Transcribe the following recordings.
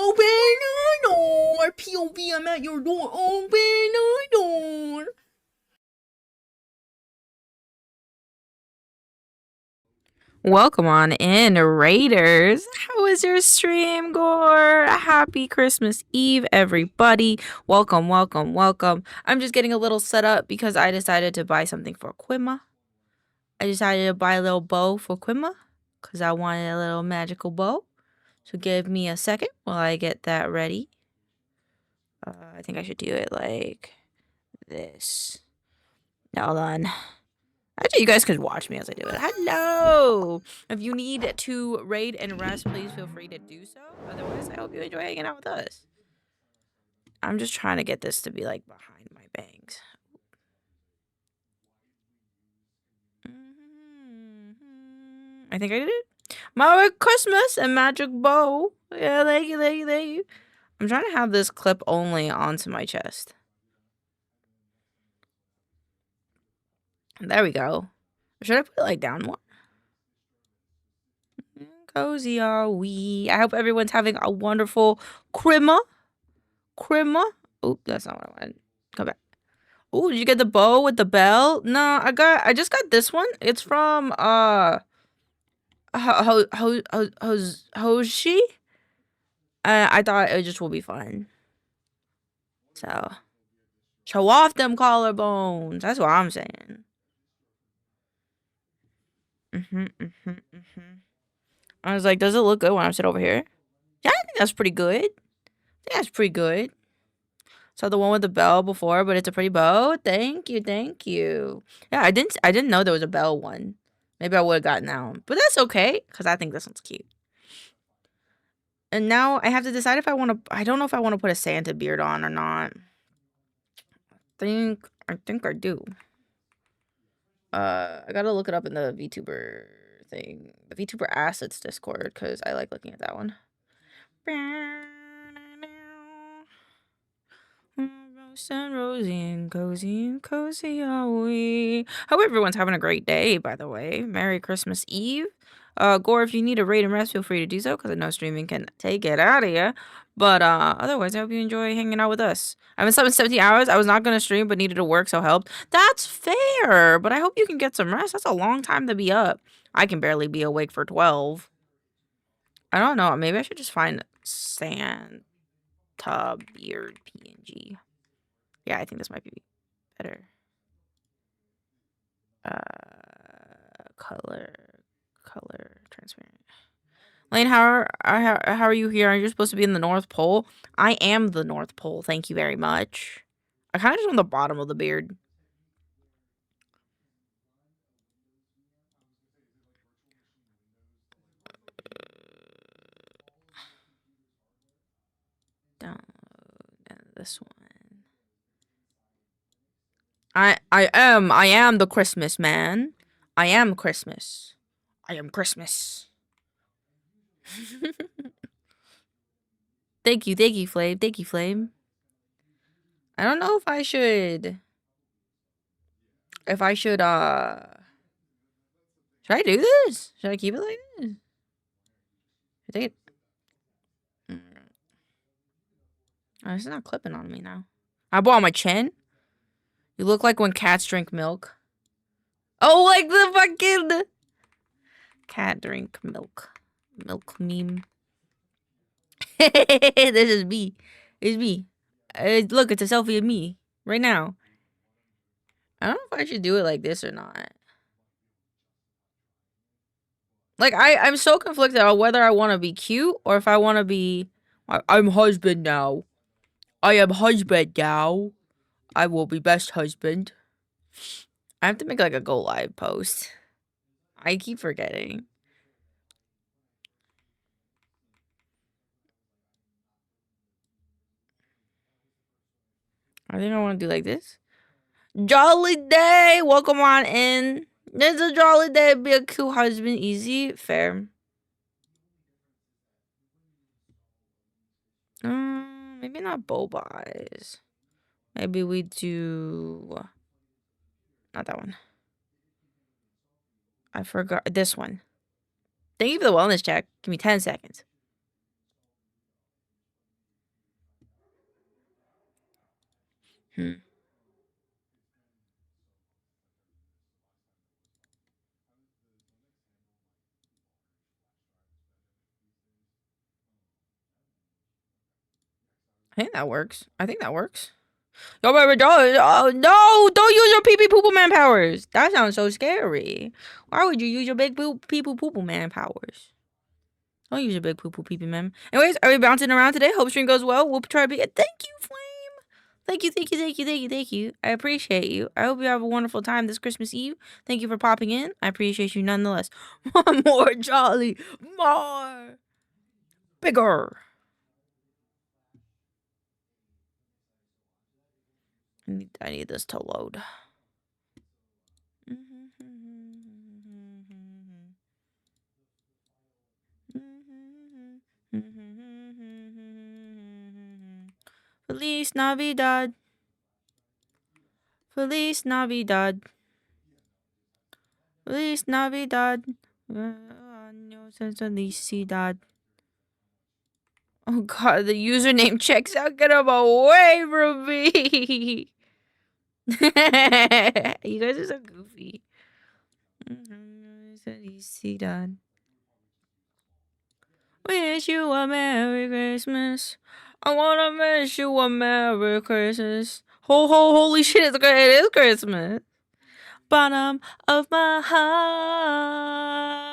Open our door. POV, I'm at your door. Open our door. Welcome on in, Raiders. How is your stream, Gore? Happy Christmas Eve, everybody. Welcome, welcome, welcome. I'm just getting a little set up because I decided to buy something for CHRIMUH. I decided to buy a little bow for CHRIMUH because I wanted a little magical bow. So give me a second while I get that ready. I think I should do it like this. Hold on. Actually, you guys could watch me as I do it. Hello! If you need to raid and rest, please feel free to do so. Otherwise, I hope you enjoy hanging out with us. I'm just trying to get this to be like behind my bangs. I think I did it. Merry Christmas and magic bow. Yeah, thank you, thank you, thank you. I'm trying to have this clip only onto my chest. There we go. Should I put it like down more? Cozy are we? I hope everyone's having a wonderful CHRIMUH. Oh, that's not what I wanted. Come back. Oh, did you get the bow with the bell? No, I just got this one. It's from Hoshi. I thought it just will be fun. So show off them collarbones. That's what I'm saying. I was like, does it look good when I sit over here? Yeah, I think that's pretty good. So the one with the bell before, but it's a pretty bow. Thank you, thank you. Yeah, I didn't know there was a bell one. Maybe I would have gotten that one, but that's okay because I think this one's cute. And now I have to decide if I want to. I don't know if I want to put a Santa beard on or not. I think I do. I gotta look it up in the VTuber thing, the VTuber assets Discord, because I like looking at that one. And rosy and cozy are we. Hope everyone's having a great day, by the way. Merry Christmas Eve. Gore, if you need a raid and rest, feel free to do so, because I know streaming can take it out of you. But otherwise, I hope you enjoy hanging out with us. I've been sleeping 17 hours. I was not going to stream, but needed to work, so helped. That's fair, but I hope you can get some rest. That's a long time to be up. I can barely be awake for 12. I don't know. Maybe I should just find Santa beard PNG. Yeah, I think this might be better. Color, transparent. Lane, how are you here? Are you supposed to be in the North Pole? I am the North Pole. Thank you very much. I kind of just want the bottom of the beard. Down this one. I am the Christmas man. I am Christmas. I am Christmas. Thank you, Flame. Thank you, Flame. I don't know if I should. Should I do this? Should I keep it like this? I think it. Oh, this is not clipping on me now. I bought on my chin. You look like when cats drink milk. Oh, like the fucking cat drink milk. Milk meme. This is me. It's me. Look, it's a selfie of me right now. I don't know if I should do it like this or not. Like, I'm so conflicted on whether I want to be cute or if I want to be... I'm husband now. I am husband now. I will be best husband. I have to make like a go live post. I keep forgetting. I think I want to do like this. Jolly day! Welcome on in. It's a jolly day. Be a cool husband. Easy. Fair. Maybe not boba eyes. Maybe we do... Not that one. I forgot. This one. Thank you for the wellness check. Give me 10 seconds. I think that works. I think that works. Yo, baby, no, don't use your pee-pee poo-poo man powers. That sounds so scary. Why would you use your big pee-poo poo-poo man powers? Don't use your big poo-poo pee-pee man. Anyways, are we bouncing around today? Hope stream goes well. We'll try to be. Thank you, Flame. Thank you. I appreciate you. I hope you have a wonderful time this Christmas Eve. Thank you for popping in. I appreciate you nonetheless. More jolly. More. Bigger. I need this to load. Feliz Navidad. Feliz Navidad. Feliz Navidad. Felicidad. Oh god, the username checks out. Get him away from me. You guys are so goofy. Felicidad. Wish you a Merry Christmas. I wanna wish you a Merry Christmas. Holy shit, it is Christmas. Bottom of my heart.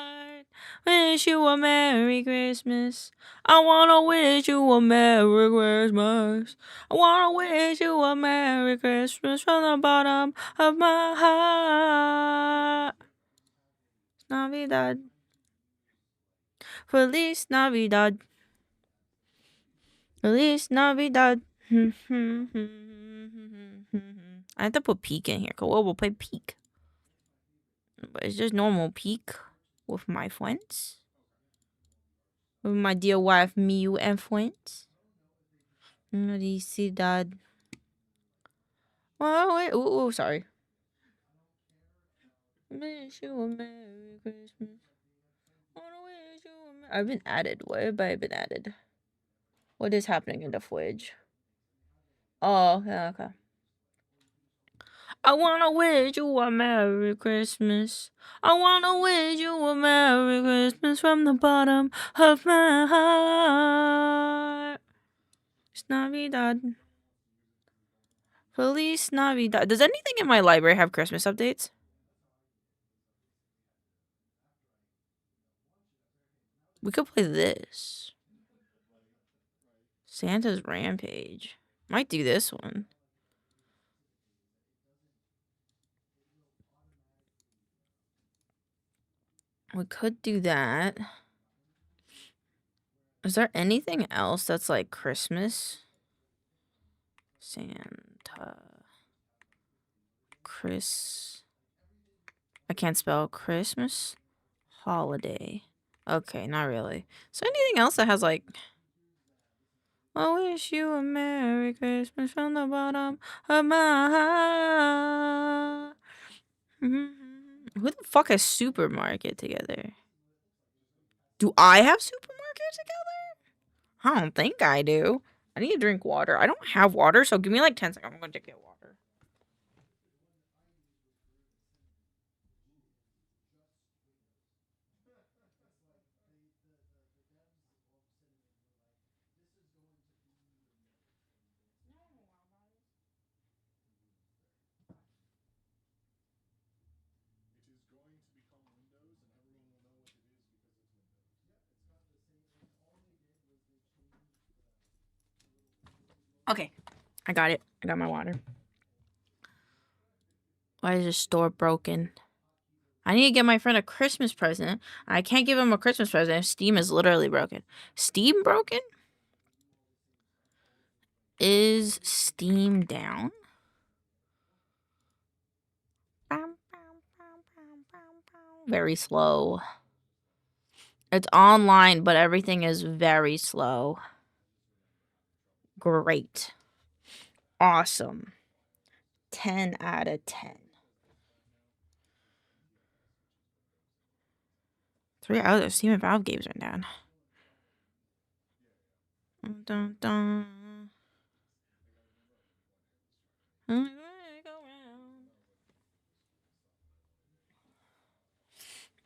Wish you a Merry Christmas. I wanna wish you a Merry Christmas. I wanna wish you a Merry Christmas from the bottom of my heart. Navidad. Feliz Navidad. Feliz Navidad. I have to put peak in here. Cool, we'll play peak. But it's just normal peak with my friends. With my dear wife, Miu, and friends. Felicidad. Oh, wait. Ooh, sorry. Wish you a Merry Christmas. I've been added. What have I been added? What is happening in the fridge? Oh, yeah, okay. I wanna wish you a Merry Christmas. I wanna wish you a Merry Christmas from the bottom of my heart. It's Navidad. Feliz Navidad. Does anything in my library have Christmas updates? We could play this. Santa's Rampage. Might do this one. We could do that. Is there anything else that's like Christmas? Santa. I can't spell Christmas. Holiday. Okay, not really. So anything else that has like... I wish you a Merry Christmas from the bottom of my heart. Who the fuck has Supermarket together? Do I have Supermarket together? I don't think I do. I need to drink water. I don't have water, so give me like 10 seconds. I'm going to get water. Okay, I got it. I got my water. Why is this store broken? I need to get my friend a Christmas present. I can't give him a Christmas present if Steam is literally broken. Steam broken? Is Steam down? Very slow. It's online, but everything is very slow. Great. Awesome. 10 out of 10. 3 out of Steam and Valve games are down. Dun, dun.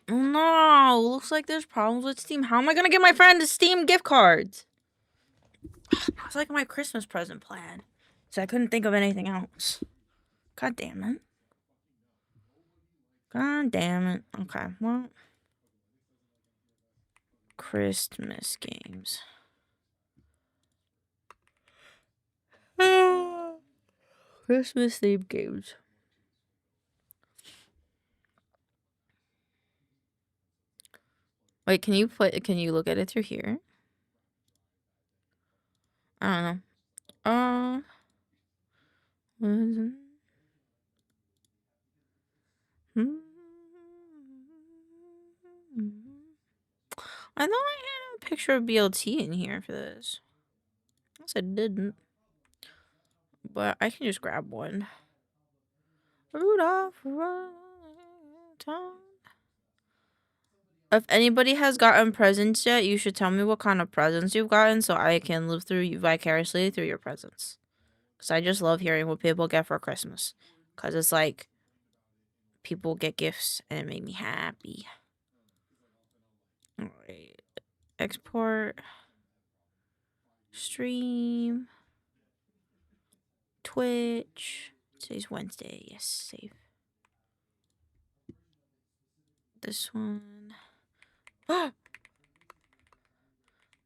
No, looks like there's problems with Steam. How am I gonna get my friend Steam gift cards? It's like my Christmas present plan, so I couldn't think of anything else. God damn it. God damn it. Okay, well. Christmas games. Christmas themed games. Wait, can you look at it through here? I don't know. I thought I had a picture of BLT in here for this. I guess I didn't. But I can just grab one. Rudolph, if anybody has gotten presents yet, you should tell me what kind of presents you've gotten so I can live through you vicariously through your presents. Because I just love hearing what people get for Christmas. Because it's like, people get gifts and it made me happy. Alright. Export. Stream. Twitch. Today's Wednesday. Yes, save. This one.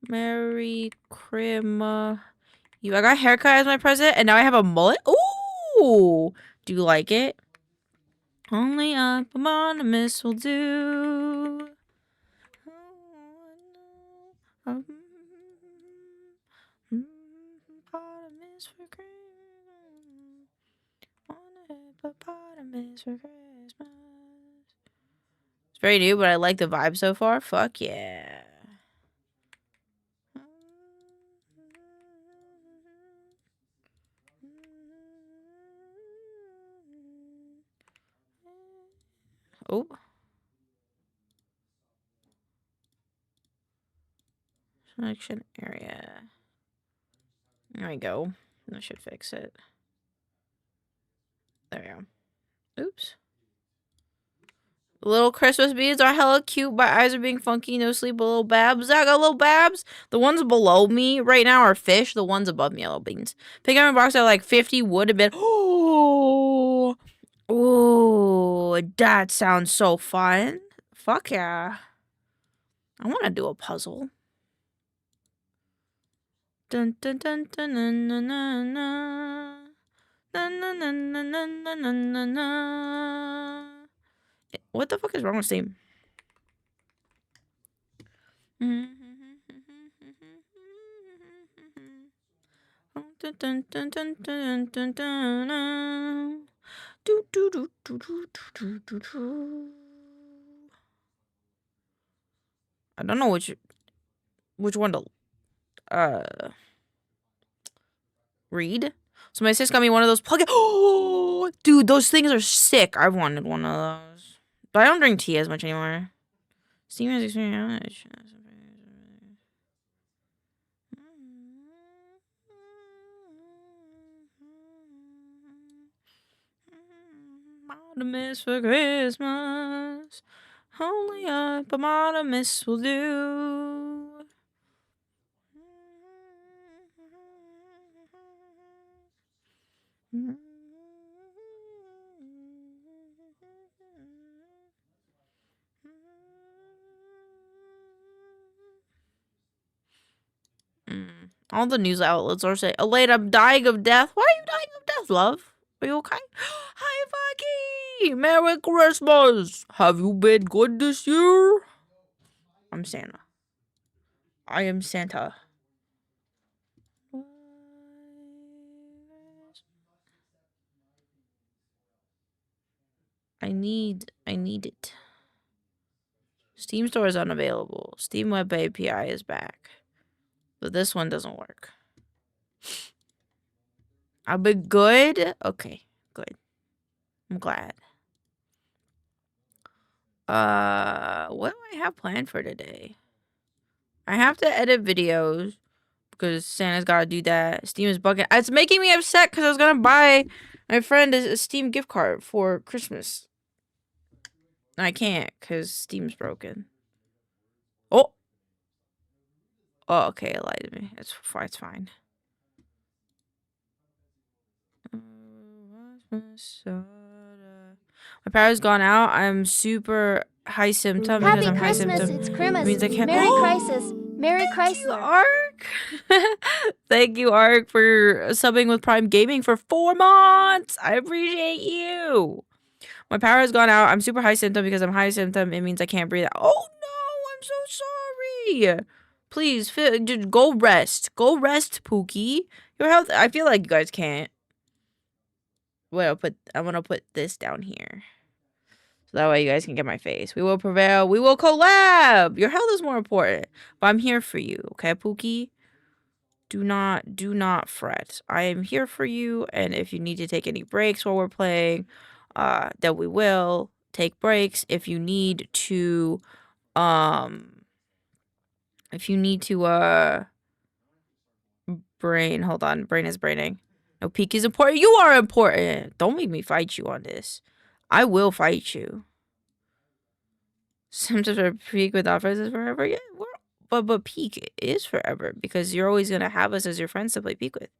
Merry CHRIMUH. I got a haircut as my present, and now I have a mullet. Ooh! Do you like it? Only a monomus will do. Hippopotamus for Christmas. Want a hippopotamus for Christmas. It's very new, but I like the vibe so far. Fuck yeah. Oh. Selection area. There we go. That should fix it. There we go. Oops. Little Christmas beads are hella cute. My eyes are being funky. No sleep. Little babs. I got little babs. The ones below me right now are fish. The ones above me are little beans. Pick up a box at like 50 would have been. Oh. Oh. That sounds so fun. Fuck yeah. I want to do a puzzle. Dun dun dun dun dun dun dun dun. Dun dun dun dun dun dun dun dun. What the fuck is wrong with Steam? I don't know which one to read. So my sis got me one of those plugins. Oh, dude, those things are sick. I've wanted one of those, but I don't drink tea as much anymore. Steam has experience. Monomus for Christmas. Only a monomus will do. All the news outlets are saying, Elate, I'm dying of death. Why are you dying of death, love? Are you okay? Hi, Vicky! Merry Christmas! Have you been good this year? I'm Santa. I am Santa. I need it. Steam Store is unavailable. Steam Web API is back. But this one doesn't work. I've been good? Okay, good. I'm glad. What do I have planned for today? I have to edit videos because Santa's gotta do that. Steam is bugging. It's making me upset because I was gonna buy my friend a Steam gift card for Christmas. I can't because Steam's broken. Oh. Oh, okay, it lied to me. It's fine. My power's gone out. I'm super high symptom because I'm high symptom. It's Christmas. It means I can't. Merry Crisis. Merry Thank you, Chrysler. Ark. Thank you, Ark, for subbing with Prime Gaming for 4 months. I appreciate you. My power has gone out. I'm super high symptom because I'm high symptom. It means I can't breathe. Oh no, I'm so sorry. Please, just go rest. Go rest, Pookie. Your health. I feel like you guys can't. Wait, I'm gonna put this down here. So that way you guys can get my face. We will prevail. We will collab. Your health is more important. But I'm here for you. Okay, Pookie? Do not fret. I am here for you. And if you need to take any breaks while we're playing, then we will take breaks. If you need to, brain, hold on. Brain is braining. No, Peak is important. You are important. Don't make me fight you on this. I will fight you. Symptoms are Peak without friends is forever. Yeah, but Peak is forever because you're always gonna have us as your friends to play Peak with.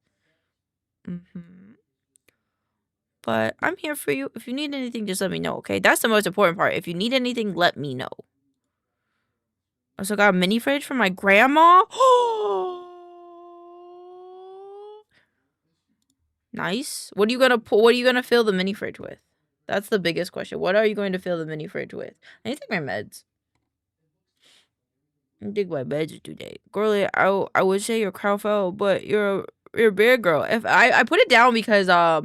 But I'm here for you. If you need anything, just let me know. Okay, that's the most important part. If you need anything, let me know. I also got a mini fridge from my grandma. Nice. What are you gonna fill the mini fridge with? That's the biggest question. What are you going to fill the mini fridge with? I need to take my meds. I think my meds today. Girlie, I would say you're Crowfell, but you're a big girl. If I put it down because I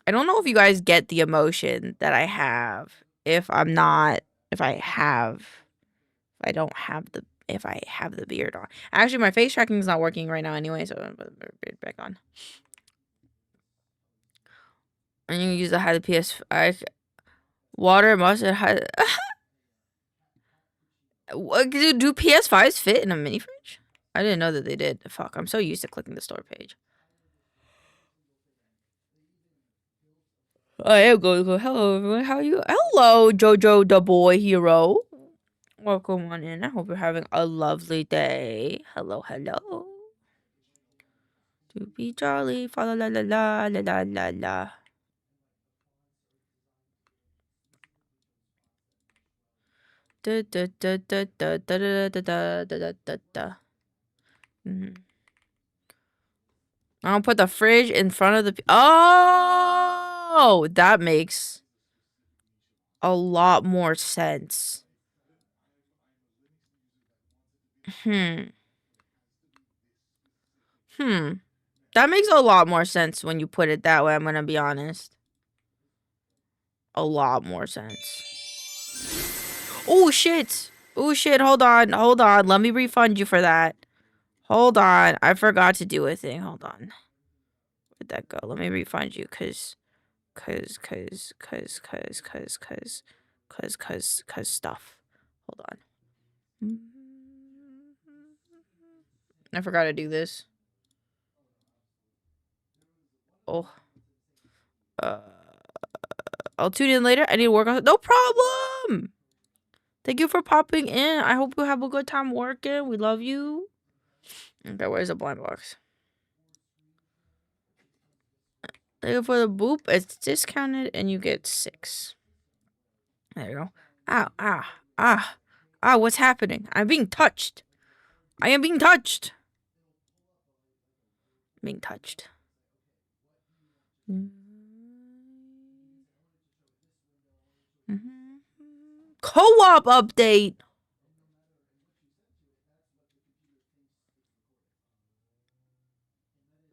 don't know if you guys get the emotion that I have if I have the beard on. Actually, my face tracking is not working right now anyway, so I'm gonna put the beard back on. And you use the high PS5 water mustard high. Do PS5s fit in a mini fridge? I didn't know that they did. Fuck, I'm so used to clicking the store page. I am going to go. Hello, everyone. How are you? Hello, Jojo the boy hero. Welcome on in. I hope you're having a lovely day. Hello. To be jolly. Fa la la la la la la la la. Da da da da da da da da da da da da. I'll put the fridge in front of the. Oh, that makes a lot more sense. That makes a lot more sense when you put it that way, I'm gonna be honest. A lot more sense. Oh, shit. Oh, shit. Hold on. Let me refund you for that. Hold on. I forgot to do a thing. Hold on. Where'd that go? Let me refund you, cause stuff. Hold on. I forgot to do this. Oh. I'll tune in later. I need to work on it. No problem. Thank you for popping in. I hope you have a good time working. We love you. Okay, where's the blind box? Thank you for the boop. It's discounted and you get 6. There you go. Ow, what's happening? I'm being touched. I am being touched. Co-op update.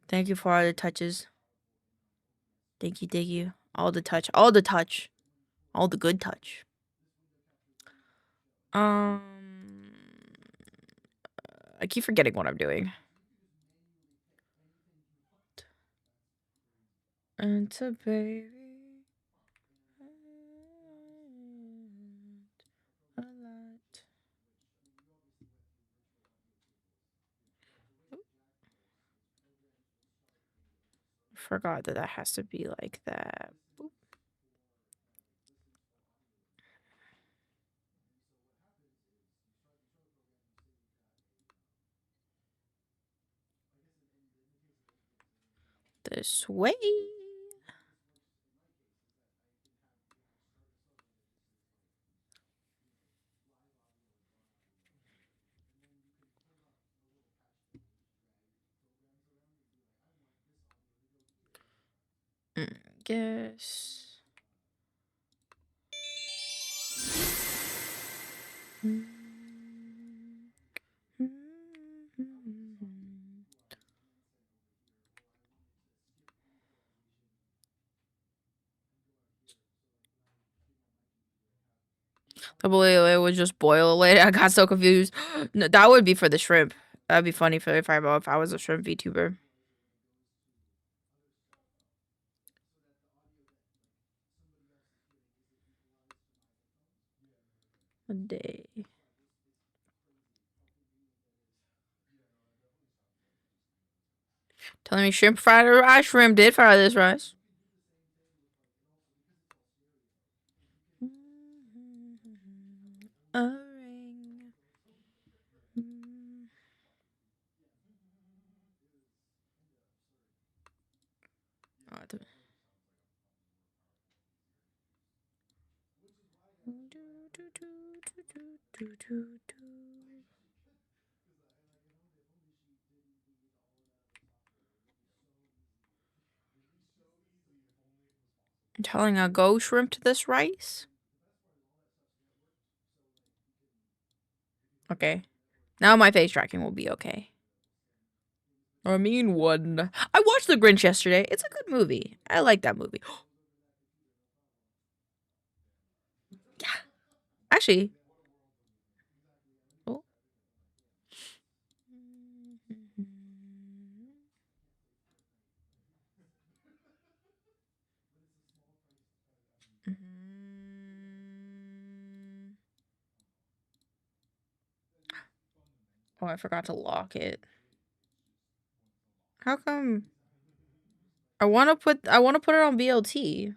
Thank you for all the touches. Thank you. All the touch. All the good touch. I keep forgetting what I'm doing. It's a baby. A lot. forgot that that has to be like that. Boop. This way. Guess. I believe it would just boil later. I got so confused. No, that would be for the shrimp. That'd be funny for if I was a shrimp VTuber. A day. Telling me shrimp fried rice. Shrimp did fry this rice. A ring. I'm telling a go shrimp to this rice. Okay. Now my face tracking will be okay. I mean, one. I watched The Grinch yesterday. It's a good movie. I like that movie. Yeah. Actually. Oh. Oh, I forgot to lock it. How come? I want to put it on BLT.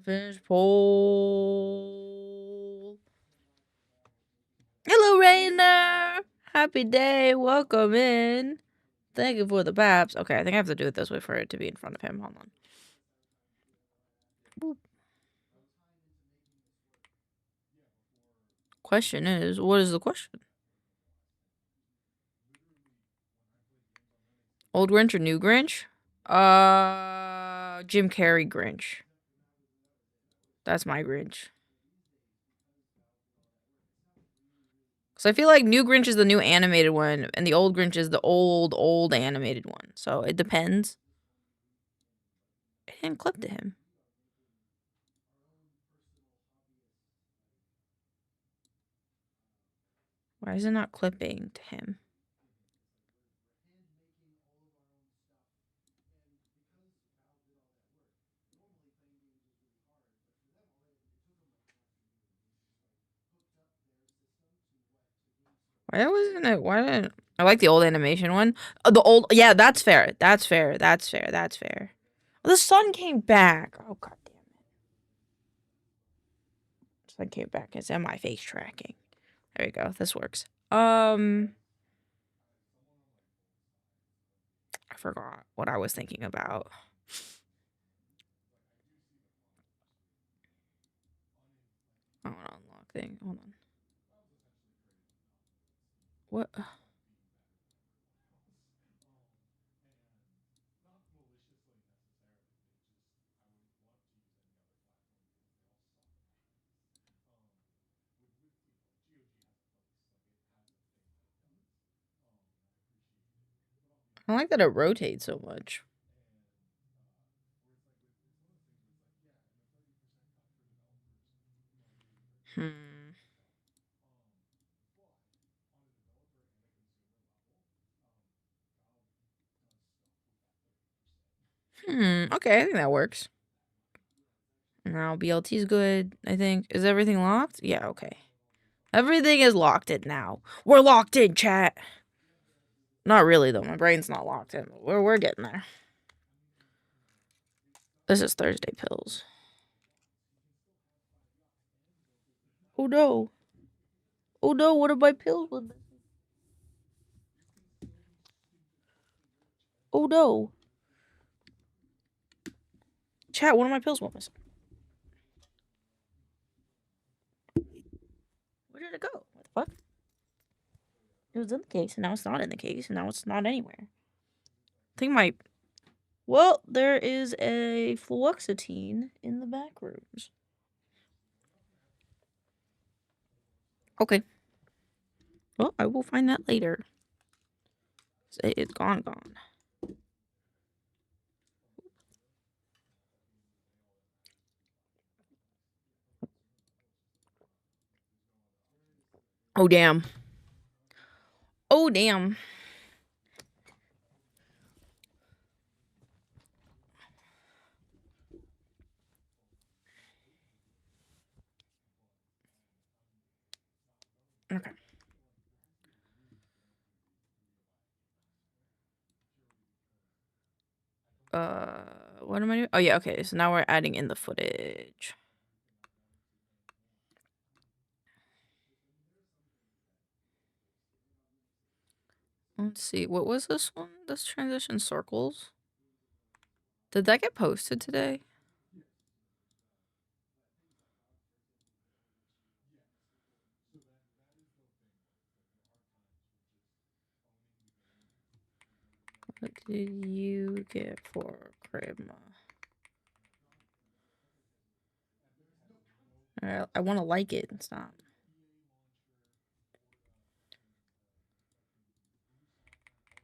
Finish poll. Hello, Rainer. Happy day. Welcome in. Thank you for the paps. Okay, I think I have to do it this way for it to be in front of him. Hold on. Boop. Question is, what is the question? Old Grinch or new Grinch? Jim Carrey Grinch. That's my Grinch. Because I feel like new Grinch is the new animated one, and the old Grinch is the old animated one. So it depends. It didn't clip to him. Why is it not clipping to him? Why wasn't it? Why didn't I like the old animation one? The old, yeah, that's fair. That's fair. That's fair. That's fair. The sun came back. Oh god damn it! The sun came back. It's in my face tracking. There we go. This works. I forgot what I was thinking about. I want to unlock thing. Hold on. What? I don't like that it rotates so much. Hmm. Okay, I think that works. Now BLT's good, I think. Is everything locked? Yeah, okay. Everything is locked in now. We're locked in, chat. Not really, though. My brain's not locked in. We're getting there. This is Thursday pills. Oh no. Oh no, what are my pills with? Oh no. Chat, one of my pills went missing. Where did it go? What the fuck? It was in the case, and now it's not in the case, and now it's not anywhere. I think my... Well, there is a fluoxetine in the back rooms. Okay. Well, I will find that later. It's gone. Oh, damn. Oh, damn. Okay. What am I doing? Oh, yeah, okay. So now we're adding in the footage. Let's see. What was this one? This transition circles? Did that get posted today? What did you get for CHRIMUH? I want to like it and stop.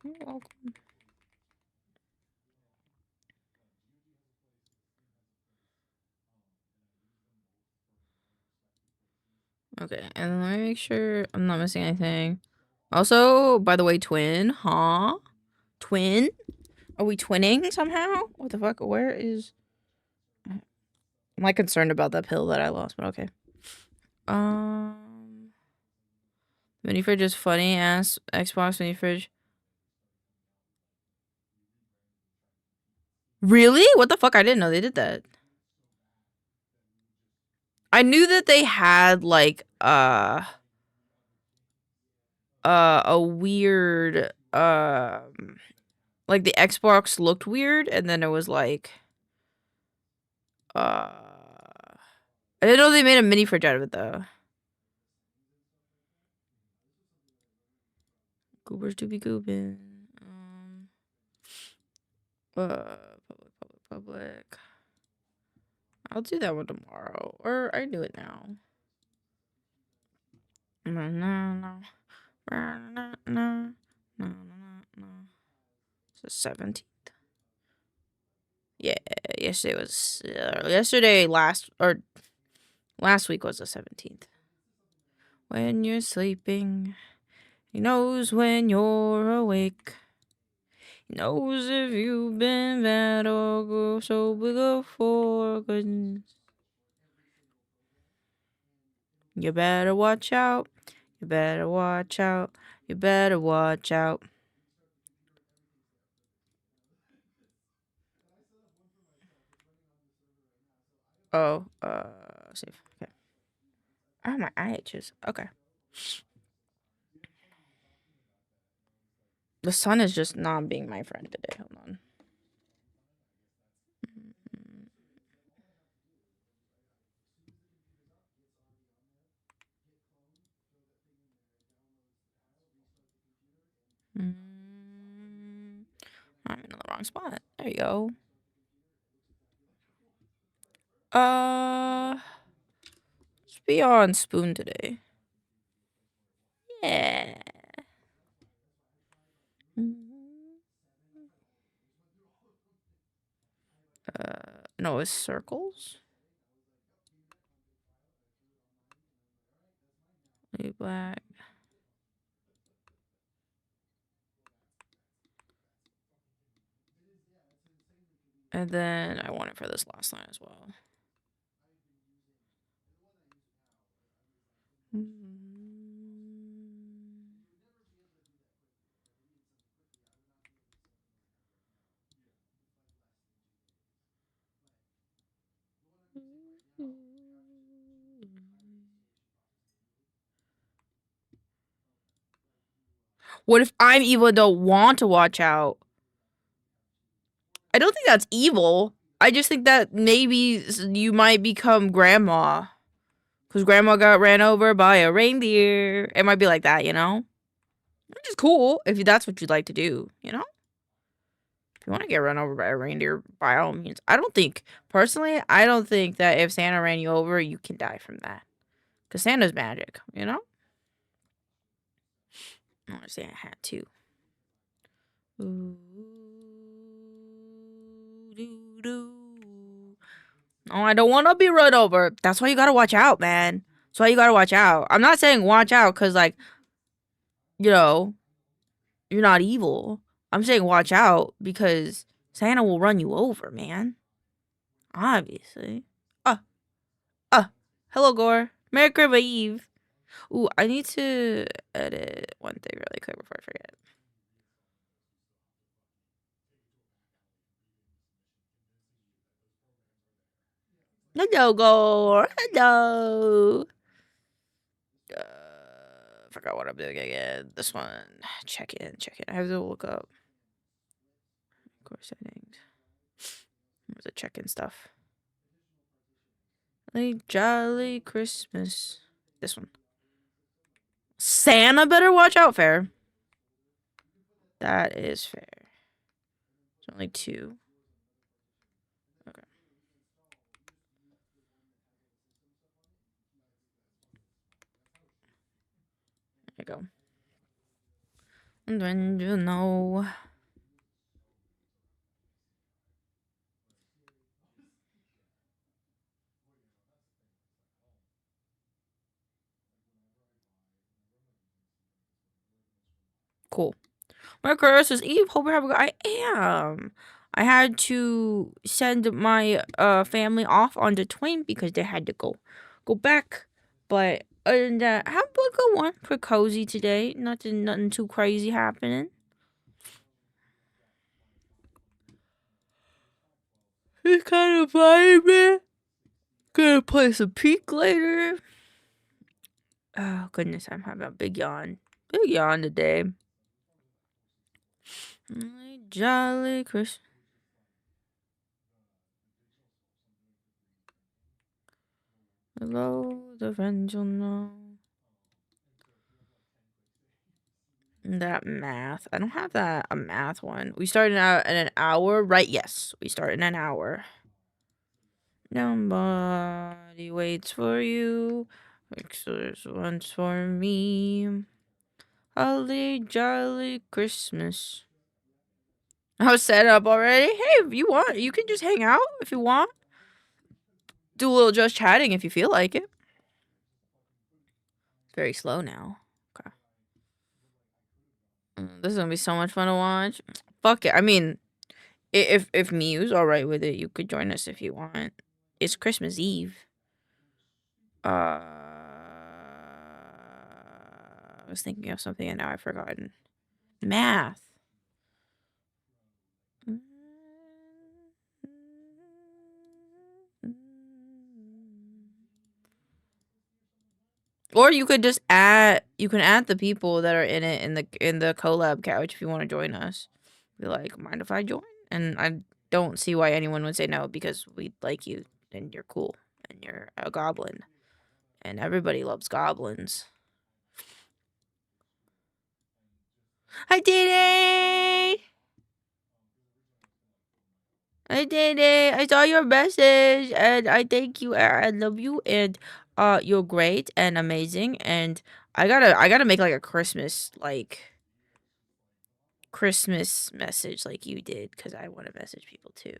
You're welcome. Okay, and let me make sure I'm not missing anything. Also, by the way, twin, huh? Twin? Are we twinning somehow? What the fuck? Where is... I'm like concerned about that pill that I lost, but okay. Mini fridge is funny ass Xbox mini fridge. Really? What the fuck? I didn't know they did that. I knew that they had like a weird like the Xbox looked weird, and then it was like I didn't know they made a mini fridge out of it though. Goobers do be goobin'. Public. I'll do that one tomorrow, or I do it now. No. It's the 17th. Yeah, yesterday was last week was the 17th. When you're sleeping, he knows when you're awake. He knows if you've been bad or good, so we go for goodness. You better watch out. You better watch out. You better watch out. Oh, safe. Okay. Oh, my eye itches. Okay. The sun is just not being my friend today. Hold on. I'm in the wrong spot. There you go. Let's be on Spoon today. Yeah. No, it's circles. Black. And then I want it for this last line as well. What if I'm evil and don't want to watch out? I don't think that's evil. I just think that maybe you might become grandma. Because grandma got ran over by a reindeer. It might be like that, you know? Which is cool if that's what you'd like to do, you know? If you want to get run over by a reindeer, by all means. Personally, I don't think that if Santa ran you over, you can die from that. Because Santa's magic, you know? I want to say a hat too. Ooh, doo, doo. Oh, I don't want to be run over. That's why you gotta watch out, man. That's why you gotta watch out. I'm not saying watch out because, like, you know, you're not evil. I'm saying watch out because Santa will run you over, man. Obviously. Uh, hello, Gore. Merry Christmas Eve. Ooh, I need to edit one thing really quick before I forget. Hello, Gore. Hello. Forgot what I'm doing again. This one. Check in. I have to look up. Core settings. Where's the check-in stuff? Like Jolly Christmas. This one. Santa better watch out, fair. That is fair. It's only 2. Okay. There you go. And then you know. Cool. Merry Christmas Eve. Hope you're having a good. I am. I had to send my family off on the twin because they had to go back. But other than that, have a good one for cozy today. Nothing too crazy happening. It's kind of vibing. Gonna play some Peak later. Oh goodness, I'm having a big yawn. Big yawn today. Jolly Christmas. Hello, the friends you'll know. That math. I don't have a math one. We started out in an hour, right? Yes, we start in an hour. Nobody waits for you. There's once for me. Holly jolly Christmas. I was set up already. Hey, if you want, you can just hang out if you want. Do a little just chatting if you feel like it. It's very slow now. Okay. This is gonna be so much fun to watch. Fuck it. I mean, if Miu's alright with it, you could join us if you want. It's Christmas Eve. I was thinking of something and now I've forgotten. Math. Or you could just add the people that are in it in the collab couch if you want to join us. Be like, mind if I join? And I don't see why anyone would say no because we like you and you're cool and you're a goblin. And everybody loves goblins. I did it! I did it! I saw your message and I thank you. I love you and you're great and amazing and I gotta make like a Christmas message like you did because I want to message people too.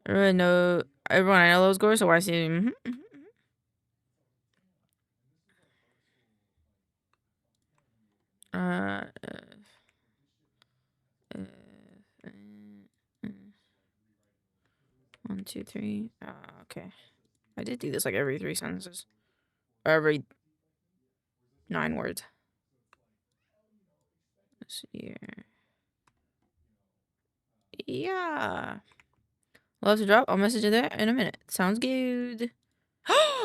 I know everyone. I know those girls, so I see. Uh, 2, 3. Okay. I did do this like every 3 sentences. Or every 9 words. Let's see here. Yeah. Love to drop. I'll message you there in a minute. Sounds good.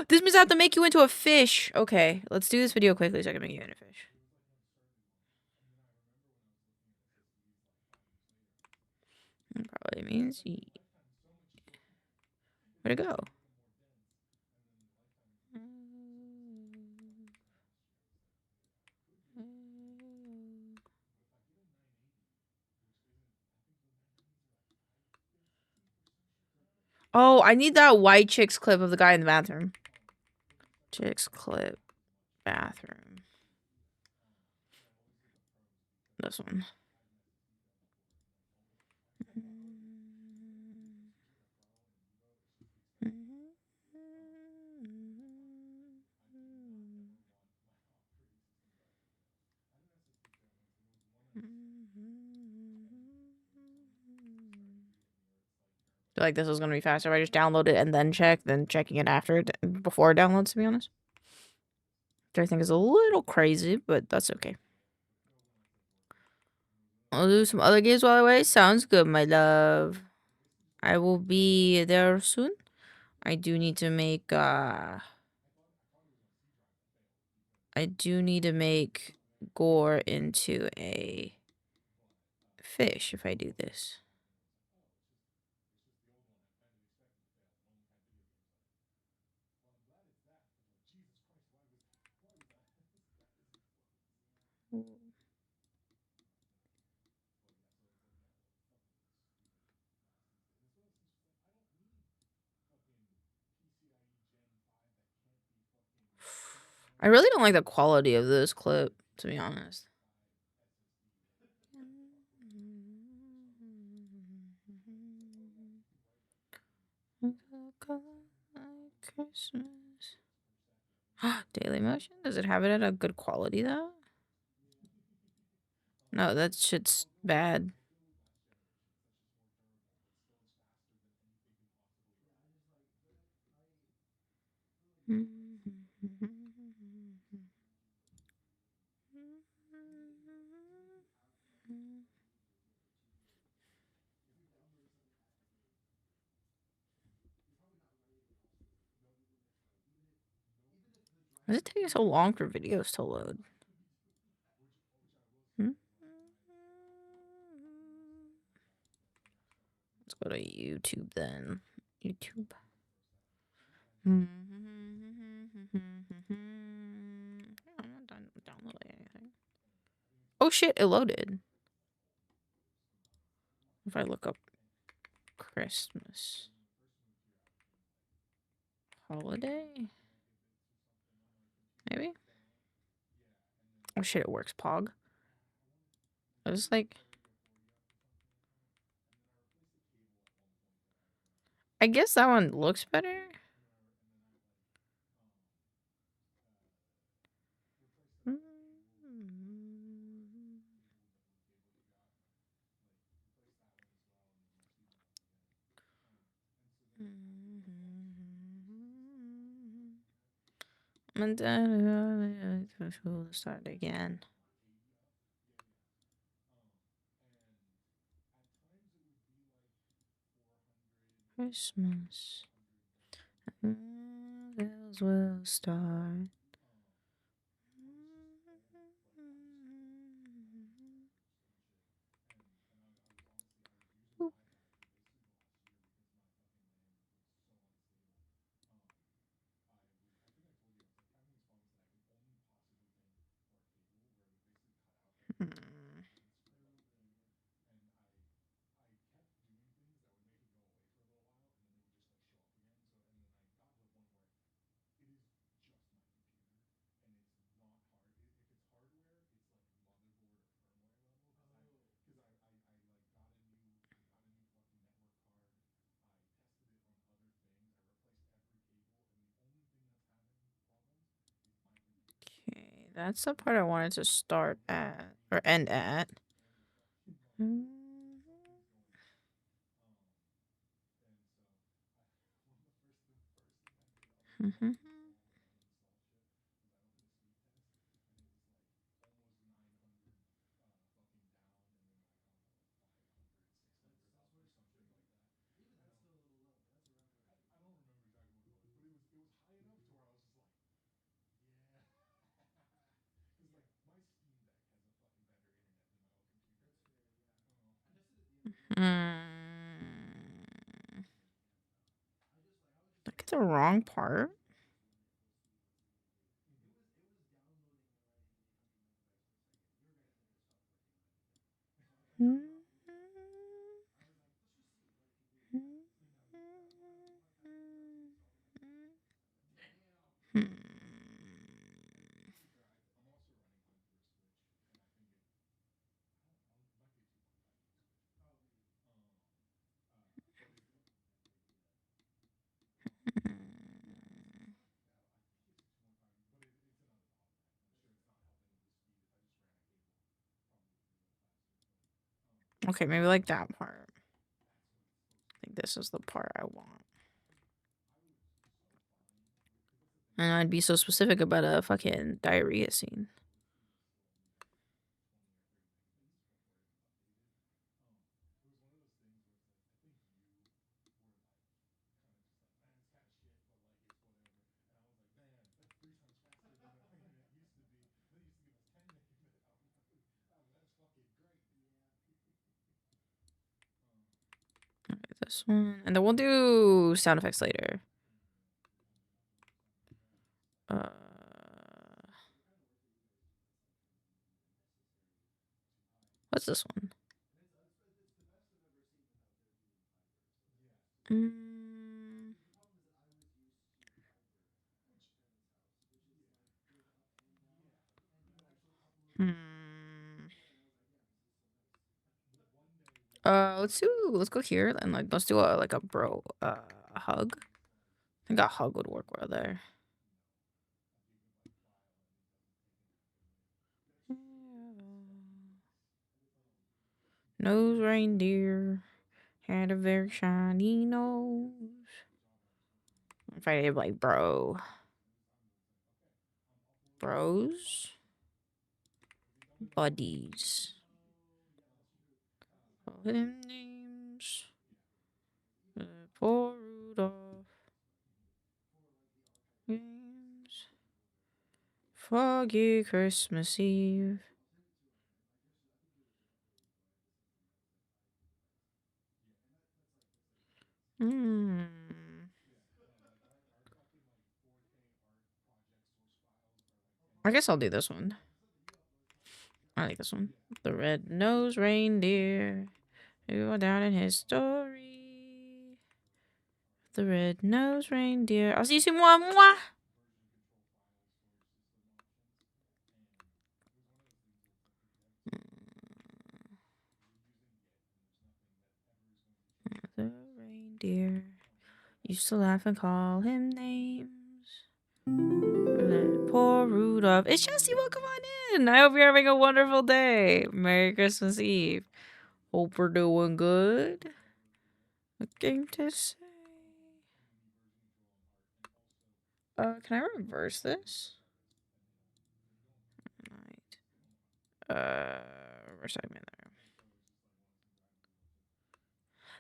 This means I have to make you into a fish. Okay, let's do this video quickly so I can make you into a fish. That probably means where'd it go? Oh, I need that white chicks clip of the guy in the bathroom. Chicks clip bathroom. This one. I feel like this is gonna be faster if I just download it and then check than checking it after it before it downloads, to be honest. Which I think is a little crazy, but that's okay. I'll do some other games while I wait. Sounds good, my love. I will be there soon. I do need to make Gore into a fish if I do this. I really don't like the quality of this clip, to be honest. Christmas. Daily motion? Does it have it at a good quality though? No, that shit's bad. Why is it taking so long for videos to load? Let's go to YouTube then. YouTube. I'm not downloading anything. Oh shit, it loaded. If I look up Christmas holiday, maybe? Oh shit, it works, Pog. I was like, I guess that one looks better. And then we'll start again. Christmas. Bells will start. Okay, that's the part I wanted to start at or end at. Look at the wrong part. Okay, maybe like that part. I think this is the part I want. And I'd be so specific about a fucking diarrhea scene. Okay, this one. And then we'll do sound effects later. What's this one? Let's go here and like let's do a bro hug. I think a hug would work well there. Nose reindeer had a very shiny nose. If I did like bros. Buddies. Call him names. Poor Rudolph. Games. Foggy Christmas Eve. I guess I'll do this one. I like this one. The red-nosed reindeer who went down in history. The red-nosed reindeer. I'll see you soon. Mwah, mwah. The reindeer used to laugh and call him names. Poor Rudolph. It's Jesse. Welcome on in. I hope you're having a wonderful day. Merry Christmas Eve. Hope we're doing good. A game to say. Can I reverse this? Right. Reverse segment there.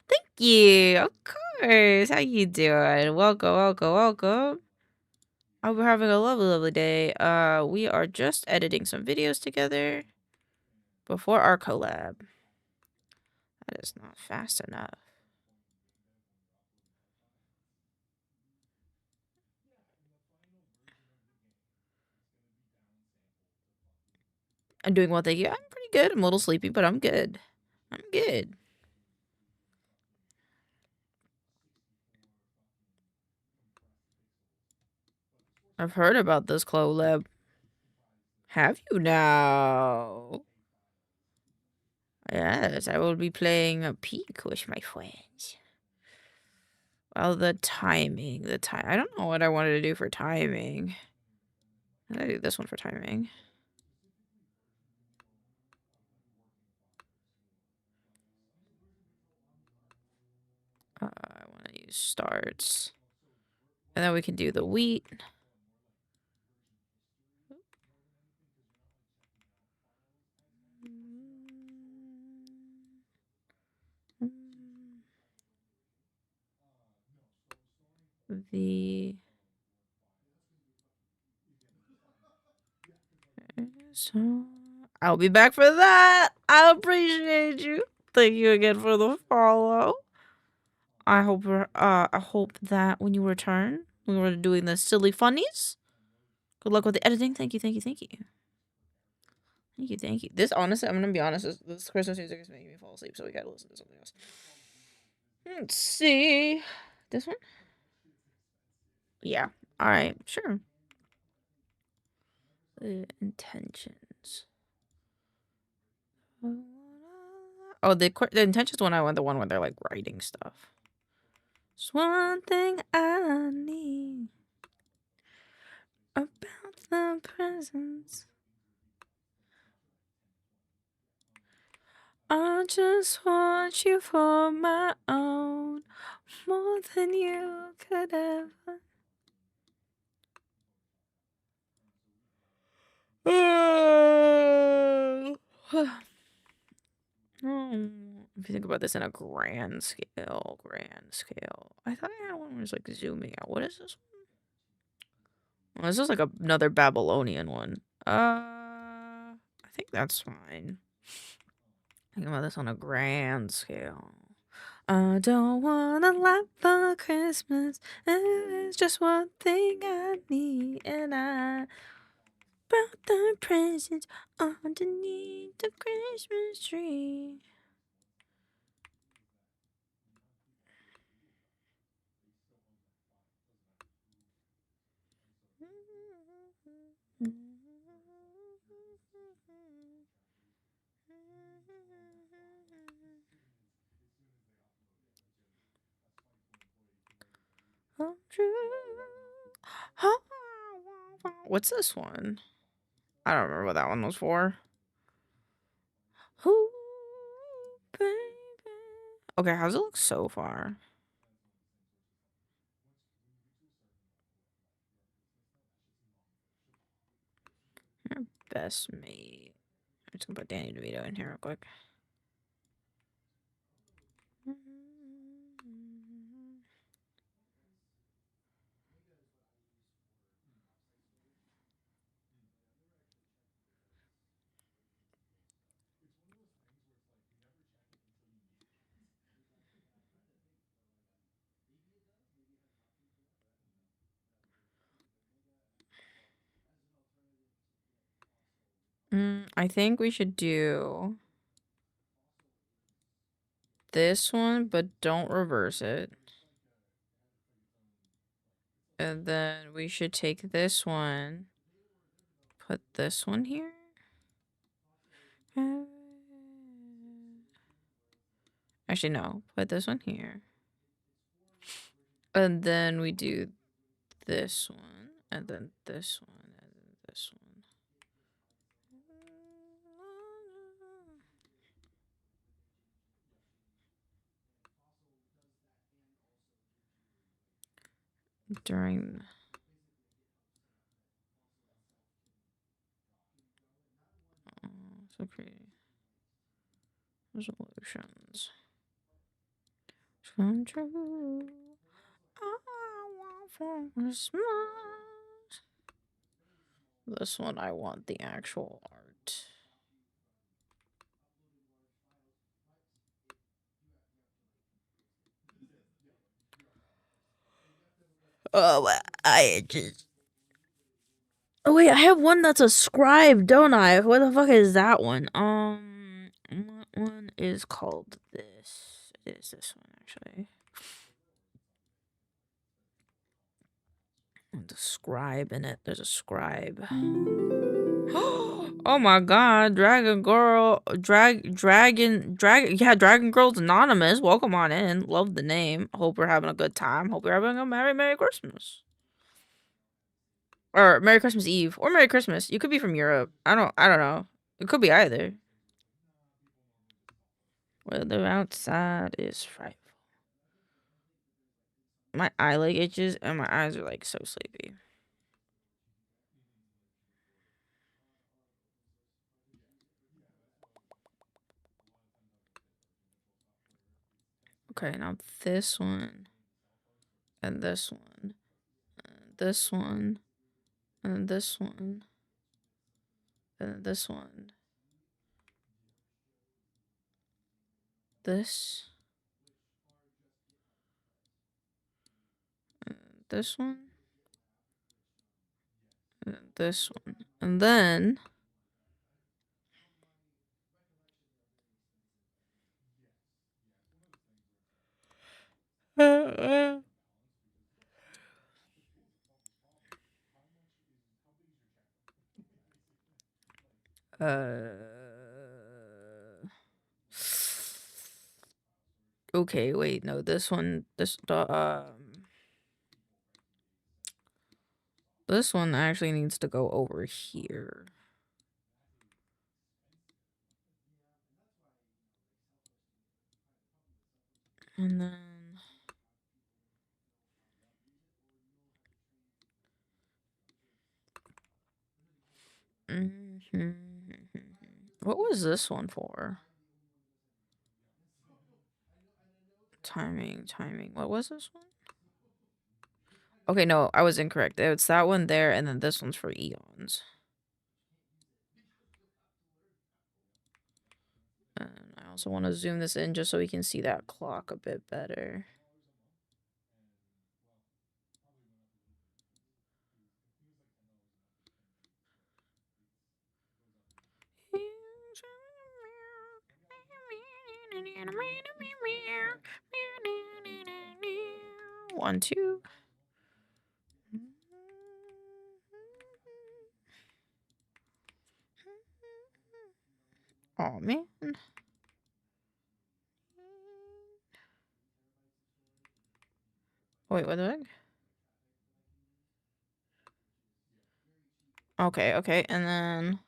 Thank you. Of course. How you doing? Welcome. I hope we're having a lovely day. We are just editing some videos together before our collab. That is not fast enough. I'm doing well, thank you. I'm pretty good. I'm a little sleepy, but I'm good. I've heard about this collab. Have you now? Yes, I will be playing a peak with my friends. Well, the timing. I don't know what I wanted to do for timing. I'm gonna do this one for timing. I want to use starts. And then we can do the wheat. So I'll be back for that. I appreciate you. Thank you again for the follow. I hope that when you return, when we're doing the silly funnies, good luck with the editing. Thank you. This, honestly, I'm gonna be honest, this Christmas music is making me fall asleep, so we gotta listen to something else. Let's see. This one? Yeah. Alright, sure. Intentions. Oh, the intentions one, I want the one where they're like writing stuff. It's one thing I need about the presents. I just want you for my own, more than you could ever. If you think about this in a grand scale, I thought I had one was like zooming out. What is this one? Well, this is like another Babylonian one. I think that's fine. Think about this on a grand scale. I don't want a lot for Christmas. It's just one thing I need, and I brought the presents underneath the Christmas tree. What's this one? I don't remember what that one was for. Ooh, baby. Okay, how's it look so far? Your best mate. I'm just gonna put Danny DeVito in here real quick. I think we should do this one, but don't reverse it. And then we should take this one, put this one here. Actually, no, put this one here. And then we do this one, and then this one, and then this one. During so pretty resolutions come true. I want for Christmas. This one, I want the actual art. Oh, I just. Oh wait, I have one that's a scribe, don't I? What the fuck is that one? What one is called this? It is this one actually. There's a scribe in it. There's a scribe. Oh my god, Dragon Girl, Dragon Girl's Anonymous. Welcome on in. Love the name. Hope we're having a good time. Hope you're having a Merry Christmas. Or Merry Christmas Eve. Or Merry Christmas. You could be from Europe. I don't know. It could be either. Weather outside is frightful. My eye like itches and my eyes are like so sleepy. Okay, now this one and this one and this one and this one and this one. This and this one and this one. And then okay, wait, no, this one, this one actually needs to go over here. And then what was this one for? Timing. What was this one? Okay, no, I was incorrect. It's that one there, and then this one's for eons. And I also want to zoom this in just so we can see that clock a bit better. One, two. Oh man. Wait, what the heck? Okay, and then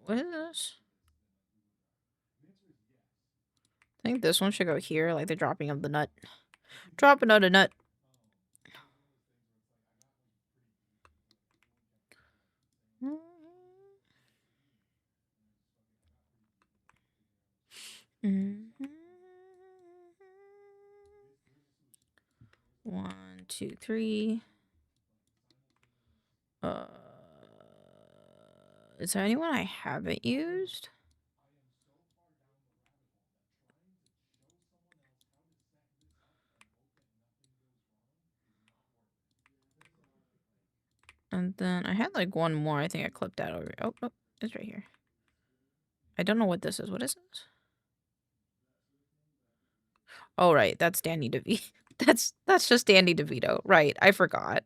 what is this? I think this one should go here, like the dropping of the nut. Dropping out a nut. One, two, three. Is there anyone I haven't used? And then I had like one more. I think I clipped that over. Oh, no, it's right here. I don't know what this is. What is this? Oh, right. That's Danny DeVito. That's just Danny DeVito. Right. I forgot.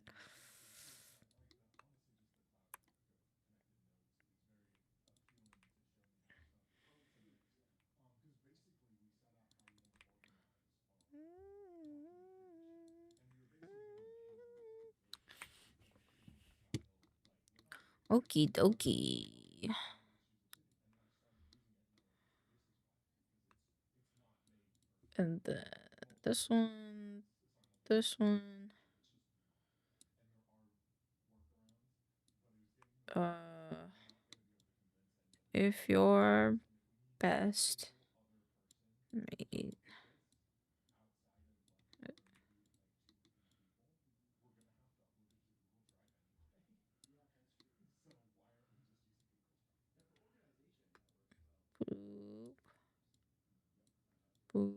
Okie dokie. And then this one. This one. If your best mate. Boop. Boop.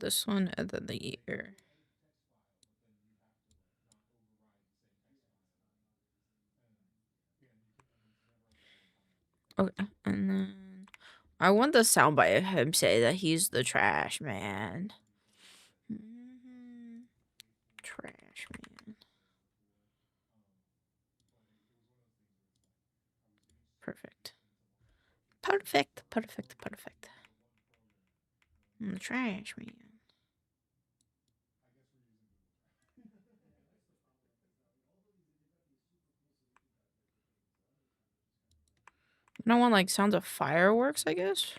This one and then the year. Okay, and then I want the soundbite of him say that he's the trash man. trash man. Perfect. Perfect. Perfect. Perfect. I'm the trash man. No one like sounds of fireworks, I guess.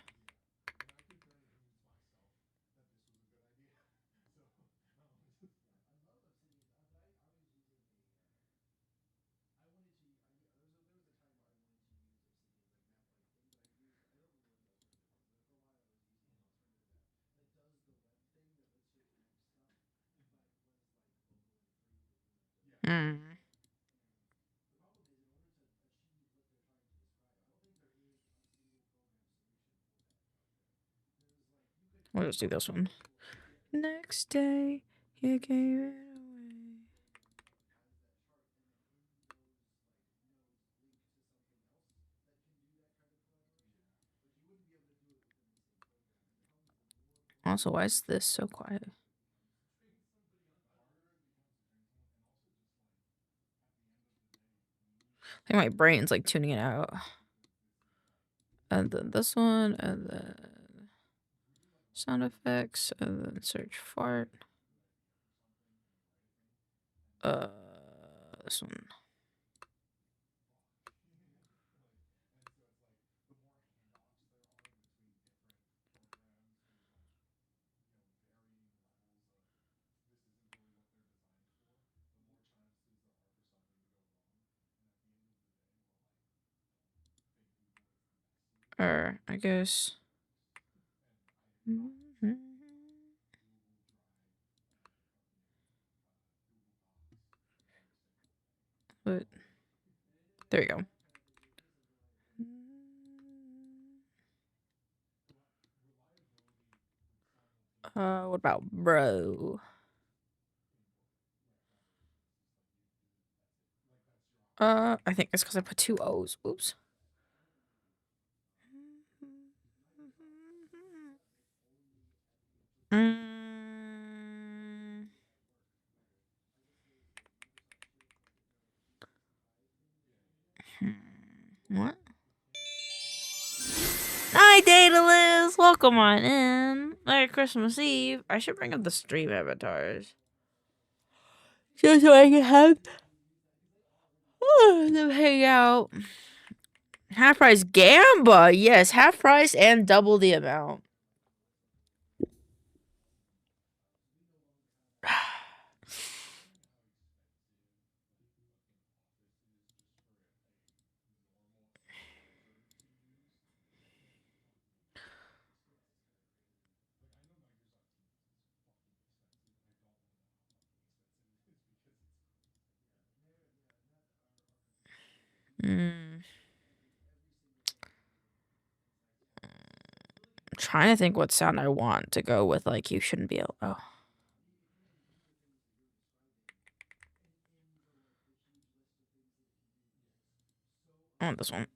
Hmm. We'll just do this one. Next day, you gave it away. Also, why is this so quiet? I think my brain's like tuning it out. And then this one, and then sound effects, and then search fart. This one. Or I guess. But there you go. What about bro? I think it's because I put 2 O's. Oops. What? Hi, Daedalus! Welcome on in. Merry Christmas Eve. I should bring up the stream avatars. Just so I can have them hang out. Half price Gamba! Yes, half price and double the amount. I'm trying to think what sound I want to go with, like, you shouldn't be able. Oh. I want this one.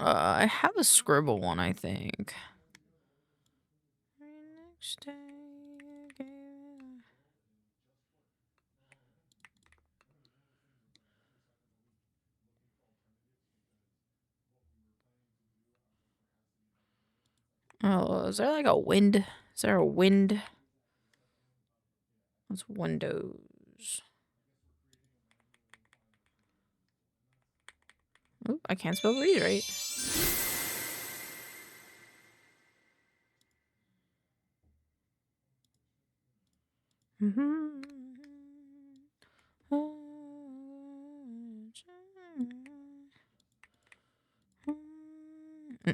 I have a scribble one, I think. Next day again. Oh, is there like a wind? Is there a wind? What's windows? Ooh, I can't spell read right.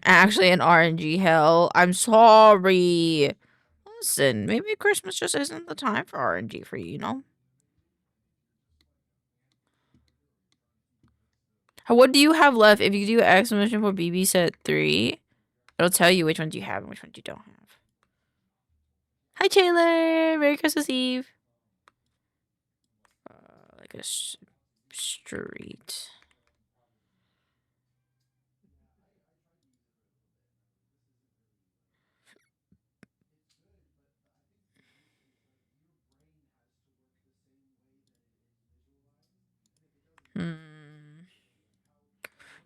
Actually, an RNG hell. I'm sorry. Listen, maybe Christmas just isn't the time for RNG for you, you know? What do you have left? If you do exclamation for BB set 3, it'll tell you which ones you have and which ones you don't have. Hi, Taylor. Merry Christmas Eve. like a street.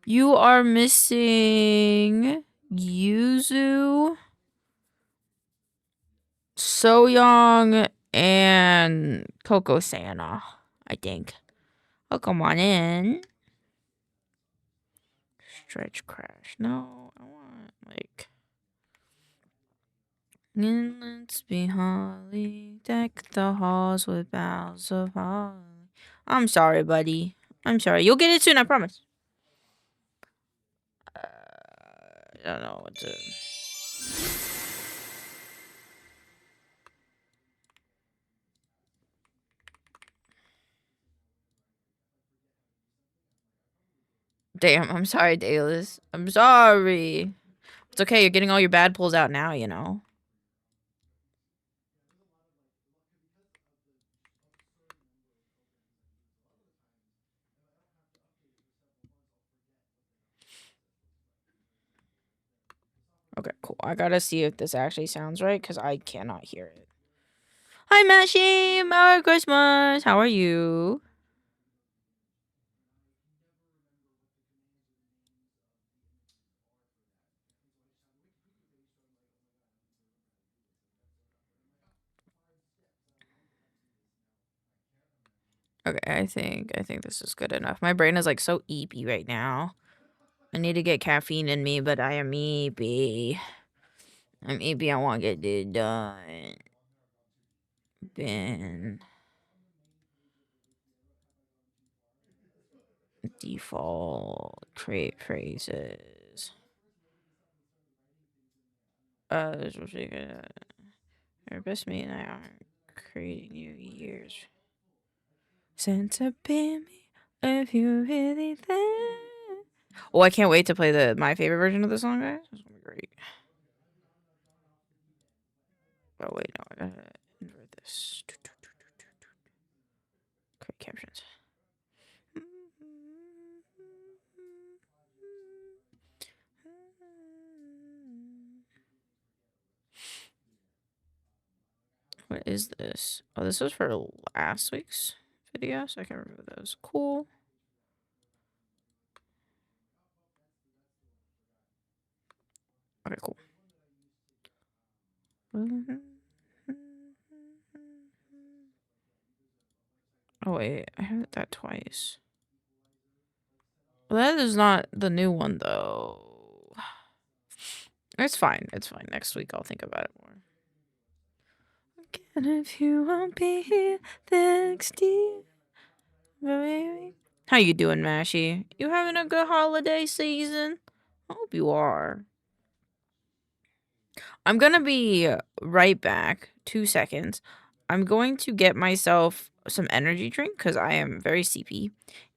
You are missing Yuzu, So Young, and Coco Sana, I think. Oh, come on in. Stretch crash. No, I want, like... Let's be holly, deck the halls with boughs of holly. I'm sorry, buddy. I'm sorry. You'll get it soon, I promise. I don't know what to... Damn, I'm sorry, Dalis. I'm sorry. It's okay, you're getting all your bad pulls out now, you know? Okay, cool. I gotta see if this actually sounds right, because I cannot hear it. Hi, Mashi! Merry Christmas! How are you? Okay, I think this is good enough. My brain is like so eepy right now. I need to get caffeine in me, but I am eepy. I'm eepy. I want to get it done. Ben. Default. Create phrases. This will take your best mate and I aren't creating New Year's. Santa pay me if you really think. Oh, I can't wait to play my favorite version of the song, guys. It's gonna be great. Oh wait, no, I gotta invert this. Create captions. What is this? Oh, this was for last week's video, so I can remove those. Cool. Okay, cool. Oh wait, I have that twice. Well, that is not the new one though. It's fine. It's fine. Next week I'll think about it more. And if you won't be here next year, baby. How you doing, Mashy? You having a good holiday season? I hope you are. I'm gonna be right back. 2 seconds. I'm going to get myself some energy drink because I am very sleepy.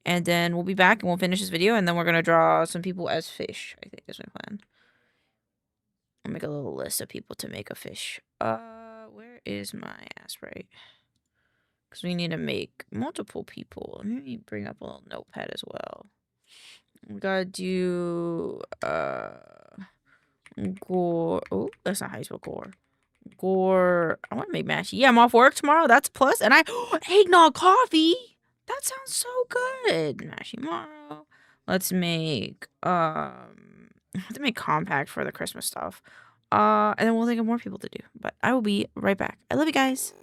And then we'll be back and we'll finish this video. And then we're gonna draw some people as fish, I think is my plan. I'll make a little list of people to make a fish. Where is my Asprite? Because we need to make multiple people. Let me bring up a little notepad as well. We gotta do, Gore. Oh, that's not how you spell Gore. Gore. I want to make mashy. Yeah, I'm off work tomorrow. That's a plus. And eggnog coffee. That sounds so good. Mashy tomorrow. Let's make, I have to make compact for the Christmas stuff. And then we'll think of more people to do. But I will be right back. I love you guys.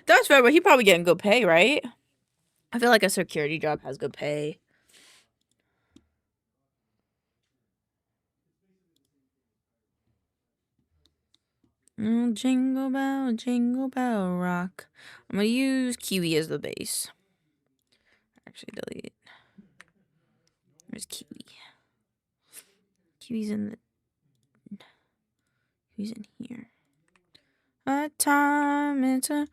That's fair, but he probably getting good pay, right? I feel like a security job has good pay. Jingle bell rock. I'm gonna use Kiwi as the base. Actually, delete. Where's Kiwi? Kiwi's in here. It's a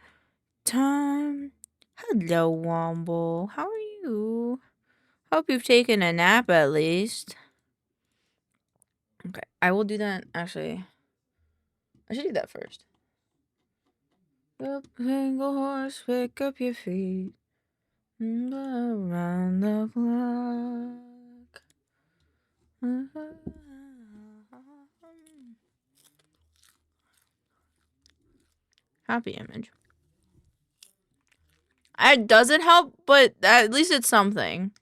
time. Hello, Womble. How are you? Hope you've taken a nap at least. Okay, I will do that. Actually, I should do that first. Up, single horse, pick up your feet. Around the clock. Happy image. It doesn't help, but at least it's something.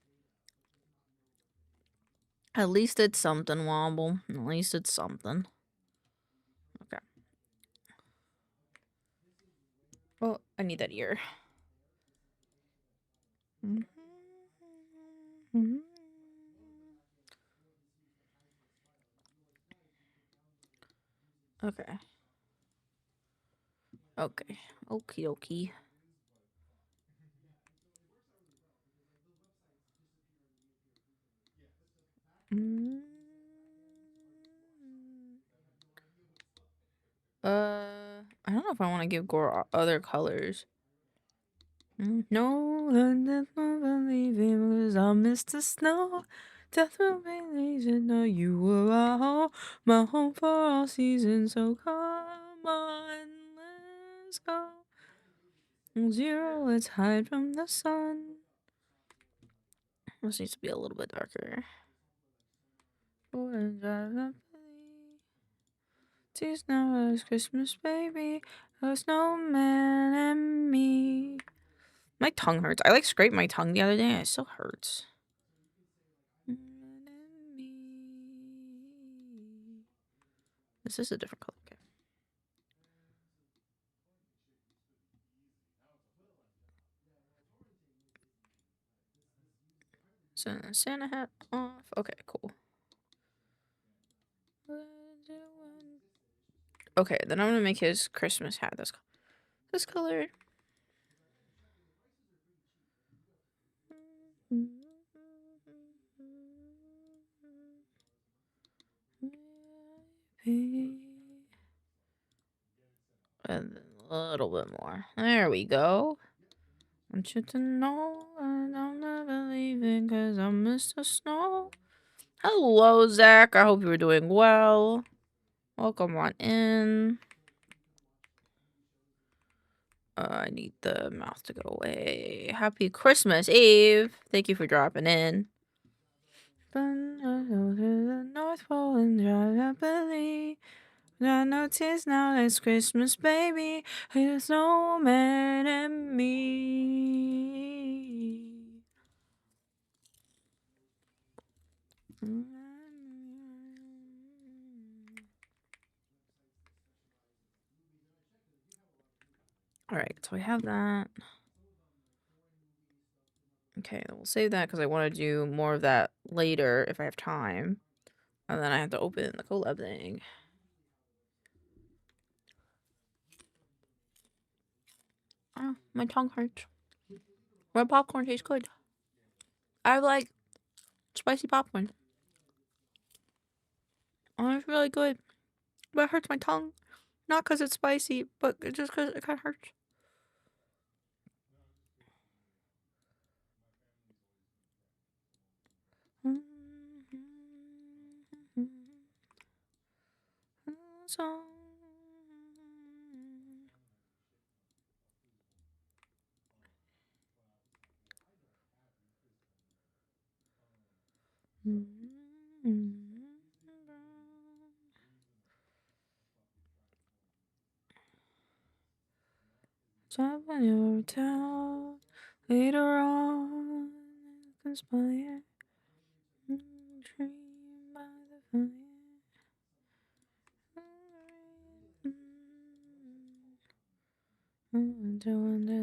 At least it's something, Womble. At least it's something. Okay. Well, I need that ear. Okay. Okay. Okie dokie. I don't know if I want to give Gore other colors. No, death will believe him because I missed the snow. Death will believe it. No, you were our home, my home for all seasons. So come on, let's go. 0, let's hide from the sun. This needs to be a little bit darker. Tis now it's Christmas, baby. A snowman and me. My tongue hurts. I like scraped my tongue the other day and it still hurts. This is a different color. Okay. So Santa hat off. Okay, cool. Okay, then I'm gonna make his Christmas hat this color. And a little bit more. There we go. I want you to know that I'll never leave it because I miss the snow. Hello, Zach. I hope you were doing well. Welcome on in. I need the mouth to go away. Happy Christmas Eve. Thank you for dropping in. The North Pole and drive happily. I notice now it's Christmas, baby. A snowman and me. Alright, so I have that. Okay, we'll save that because I want to do more of that later if I have time. And then I have to open the collab thing. Oh, my tongue hurts. My popcorn tastes good. I like spicy popcorn. Oh, it's really good. But it hurts my tongue. Not because it's spicy, but just because it kind of hurts. Stop in your town later on, conspire. Dream by the fire. Until one day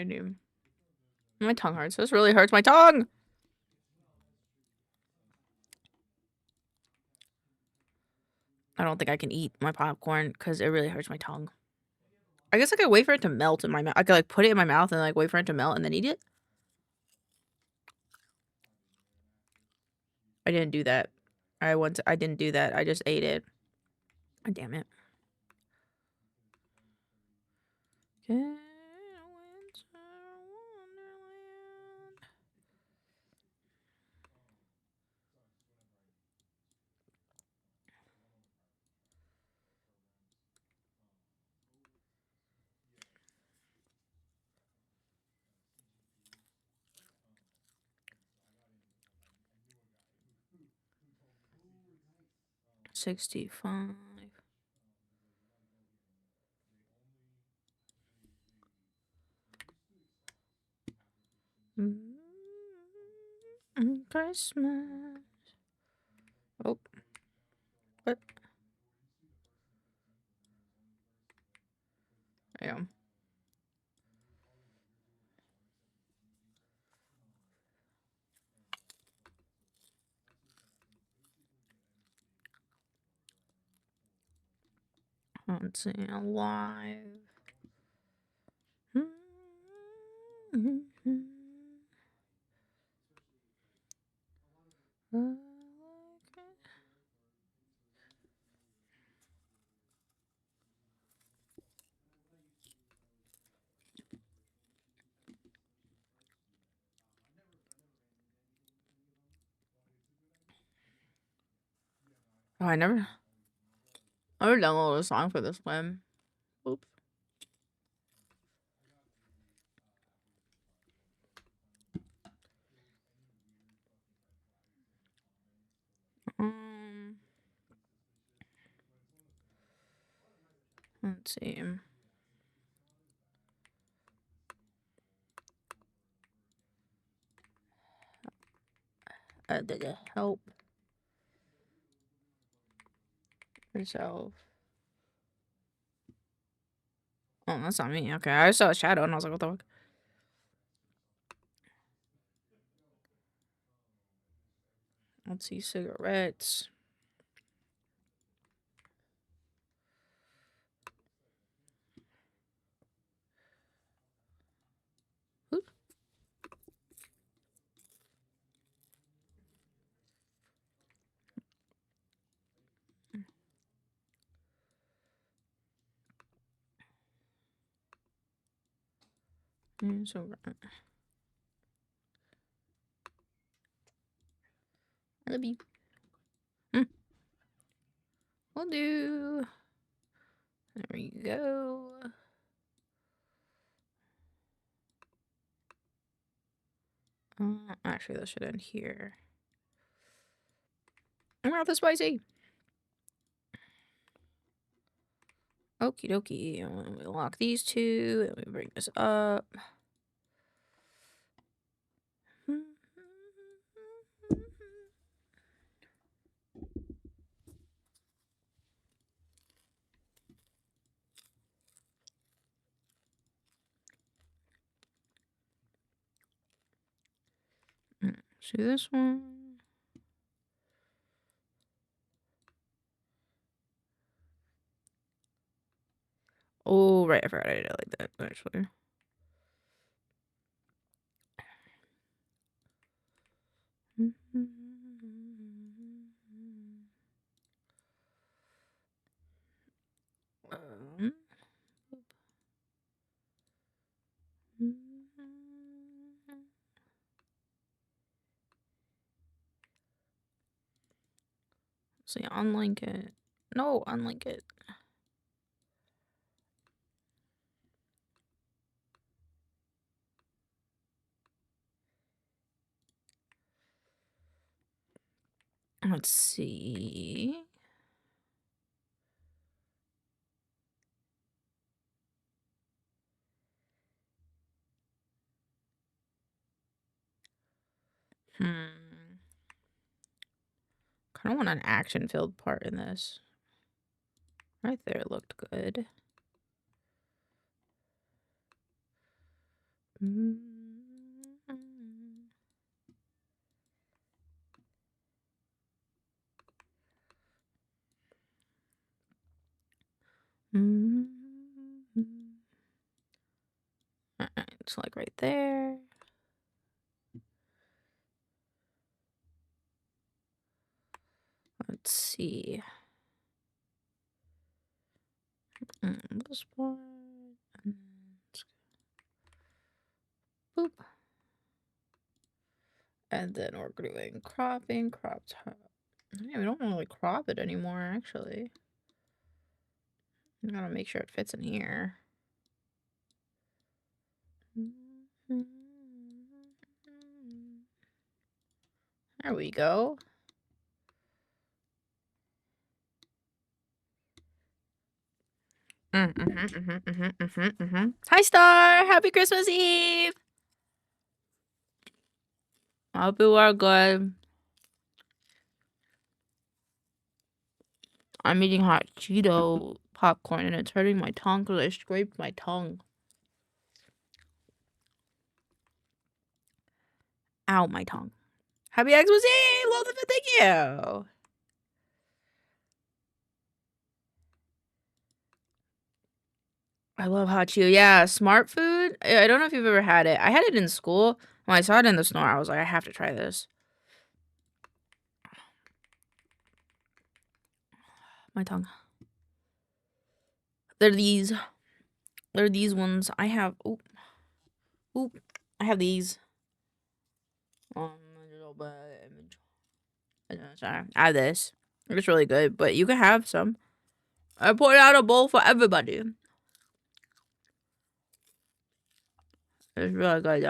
I do. My tongue hurts. This really hurts my tongue. I don't think I can eat my popcorn because it really hurts my tongue. I guess I could wait for it to melt in my mouth. I could like put it in my mouth and like wait for it to melt and then eat it. I didn't do that. I didn't do that. I just ate it. God damn it. Okay. 65. Christmas. Oh. What? Damn. Let's see. Alive. Oh, I never downloaded a song for this one. Oops. Let's see. Help yourself. Oh, that's not me. Okay, I saw a shadow and I was like, what the fuck? Let's see, cigarettes. Oop. So I love you. Will do. There you go. Actually, that should end here. I'm not the spicy. Okie dokie. We lock these two. And we bring this up. See this one. Oh, right. I forgot I did it like that, actually. See, unlink it. No, unlink it. Let's see. Kind of want an action-filled part in this. Right there looked good. It's like right there. Let's see. This one. Boop. And then we're doing cropping, crop top. Yeah, we don't really crop it anymore, actually. I gotta make sure it fits in here. There we go. Hi, Star! Happy Christmas Eve! I hope you are good. I'm eating hot Cheeto popcorn and it's hurting my tongue because I scraped my tongue. Ow, my tongue. Happy Xmas Eve! Love it, thank you! I love hot Cheeto. Yeah, smart food. I don't know if you've ever had it. I had it in school. When I saw it in the store, I was like, I have to try this. My tongue. They're these ones. I have. Oop. I have these. A little bit image. Sorry. I have this. It's really good, but you can have some. I poured out a bowl for everybody. It's really good,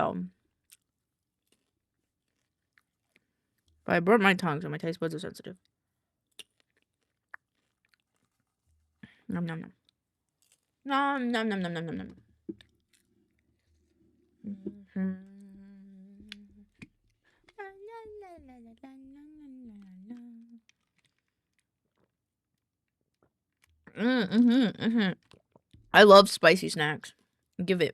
but I burnt my tongue, so my taste buds are sensitive. Nom nom nom. Nom nom nom nom nom nom nom. I love spicy snacks. Gib.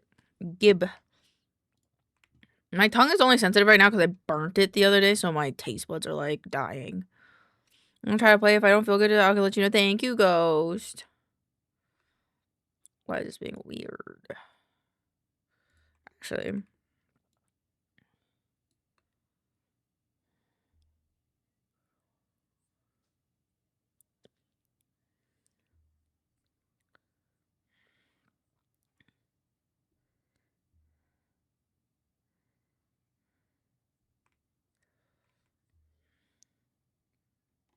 My tongue is only sensitive right now because I burnt it the other day, so my taste buds are like dying. I'm gonna try to play. If I don't feel good, I'll let you know. Thank you, Ghost. Why is this being weird? Actually.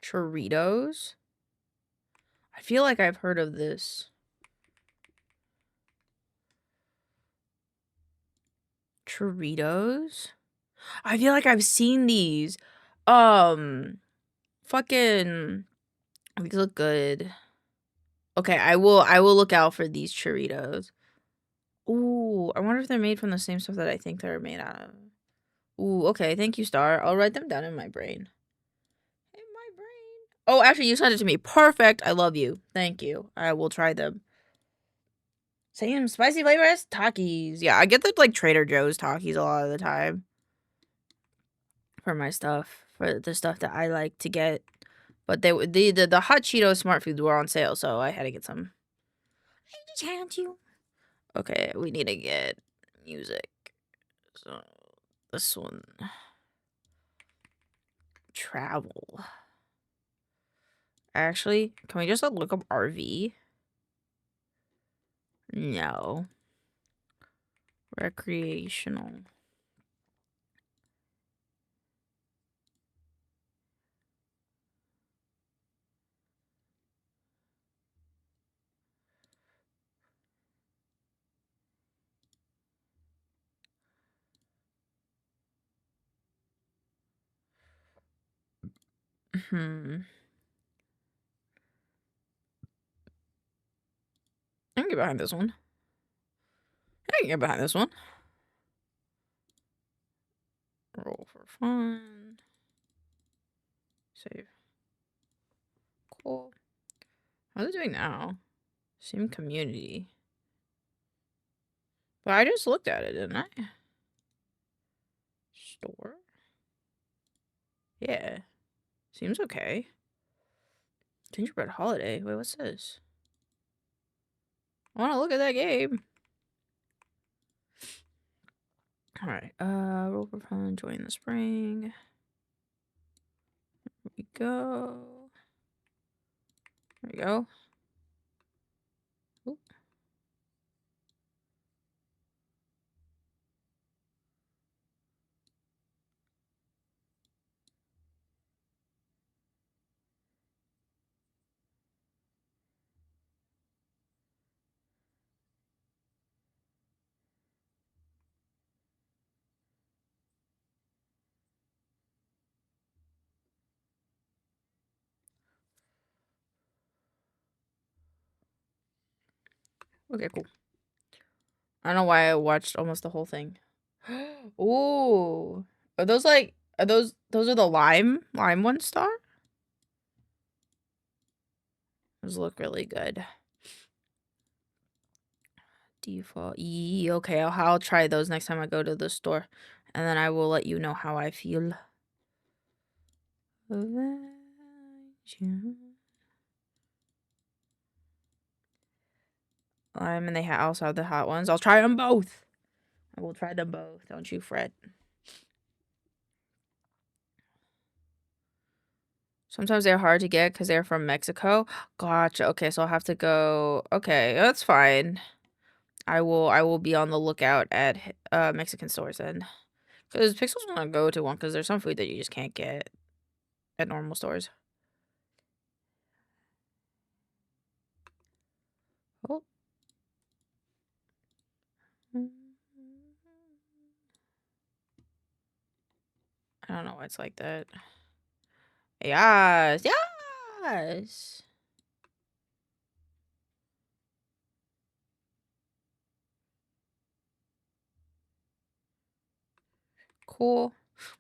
Choritos? I feel like I've heard of this. Choritos? I feel like I've seen these. Fucking. These look good. Okay, I will look out for these Choritos. Ooh, I wonder if they're made from the same stuff that I think they're made out of. Ooh, okay, thank you, Star. I'll write them down in my brain. In my brain. Oh, actually, you sent it to me. Perfect. I love you. Thank you. I will try them. Same spicy flavor as Takis. Yeah, I get the like Trader Joe's Takis a lot of the time. For my stuff. For the stuff that I like to get. But the hot Cheeto Smart Foods were on sale, so I had to get some. I just had to. Okay, we need to get music. So this one. Travel. Actually, can we just look up RV? No. Recreational. I can get behind this one. I can get behind this one. Roll for fun. Save. Cool. How's it doing now? Same community. But I just looked at it, didn't I? Store? Yeah. Seems okay. Gingerbread Holiday. Wait, what's this? I want to look at that game. Alright. Roll for fun. Join the spring. Here we go. There we go. Oop. Okay, cool. I don't know why I watched almost the whole thing. Ooh. Are those like, those are the lime one star? Those look really good. Default. Okay, I'll try those next time I go to the store. And then I will let you know how I feel. And they also have the hot ones. I'll try them both. I will try them both. Don't you fret. Sometimes they're hard to get because they're from Mexico. Gotcha. Okay, so I'll have to go. Okay, that's fine. I will be on the lookout at Mexican stores then. Because Pixels want to go to one because there's some food that you just can't get at normal stores. Oh. I don't know why it's like that. Yes, yes. Cool.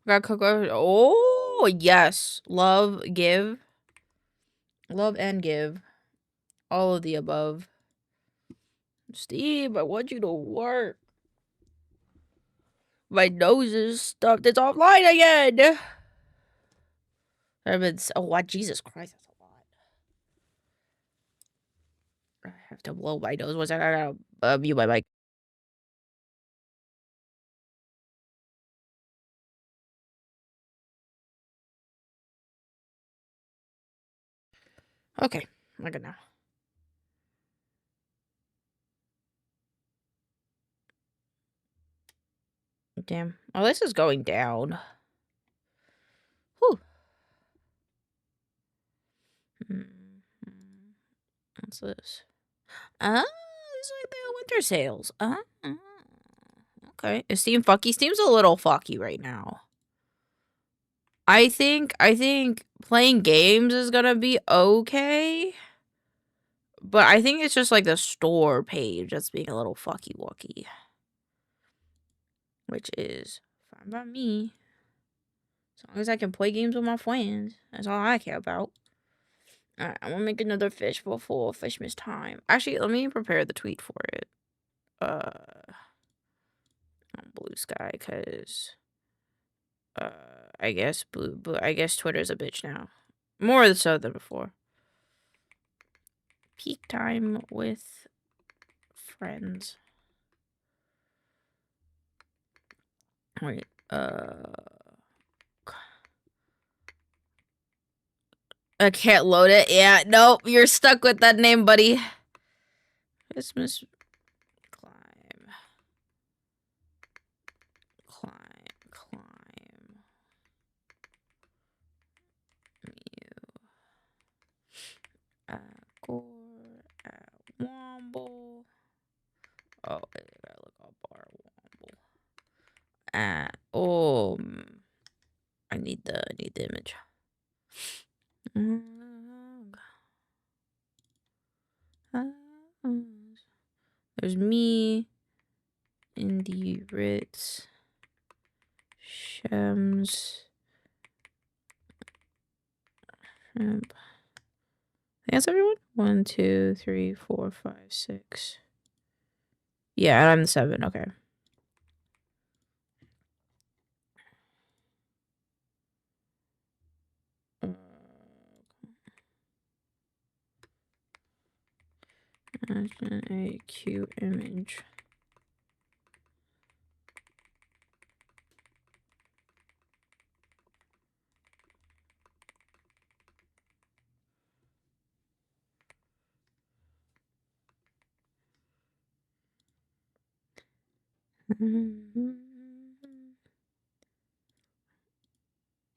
We got cook. Oh, yes. Love, give. Love and give. All of the above. Steve, I want you to work. My nose is stuffed. It's offline again. I've been. Oh, what? Jesus Christ, that's a lot. I have to blow my nose. What's that? I gotta mute my mic. Okay, I'm good now. Damn. Oh, this is going down. Whew. What's this? These are like the winter sales. Okay. Is Steam fucky? Steam's a little fucky right now. I think playing games is gonna be okay. But I think it's just like the store page that's being a little fucky wucky. Which is fine by me. As long as I can play games with my friends. That's all I care about. Alright, I'm gonna make another fish before Fishmas time. Actually, let me prepare the tweet for it. Blue Sky, because I guess I guess Twitter's a bitch now. More so than before. Peak time with friends. Wait, I can't load it. Yeah, nope, you're stuck with that name, buddy. Christmas climb. Gore at Womble. Oh, wait, I gotta look up bar Womble. I need the image. There's me, Indie Ritz, Shems, Shrimp. I think that's everyone. 1, 2, 3, 4, 5, 6. Yeah, I'm the 7. Okay. A cute image.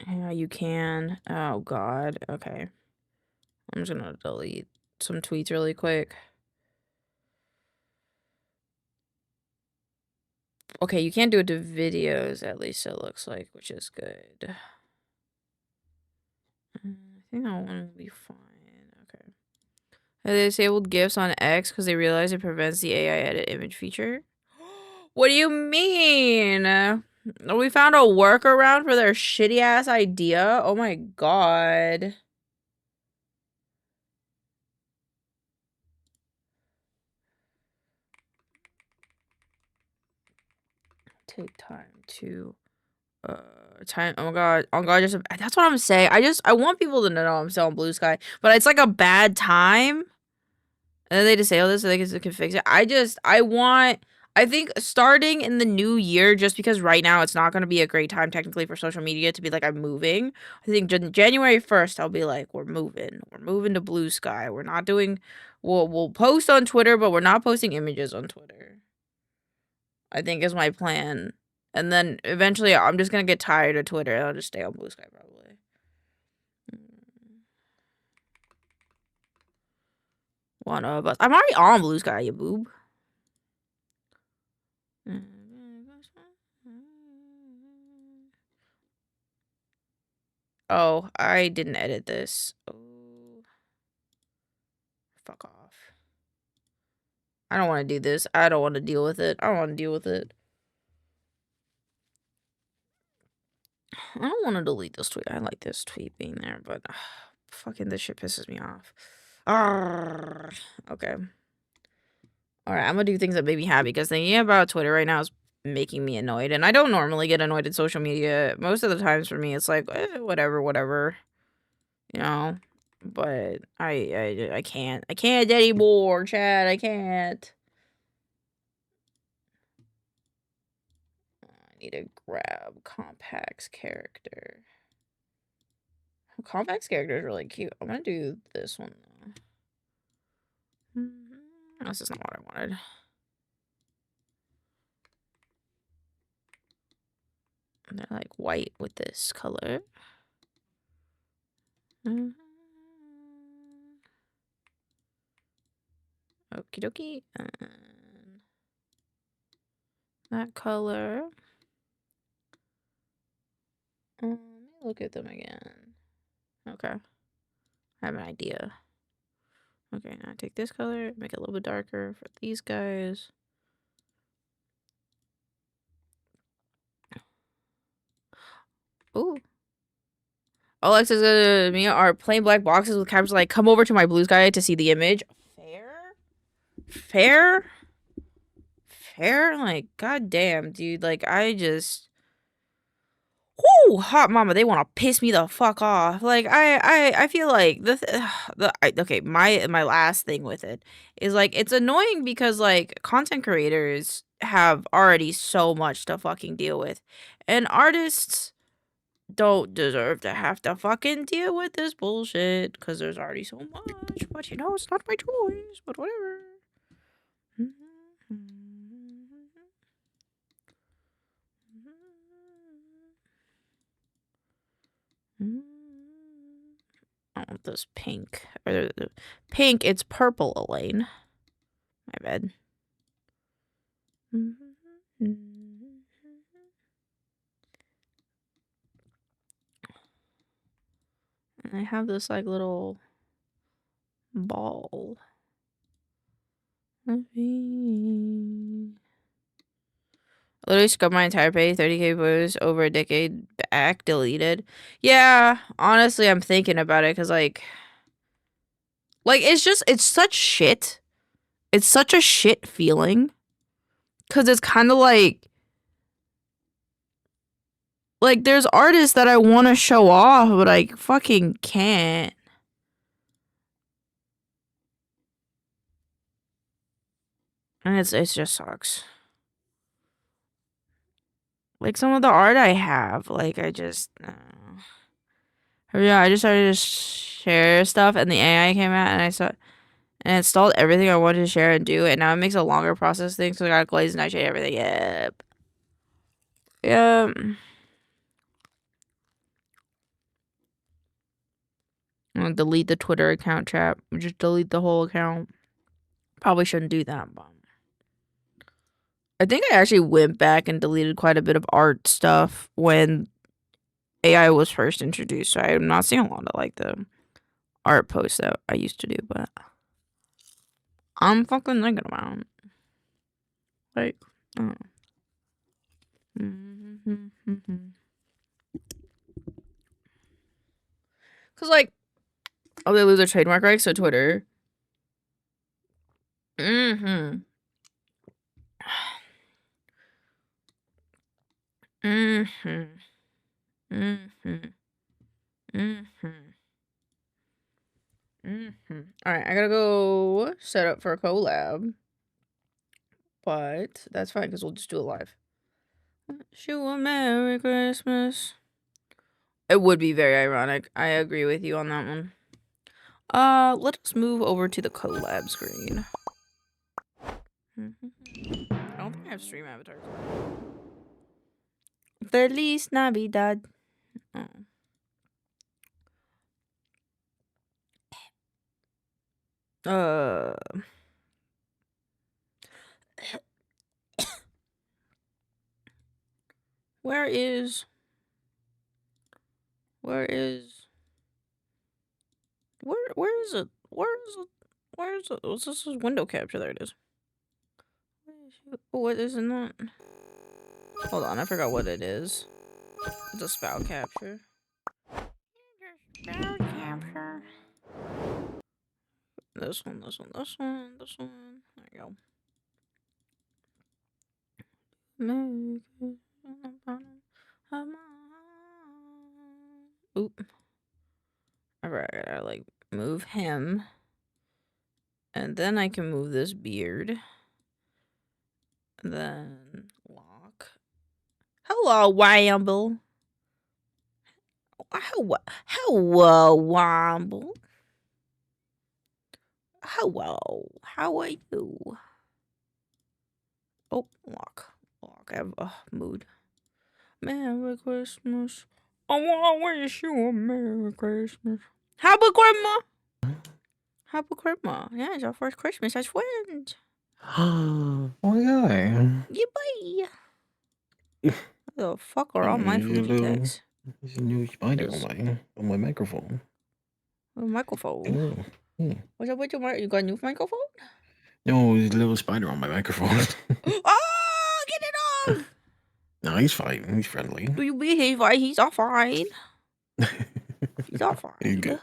Yeah, you can. Oh God. Okay. I'm just gonna delete some tweets really quick. Okay, you can't do it to videos, at least it looks like, which is good. I think that one will be fine. Okay. They disabled GIFs on X because they realize it prevents the AI edit image feature. What do you mean? We found a workaround for their shitty ass idea? Oh my God. Take time to oh my god, just that's what I'm saying. I want people to know I'm still on Blue Sky, but it's like a bad time. And then they disable this so they can fix it. I think starting in the new year, just because right now it's not going to be a great time technically for social media to be like, I'm moving. I think January 1st, I'll be like, we're moving to Blue Sky. We're not doing, we'll post on Twitter, but we're not posting images on Twitter, I think is my plan. And then eventually I'm just going to get tired of Twitter and I'll just stay on Blue Sky probably. One of us. I'm already on Blue Sky, you boob. Oh, I didn't edit this. Oh. Fuck off. I don't want to do this. I don't want to deal with it. I don't want to deal with it. I don't want to delete this tweet. I like this tweet being there, but fucking this shit pisses me off. Okay. Alright, I'm gonna do things that make me happy because thinking about Twitter right now is making me annoyed. And I don't normally get annoyed at social media. Most of the times for me, it's like, whatever. You know? But I can't. I can't anymore, Chad. I can't. I need to grab Compact's character. Compact's character is really cute. I'm gonna do this one though. This is not what I wanted. And they're like white with this color. Okie dokie. And that color. Let me look at them again. Okay. I have an idea. Okay, now I take this color, make it a little bit darker for these guys. Ooh. Alexis and Mia are plain black boxes with captions like, come over to my Blue Sky to see the image. Fair? Like, goddamn, dude. Like, I just... Whoo! Hot mama, they want to piss me the fuck off. Like, I feel like... Okay, my last thing with it is, like, it's annoying because, like, content creators have already so much to fucking deal with. And artists don't deserve to have to fucking deal with this bullshit because there's already so much. But you know, it's not my choice. But whatever. I want this pink. Or pink, it's purple, Elaine. My bad. I have this like little ball. I literally scrubbed my entire page, 30K posts over a decade back, deleted. Yeah, honestly, I'm thinking about it because like it's such shit. It's such a shit feeling Because it's kind of like there's artists that I want to show off, but I fucking can't. And it just sucks. Like some of the art I have, like I just yeah, I just started to share stuff and the AI came out and I saw and installed everything I wanted to share and do, and now it makes a longer process thing, so I gotta glaze and nightshade everything. Yep. Yep. I'm gonna delete the Twitter account, chat. Just delete the whole account. Probably shouldn't do that, but I think I actually went back and deleted quite a bit of art stuff when AI was first introduced, so I'm not seeing a lot of like the art posts that I used to do, but I'm fucking thinking about it. Like, cause like, oh, they lose their trademark rights, so Twitter. Mm-hmm. Mm-hmm. Mm-hmm. Mm-hmm. Mm-hmm. All right, I gotta go set up for a collab, but that's fine because we'll just do it live. Wish you a Merry Christmas. It would be very ironic. I agree with you on that one. Let us move over to the collab screen. I don't think I have stream avatars. Feliz Navidad. Oh. Where is it? What's this window capture? There it is. What is it not? Hold on, I forgot what it is. It's a spout capture. Spout capture. This one. There you go. Oop. Alright, I gotta like move him. And then I can move this beard. Then lock. Hello, Wamble. Hello, Wamble. Hello, how are you? Oh, lock. I have a mood. Merry Christmas. I want to wish you a Merry Christmas. Happy Christmas. Happy Christmas. Yeah, it's our first Christmas as friends. Oh my god. Yeah, boy. The fuck are all my Fuji texts? There's a new spider on my microphone. Microphone. What's up with your mic? You got a new microphone? No, there's a little spider on my microphone. Oh, get it off! No, he's fine. He's friendly. Do you behave? He's all fine. He's all fine.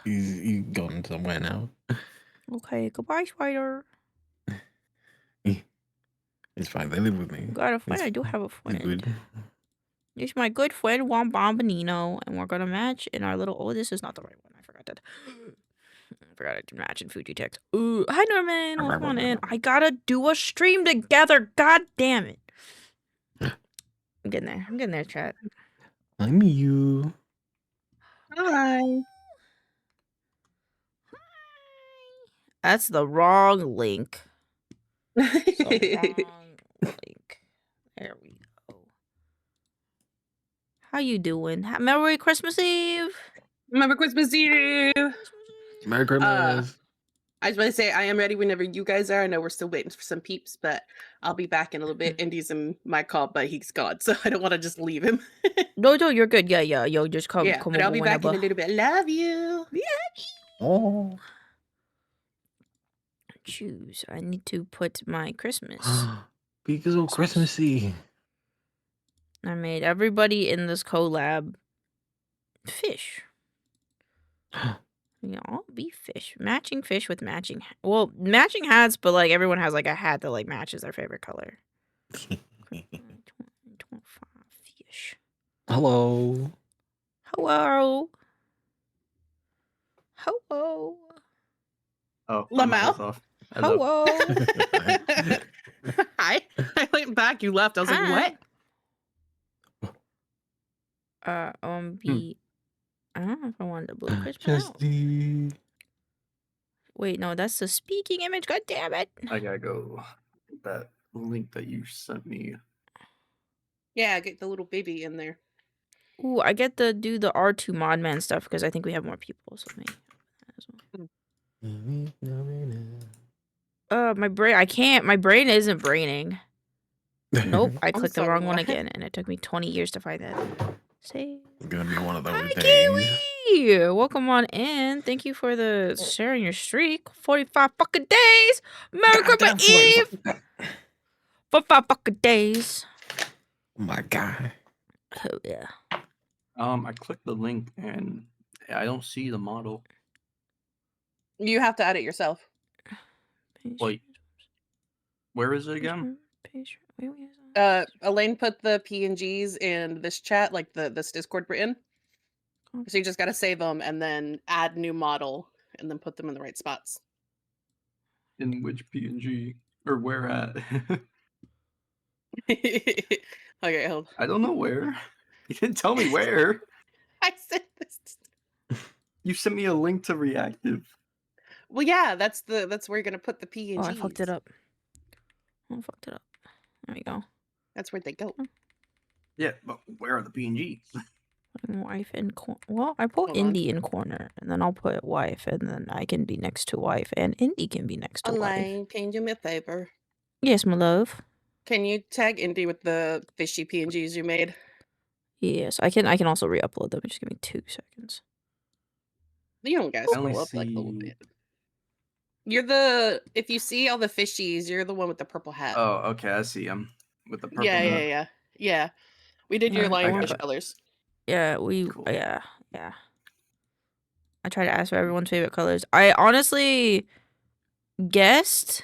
He's gone somewhere now. Okay, goodbye, spider. It's fine. They live with me. Got a friend. I do have a friend. Good. It's my good friend Juan Bombonino, and we're gonna match in our little. Oh, this is not the right one. I forgot that. I forgot to match in Fuji text. Ooh, hi Norman. Welcome on in. I gotta do a stream together. God damn it. I'm getting there, chat. I'm you. Hi. That's the wrong link. The wrong link. There we go. How you doing? Merry Christmas Eve. Merry Christmas Eve. Merry Christmas. I was about to say I am ready whenever you guys are. I know we're still waiting for some peeps, but I'll be back in a little bit. Indy's in my call, but he's gone, so I don't want to just leave him. No, you're good. Yeah. Yo, just come. Yeah, come but over I'll be whenever. back in a little bit. Love you. Oh. Choose. I need to put my Christmas. Because of Christmassy. I made everybody in this collab fish. You know, be fish. Matching fish with matching. Well, matching hats, but like everyone has like a hat that like matches their favorite color. fish. Hello. Hello. Hello. Oh, my mic was Lamau? off. Hello. Hello. Hi. I went back. You left. I was like, what? I don't know if I wanted the blue Christmas out. Chesty. Wait, no, that's the speaking image. God damn it. I gotta go get that link that you sent me. Yeah, get the little baby in there. Ooh, I get to do the R2 Modman stuff because I think we have more people. So maybe. My brain. I can't. My brain isn't braining. Nope. I clicked the sorry, wrong one what? again, and it took me 20 years to find that. Save. Gonna be one of those Hi, days. Kiwi! Welcome on in. Thank you for the sharing your streak. 45 fucking days. Merry Goddamn Christmas Eve. 45 fucking days. Oh my god. Oh yeah. I clicked the link and I don't see the model. You have to add it yourself. Wait, where is it again? Elaine put the PNGs in this chat, like this Discord we're in. So you just got to save them and then add new model and then put them in the right spots. In which PNG? Or where at? Okay, hold. I don't know where. You didn't tell me where. I said this. You sent me a link to reactive. Well, yeah, that's where you're gonna put the PNGs. Oh, I fucked it up. I fucked it up. There we go. That's where they go. Yeah, but where are the PNGs? Wife in corner. Well, I put Hold on. Indie in corner, and then I'll put wife, and then I can be next to wife, and Indie can be next to wife. Elaine, can you do me a favor? Yes, my love. Can you tag Indy with the fishy PNGs you made? Yes, I can. I can also re-upload them. Just give me 2 seconds. You don't guys I only scroll up like a little see- bit. If you see all the fishies, you're the one with the purple hat. Oh, okay, I see him. With the purple yeah, hat. yeah. We did your Alright, lionfish got it. colors. Yeah, Cool. yeah. I try to ask for everyone's favorite colors. I honestly guessed.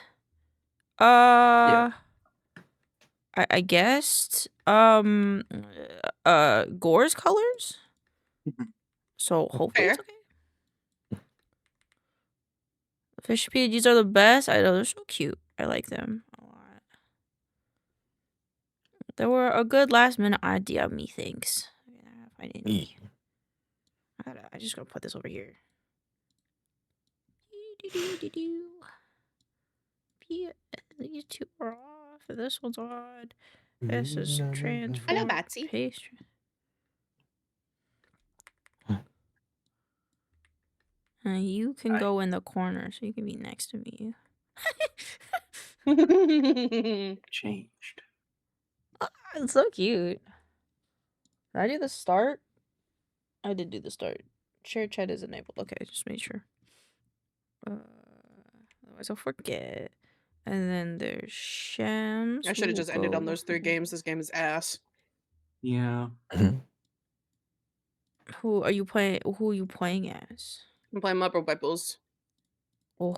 I guessed. Gore's colors. So hopefully it's Fair. okay. The fish PNGs are the best. I know they're so cute. I like them a lot. They were a good last minute idea, methinks. I didn't. I just gotta put this over here. These two are off. And this one's on. This is transform. Hello, Batsy. Paste. You can go in the corner, so you can be next to me. Changed. It's so cute. Did I do the start? I did do the start. Share chat is enabled. Okay, just make sure. Otherwise I'll forget. And then there's Shams. I should have just ended on those 3 games. This game is ass. Yeah. Who are you playing? Who are you playing as? I'm playing Mubber Weapons. Oh.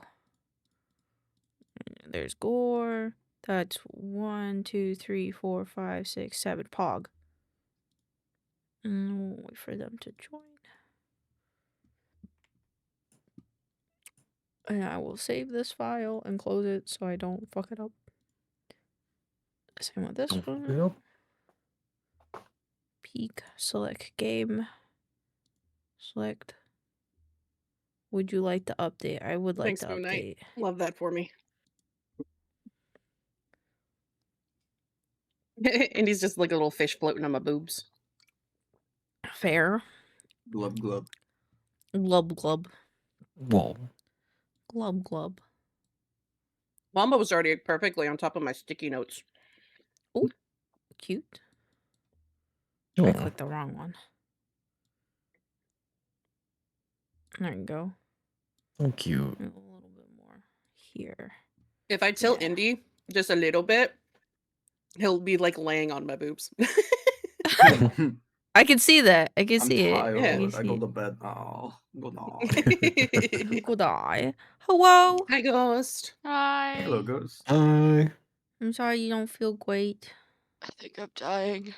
There's Gore. That's 1, 2, 3, 4, 5, 6, 7. Pog. And we'll wait for them to join. And I will save this file and close it so I don't fuck it up. Same with this one. Peak. Select game. Select. Would you like to update? I would like Thanks, to Moon Knight. update. Love that for me. And he's just like a little fish floating on my boobs. Fair. Glub glub. Glub glub. Whoa. Glub glub. Mamba was already perfectly on top of my sticky notes. Oh, cute. I clicked the wrong one. There you go. So cute. A little bit more here. If I tilt Yeah. Indy just a little bit, he'll be like laying on my boobs. I can see that. I can I'm see tired. it. Yeah. I I can go see to bed. Oh, go on. it. Go die. Hello. Hi, Ghost. Hi. Hello, ghost. Hi. I'm sorry you don't feel great. I think I'm dying.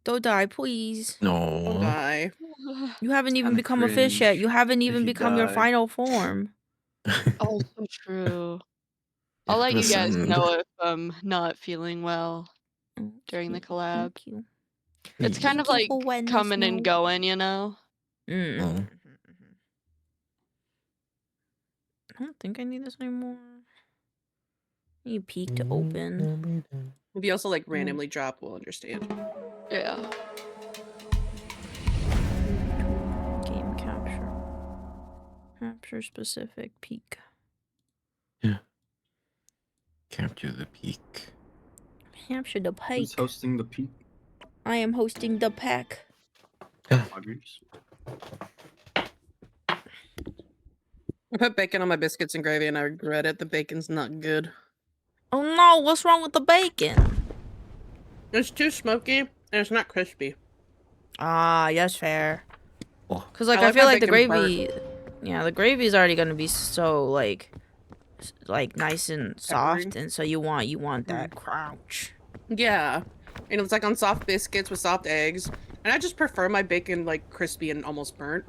Don't die, please. Don't No. die. You haven't even kinda become a fish yet. cringe You haven't if even you become your die. final form. Oh, so true. I'll let you guys know if I'm not feeling well during the collab. Thank you. It's kind of Thank you like for letting us coming and know. going, you know? Mm. I don't think I need this anymore. I need peak to open. If you also like randomly drop, we'll understand. Yeah. Game capture. Capture specific peak. Yeah. Capture the peak. Capture the Who's pike. hosting the peak? I am hosting the pack. Poggers? I put bacon on my biscuits and gravy and I regret it. The bacon's not good. Oh no, what's wrong with the bacon? It's too smoky and it's not crispy. Ah, yes, fair. Oh. Cause like I I, like feel my like the bacon gravy, yeah, the gravy is already gonna be so like nice and soft, Peppery. and so you want that crouch. Yeah. And it's like on soft biscuits with soft eggs. And I just prefer my bacon like crispy and almost burnt.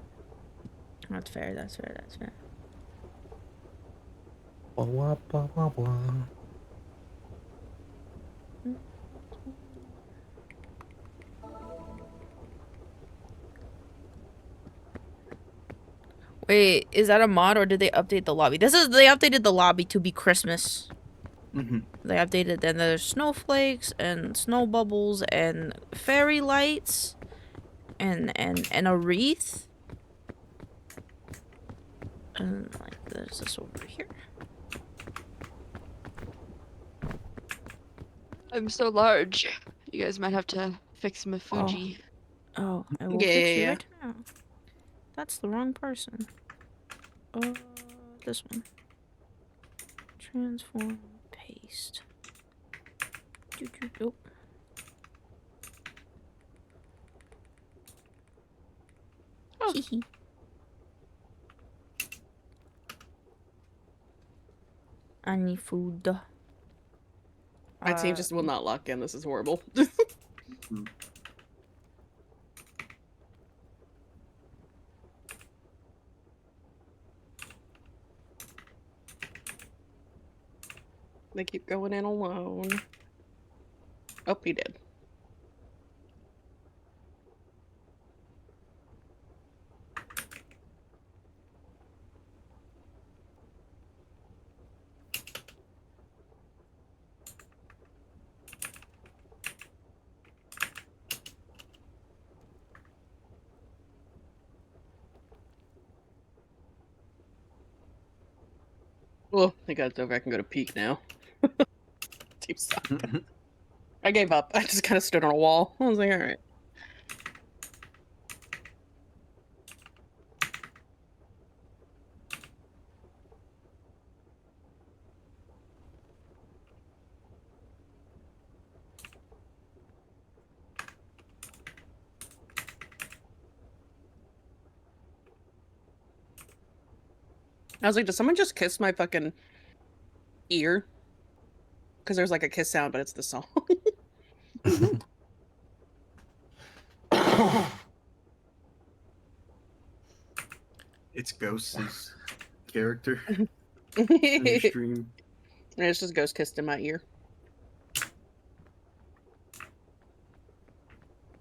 That's fair. That's fair. That's fair. Wah, wah, wah, wah, wah. Wait, is that a mod or did they update the lobby? They updated the lobby to be Christmas. Mm-hmm. They updated, then there's snowflakes and snow bubbles and fairy lights and a wreath. And like there's this over here. I'm so large. You guys might have to fix my Fuji. Oh, I will fix you Yeah. right now. That's the wrong person. This one. Transform, paste. Oh. Oh. I need food. My team just will not lock in. This is horrible. They keep going in alone. Oh, he did. Oh, I think it's over. I can go to peak now. Team suck. I gave up. I just kind of stood on a wall. I was like, all right. I was like, did someone just kiss my fucking ear? Because there's like a kiss sound, but it's the song. It's Ghost's character in the stream. And it's just ghost kissed in my ear.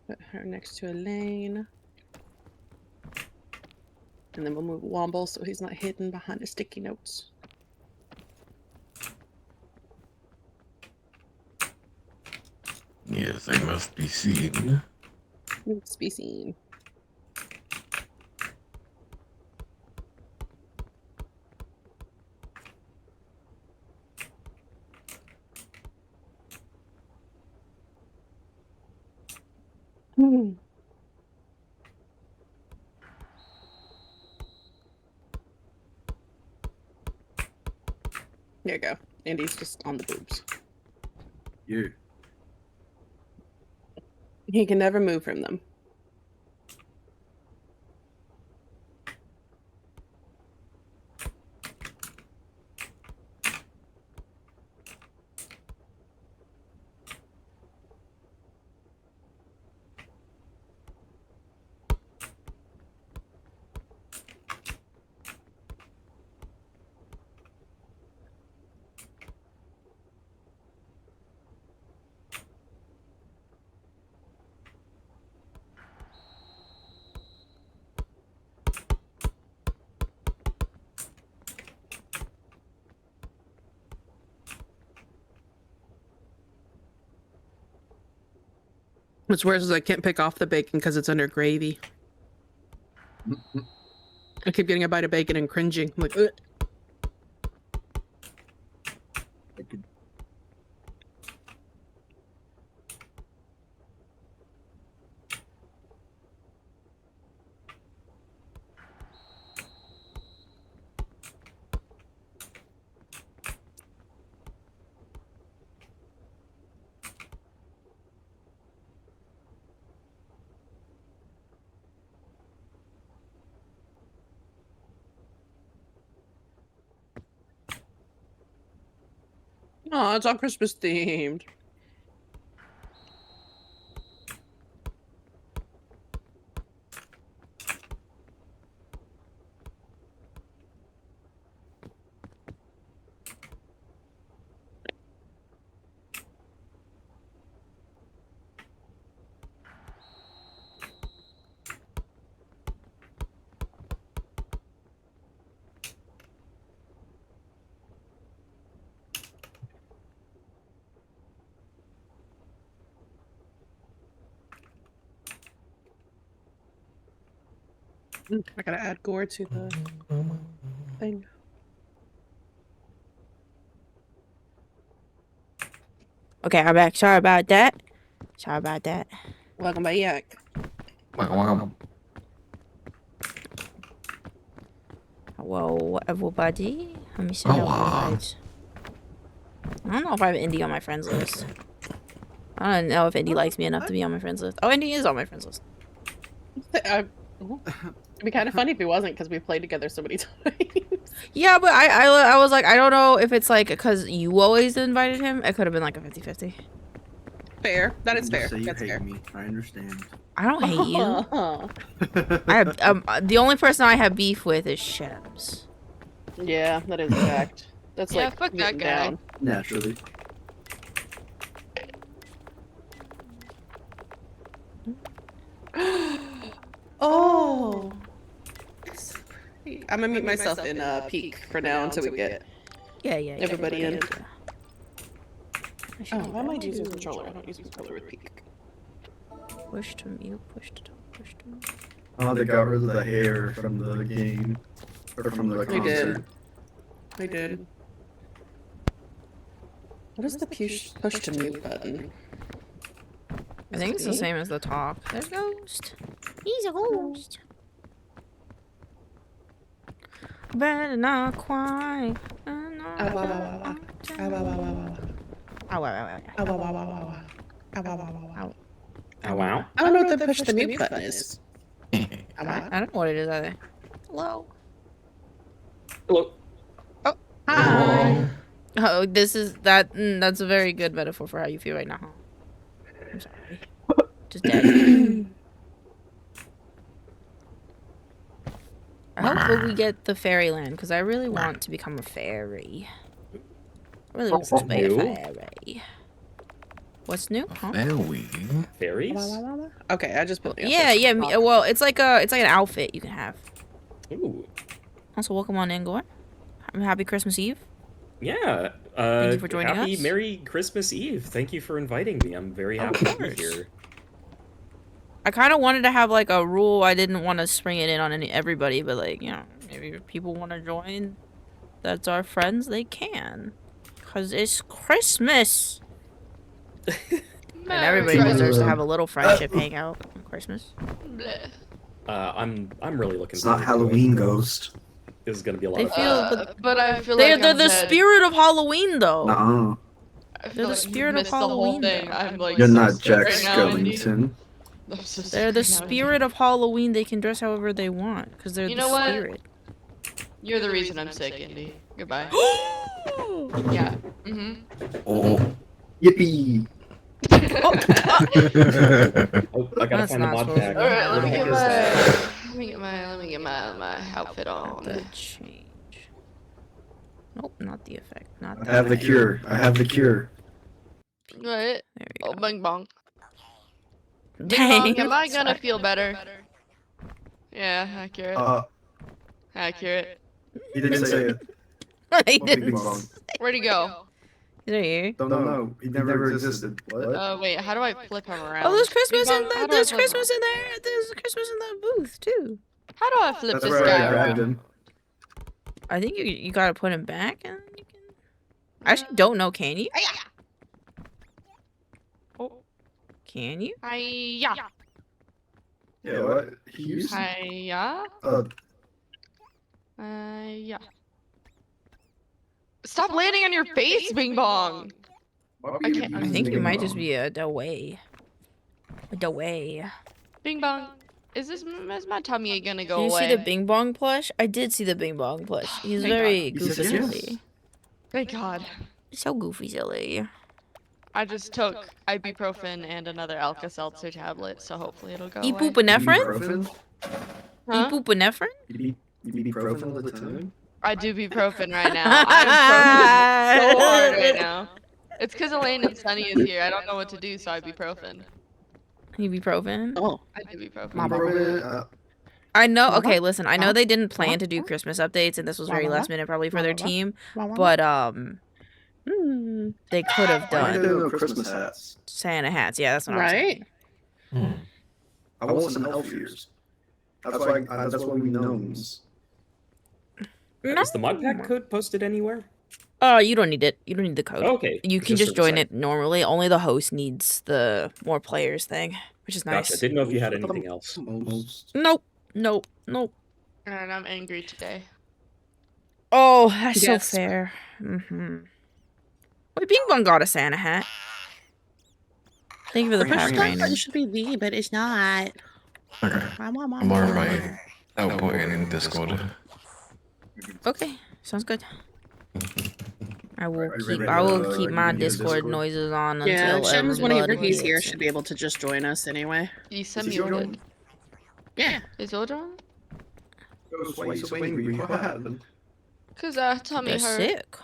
Put her next to Elaine. And then we'll move Womble so he's not hidden behind the sticky notes. Yes, I must be seen. Let's be seen. There you go. Andy's just on the boobs. Yeah. He can never move from them. What's worse is I can't pick off the bacon because it's under gravy. I keep getting a bite of bacon and cringing. I'm like, ugh. Oh, it's all Christmas themed. I gotta add gore to the thing. Okay, I'm back. Sorry about that. Sorry about that. Welcome back. Hello, everybody. Let me send out invites. I don't know if I have Indy on my friends list. I don't know if Indy likes me enough to be on my friends list. Oh, Indy is on my friends list. It'd be kind of funny if he wasn't, because we played together so many times. Yeah, but I was like, I don't know if it's like because you always invited him. It could have been like a 50-50. Fair. That is fair. Say you That's hate fair. me. I understand. I don't hate you. I have the only person I have beef with is Shems. Yeah, that is a fact. That's Yeah, like fuck that getting guy. down. Naturally. Oh. I'm gonna mute myself in peak for now until we get Yeah, everybody in. I should Oh, do why am I that. using controller? I don't use controller with peak. Push to mute, push to talk, push to mute. Oh, they got rid of the hair from the game. Or from the They concert. did. They did. What is the push to mute button? I think it's the same as the talk. There's Ghost. He's a ghost. Better not cry. Oh wow. I don't know what the push to mute button is. I don't know what it is either. Hello. Hello. Hi. Oh, this is that. That's a very good metaphor for how you feel right now. I'm sorry. Just dead. I hope we get the fairyland because I really want to become a fairy. I really want to be a fairy. What's new? Huh? Fairies? Okay, I just put it. Yeah, yeah. Well, it's like an outfit you can have. Ooh. Also, welcome on in, Gore. Happy Christmas Eve. Yeah. Thank you for joining happy us. Merry Christmas Eve. Thank you for inviting me. I'm very happy to be here. I kind of wanted to have like a rule. I didn't want to spring it in on everybody, but like, you know, maybe if people want to join, that's our friends, they can. Cause it's Christmas. And everybody deserves to have a little friendship hangout on Christmas. I'm really looking It's not forward to Halloween it. Ghost. This is gonna be a lot They of feel, fun. but I feel they're like the spirit of Halloween, though. Nuh-uh. They're the spirit of Halloween. I'm like, You're so not sick Jack right now, Indy. Skellington. I'm so sick They're the right now, Indy. spirit of Halloween. They can dress however they want because they're You the know what? spirit. You're the reason I'm sick, Indy. Goodbye. Yeah. Oh. Yippee! Oh, I gotta That's find the not mod supposed pack. to All right, Where let the me heck get is that? my my outfit on. The change. Nope, not the effect. Not I that. have the cure. I have the cure. What? There we Oh, go. bing bong. Bing Dang. bong. Am I gonna feel better? Yeah, accurate. Accurate. He didn't say it. He What big didn't bong? say- Where'd he go? Is it here? Don't know. He never existed. What? Wait, how do I flip him around? Oh, there's Christmas Bing in bong, the, how do I there's flip him Christmas in there. There's Christmas in the booth too. How do I flip That's this where I guy grabbed around? him. I think you gotta put him back, and you can. I actually don't know. Can you? Oh, Can you? hiya, Yeah, what? He used to... hiya, hiya. Stop landing on your face, Bing Bong. I can't- I think you might just be a away. Away. Bing Bong, is my tummy gonna go Did you away? see the Bing Bong plush? I did see the Bing Bong plush. He's Thank very God. goofy He said yes. silly. Thank God. So goofy silly. I just took ibuprofen and another Alka-Seltzer tablet, so hopefully it'll go away. Ibuprofene? Ibuprofen? Huh? Ibuprofene? You be ibuprofen all the time? I do ibuprofen right now. I'm so hard right now. It's because Elaine and Sunny is here. I don't know what to do, so I ibuprofen. Ibuprofen? Oh, I do ibuprofen. Ibuprofen? I know. Okay, listen. I know they didn't plan to do Christmas updates, and this was very last minute, probably for their team. But they could have Why done do no Christmas hats? Santa hats. Yeah, that's what I'm saying. right? I want some elf ears. That's why. That's why we gnomes. Is the mod pack code posted anywhere? Oh, you don't need it. You don't need the code. Okay. You can just just join it normally. Only the host needs the more players thing, which is nice. Gotcha. Didn't know if you had anything else. Almost. Nope. Nope. Nope. And I'm angry today. Oh, that's Yes. so fair. Wait, Bing Bong got a Santa hat. Thank you for the Push pack that training. It should be V, but it's not. Okay. I'm on my output in Discord. Okay, sounds good. I will Are you keep. ready I to, will keep my get into Discord Discord? noises on Yeah, until Shims, whenever everybody he's here, gets should it. be able to just join us anyway. You send Is me your ordered. joint? Yeah. Is your joint? Why are you so angry? What happened? Cause tummy They're hurt. sick.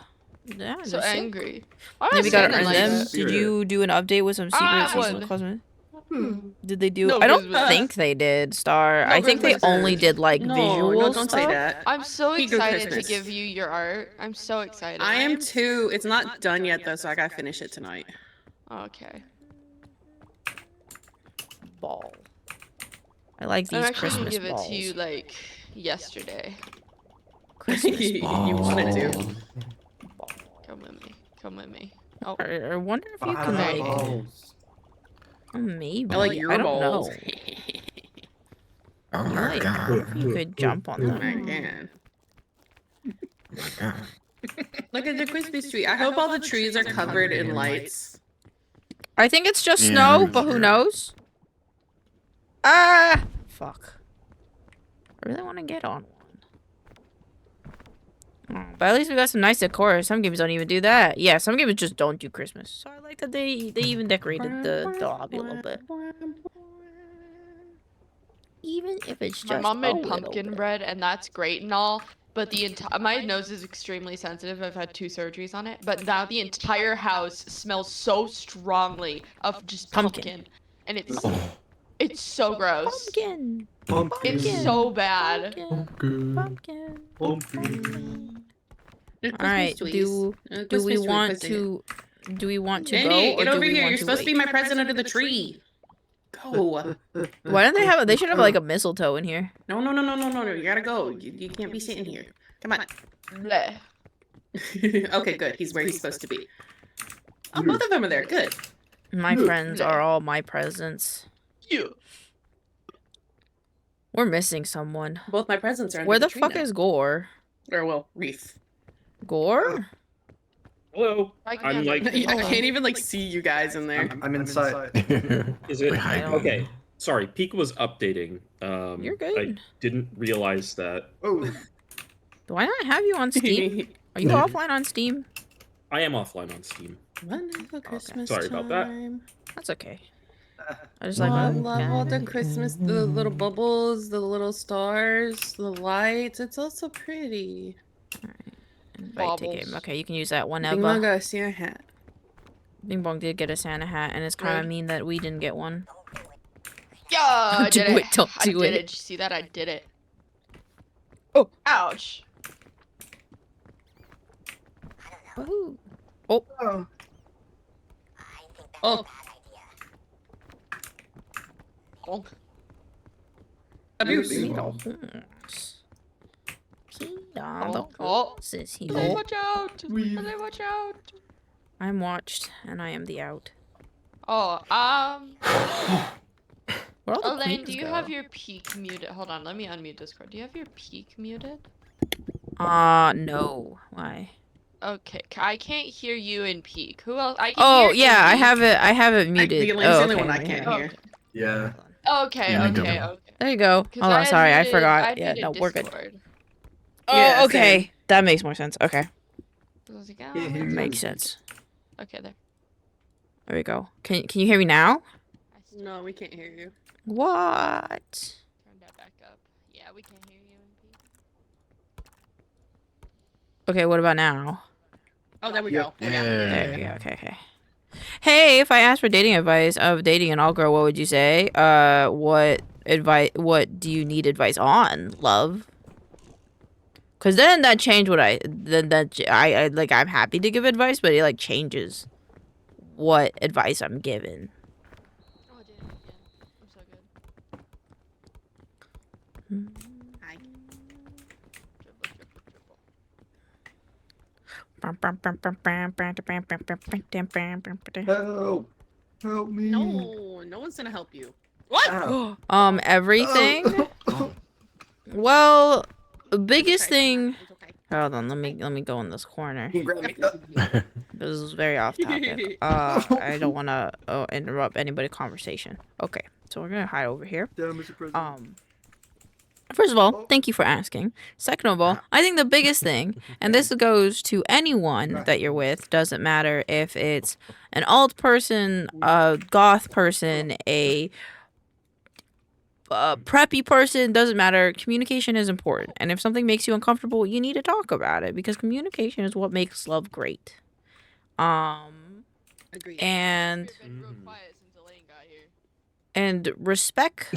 Yeah, So they're sick. angry. Why am I Maybe gotta saying earn like them. that? Did you do an update with some secrets or some one. cosmetics? Hmm. Did they do? No, I don't because- think they did. Star. No, I think they because- only did like No, visual no, don't stuff. say that. I'm so He grew excited to Christmas. give you your art. I'm so excited. I am too. It's not done yet though, so I gotta finish it tonight. Okay. Ball. I like I'm these actually gonna Christmas give it balls. to you like yesterday. Christmas You balls. wanted to. Come with me. Come with me. Oh, I wonder if you I can like like. balls. Maybe. I like your I don't balls. know. Oh I my like god. if you could jump on Oh them. my god. Oh my god. Look at the Christmas tree. I hope all the trees are covered in lights. I think it's just Yeah, snow, it's but who true. knows? Ah, fuck. I really want to get on one. Oh, but at least we got some nice decor. Some games don't even do that. Yeah, some games just don't do Christmas. So I like that they even decorated the lobby a little bit. Even if it's just my mom a made little pumpkin bit. bread, and that's great and all. But the my nose is extremely sensitive. I've had 2 surgeries on it. But now the entire house smells so strongly of just Pumpkin. and it's so gross. Pumpkin. It's so bad. Pumpkin. Pumpkin. Pumpkin. All right. Do we want to? Do we want to Andy, go? Or get do over we here. want You're to supposed to be wait? my present under the tree. Go. Why don't they have? They should have like a mistletoe in here. No, no, no, no, no, no, no. You gotta go. You can't be sitting here. Come on. Bleh. Okay, good. He's where he's supposed to be. Oh, both of them are there. Good. My friends are all my presents. You. We're missing someone. Both my presents are under Where the tree fuck now. is Gore? Or, well, Reef. Gore? Hello. I I'm can't- like, I can't even, like, see you guys in there. I'm inside. is it Wait, hi. okay? Sorry, Peak was updating. You're I good. didn't realize that. Oh, Do I not have you on Steam? Are you offline on Steam? I am offline on Steam. Wonderful Christmas Sorry about that. time. That's okay. I just like. I oh, love all the God. Christmas, the little bubbles, the little stars, the lights. It's all so pretty. Invite to game. Baubles. Okay, you can use that Bing Bong whenever. got a Santa hat. Bing Bong did get a Santa hat, and it's kind of Right. mean that we didn't get one. Yeah, I Do did it, it. don't I do did it. it. Did you see that? I did it. Oh. Ouch. Woohoo. Oh. Oh. Oh. Abuse. See the horse. See the Oh. horses here. Hey, watch out! Hey, watch out! I'm watched, and I am the out. Oh, Where all the Elaine, queens do you go? have your peak muted? Hold on, let me unmute Discord. Do you have your peak muted? No. Why? Okay, I can't hear you in peak. Who else? I can Oh, hear yeah, I Indy. have it muted. Elaine's the only okay, one I wait, can't hang on. hear. Yeah. Okay, Yeah, I okay, get it. okay. There you go. 'Cause Hold on, had sorry, I muted- forgot. I'd Yeah, muted no, we're good. Discord. Oh, Yeah, okay. same. That makes more sense. Okay. I was like, Yeah, oh, here Makes sense. okay, there. There we go. Can you hear me now? I still No, we can't hear you. What? turned that back up. Yeah, we can hear you in peak. Okay, what about now? Oh, there we Yep. go. There Yeah. we go. Okay. Hey, if I asked for dating advice of dating an all girl, what would you say? What do you need advice on, love? Cause then that changed what I like. I'm happy to give advice, but it like changes what advice I'm given. Oh, dude, yeah. I'm so good. Hi. Help! Help me! No, no one's gonna help you. Ow. Everything. Oh. Well, the biggest It's okay, thing. it's okay. Hold on, let me go in this corner. You can grab me. This is very off topic. I don't want to interrupt anybody's conversation. Okay, so we're gonna hide over here. Down, Mr. President. First of all, thank you for asking. Second of all, I think the biggest thing, and this goes to anyone that you're with, doesn't matter if it's an alt person, a goth person, a preppy person, doesn't matter. Communication is important. And if something makes you uncomfortable, you need to talk about it because communication is what makes love great. Agreed. And You've been real quiet since Elaine got here. and respect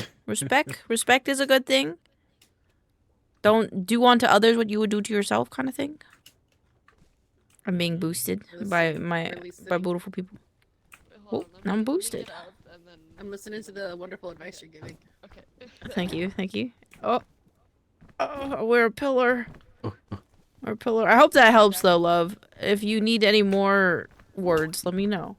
is a good thing. Don't do unto others what you would do to yourself, kind of thing. I'm being boosted by beautiful people. Wait, hold Oh, on, let I'm me boosted. get up and then... I'm listening to the wonderful advice you're giving. Okay. Thank you. Oh, we're a pillar. We're a pillar. I hope that helps, though, love. If you need any more words, let me know.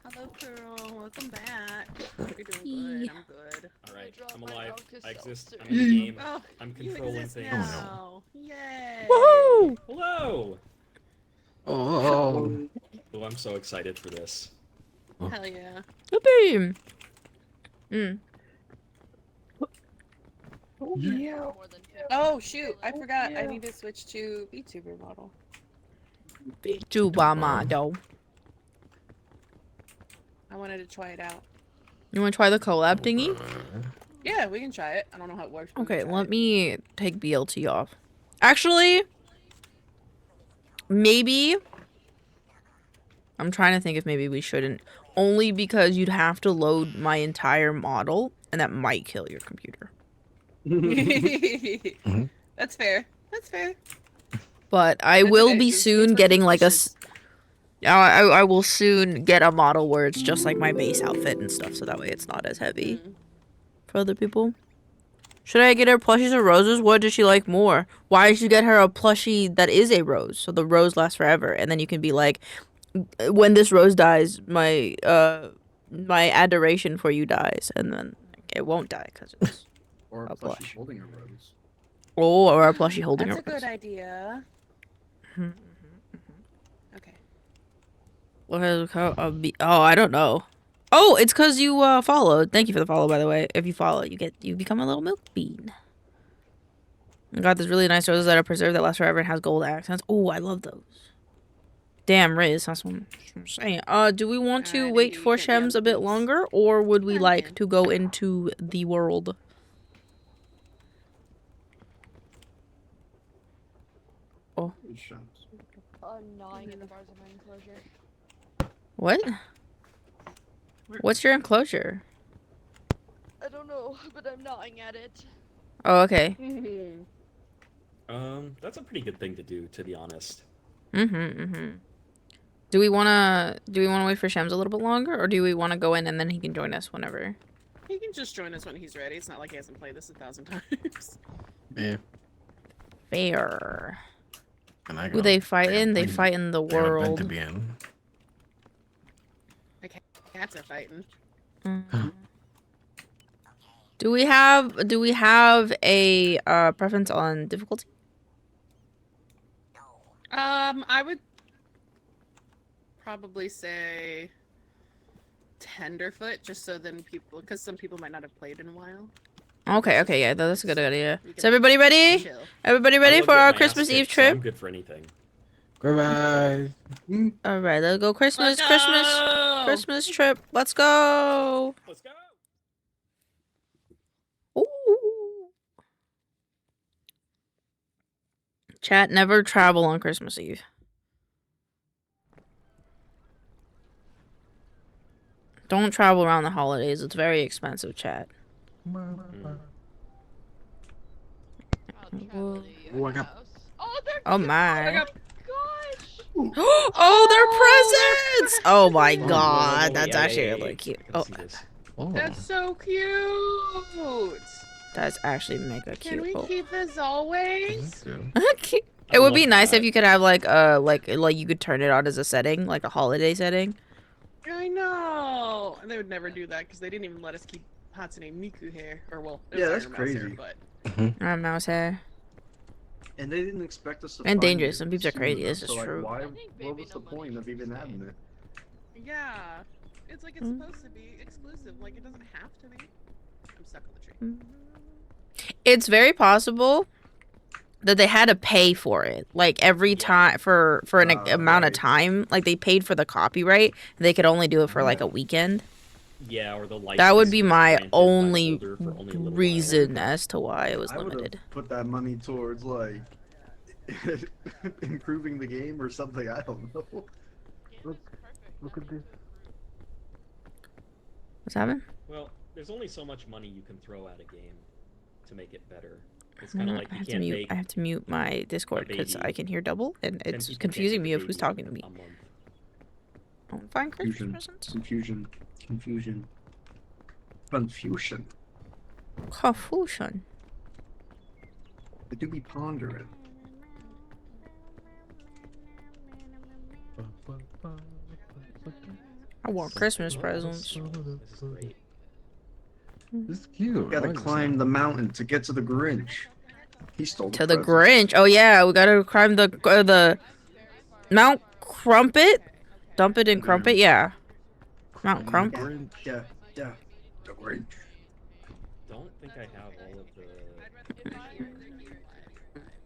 Hello, Pearl. Welcome back. You're doing good. I'm good. Alright, dropped I'm my alive. Alka I exist. Seltzer. I'm in the game. Oh, I'm you controlling exist things. now. Yay. Woohoo! Hello! Oh. Oh, I'm so excited for this. Hell yeah. Whoopee! Yeah. More than 50 Oh, shoot. I people. forgot. I need to switch to VTuber model. Jubamado. I wanted to try it out. You want to try the collab thingy? Yeah, we can try it. I don't know how it works. but we can Okay, try let it. me take BLT off. Actually, maybe. I'm trying to think if maybe we shouldn't. Only because you'd have to load my entire model, and that might kill your computer. That's fair. That's fair. But I That's will okay, be it's soon for getting like a. competitions. I will soon get a model where it's just like my base outfit and stuff, so that way it's not as heavy for other people. Should I get her plushies or roses? What does she like more? Why did you get her a plushie that is a rose? So the rose lasts forever, and then you can be like, when this rose dies, my adoration for you dies, and then it won't die because it's Or a a blush. plushie holding a rose. or a plushie holding That's a a rose. good idea. Okay. What has it called? Oh, I don't know. Oh, it's because you followed. Thank you for the follow, by the way. If you follow, you become a little milk bean. I got this really nice roses that are preserved that last forever and has gold accents. Oh, I love those. Damn, Riz, that's what I'm saying. Do we want to Alright, wait you for can't be on Shems the a bit boots. longer, or would we Yeah, we like can. to go into the world? I'm gnawing at the bars of my enclosure. What? What's your enclosure? I don't know, but I'm gnawing at it. Oh, okay. That's a pretty good thing to do, to be honest. Do we wanna wait for Shems a little bit longer, or do we wanna go in and then he can join us whenever? He can just join us when he's ready. It's not like he hasn't played this 1,000 times. Yeah. Fair. And I Who they fight in? They fight in the world. To be in. Cats are fighting. Do we have a preference on difficulty? I would probably say tenderfoot, just so then people, because some people might not have played in a while. Okay, yeah, that's a good idea. We Is can everybody ready? chill. Everybody I ready love for getting our my Christmas ass Eve kicked, so I'm trip? good for anything. Goodbye. All right, let's go Christmas trip. Let's go. Let's go. Ooh. Chat, never travel on Christmas Eve. Don't travel around the holidays. It's very expensive, chat. Oh, I got- they're Oh my. gosh. Oh, they're presents! Oh my Oh, god, whoa, that's yeah, actually yeah, really yeah. cute. I can Oh, see this. Oh. That's so cute. that's actually mega Can cute. we Oh. keep this always? It would be love nice that. if you could have like you could turn it on as a setting, like a holiday setting. I know. And they would never do that because they didn't even let us keep Hatsune Miku hair. Or well, it was Yeah, that's Iron Mouse hair, crazy. but Mouse hair. And they didn't expect us to And find dangerous. it Some peeps are soon crazy, enough, this is so, like, true. Why, I think what Baby was the No Money point of should even stay. having it? yeah, it's like it's supposed to be exclusive. Like it doesn't have to be. I'm stuck on the tree. It's very possible that they had to pay for it, like every time for an amount of right. time. Like they paid for the copyright, they could only do it for like a weekend. Yeah, or the license That would be was my granted by the only holder for only a little while. reason as to why it was I would have limited. put that money towards like improving the game or something. I don't know. Look at this. What's happening? Well, there's only so much money you can throw at a game to make it better. It's kind of like I you have to can't mute. make I have to mute my Discord because baby. I can hear double, and 10 it's people can't confusing make me a of who's baby talking to me. a month. Oh, find Christmas Confusion. presents. Confusion. Confusion. Confusion. I do be pondering. I want Christmas presents. This is great. This is cute. You gotta climb the mountain to get to the Grinch. He stole To the presents. Grinch. Oh yeah, we gotta climb the Mount Crumpet. Dump it in Crumpet. Yeah. Mount Crump. Yeah, the Grinch. Don't think I have all of the.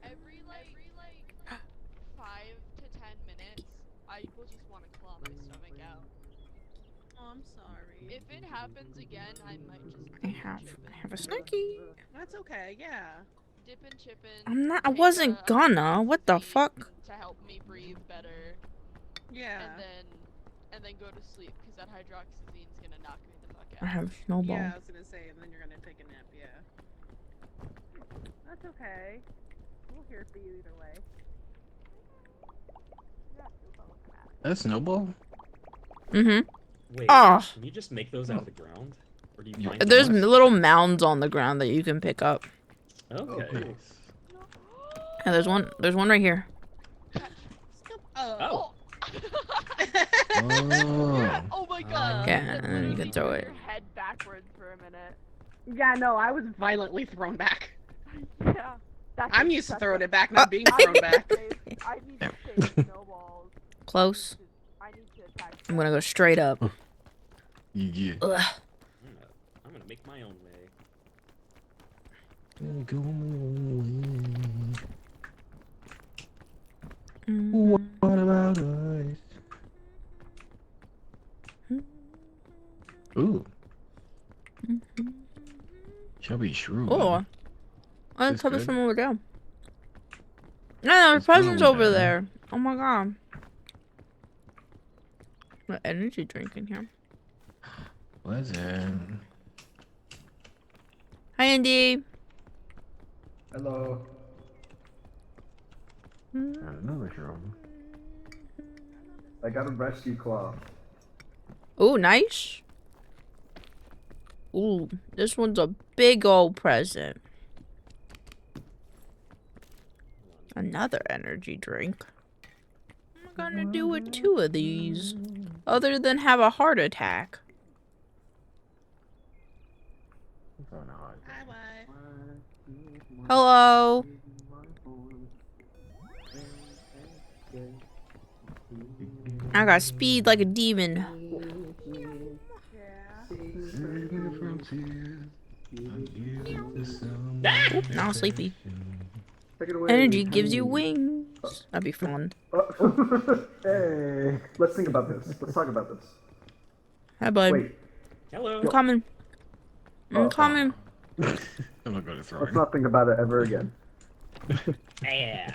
Every like 5 to 10 minutes, I will just want to claw my stomach out. Oh, I'm sorry. If it happens again, I might just I dip and have chip in. I have a snacky. That's okay. Yeah. Dip and chip in. I'm not. I take wasn't a gonna. What the tea fuck? To help me breathe better, Yeah. and then go to sleep because that hydroxyzine's gonna knock me the fuck I out. have snowball. Yeah, I was gonna say, and then you're gonna take a nap. Yeah. That's okay. We'll hear for you either way. That's snowball. Mm-hmm. Wait, Oh. can you just make those out of the ground? Or do you find There's them? little mounds on the ground that you can pick up. Okay. Nice. And there's one right here. Oh. Oh. Oh my god. Yeah, That's and then you literally can throw turn it. Your head backwards for a minute. Yeah, no, I was violently thrown back. Yeah. I'm used to throwing it back, not being thrown back. I need to save snowballs. Close. I need to attack. I'm gonna go straight up. Yeah. Ugh. I'm gonna make my own way. Go away. Mm. What about us? Ooh. Chubby shrew. Oh, let's This put it good? from over there. No, there's It's going presents over down. there. Oh my god. What energy drink in here? What's it? Hi, Andy. Hello. Another shrew. I got a rescue claw. Ooh, nice. Ooh, this one's a big old present. Another energy drink. What am I gonna do with 2 of these? Other than have a heart attack. Hi, bye. Hello. I got speed like a demon. Oop, now I'm sleepy. Take it away. Energy gives you wings. That'd be fun. Hey, let's think about this. Let's talk about this. Hi, bud. Wait, Hello. I'm coming. I'm coming. I'm not gonna throw let's it. not think about it ever again. Yeah.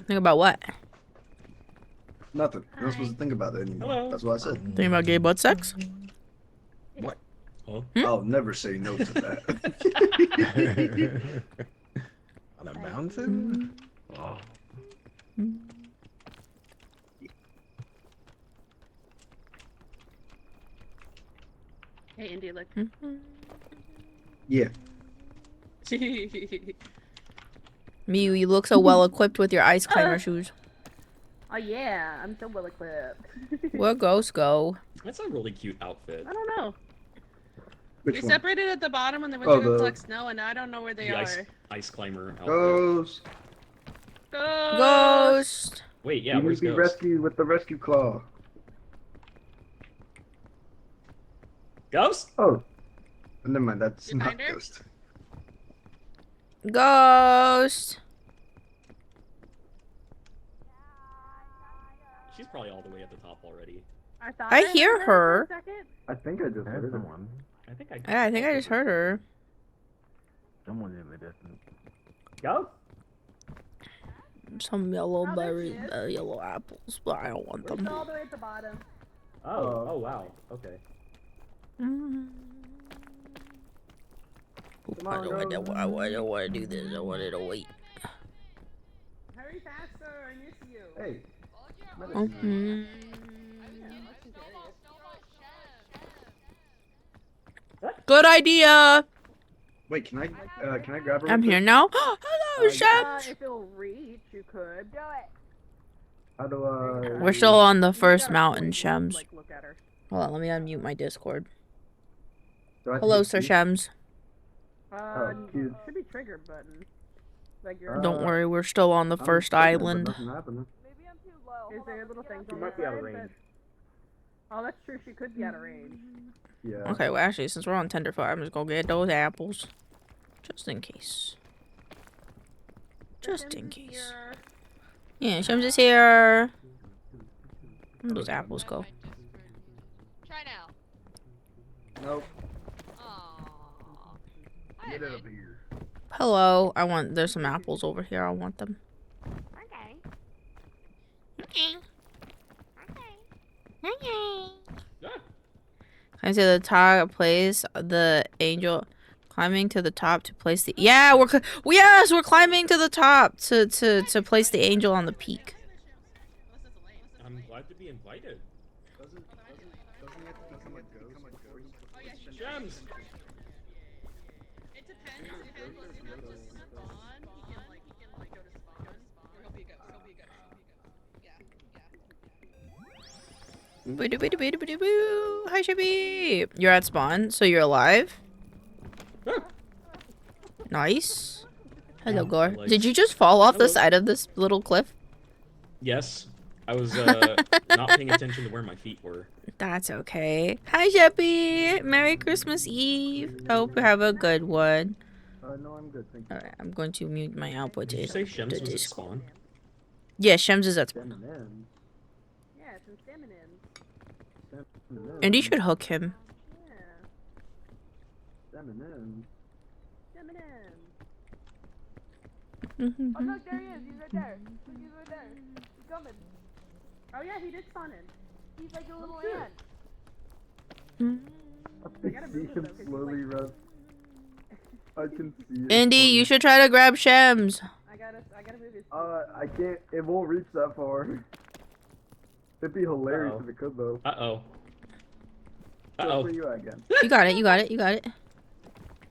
Think about what? Nothing. You're not supposed to think about it anymore. Hello. That's what I said. Think about gay butt sex? What? Huh? I'll never say no to that. On a mountain? Oh. Hey, Indy, look. Yeah. Miu, you look so well equipped with your ice climber shoes. Oh yeah, I'm so well equipped. Where ghosts go? That's a really cute outfit. I don't know. Which We one? separated at the bottom when they went Oh, to go the- collect snow, and now I don't know where they The are. ice climber outfit. Ghost. Ghost! Wait, yeah, You need where's to be Ghost? rescued with the rescue claw. Ghost? Oh. Never mind, that's You not find her? Ghost. Ghost! She's probably all the way at the top already. I hear her. I think I just heard someone. I think I. Yeah, I think I just heard her. Someone in the distance. Ghost? Some yellow Oh, there berries, she is. yellow apples, but I don't want We're them. all the way at the bottom. Oh, oh wow. Okay. Oop, I don't want to do this. I wanted to wait. Hurry faster, I miss you. Hey. Good idea. Wait, can I grab her? I'm real here quick? now. Hello, Chef. If it'll reach, you could. Do it. How do I? We're still on the You first gotta mountain, point, Shems. like, look at her. Hold on, let me unmute my Discord. Do I Hello, hit Sir Q? Shems. cute. Should be trigger button. Like your. Don't worry, we're still on the I'm first clicking it, but island. nothing happening. Maybe I'm too low. Is there little things She on might the be out of side range. that- Oh, that's true. She could be out of range. Yeah. Okay, well, actually, since we're on Tenderfoot, I'm just gonna get those apples. Just in case. Just in case. Yeah, Shems is here. Where'd those apples go? Try now. Nope. Aww. Get out of here. Hello, there's some apples over here, I want them. Okay. Okay. Okay. Climb to the top, place the angel. Climbing to the top to place the. Yeah, we're climbing to the top to place the angel on the peak. I'm glad to be invited. Gems. It depends if it was not just spawn, he can like go to spawn, or he'll be a ghost. He'll be a ghost. Yeah. Hi, Shippy. You're at spawn, so you're alive. Nice. Hello, Gore. Did you just fall off the side of this little cliff? Yes, I was not paying attention to where my feet were. That's okay. Hi, Shippy. Merry Christmas Eve. Hope you have a good one. No, I'm good, thank you. Alright, I'm going to mute my output Did you to say Shems the was at Discord. spawn? Yeah, Shems is at spawn. Feminine. Yeah, some feminine. Feminine. And you should hook him. Yeah. Feminine. Feminine. Mhm. Oh look, there he is. He's right there. Look, he's right there. He's coming. Oh yeah, he did spawn in. He's like a little ant. I gotta see move him, him though, 'cause he's slowly like- run. I can see it. Indy, you should try to grab Shems. I gotta move his. I can't. It won't reach that far. It'd be hilarious Uh-oh. if it could though. Uh-oh. Good Uh-oh. for you again. You got it. You got it. You got it.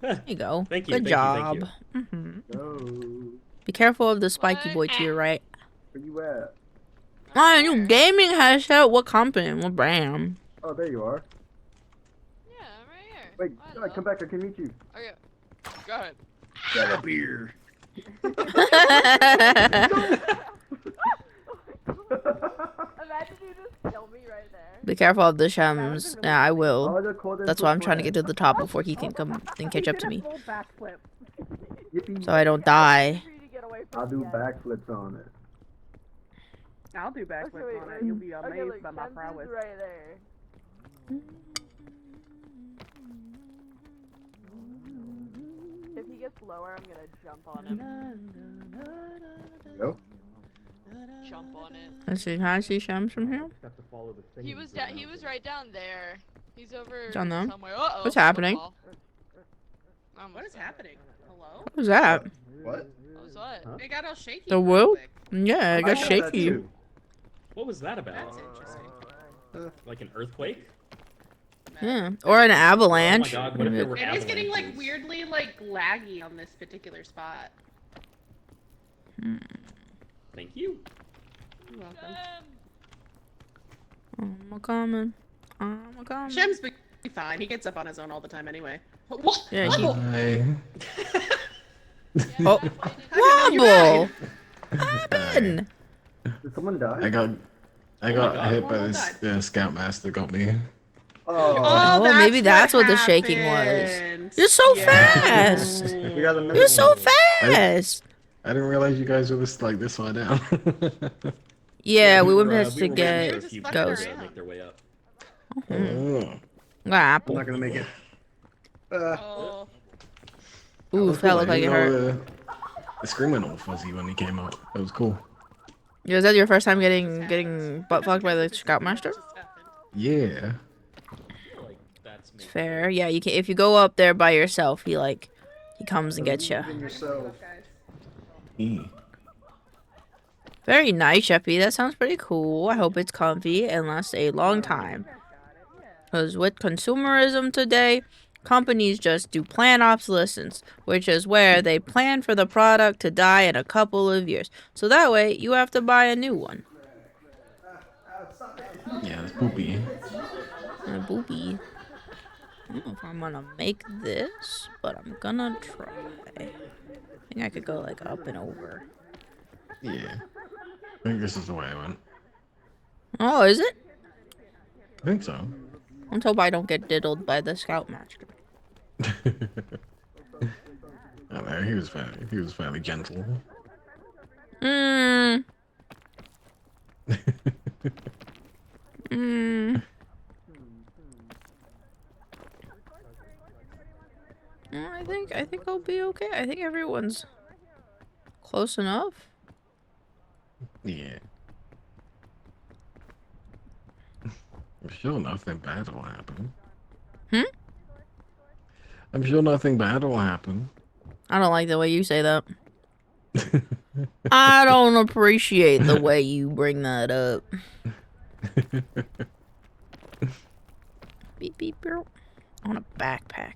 There you go. Thank you, Good thank you, job. thank you. No. Be careful of the spiky boy to your right. Where you at? My new gaming headset. What company? What brand? Oh, there you are. Yeah, I'm right here. Wait, Hello. come back. I can meet you. Okay. Go ahead. Get up here. Imagine you just kill me right there. Be careful of the shems. Yeah, I will. I'll just call this That's a why I'm trying to plan. get to the top before he can come and catch up to me. Yippee. So I don't die. I'll do backflips on it. I'll do backflips on it. You'll be amazed by my prowess. Right there. If he gets lower, I'm gonna jump on him. Go. Jump on it. Let's see. Can I see shems from here? Have to follow the thing He was he was right down there. He's over Down there? somewhere. Uh-oh. What's happening? Football. What is happening? Hello? What was that? What? What was what? Huh? It got all shaky. The real whoop? quick. Yeah, it got I got that shaky. too. What was that about? That's interesting. Like an earthquake? Yeah. Or an avalanche. Oh my God, what if there were It is getting like avalanches? weirdly like laggy on this particular spot. Thank you. You're welcome. I'm coming. I'm coming. Shem's be fine. He gets up on his own all the time anyway. What? Yeah, he- Hi. Oh. Wobble! What happened? Did someone die? I got Oh my God. hit by Oh my this God. scoutmaster. Got me. Oh, maybe that's what the shaking was. happened. You're so Yeah. fast! We got another You're so one. fast! I didn't realize you guys were this this far down. Yeah, we went were, past we to were waiting get for a few Ghost. people to make their way up. Oh. Got I'm apple. not gonna make it. Oh. Ooh, that looked like it hurt. The screen went all fuzzy when he came up. That was cool. Yeah, was that your first time getting butt fucked by the Scoutmaster? Just happened. Yeah. I feel like that's It's maybe- fair. Yeah, you can. If you go up there by yourself, he comes and gets you. Even yourself. E. Very nice, Sheppy. That sounds pretty cool. I hope it's comfy and lasts a long time. Because with consumerism today, companies just do planned obsolescence, which is where they plan for the product to die in a couple of years. So that way, you have to buy a new one. Yeah, it's poopy. Boopy. I don't know if I'm gonna make this, but I'm gonna try. I think I could go like up and over. Yeah. I think this is the way I went. Oh, is it? I think so. Let's hope I don't get diddled by the Scoutmaster. I know, he was fairly gentle. Mmm. Mmm. I think I'll be okay. I think everyone's close enough. Yeah. I'm sure nothing bad will happen. Hmm? I'm sure nothing bad will happen. I don't like the way you say that. I don't appreciate the way you bring that up. Beep beep beep. I want a backpack.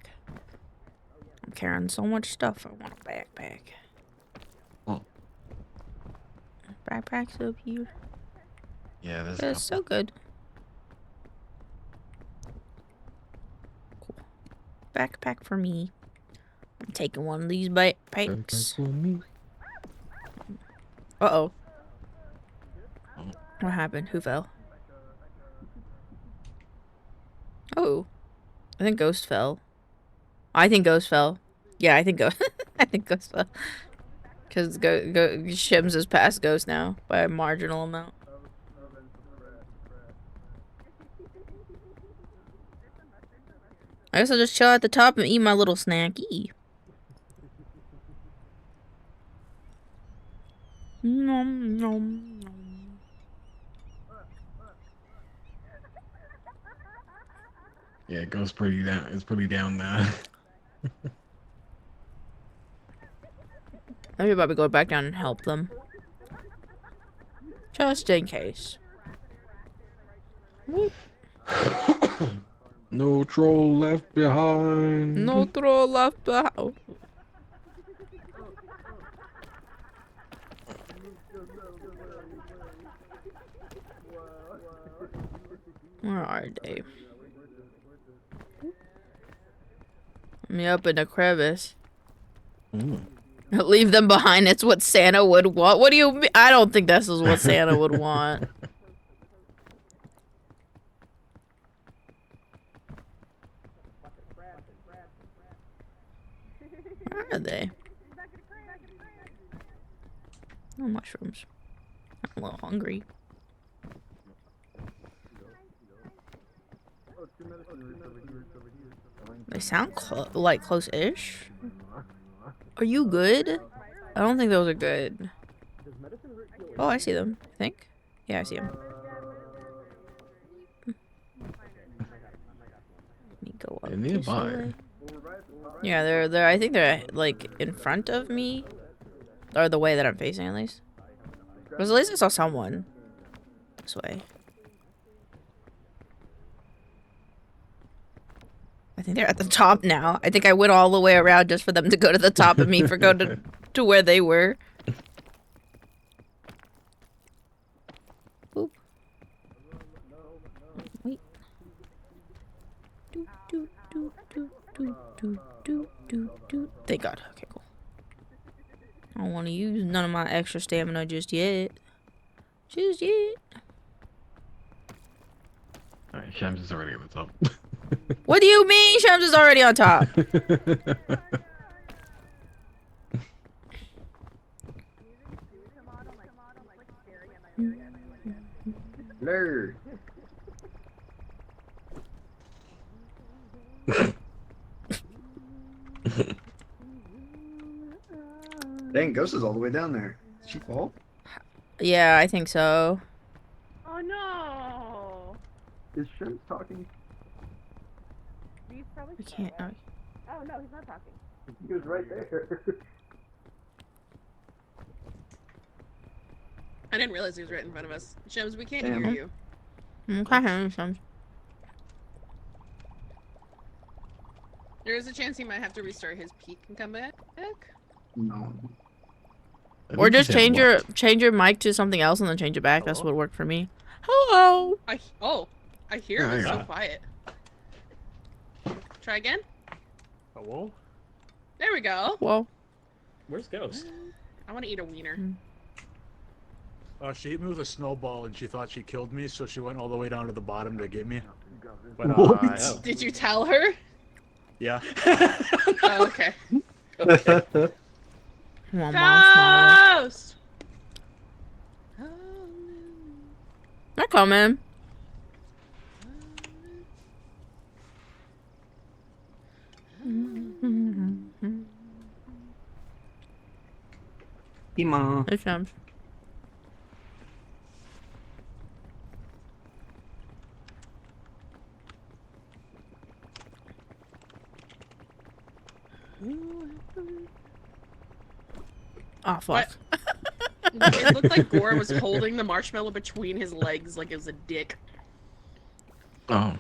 I'm carrying so much stuff. I want a backpack. Oh. Backpacks up here. Yeah, there's It's so good. Cool. Backpack for me. I'm taking one of these backpacks. Uh-oh. Oh. What happened? Who fell? Oh. I think Ghost fell. I think Ghost fell. Yeah, I think Ghost I think Ghost fell. Because Shims is past Ghost now by a marginal amount. I guess I'll just chill at the top and eat my little snacky. Nom nom nom. Yeah, it goes pretty down. It's pretty down there. I'm about to go back down and help them. Just in case. No troll left behind. No troll left behind. Where are they? Me up in the crevice. Leave them behind. It's what Santa would want. What do you mean? I don't think this is what Santa would want. Where are they? No mushrooms. I'm a little hungry. They sound like close-ish. Are you good? I don't think those are good. Oh, I see them. I think. Yeah, I see them. Let me go up They're nearby. this way. Yeah, they're. I think they're like in front of me, or the way that I'm facing at least. Because at least I saw someone this way. I think they're at the top now. I think I went all the way around just for them to go to the top of me for go to where they were. Boop. Wait. Do, do, do, do, do, do, do, do, do. Thank God. Okay, cool. I don't want to use none of my extra stamina just yet. Just yet. Alright, Shams is already at the top. What do you mean Shams is already on top? Blur. Dang, Ghost is all the way down there. Did she fall? Yeah, I think so. Oh no! Is Shrimp talking? He's probably We can't. Oh no, he's not talking. He was right there. I didn't realize he was right in front of us. Shams, we can't Damn. hear you. Okay, Shams. There is a chance he might have to restart his peak and come back. No. Or just change your mic to something else and then change it back. That's what worked for me. Hello. I hear him. Yeah, It's so yeah. quiet. Try again. Hello? There we go. Whoa. Where's Ghost? I want to eat a wiener. She hit me with a snowball and she thought she killed me, so she went all the way down to the bottom to get me. But Oh. Did you tell her? yeah. Oh, okay. Okay. Come on, Mom. Ghost! They're coming. Ema. Hey, Shams. Oh, fuck. It looked like Gore was holding the marshmallow between his legs like it was a dick. Oh.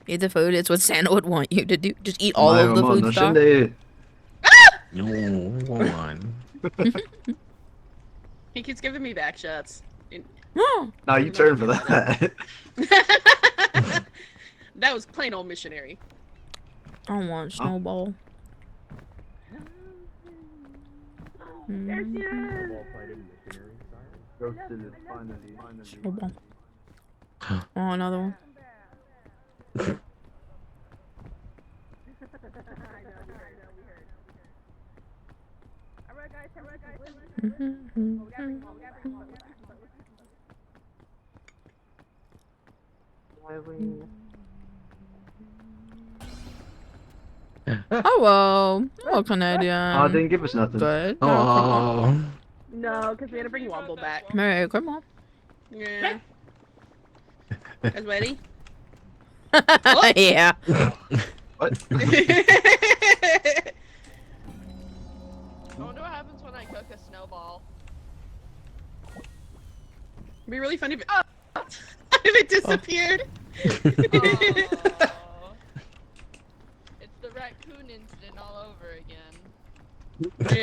Eat the food. It's what Santa would want you to do. Just eat all of the food stuff. No, hold on. He keeps giving me back shots. No, you turned for that. That was plain old missionary. I want Snowball. There she is! Snowball. Oh, another one. Hello. Hello, Canadian. Oh, it didn't give us nothing. Good. No, come on. Oh. No, because we had to bring Womble back. Mary, come on. Yeah. Guys ready? Yeah. What? I wonder what happens when I cook a snowball. It'd be really funny if if it disappeared. Oh. It's the raccoon incident all over again.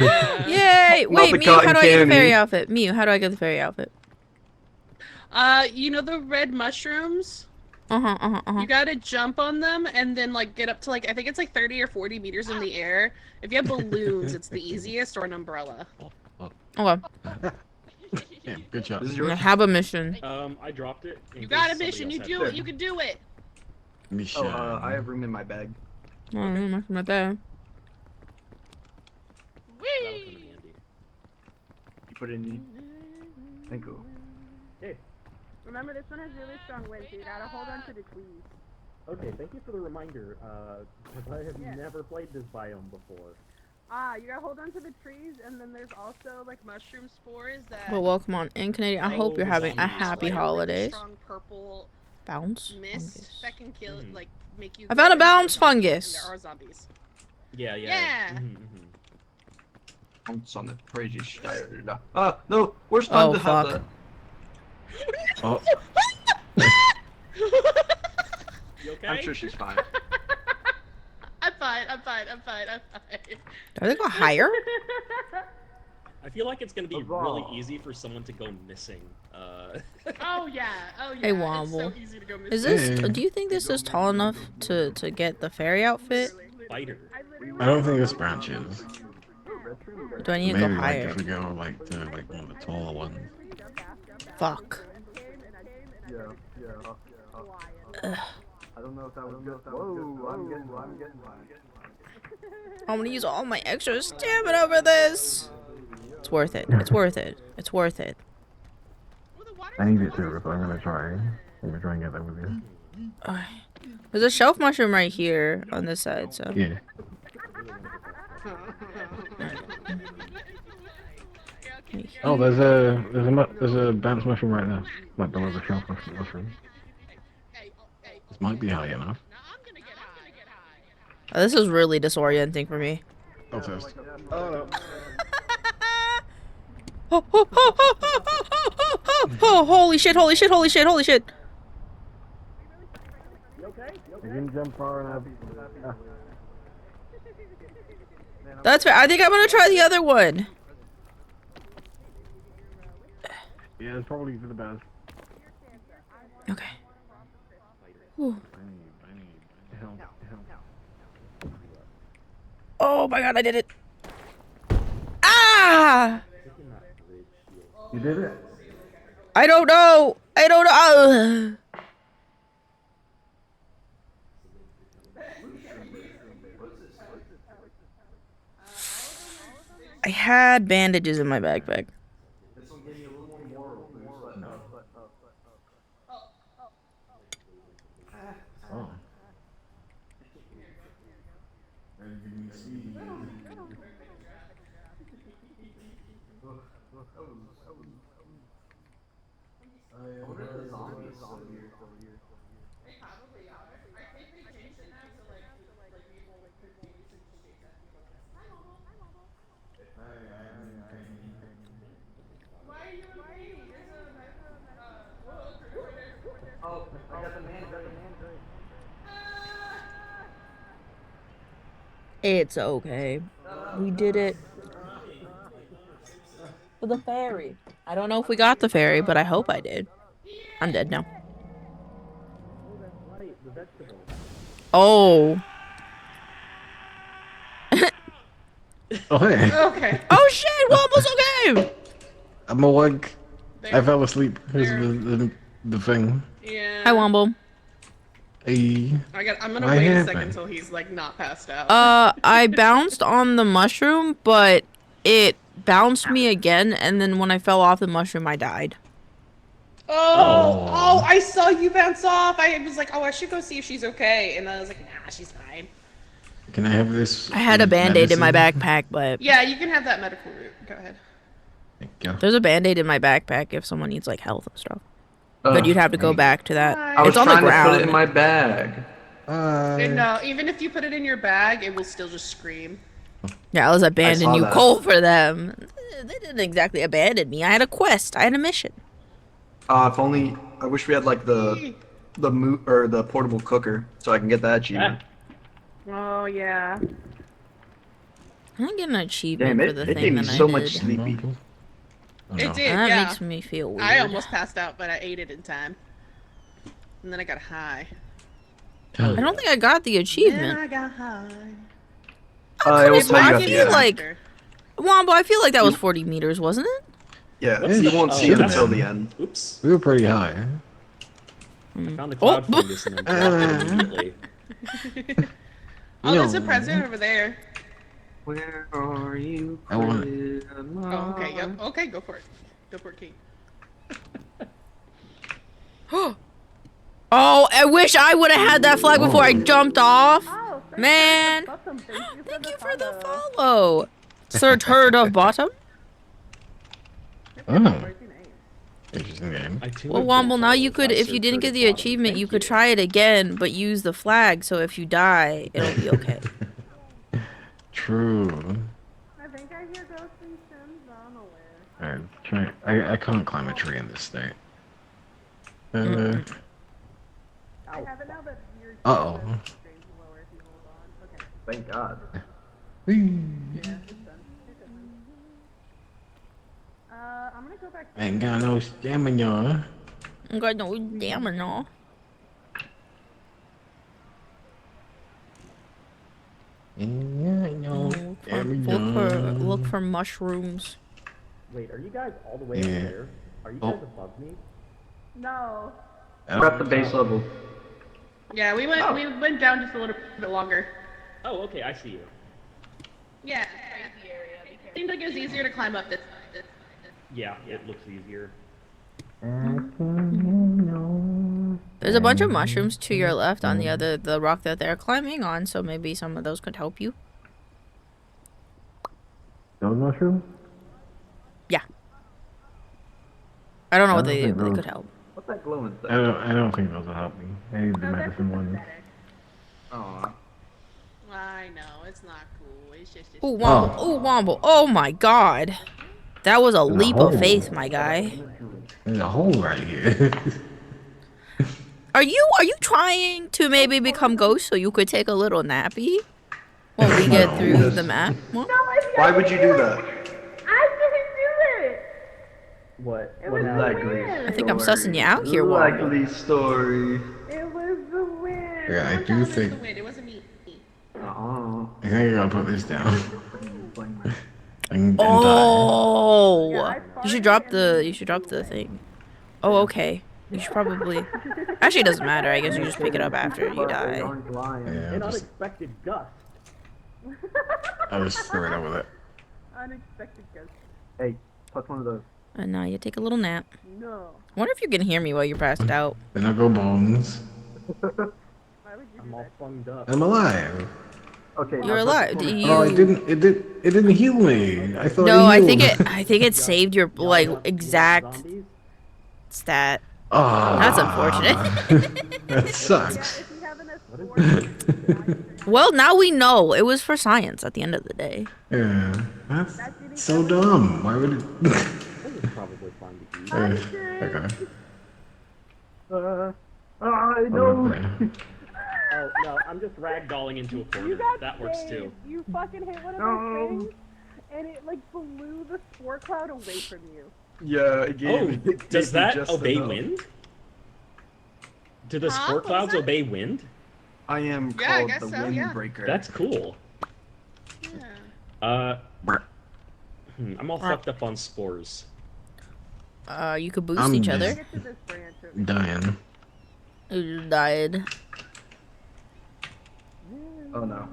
Yeah. Yay! Not Wait, the Mew, how cotton do I get the candy. fairy outfit? Mew, how do I get the fairy outfit? You know the red mushrooms? Uh-huh. You gotta jump on them and then like get up to like I think it's like 30 or 40 meters in the air. If you have balloons, it's the easiest, or an umbrella. Okay. Yeah, good job. This is I yours. have a mission. I dropped it. in You case got a somebody mission. else You had do it. it. You can do it. Mission. I have room in my bag. Oh, nothing about that. That'll come in Whee! handy. You put it in. Thank you. Remember, this one has really strong winds, so you gotta hold on to the trees. Okay, thank you for the reminder. Because I have never played this biome before. You gotta hold on to the trees, and then there's also like mushroom spores that. Well, welcome on in, Canadian. I hope you're having a happy like, holidays. Really strong purple Bounce mist fungus. that can kill, Mhm. like make you. I found a go into bounce zombies, and fungus. There are zombies. Yeah. Yeah. I'm on the crazy style. No, where's Oh, time to have fuck. that? Oh, You okay? I'm sure she's fine. I'm fine. Do they go higher? I feel like it's gonna be Huzzah. really easy for someone to go missing. Oh yeah. Hey, It's Womble. so easy to go Is missing. this? Hey. Do you think this is tall enough to get the fairy outfit? Spider. I don't think this branch is. Do I need to Maybe go like higher? if we go like to like one of the taller ones. Fuck. Ugh. I don't know if that was good. Whoa, I'm getting I'm gonna use all my extra stamina for this. It's worth it. It's worth it. It's worth it. I need it too, so I'm gonna try. I'm gonna try and get that with you. There's a shelf mushroom right here on this side, so. Yeah. Oh, there's a bounce mushroom right there, like below the shelf mushroom. This might be high enough. Oh, this is really disorienting for me. I'll test. Oh, holy shit, holy shit, holy shit, holy shit. You can jump far enough. That's fair. I think I'm gonna try the other one. Yeah, it's probably for the best. Okay. Whew. I need help. Oh my god, I did it. Ah! You did it? I don't know. I don't know. I had bandages in my backpack. Oh. It's okay. We did it. For the fairy. I don't know if we got the fairy, but I hope I did. I'm dead now. Oh. Oh hey. Okay. Oh shit, Womble's okay! I'm awake. I There. fell asleep. Here's the thing. Yeah. Hi, Womble. Hey. I'm gonna What wait a happened? second until he's like not passed out. I bounced on the mushroom, but it bounced me again, and then when I fell off the mushroom, I died. Oh, I saw you bounce off. I was like, oh, I should go see if she's okay. And I was like, nah, she's fine. Can I have this? I had a band-aid in my medicine? backpack, but Yeah, you can have that medical route. Go ahead. Thank you. there's a band-aid in my backpack if someone needs like health and stuff. But you'd have to go back to that. I I was It's on the trying to put it ground. in my bag. And no, even if you put it in your bag, it will still just scream. Yeah, I was abandoning saw you that. cold for them. They didn't exactly abandon me. I had a quest. I had a mission. If only I wish we had like the portable cooker so I can get that achievement. Oh yeah. I didn't get an achievement Damn for the it thing gave me that so I much did. sleepy. Oh, It no. did. That Yeah. makes me feel weird. I almost passed out, but I ate it in time. And then I got high. I don't think I got the Then achievement. I got high. It will It tell you might at be the end. like- Wombo, I feel like that was 40 meters, wasn't it? Yeah, What's you the- won't oh, see it that's- until the end. Oops. We were pretty high. I found the Oh. cloud fungus and then dropped it immediately. Oh, there's a No. present over there. Where are you? I want Oh, okay. Yep. Okay, go for it. Go for it, King. Oh, I wish I would have had that flag before I jumped off. Oh, Man. Thank you for the follow. Sir Turd of Bottom. Oh. Interesting game. I too Well, have been Womble, now you followed could, by if Sir you didn't Turd get at the bottom. achievement, Thank you could try it again, but use the flag, so if you die, it'll be okay. True. I think I hear ghosts and Sims on aware. Alright, try. I can't climb a tree in this state. I have it now, but you're Uh-oh. lower if you hold on. Okay. Thank God. Yeah, it's done. It's done. I'm gonna go back to Ain't got no stamina. I got no damn no. Look for mushrooms. Wait, are you guys all the way Yeah. over there? Are you Oh. guys above me? No. We're at the base level. Yeah, we went down just a little bit longer. Oh, okay, I see you. Yeah. Seemed like it was easier to climb up this. Yeah, it looks easier. There's a bunch of mushrooms to your left on the rock that they're climbing on, so maybe some of those could help you. Those mushrooms? Yeah. I don't know I what don't they do, think but they those- could help. What's that glowing thing? I don't think those will help me. I need the medicine ones. Aw. I know, it's not cool. It's just. Ooh, Womble. Ooh, Womble. Oh my god. That was a leap of faith, my guy. There's a hole right here. Are you trying to maybe become ghost so you could take a little nappy when we get through the map? What? Why would you do that? I didn't do it! What? What is that great? I think I'm sussing you out here, Womble. Likely story. It was the wind. Yeah, I do think. It wasn't me. Uh-uh. I think I gotta put this down. and die. Oh, you should drop the thing. Oh, okay. You should probably. Actually, it doesn't matter. I guess you just pick it up after you die. Yeah, An just, unexpected gust. I'll just throw it over there. Unexpected ghost. Hey, touch one of those. And now you take a little nap. No. I wonder if you can hear me while you're passed out. Then I'll go bones. Why would you I'm do all that? bunged up. I'm alive. Okay. You're alive. Oh, it didn't heal me. I thought No, it I healed. think it saved your like exact Zombies? stat. Ah, That's unfortunate. That sucks. If you have enough Well, now we know. It was for science at the end of the day. Yeah, that's so dumb. Why would it? It was probably fun to eat. Okay. I know. Okay. Oh, no, I'm just ragdolling into a corner. That works too. You fucking hit one of those things, and it like blew the spore cloud away from you. Yeah, it gave Oh, me- it does gave me that just obey enough. wind? Do the Huh? spore What was clouds that? obey wind? I am Yeah, I called guess the so, yeah. Windbreaker. That's cool. Yeah. I'm all fucked up on spores. You could boost I'm each just other. Get to this branch over dying. You just died. Oh no.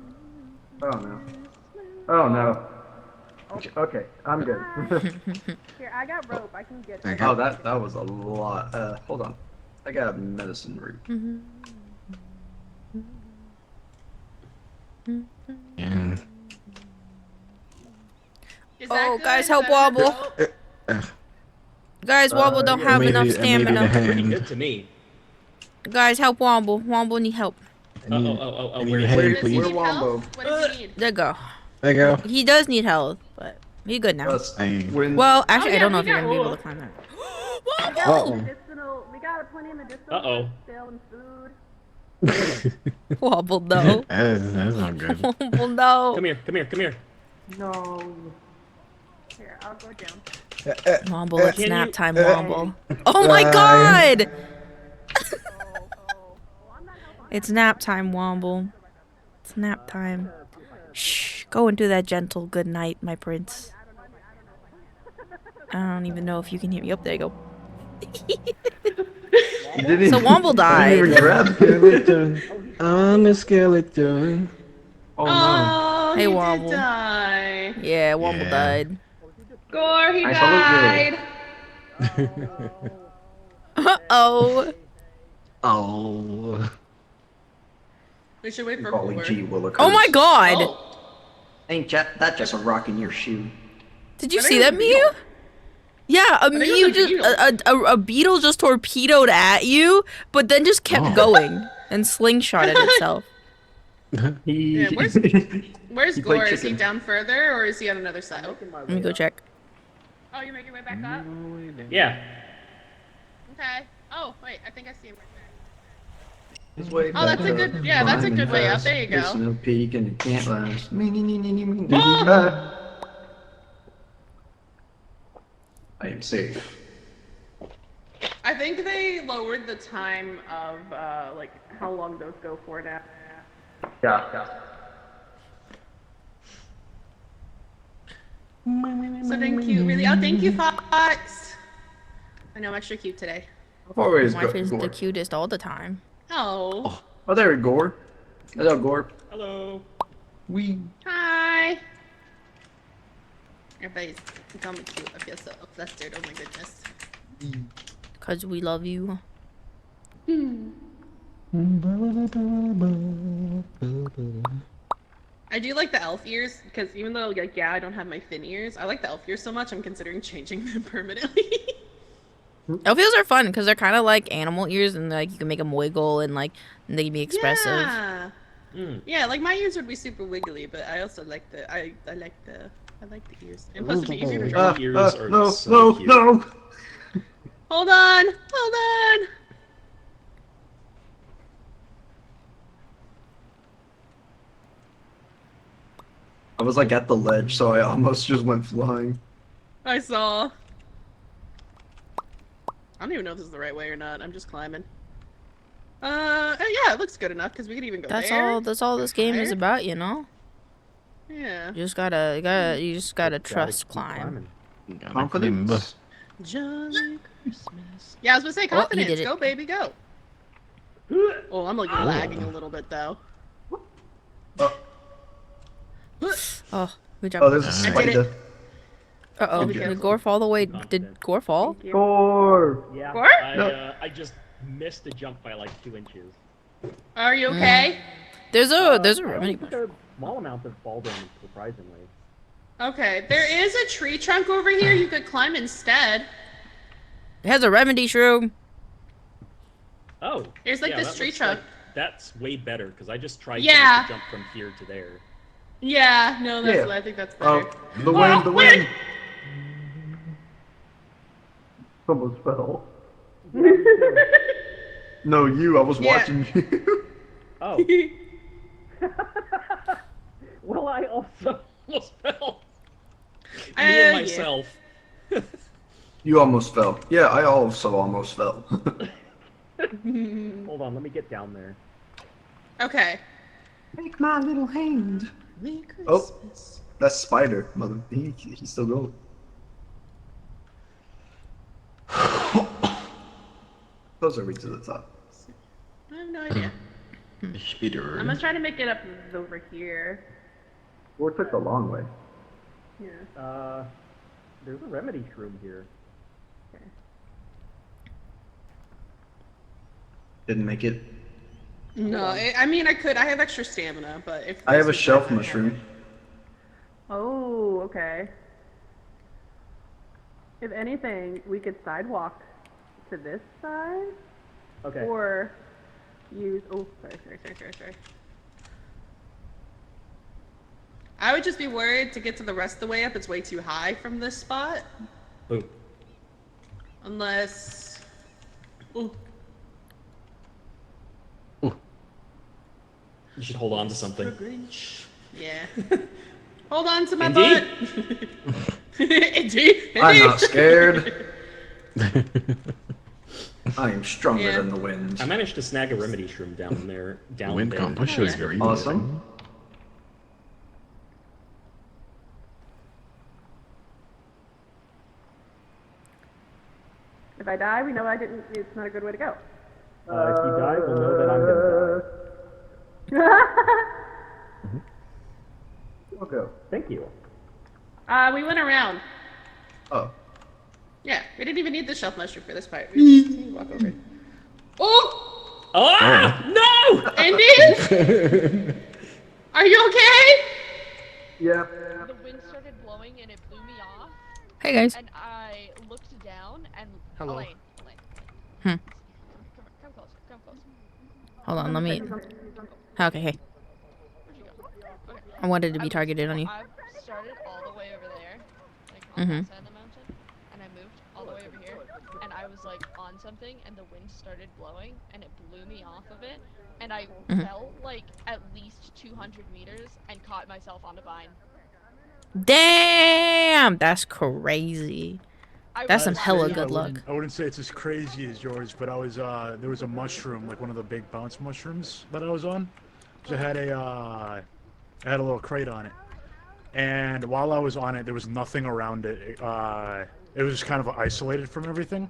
Oh no. Oh no. Okay, I'm good. here. I got rope. I can get. Okay. Oh, that was a lot. Hold on. I got a medicine root. And Is that Oh, good? guys, Is help that Wobble. rope? Guys, Wobble don't have I made enough it- I made it a stamina. Pretty hand. good to me. Guys, help Wobble. Wobble need help. I need- Oh, I need where a is hand, it? Does he please. need Where help? Wombo? What does he need? There you go. There you go. He does need health, but he's good now. Us. I- When Well, actually, Oh, I don't yeah, know if we you're got gonna be able wool. to climb that. Uh-oh. It's the Uh-oh. Wobble, no. That's not good. Wobble, no. Come here, come here, come here. No. Here, I'll go down. Wobble, it's Can nap you- time, Wobble. Oh my god! It's nap time, Wobble. It's nap time. Shh, go into that gentle good night, my prince. I don't even know if you can hear me. Up there you go. So Womble died. Skeleton. I'm a skeleton. Oh no. Oh, Hey, he Wobble. did die. Yeah, Womble Yeah. died. Gore, he I salute died. Uh-oh. Oh. We should wait for Golly Gore. gee willikers. Oh my god! Oh, Ain't that just a rock in your shoe? Did you I think see it was that, a Mew? beetle. Yeah, a think it Mew was a just a beetle just torpedoed at you, but then just kept going and slingshotted itself. Yeah, where's He Gore? played Is he chicken. down further or is he on another side? Let me go check. Oh, you're making your way back up? Yeah. Okay. Oh, wait, I think I see him right there. Oh, that's a good- yeah, that's a good way up. There you go. Missing a peak and it can't last. I am safe. I think they lowered the time of like how long those go for now. Yeah. So thank you, really. Oh, thank you, Fox. I know I'm extra cute today. I've always My got face is the Gore. cutest all the time. Oh. Oh, there we Gore. Hello, Gore. Hello. We. Hi. Everybody's becoming cute. I feel so flustered. Oh my goodness. Cause we love you. I do like the elf ears because even though, like, yeah, I don't have my fin ears, I like the elf ears so much I'm considering changing them permanently. Elf ears are fun because they're kind of like animal ears, and like you can make them wiggle and like they can be expressive. Yeah. Mm. Yeah, like my ears would be super wiggly, but I also like the I like the ears. And plus it'd be easier to Your draw. ears are no, so no, cute. no. Hold on, hold on. I was like at the ledge, so I almost just went flying. I saw. I don't even know if this is the right way or not. I'm just climbing. Yeah, it looks good enough because we could even go That's there. all. That's all this game is Higher? about, you know. Yeah. You just gotta trust climb. Confidence. Jolly Christmas. Yeah, I was gonna say Oh, he confidence. did it. Go, baby, go. Oh, I'm like lagging a little bit though. Oh, good job. Oh, there's a I did it. spider. Uh-oh, Be did careful. Gore fall the way? Did Confident. Gore fall? Gore. Yeah. Gore? I just missed the jump by like 2 inches. Are you okay? There's a remedy. Took a small amount of fall damage, surprisingly. Okay, there is a tree trunk over here you could climb instead. It has a remedy shroom. Oh. Here's like yeah, this that tree looks trunk. like- that's way better because I just tried Yeah. to jump from here to there. Yeah, no, that's Yeah. I think that's better. Oh, the wind, the wind. Almost fell. No, you. I was Yeah. watching you. Oh. Well, I also almost fell. Me and Yeah. myself. You almost fell. Yeah, I also almost fell. Hold on, let me get down there. Okay. Make my little hand. Merry Oh. Christmas. That's Spider. Mother, he's still going. Those are way to the top. I have no idea. Speeder. I'm gonna try to make it up over here. Or took the long way. Yeah. There's a remedy shroom here. Didn't make it. No, I mean I could. I have extra stamina, but if I have a this was shelf like- mushroom. Oh, okay. If anything, we could sidewalk to this side, Okay. or use. Oh, Sorry. I would just be worried to get to the rest of the way up. It's way too high from this spot. Boom. Unless. Ooh, You should hold on to something. Yeah. Hold on to my Indy? butt. Indy? I'm not scared. I am stronger Yeah. than the wind. I managed to snag a remedy shroom down there. The wind can't push us very Awesome. If I die, we know I didn't. It's not a good way to go. If you die, we'll know that I'm gonna die. We'll go. Thank you. We went around. Oh. Yeah, we didn't even need the shelf mushroom for this part. We just need to walk over. Oh! Ah! No! Indy? Are you okay? Yeah. The wind started blowing and it blew me off. Hey guys. And I looked down and Hello. Elaine. Hmm. Come closer. Come closer. Hold on, let me. Okay, hey. Where'd you go? Okay. I wanted to be targeted on you. I started all the way over there, like on that side of the mountain, and I moved all the way over here, and I was like on something, and the wind started blowing, and it blew me off of it, and I fell like at least 200 meters and caught myself on a vine. Damn, that's crazy. I That's some was hella laughing. good luck. I wouldn't say it's as crazy as yours, but I was there was a mushroom, like one of the big bounce mushrooms that I was on. So it had a little crate on it, and while I was on it, there was nothing around it. It was just kind of isolated from everything.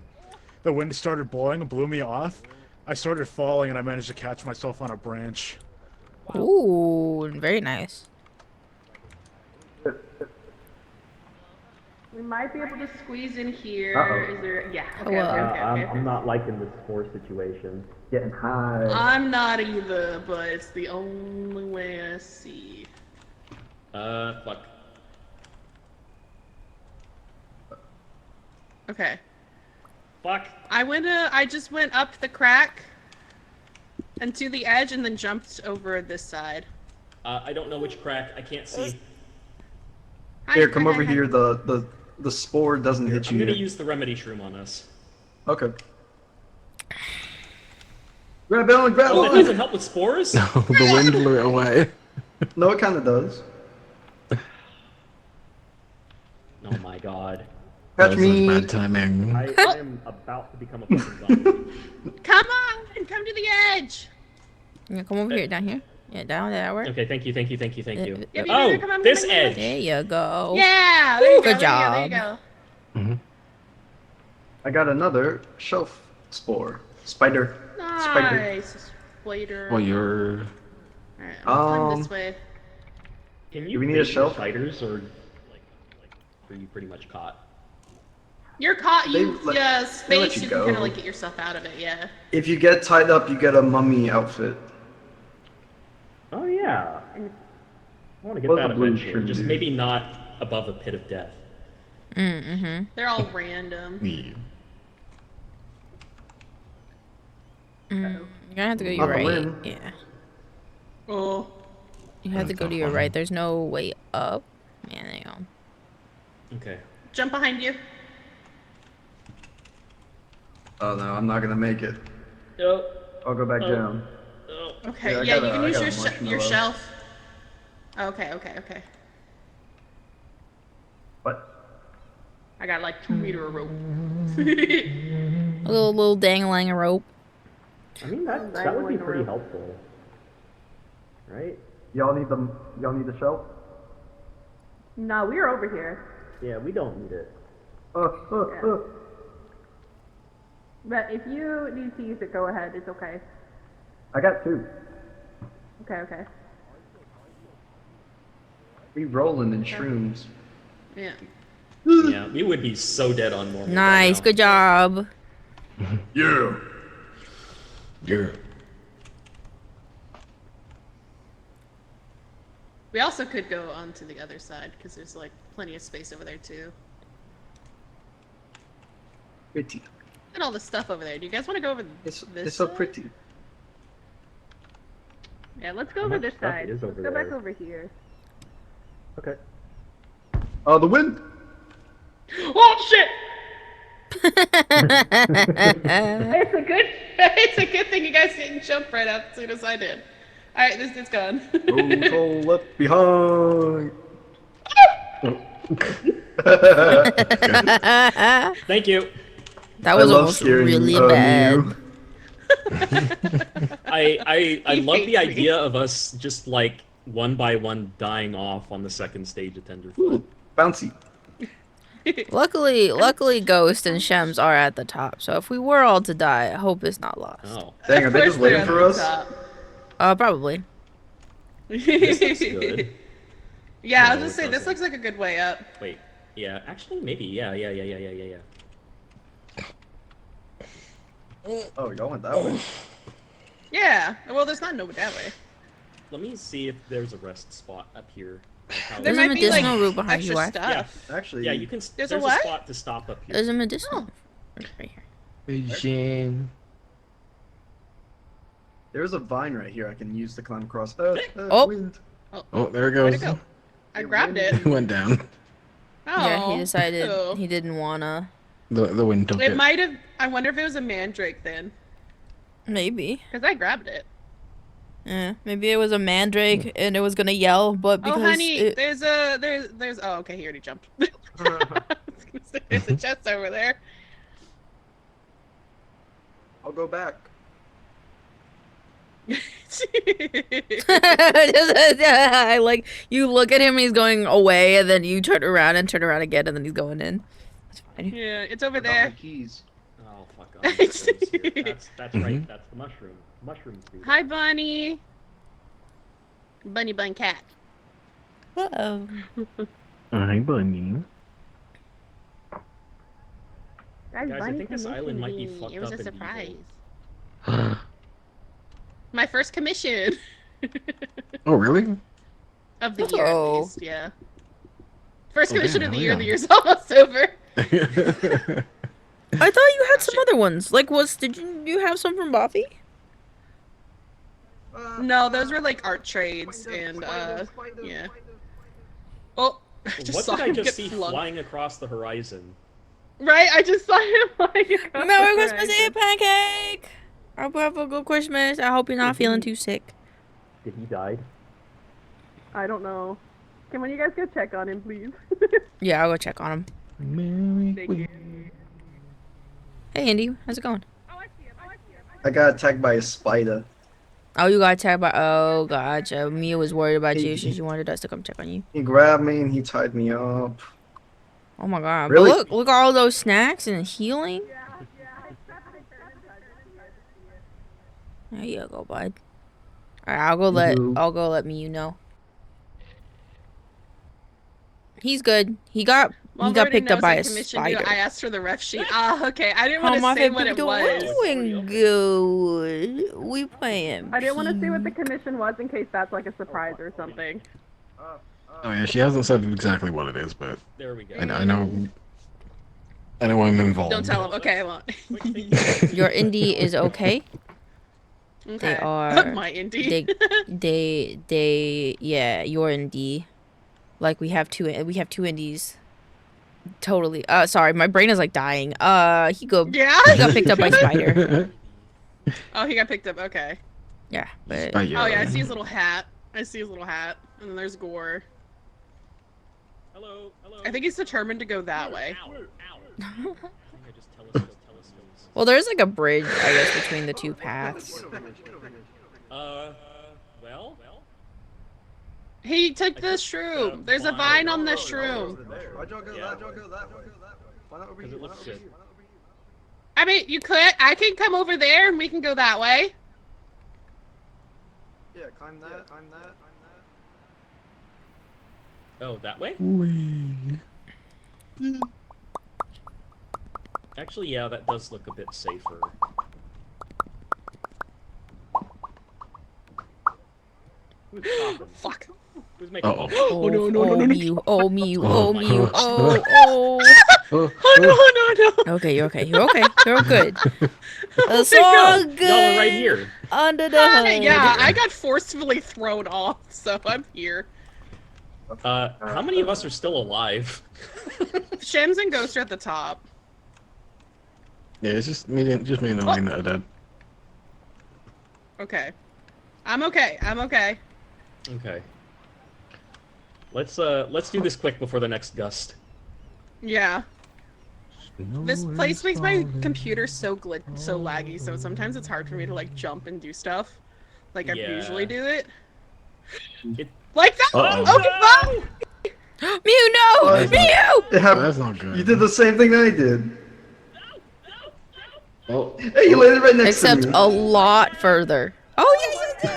The wind started blowing and blew me off. I started falling, and I managed to catch myself on a branch. Ooh, very nice. We might be able to squeeze in here. Uh-oh. Is there? Yeah. Okay. Well, Okay. I'm not liking this spore situation. Getting high. I'm not either, but it's the only way I see. Fuck. Okay. Fuck. I just went up the crack and to the edge and then jumped over this side. I don't know which crack. I can't see. Here, come over here. The spore doesn't hit I'm you. gonna use the remedy shroom on us. Okay. Grab it, grab Oh, that it. doesn't help with spores? The wind blew it away. No, it kind of does. Oh my god. Catch That was me. bad timing. I am about to become a fucking zombie. Come on, come to the edge. Yeah, come over here, down here. Yeah, down that way. Okay, thank you. Yeah, Oh, come on, this come on. edge! There you go. Yeah, there you go. Good There you go. I got another shelf spore. Spider. Spider. Nice. Spider. Well, you're. Alright, I'll climb this way. Can Do you we need a bait your shelf? spiders, or are you pretty much caught? You're caught. You They let- yes, they let space. you You can go. kind of like get yourself out of it. Yeah. If you get tied up, you get a mummy outfit. Oh yeah. I want to get What's that the blue eventually. shroom Just do? maybe not above a pit of death. They're all random. Yeah. You're gonna have to go to Not your the right. wind. Yeah. Oh. You have to go to your right. There's no way up. Man, there you go. Okay. Jump behind you. Oh no, I'm not gonna make it. Oh. I'll go back down. Oh. Okay. Yeah, I Yeah, got you a- can I use got a your marshmallow. shelf. Okay. What? I got like 2 meter of rope. A little dangling rope. I mean that would be pretty helpful, right? Y'all need the shelf? No, we're over here. Yeah, we don't need it. But if you need to use it, go ahead. It's okay. I got 2. Okay. We rolling in shrooms. Yeah. Yeah, we would be so dead on normal. Nice. Good job. Yeah. Yeah. We also could go on to the other side because there's like plenty of space over there too. Pretty. And all the stuff over there. Do you guys want to go over It's this so side? pretty. Yeah, let's go over much this stuff side. is Let's over go back there? over here. Okay. Oh, the wind. Oh shit! It's a good. It's a good thing you guys didn't jump right up as soon as I did. Alright, this is gone. No soul left behind. Thank you. That was I love almost scaring really bad. you. I He love the hates me. idea of us just like one by one dying off on the second stage of Tenderfoot. Bouncy. Luckily, Ghost and Shems are at the top. So if we were all to die, I hope it's not lost. Oh, Dang, are they just waiting for us? Probably. this looks good. Yeah, I was No, just it saying, this doesn't. looks like a good way up. Wait, yeah, actually, maybe, yeah. Oh, y'all went that way. Yeah, well, there's not no that way. Let me see if there's a rest spot up here. Like how- There There's a might be, like, medicinal root behind you, extra Wyatt. stuff. Actually, Yeah, you can. There's There's a a what? spot to stop up here. There's a medicinal. Right here. Vision. there's a vine right here I can use to climb across. Oh. Wind. Oh, there it Where'd goes. it go? I grabbed it. It went down. Oh. Yeah, he decided ew. he didn't wanna. The wind took It it. might have. I wonder if it was a mandrake then, Maybe. because I grabbed it. Yeah, maybe it was a mandrake and it was gonna yell, but because Oh, honey, it, there's. Oh, okay, he already jumped. I was gonna say, there's a chest over there. I'll go back. I like you look at him and he's going away, and then you turn around again, and then he's going in. That's fine. Yeah, it's over Forgot there. my keys. Oh fuck off. That's right. That's the mushroom. Mushroom food. Hi, Bunny. Bunny bun cat. Uh-oh. Hi, bunny. Guys, I think this island might be fucked It was up a and surprise. evil. My first commission Oh, really? of the year, at Oh. least. Yeah. First Oh, commission damn, of the hell year. yeah. The year's almost over. I thought you had some other ones. Like, did you have some from Buffy? No, those were like art trades and yeah. Oh, I just What saw did I him just get see flung. flying across the horizon? Right, I just saw him flying across Merry the Christmas horizon. Eve, Pancake! I hope you have a good Christmas. I hope you're not feeling too sick. Did he die? I don't know. Can one of you guys go check on him, please? Yeah, I'll go check on him. Thank you. Hey, Andy, how's it going? I got attacked by a spider. Oh, you got attacked by. Oh, gotcha. Mia was worried about you, so she wanted us to come check on you. He grabbed me and he tied me up. Oh my god. Really? But look at all those snacks and healing. There you go, bud. Alright, I'll go let Miu know. He's good. He got picked up by a spider. I asked for the ref sheet. Ah, okay. I didn't Oh, want my to say what favorite it people, was. we're doing good. We playing. I didn't want to say what the commission was in case that's like a surprise or something. Oh yeah, she hasn't said exactly what it is, but There we go. I know I'm involved. Don't tell him. Okay, I won't. Your indie is okay. Okay. They are. My indie. Yeah, your indie. Like we have two indies. Totally. Sorry, my brain is like dying. Yeah. He got picked up by spider. Oh, he got picked up. Okay. Yeah, but Oh yeah, I see his little hat. And then there's Gore. Hello. I think he's determined to go that way. Ow. I think I just telescopes. well, there's like a bridge, I guess, between the two paths. Well. He took I the took shroom. the There's a vine. vine on the shroom. Why'd y'all go Yeah. that? Why'd y'all go that? Why not over Because here? it looks good. I mean, you could. I can come over there and we can go that way. Yeah, climb that. Climb that. Oh, that way? Actually, yeah, that does look a bit safer. Who's stopping? Fuck. Who's making Uh-oh. Oh, no, Mew. Oh, Mew. Oh, my Mew. gosh. Oh. Oh, Oh no. Okay, you're okay. You're okay. You're good. It's Where'd all it good. Y'all are right here. Under the hood. Yeah, I got forcefully thrown off, so I'm here. How many of us are still alive? Shems and Ghost are at the top. yeah, it's just me and Elaine that are dead. Okay. I'm okay. I'm okay. Okay. Let's do this quick before the next gust. Yeah. This place makes my computer so laggy, so sometimes it's hard for me to like jump and do stuff. Like I usually do it. Like that! Uh-oh. Okay, Mew, no! Mew! That's not good. You did the same thing I did. Oh. Hey, you landed right next to me. Except a lot further. Oh, yeah,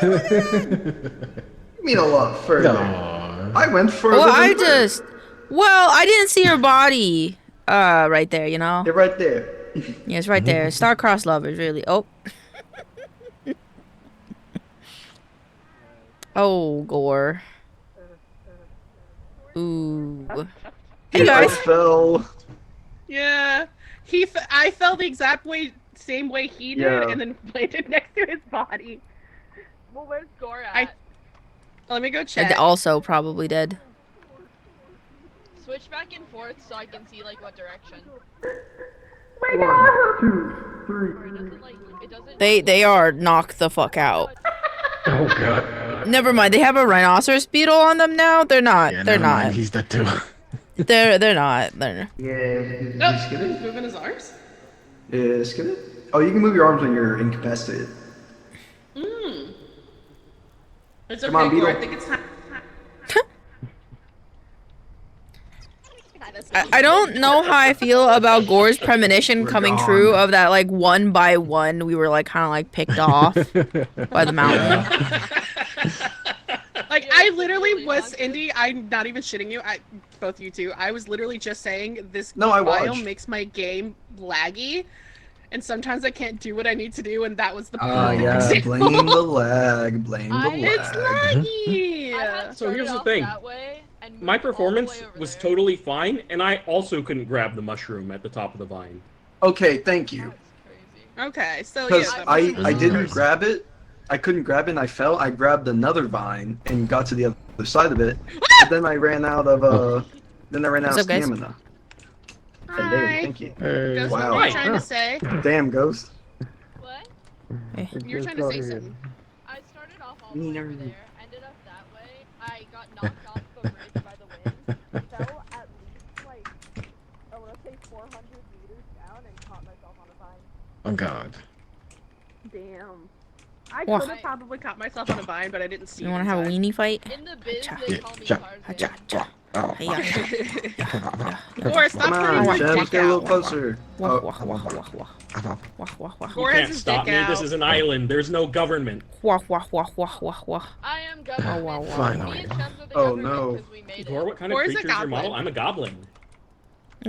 you did! You mean a lot further. No. I went further Well, I than her. just... Well, I didn't see your body. Right there, you know? You're right there. Yeah, it's right there. Star-crossed lovers, really. Oh. Oh, gore. Ooh. Hey, guys. I fell. Yeah. I fell the exact same way he did, Yeah. and then landed next to his body. Well, where's Gore at? Let me go And check. also probably dead. Switch back and forth so I can see like what direction. 1, 2, 3. It doesn't. They are knocked the fuck out. Oh god. Never mind. They have a rhinoceros beetle on them now. They're not. Yeah, they're never not. mind, he's dead too. They're not. They're. Yeah. No, Just kidding. he's moving his arms. Yeah, skip it. Oh, you can move your arms when you're incapacitated. It's Come okay, on, Gore. Beetle. I think it's time. I don't know how I feel about Gore's premonition coming true of that, like, one by one we were, like, kind of, like, picked off by the mountain. Like, I literally was, Indy, I'm not even shitting you, both you two, I was literally just saying this I biome watched. makes my game laggy, and sometimes I can't do what I need to do, and that was the Ah, perfect yeah, example. blame the lag, blame the lag. It's laggy! So here's the thing. My performance was totally fine, and I also couldn't grab the mushroom at the top of the vine. Okay, thank you. Okay, so Because yeah. I didn't grab it, I couldn't grab it and I fell, I grabbed another vine and got to the other side of it, but then I ran out of, What's up, guys? stamina. Hi. Hey, thank you. Hey. Ghost, Wow. what were you trying to say? Damn, Ghost. What? You were trying to say something. I started off all the way over there, ended up that way. I got knocked off the bridge by the wind, fell at least like I want to say 400 meters down, and caught myself on a vine. Oh god. Damn. I Wah. could have probably caught myself on a vine, but I didn't see You it want to have a in weenie fight? In the biz, Cha. they Yeah, call me cha. Tarzan. Cha. Oh. Hey, yeah. Gore, stop Come putting on, your Jen, dick get a little out. closer. Wah, Oh, wah, wah, wah, wah. Wah, wah, wah. Gore You has can't his stop dick me. out. This is an island. There's no government. Wah, wah, wah, wah, wah, wah. I am Wah, government. wah, wah. Finally. Me and Chums are the Oh, government no. 'cause we made Gore, it. what kind of Gore's a creature is your model? goblin. I'm a goblin.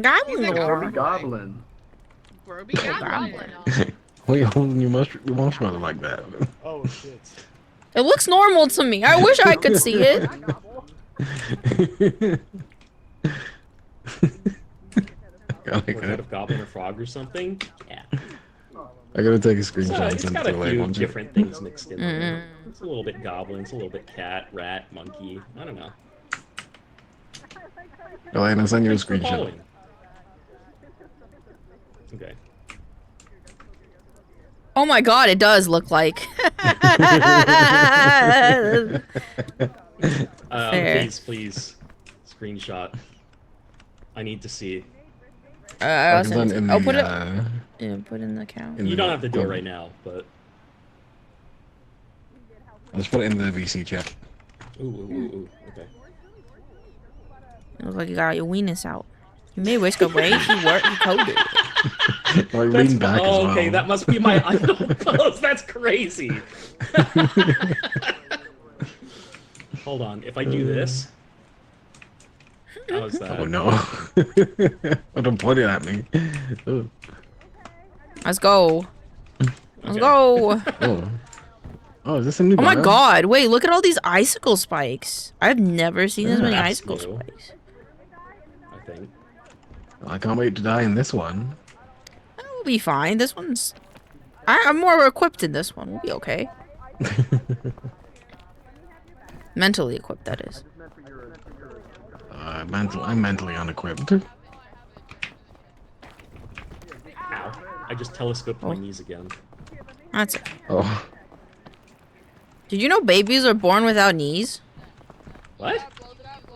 Goblin He's a lore. goblin. Goblin. Gore be I'm goblin. goblin. Why you holding your marshmallow like that? Oh shit. It looks normal to me. I wish I could see it. Instead of goblin or frog or something. Yeah. I gotta take a screenshot and It's send it got to a the few one. different things mixed in there. It's a little bit goblin, it's a little bit cat, rat, monkey. I don't know. Oh, I'm gonna send you a Thanks for screenshot. following. Okay. Oh my god, it does look like. Fair. Please. Screenshot. I need to see. I'll can send send it. in Oh, the, put it. Yeah, put it in the account. in You the- don't have to do it right now, but... Let's put it in the VC chat. Ooh, okay. It looks like you got your weenus out. You may whisk away if you work, you coded. Like lean back as well. Okay, that must be my idol pose. That's crazy. Hold on. If I do this, how's that? Oh no! Don't point it at me. Oh. Let's go. Let's Okay. go. Oh, is this a new? Oh my biome? god, wait, look at all these icicle spikes. I've never seen this many That's icicle new. spikes. I think. I can't wait to die in this one. We'll be fine. This one's... I'm more equipped in this one. We'll be okay. Mentally equipped, that is. I'm mentally unequipped. Ow. I just telescoped my Oh. knees again. That's it. Oh. Did you know babies are born without knees? What?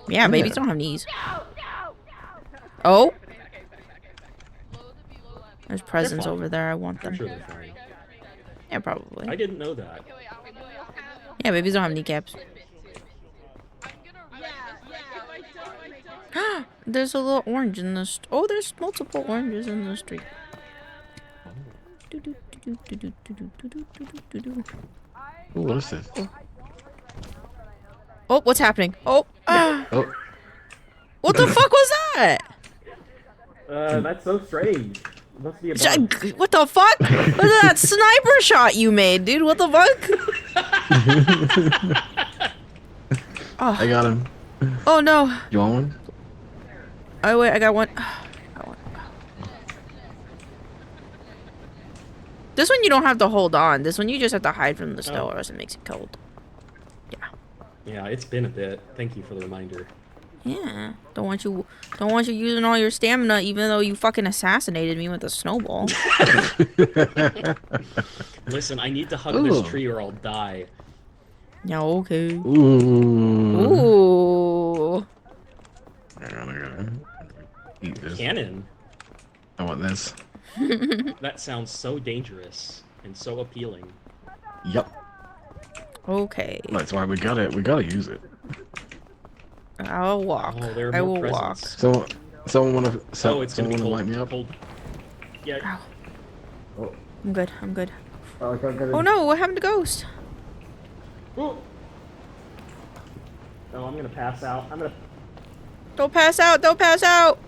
Yeah, babies don't have knees. Oh. There's presents over there. I want them. I'm sure they're fine. Yeah, probably. I didn't know that. Yeah, babies don't have kneecaps. There's a little orange in the oh, there's multiple oranges in the street. Ooh, what is this? Oh, what's happening? Oh, Oh. What the fuck was that? That's so strange. Must be a What the fuck? What was that sniper shot you made, dude? What the fuck? Oh. I got him. Oh no. You want one? Oh wait, I got one. This one you don't have to hold on. This one you just have to hide from the snow, or else it makes it cold. Yeah. Yeah, it's been a bit. Thank you for the reminder. Yeah. Don't want you using all your stamina, even though you fucking assassinated me with a snowball. Listen, I need to hug this tree or I'll die. Yeah. Okay. Ooh. Ooh. I gotta eat this. Cannon. I want this. That sounds so dangerous and so appealing. Yup. Okay. That's why we got it. We gotta use it. I'll walk. Oh, there are I more will presents. walk. Someone wanna It's gonna be cold. light me up? Cold. Yeah. Ow. I'm good. I'm good. Oh no! What happened to Ghost? Oh, I'm gonna pass out. Don't pass out! Don't pass out!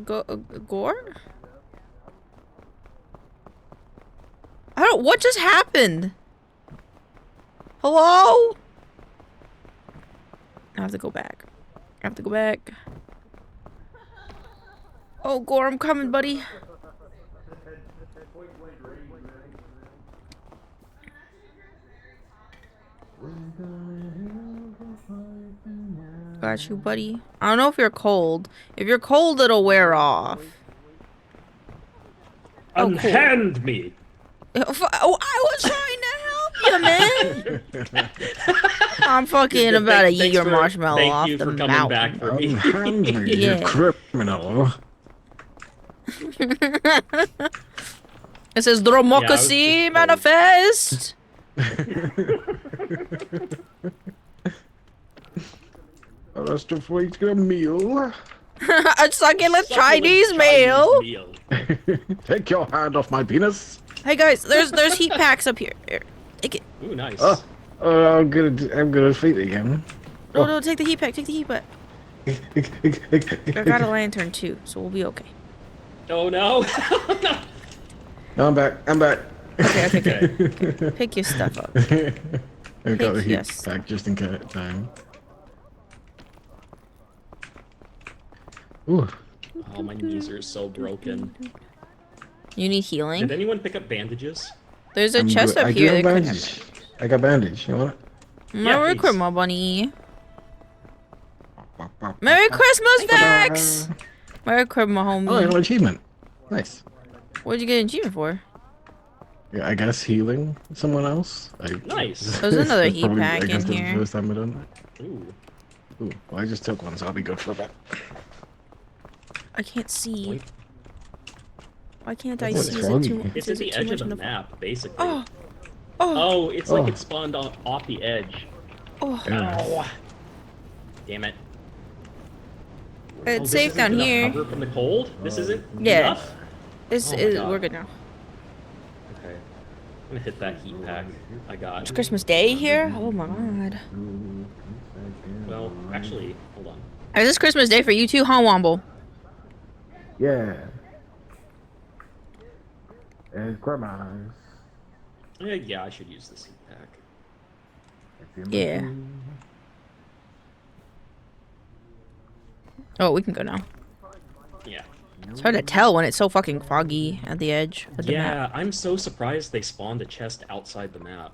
Gore? What just happened? Hello? I have to go back. Oh, Gore, I'm coming, buddy. Got you, buddy. I don't know if you're cold. If you're cold, it'll wear off. Unhand me! Oh, I was trying to help you, man. I'm fucking about to eat your marshmallow off the mountain. Thank you for coming back for me. Unhand me, you criminal. It says democracy manifest. That's the way to a meal. A succulent Chinese meal. Take your hand off my penis. Hey guys, there's heat packs up here. Here, take it. Ooh, nice. Oh, I'm gonna feed it again. No, take the heat pack. Take the heat pack. I got a lantern too, so we'll be okay. Oh no! No, I'm back. Okay. Pick your stuff up. I got the heat Yes. pack just in case time. Ooh. Oh, my knees are so broken. You need healing? Did anyone pick up bandages? There's a chest up I here do that have could bandage. have. I got bandage. You want it? Merry Christmas, bunny. Merry Christmas, Vex! Merry Christmas, homie. Oh, I got an achievement. Nice. What'd you get an achievement for? Yeah, I guess healing someone else. Nice. There's another that's heat probably, pack I guess in that's here. the first time I've done it. Ooh. Ooh, well, I just took one, so I'll be good for a bit. I can't see. Why can't I What's see? Is wrong it too, with you? It's is at it the too edge much of in the the map, basically. Oh. Oh, it's like it spawned off the edge. Oh. Ow. Damn it. It's this safe isn't down enough here. Cover from the cold? This isn't Yeah. enough? It's, Oh my God. we're good now. Okay. I'm gonna hit that heat pack. I got. It's Christmas Day here? Oh my god. Well, actually, hold on. Is this Christmas Day for you too, huh, Womble? Yeah. It's Christmas. Yeah, I should use this heat pack. Yeah. Oh, we can go now. Yeah. It's hard to tell when it's so fucking foggy at the edge of the map. Yeah, I'm so surprised they spawned a chest outside the map.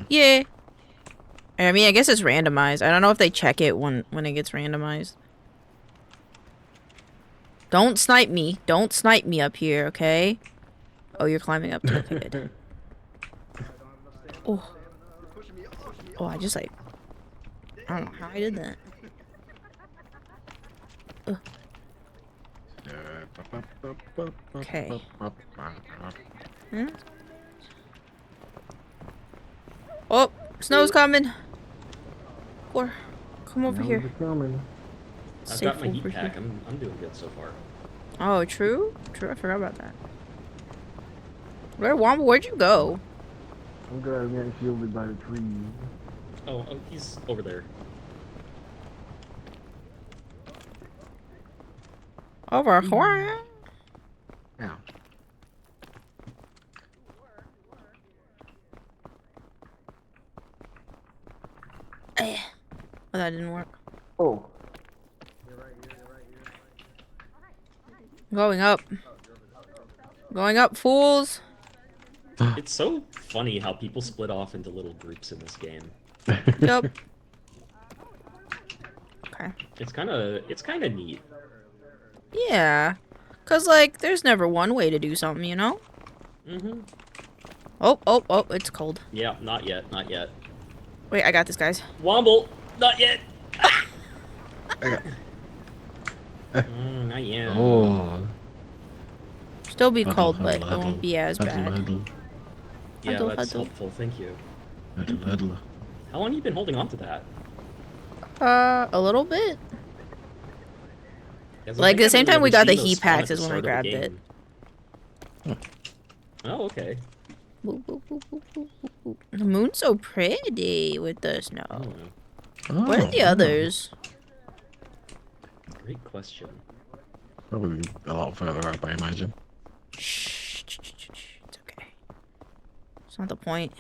Yeah. I mean, I guess it's randomized. I don't know if they check it when it gets randomized. Don't snipe me. Don't snipe me up here, okay? Oh, you're climbing up too. Okay, good. Oh. Oh, I just like... I don't know how I did that. Ugh. Okay. Hmm? Oh, snow's coming. Or, come over here. I've got my heat pack. I'm doing good so far. Oh, true? True, I forgot about that. Womble, where'd you go? I'm good. I'm getting shielded by the trees. Oh, he's over there. Over where? Yeah. Oh, that didn't work. Oh. Going up. Going up, fools. It's so funny how people split off into little groups in this game. Yup. Okay. It's kind of neat. Yeah. Cause like, there's never one way to do something, you know? Mm-hmm. Oh, it's cold. Yeah, not yet, not yet. Wait, I got this, guys. Womble, not yet. Okay. Not yet. Oh. Still be cold, but it won't be as bad. Yeah, Huddle, that's huddle. helpful. Thank you. Huddle. How long have you been holding on to that? A little bit. Guys, Like, I the same haven't time we really got the seen those heat spawn packs at is the when I start of the grabbed it. game. Oh, okay. Boop, boop, boop, boop, boop, boop, boop. The moon's so pretty with the snow. Oh, Where are the others? great question. Probably a lot further up, I imagine. Shh. It's okay. It's not the point.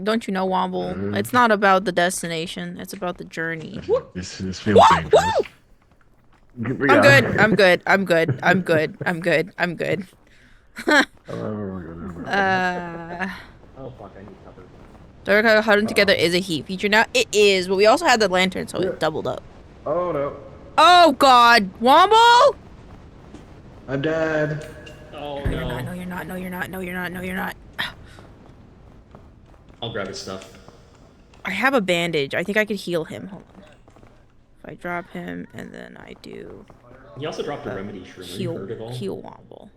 Don't you know, Womble? It's not about the destination. It's about the journey. This feels dangerous. I'm good. I'm good. I'm good. I'm good. I'm good. I'm good. Oh fuck, I need cover. Dark huddling together is a heat feature now. It is, but we also had the lantern, so it doubled up. Oh no. Oh god, Womble! I'm dead. Oh No, no. you're not. No, you're not. No, you're not. No, you're not. I'll grab his stuff. I have a bandage. I think I could heal him. Hold on. If I drop him and then I do He also dropped a remedy shroom. You heard it all? heal Womble.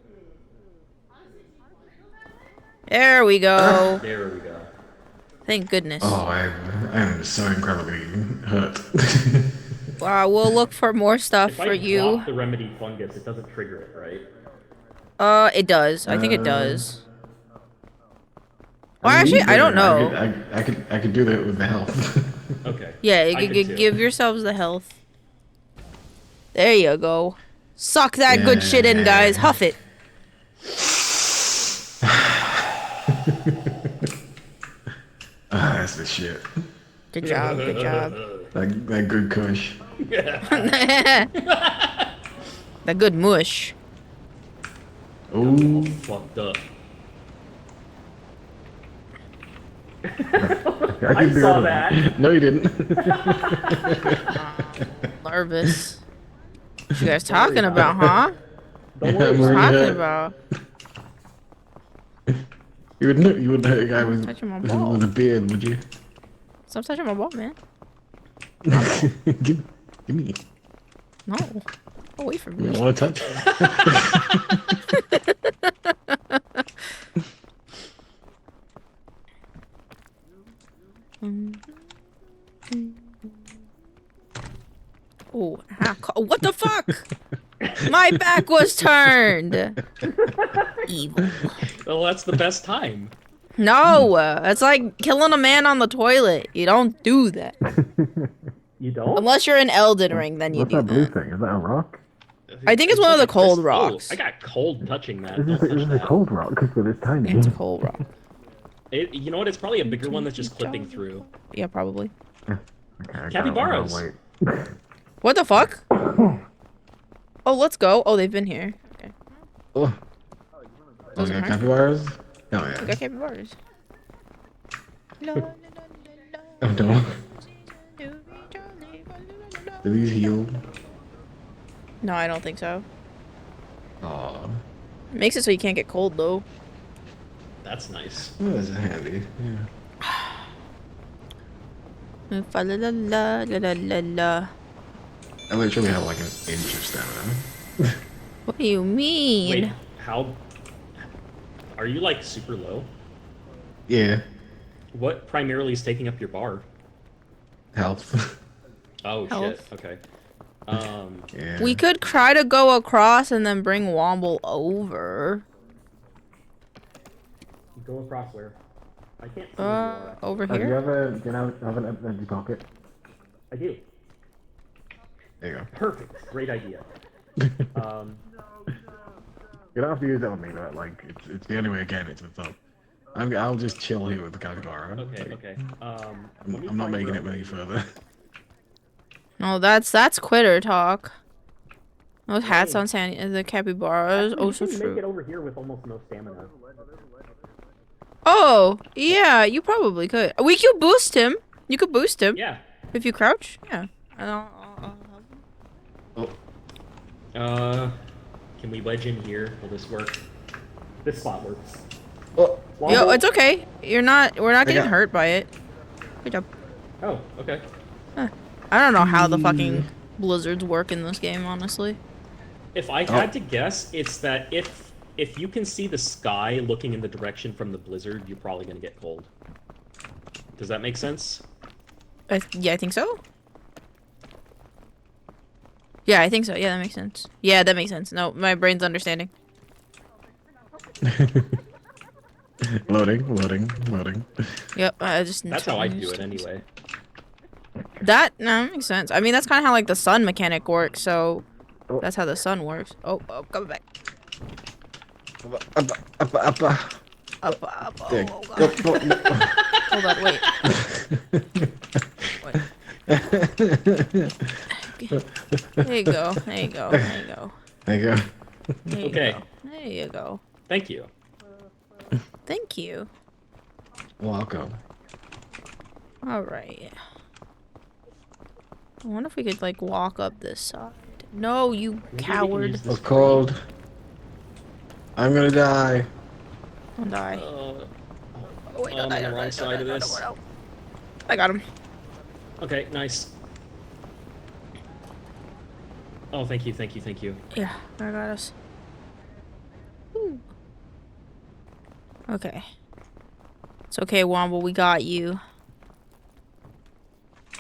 There we go. There we go. Thank goodness. Oh, I am so incredibly hurt. We'll look for more stuff If for I you. drop the remedy fungus, it doesn't trigger it, right? It does. I think it does. Well, actually, I don't know. I could do that with the health. Okay. Yeah, I could too. give yourselves the health. There you go. Suck that good shit in, guys. Huff it. That's the shit. Good job. Good job. That good kush. That good mush. Ooh. Fucked up. I saw that. No, you didn't. Nervous. What you guys talking about, huh? Don't What you talking about? You wouldn't hurt a guy with Touching my ball. a beard, would you? Stop touching my ball, man. give me. No. Away from You me. want to touch? Oh, what the fuck? My back was turned. Evil. Well, that's the best time. No, it's like killing a man on the toilet. You don't do that. You don't? Unless you're in Elden Ring, then you What's do that blue that. thing? Is that a rock? I think it's one of the cold Oh, rocks. I got cold touching that. This Don't touch is a that. cold rock, but it's tiny. It's a cold rock. You know what? It's probably a bigger one that's just clipping through. Yeah, probably. Okay, Capybaras. wait. What the fuck? Oh, let's go. Oh, they've been here. Okay. Oh, Those we are got nice. capybaras? Oh We yeah. got capybaras. Oh no. Do these heal? No, I don't think so. Aw. Makes it so you can't get cold though. That's nice. Oh, that's handy. Yeah. Fa la la la la la la. I literally have like an inch of stamina. What do you mean? Wait, how? Are you like super low? Yeah. What primarily is taking up your bar? Health. Oh Health. shit. Okay. Yeah. We could try to go across and then bring Womble over. Go across where? I can't see where you are. Over Do you here? have an empty pocket? I do. There you go. Perfect. Great idea. You don't have to use that on me, but like it's the only way I can get to the top. I'll just chill here with the capybara. Okay. Like, Okay. I'm not making it any further. No, that's quitter talk. Those hats on the capybaras. Oh, so you can make it true. over here with almost no stamina. Oh, yeah, you probably could. We could boost him. You could boost him. Yeah. If you crouch. Yeah. Can we wedge in here? Will this work? This spot works. Oh. Yo, it's okay. We're not getting hurt by it. Good job. Oh, okay. I don't know how the fucking blizzards work in this game, honestly. If I had to guess, it's that if you can see the sky looking in the direction from the blizzard, you're probably gonna get cold. Does that make sense? Yeah, I think so. Yeah, I think so. Yeah, that makes sense. Yeah, that makes sense. No, my brain's understanding. Loading. Yep, I just. That's how I do it anyway. That makes sense. I mean, that's kind of how like the sun mechanic works. So that's how the sun works. Oh, come back. Up. Oh, God. Hold on, wait. There you go. Okay. There you go. Thank you. Thank you. Welcome. All right. I wonder if we could like walk up this side. No, you coward. It's cold. I'm gonna die. Don't die. Oh, wait, I'm on the wrong side of this. I got him. Okay, nice. Oh, thank you. Yeah, I got us. Ooh. Okay. It's okay, Womble, we got you.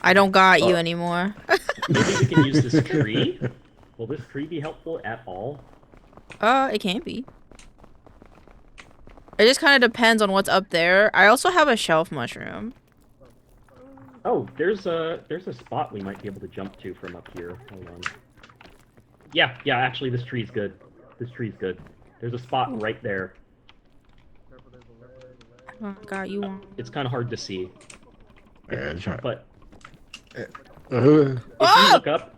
I don't got you anymore. Maybe we can use this tree? Will this tree be helpful at all? It can be. It just kind of depends on what's up there. I also have a shelf mushroom. Oh, there's a spot we might be able to jump to from up here. Hold on. Yeah, actually this tree's good. There's a spot right there. Oh, got you one. It's kind of hard to see. Yeah, try. But If you look up,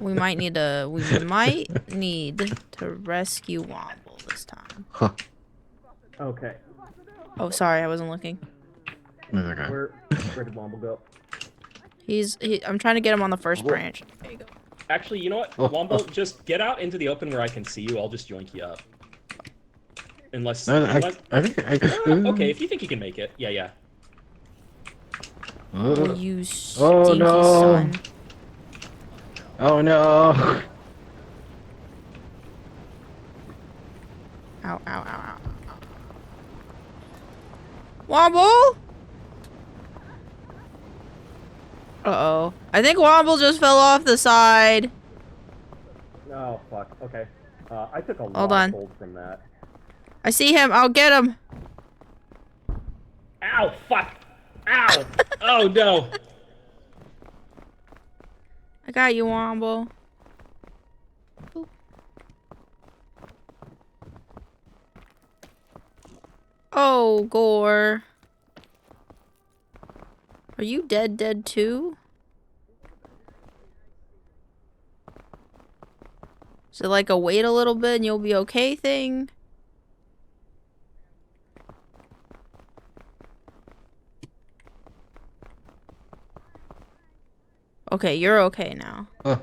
We might need to rescue Womble this time. Huh. okay. Oh, sorry, I wasn't looking. Okay. Where did Womble go? I'm trying to get him on the first branch. There you go. Actually, you know what? Womble, just get out into the open where I can see you. I'll just yoink you up. Unless... I think okay, if you think you can make it. Yeah. Oh, you stinky Oh no! son. Oh no! Ow. Womble? Uh-oh. I think Womble just fell off the side. Oh, fuck. Okay. I took a lot Hold on. of hold from that. I see him. I'll get him. Ow, fuck! Ow! Oh, no! I got you, Womble. Oop. Oh, Gore. Are you dead too? Is it like a wait a little bit and you'll be okay thing? Okay, you're okay now. Oh.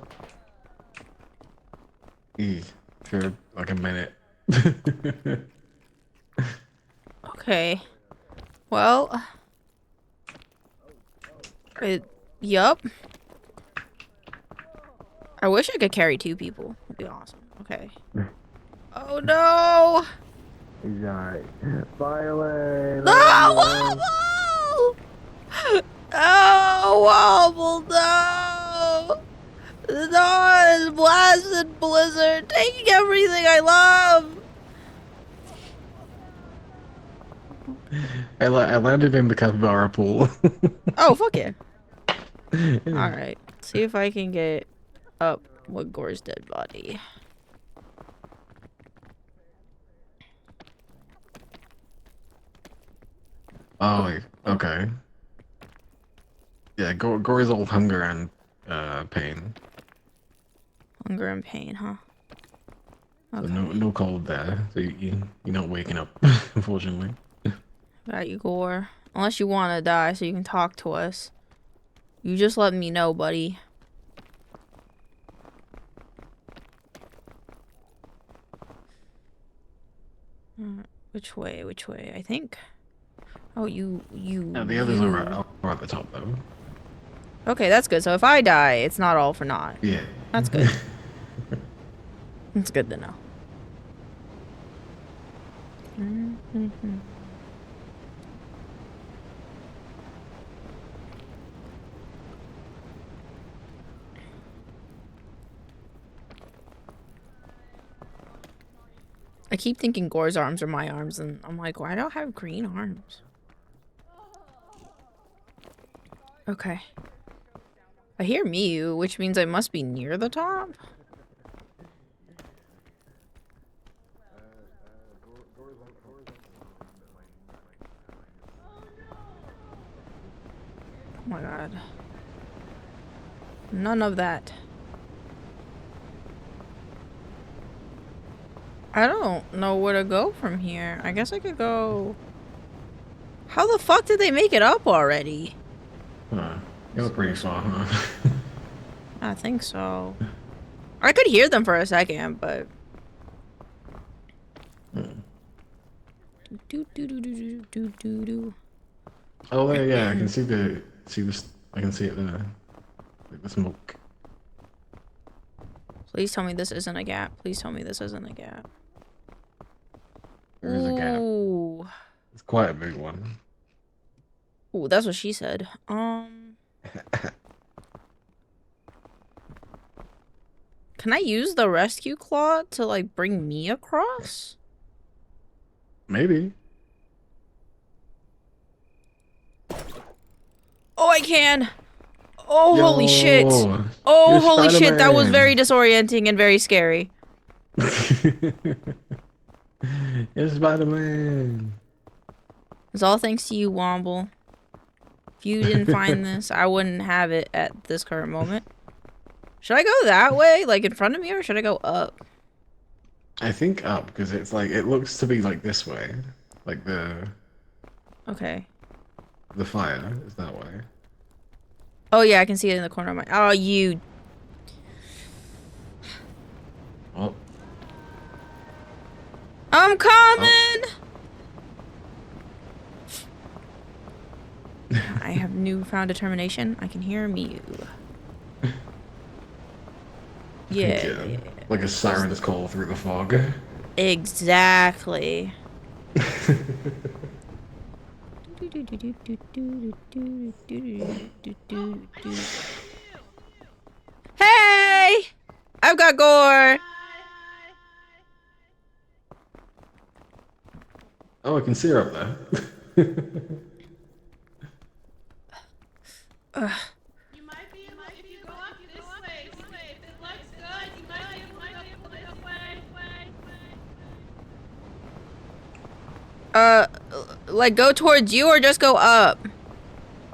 For like a minute. Okay. Well. Yup. I wish I could carry 2 people. That'd be awesome. Okay. Oh no! He's alright. Violet! No! Wobble! Oh, Wobble, no! No, it's blasted blizzard taking everything I love! I landed in the capybara pool. Oh, fuck yeah. Alright. See if I can get up with Gore's dead body. Oh, okay. Yeah, Gore's all hunger and pain. Hunger and pain, huh? Okay. So no cold there. So you're not waking up, unfortunately. Got you, Gore. Unless you want to die so you can talk to us. You just let me know, buddy. Which way? Which way? I think. Oh, you. No, the others are at the top, though. Okay, that's good. So if I die, it's not all for naught. Yeah. That's good. It's good to know. I keep thinking Gore's arms are my arms, and I'm like, why do I have green arms? Okay. I hear Miu, which means I must be near the top. Oh my god. None of that. I don't know where to go from here. I guess I could go... How the fuck did they make it up already? You're pretty far, huh? I think so. I could hear them for a second, but... Oh yeah, I can see this. I can see it there, like the smoke. Please tell me this isn't a gap. Please tell me this isn't a gap. There is a gap. Ooh. It's quite a big one. Ooh, that's what she said. Can I use the rescue claw to like bring me across? Maybe. Oh, I can. Oh, holy shit. Yo, Oh, you're holy shit. That was Spider-Man. very disorienting and very scary. It's Spider-Man. It's all thanks to you, Womble. If you didn't find this, I wouldn't have it at this current moment. Should I go that way, like in front of me, or should I go up? I think up, because it's like, it looks to be like this way. Like Okay. the fire is that way. Oh, yeah, I can see it in the corner of my... Oh, you... Oh. I'm coming! I have newfound determination. I can hear Mew. Yeah. Like a siren's call through the fog. Exactly. Hey! I've got Gore! Oh, I can see her up there. You might be able, if you go up this way, if it looks good, you might be able to go this way. Like go towards you or just go up?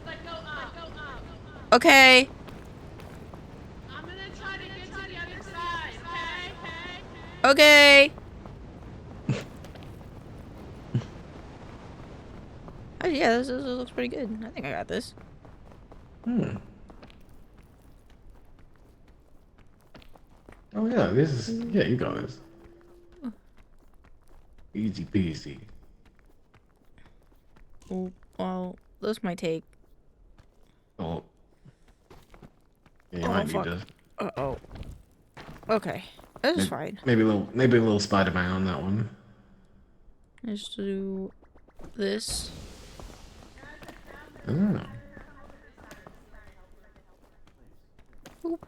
Like go up. Okay. I'm gonna try to get to the other side, okay? Okay. Oh yeah, this looks pretty good. I think I got this. Oh yeah, this is yeah. You got this. Easy peasy. Well, this might take. Oh. Yeah, you Oh, might fuck. need this. Uh-oh. Okay. This is fine. Maybe a little Spider-Man on that one. Let's do this. Oh. Oop.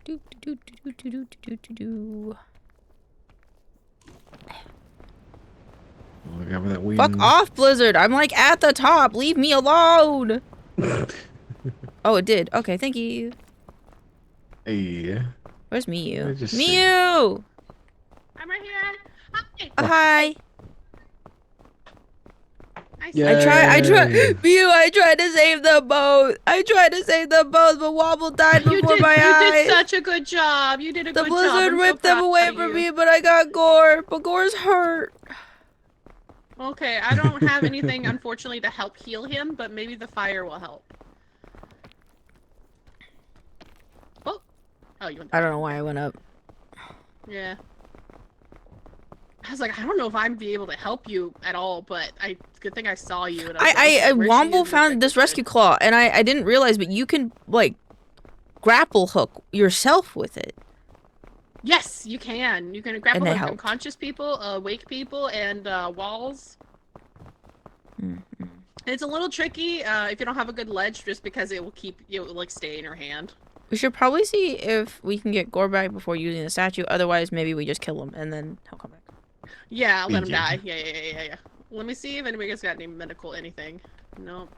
Do do do do do do do do. Look out for that wind. Fuck off, Blizzard! I'm like at the top. Leave me alone. Oh, it did. Okay, thank you. Hey. Where's Miu? just Miu! I'm right here. Hi. Hi. I Yeah. I tried. Miu, I tried to save the boat. But Wobble died before my You eyes. did such a good job. You did a The good job. Blizzard I'm so ripped them proud away of from you. me, but I got Gore. But Gore's hurt. Okay, I don't have anything, unfortunately, to help heal him, but maybe the fire will help. Oh, oh, you went. I don't know why I went up. Yeah. I was like, I don't know if I'm be able to help you at all, but good thing I saw you. And I was like, okay, where's she Womble is? found this rescue claw, and I didn't realize, but you can like grapple hook yourself with it. Yes, you can. You can grapple And they like helped. unconscious people, awake people, and walls. Mm-hmm. It's a little tricky if you don't have a good ledge, just because it will like stay in your hand. We should probably see if we can get Gore back before using the statue. Otherwise, maybe we just kill him and then he'll come back. Yeah, I'll let him Yeah. die. Yeah. Let me see if anybody's got any medical anything. Nope.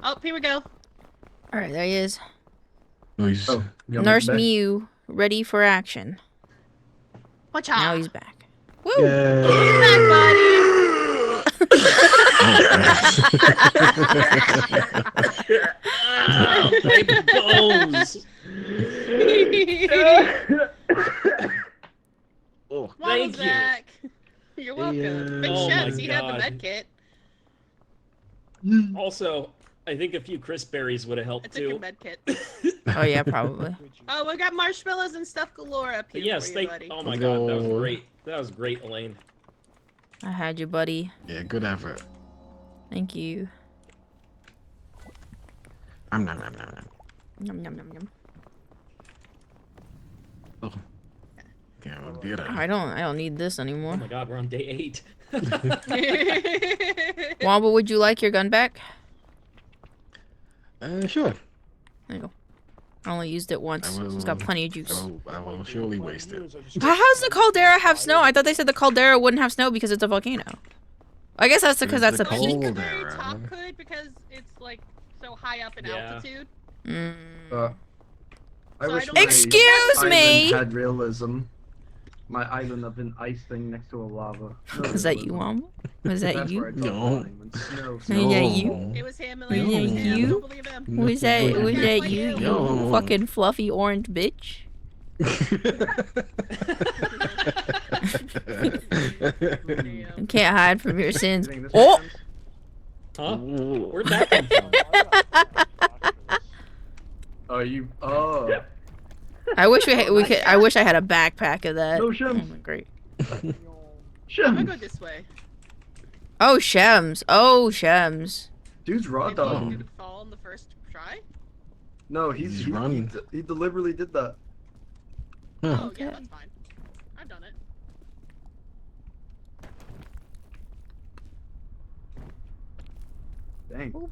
Oh, here we go. All right, there he is. Nice. Oh, you want me Nurse back? Miu, ready for action. Watch out. Now he's back. Woo! Yay. Back, buddy. Oh, my bones. Oh, Thank you. Back. You're welcome. Big Oh my Chefs, he had the God. med kit. Also, I think a few crisp berries would have I helped took your too. med kit. Oh yeah, probably. Oh, we got marshmallows and stuff galore up here Yes, for you, thank. buddy. Oh my Let's god, that was go. great. That was great, Elaine. I had you, buddy. yeah, good effort. Thank you. Nom, nom, nom, nom, nom. Yum yum yum yum. Oh. Yeah, well, did I don't need this Oh anymore. my god, we're on day 8. Womble, would you like your gun back? Sure. There you go. I only used it once. I It's got will- plenty of juice. I will surely waste it. How's the caldera have snow? I thought they said the caldera wouldn't have snow because it's a volcano. I guess that's because that's a the peak. cold. The very Caldera. top could, because it's like so high up in Yeah. altitude. Mm. I So wish I don't- my Excuse island me. had realism. My island of an ice thing next to a lava. No Was that you, realism. Womble? Was that That's you? where I draw the No. line, when snow- Was that you? It was him, Was Elaine. that It was him. you? Don't believe him. Was that Yeah, you? You No. fucking fluffy orange bitch. You can't hide from your sins. You think this Oh! makes sense? Huh? Where'd that come from? Oh, you. Oh. I wish we could. I wish I had a backpack of that. No, Oh, Shems. my great. I'm Shem. gonna go this way. Oh, Shems. Oh, Shems. Dude's raw Maybe dog. you didn't fall on the first try? No, He's he running. he deliberately did that. Huh. Oh, yeah, Okay. that's fine. I've done it. Dang. I'm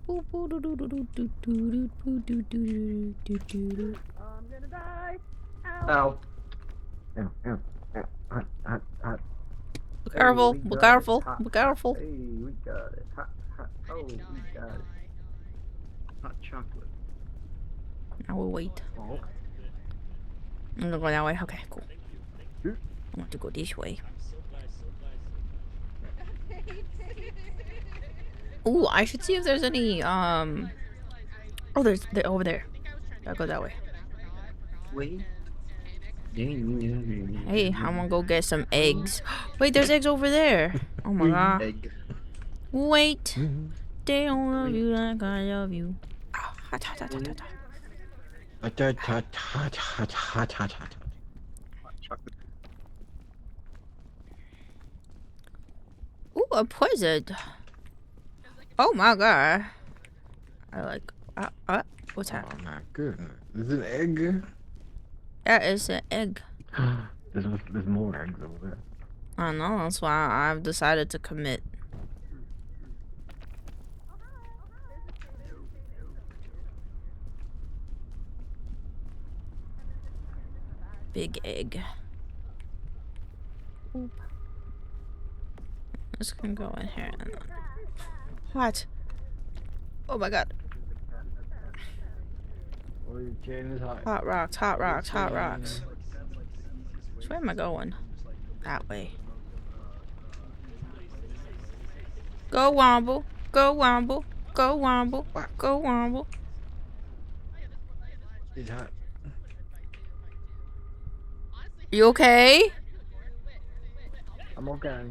gonna die. Ow. Be careful. we Be got it. careful. Hot. Be careful. Hey, we got it. Hot, hot. I Oh, we didn't die. got it. Hot chocolate. I will wait. Oh. I'm gonna go that way. Okay, cool. I want to go this way. Ooh, I should see if there's any, Oh, they're over there. I'll go that way. Wait. Hey, I'm gonna go get some eggs. Wait, there's eggs over there. Oh my god. Egg. Wait. They don't love you like I love you. Hot, hot, hot, hot, hot, hot. Ooh, a poison. Oh my god. I like. What's Oh happening? my goodness. Is it an egg? That is an egg. There's more eggs over there. I know, that's why I've decided to commit. Big egg. Oop. Just gonna go in here and what? Oh my god. Hot rocks, hot rocks, hot rocks. Which way am I going? That way. Go Womble, go Womble, go Womble, go Womble. It's hot. You okay? I'm okay.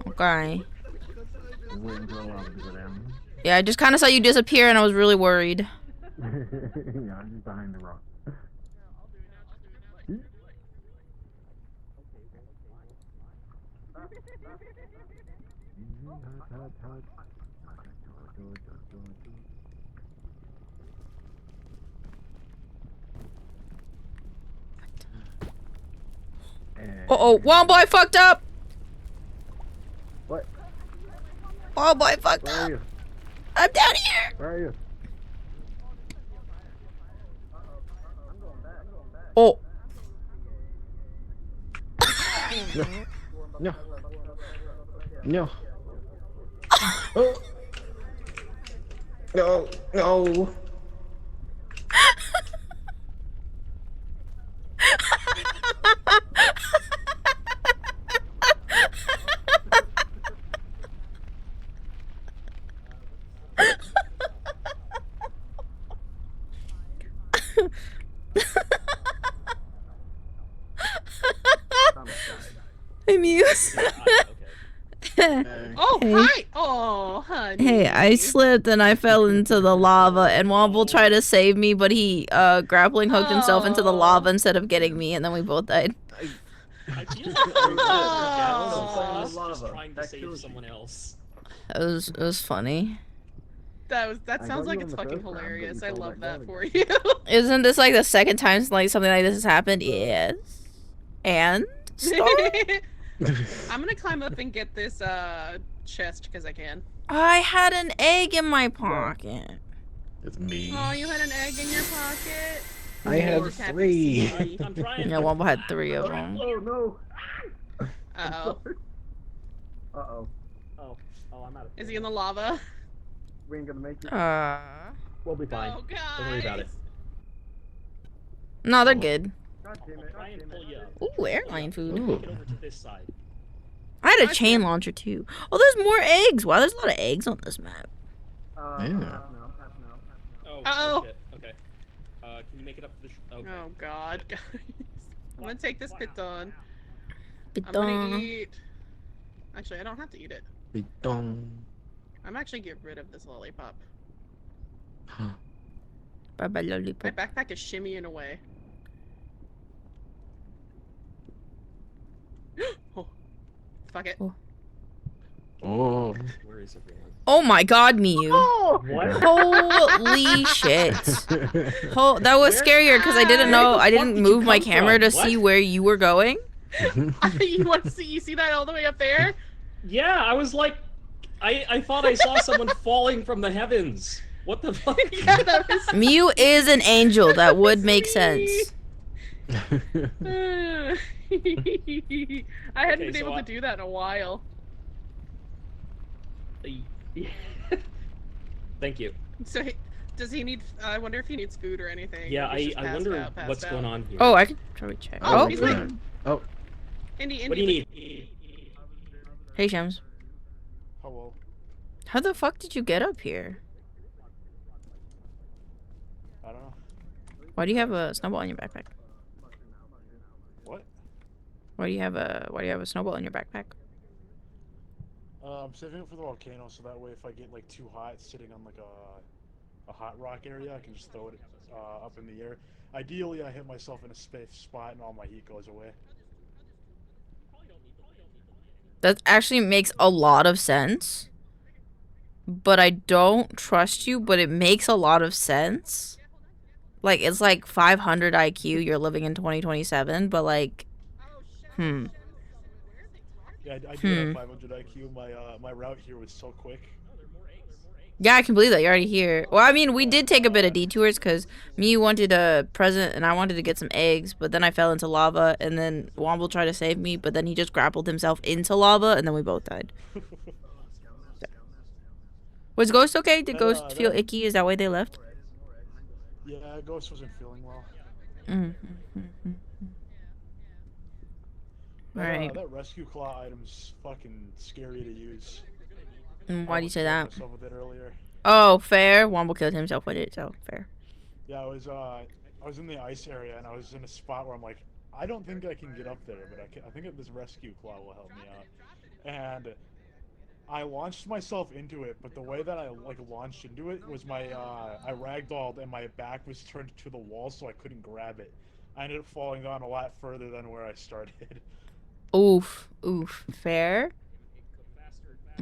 Okay. I'm waiting for a lava to go down. Yeah, I just kind of saw you disappear and I was really worried. Yeah, I'm just behind the rock. Uh-oh, Womble, I fucked up! What? Womble, I fucked Where are up! you? I'm down here! Where are you? Oh. No. No. Oh. No. No. I'm used. Oh, Hey. hi! Oh, honey. Hey, I slipped and I fell into the lava and Womble tried to save me, but he grappling hooked himself into the lava instead of getting me and then we both died. I feel like just trying to save someone else. It was funny. That sounds like it's fucking hilarious. I love that for you. Isn't this like the second time like something like this has happened? Yes. And I'm gonna climb up and get this chest because I can. I had an egg in my pocket. It's me. Oh, you had an egg in your pocket? I have 3. I'm trying. Yeah, Womble had 3 of them. Oh no. Uh-oh. Uh-oh. Oh, I'm out of. Is he in the lava? We ain't gonna make it. We'll be fine. Oh, guys. Don't worry about it. No, they're good. God damn it. Try and pull you up. Ooh, airline food. Ooh. Get over to this side. I had a chain launcher too. Oh, there's more eggs. Wow, there's a lot of eggs on this map. Yeah. No. Oh. Uh-oh. Shit. Okay. Can you make it up to the? Okay. Oh god, guys. I'm gonna take this piton. I'm Piton. gonna eat. Actually, I don't have to eat it. Piton. I'm actually get rid of this lollipop. Bye bye My lollipop. backpack is shimmying away. Oh, fuck it. Oh. Where is everyone? Oh my god, Miu. What? Holy shit. That was scarier because I didn't know. I didn't move my camera to see where you were going. You want to see? You see that all the way up there? Yeah, I was like, I thought I saw someone falling from the heavens. What the fuck? Yeah, that was. Miu is an angel. That would make sense. I hadn't Okay, been so able to do that in a while. Thank you. So, does he need? I wonder if he needs food or anything. Yeah, Or he's just I passed wonder out, what's passed going out. on here. Oh, I could probably check. Oh, Oh, he's like, Oh. Indy. What do you need? hey Shams. Hello. How the fuck did you get up here? I don't know. Why do you have a snowball in your backpack? What? Why do you have a snowball in your backpack? I'm saving it for the volcano, so that way if I get like too hot, it's sitting on like a hot rock area. I can just throw it up in the air. Ideally, I hit myself in a safe spot and all my heat goes away. That actually makes a lot of sense. But I don't trust you, but it makes a lot of sense. Like, it's like 500 IQ, you're living in 2027, but like, Yeah, I do have 500 IQ. My route here was so quick. Yeah, I can believe that. You're already here. Well, I mean, we did take a bit of detours because me wanted a present and I wanted to get some eggs, but then I fell into lava and then Womble tried to save me, but then he just grappled himself into lava and then we both died. Was Ghost okay? Did Ghost feel icky? Is that why they left? Yeah, Ghost wasn't feeling well. Alright. That rescue claw item's fucking scary to use. Why do you say that? With it earlier. Oh, fair. Womble killed himself with it, so fair. Yeah, I was in the ice area and I was in a spot where I'm like, I don't think I can get up there, but I think this rescue claw will help me out. And I launched myself into it, but the way that I launched into it was I ragdolled and my back was turned to the wall, so I couldn't grab it. I ended up falling down a lot further than where I started. Oof, fair.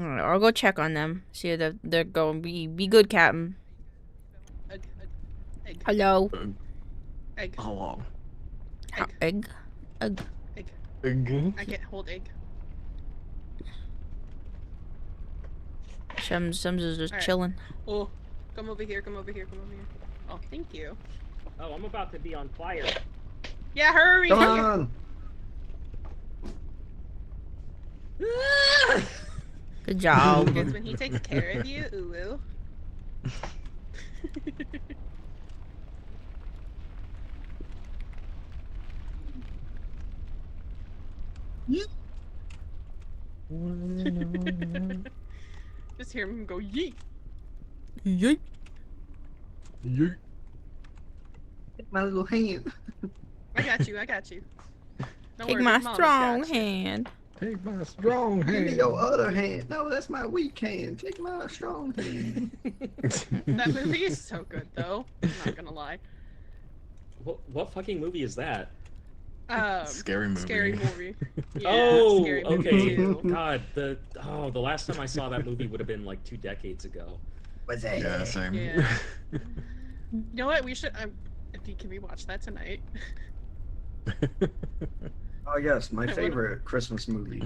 Alright, I'll go check on them. See if they're going. Be good, Captain. Egg. Hello. Egg. How long? Egg. Egg. Egg. I can't hold egg. Shems is just chilling. Oh, come over here. Oh, thank you. Oh, I'm about to be on fire. Yeah, hurry! Come on! Good job. It's when he takes care of you, ooh. Just hear him go yeet. Yeet. Yeet. Take my little hand. I got you. Don't Take worry, my Mama's strong got you. hand. Take my strong Give me hand. your other hand. No, that's my weak hand. Take my strong hand. That movie is so good, though. I'm not gonna lie. What fucking movie is that? Scary movie. Scary movie. Yeah, Oh, scary movie okay. too. God, the last time I saw that movie would have been like 2 decades ago. What's that? Yeah, same. Yeah. You know what? We should. Can we watch that tonight? Oh yes, my favorite Christmas movie.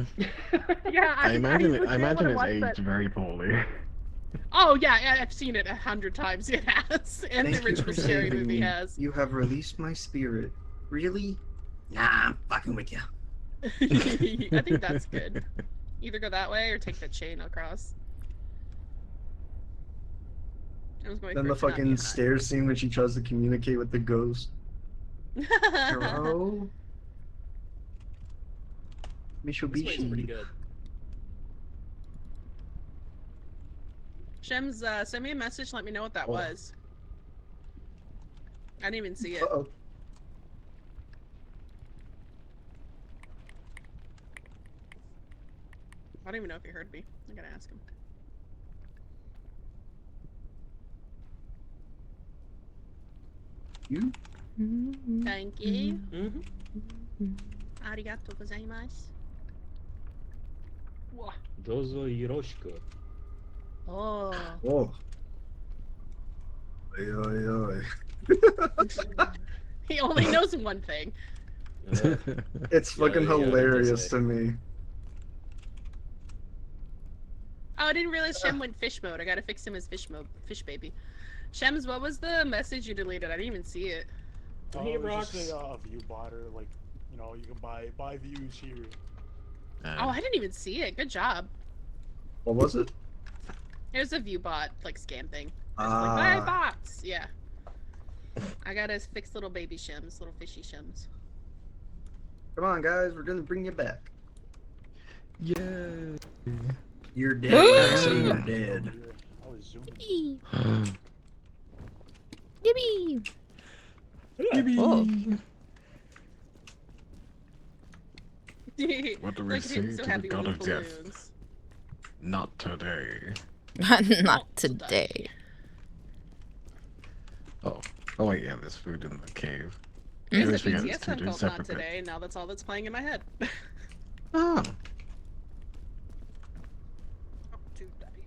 Yeah, I imagine legit it's wanna watch aged that. very poorly. Oh yeah, I've seen it 100 times. It has, and Thank the you for original scary saving movie me. has. You have released my spirit. Really? Nah, I'm fucking with you. I think that's good. Either go that way or take the chain across. I was going Then for the it to not be fucking hot. stairs scene when she tries to communicate with the ghost. Hello? This way's pretty Mitsubishi. good. Shems, send me a message. Let me know what that was. I didn't even see it. Uh-oh. I don't even know if he heard me. I gotta ask him. You? Thank you. Mm-hmm. Arigato gozaimasu. Dozo yoroshiku. Oh. Oh. Oi, oi, oi. He only knows one thing. It's fucking yeah, hilarious that's to me. Oh, I didn't realize Shem went fish mode. I gotta fix him as fish mode. Fish baby. Shems, what was the message you deleted? I didn't even see it. Hey, It was Rocks. just a view botter, like, you know, you can buy views here. Oh, I didn't even see it. Good job. What was it? There's a view bot, like, scam thing. It's like, buy Ah. bots. Yeah. I gotta fix little baby Shems, little fishy Shems. Come on, guys, we're gonna bring you back. Yay. You're dead. Actually, you're dead. I was zooming. Yippee! Yippee. Oh. What do we Look at him, say so to the happy god with of death? balloons. Not today. Not today. Oh wait, yeah, there's food in the cave. There's Always a forget it's BTS two song called Not separate bits. Today, and now that's all that's playing in my head. Oh. Tube daddy.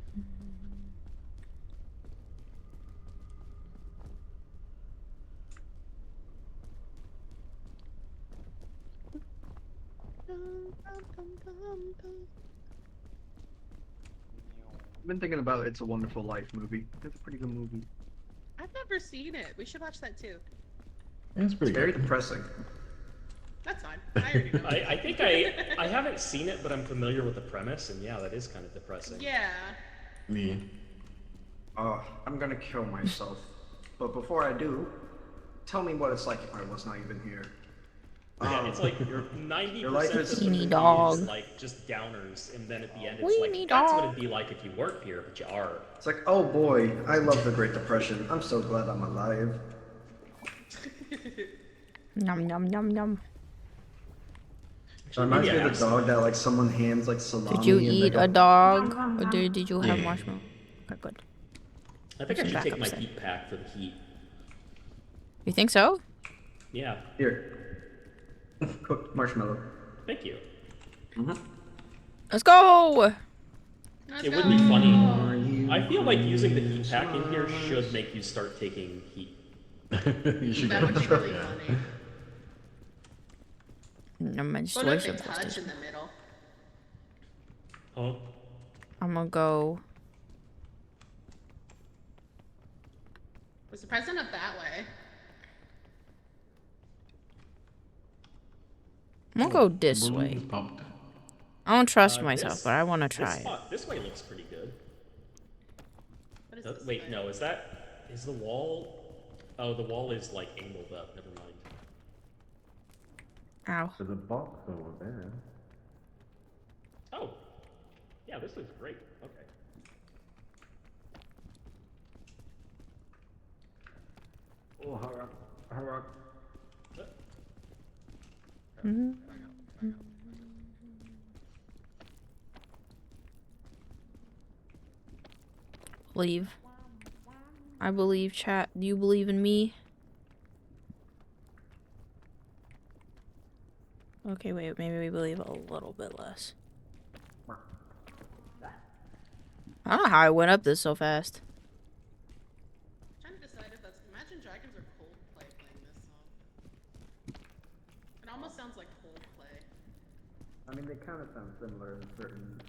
I've been thinking about It's a Wonderful Life movie. It's a pretty good movie. I've never seen it. We should watch that too. Yeah, it's pretty It's very good. depressing. That's fine. I already know. I think I haven't seen it, but I'm familiar with the premise, and yeah, that is kind of depressing. Yeah. Me. Oh, I'm gonna kill myself. But before I do, tell me what it's like if I was not even here. Yeah, it's like 90% your life of is- the movie dog. is like just downers, and then at the end We it's like need that's what dog. it'd be like if you weren't here, but you are. It's like, oh boy, I love the Great Depression. I'm so glad I'm alive. Num num num num. It reminds me maybe I of the have dog that like someone hands like salami. Did you and they eat go, a dog? Or did you have Yeah. marshmallow? Okay, good. I think I Some should take my backups then. heat pack for the heat. You think so? Yeah, Here. Cooked marshmallow. thank you. Let's go! Let's It go. would be funny. I feel like using the heat pack in here should make you start taking heat. You should That go. would be really funny. No What if menstruation. they touch in the middle? Huh? I'm gonna go. Was the president up that way? I'm gonna go this way. Balloons popped. I don't trust Uh, myself, this- but I want to try This it. spot, this way looks pretty good. What is Oh, this wait, way? no, is the wall? Oh, the wall is like angled up. Never mind. Ow. There's a box over there. Oh, yeah, this looks great. Okay. Oh, hurry up. Hurry up. Believe. I believe, chat. Do you believe in me? Okay, wait. Maybe we believe a little bit less. I don't know how I went up this so fast. I'm trying to decide if that's Imagine Dragons or Coldplay playing this song. It almost sounds like Coldplay. I mean, they kind of sound similar in certain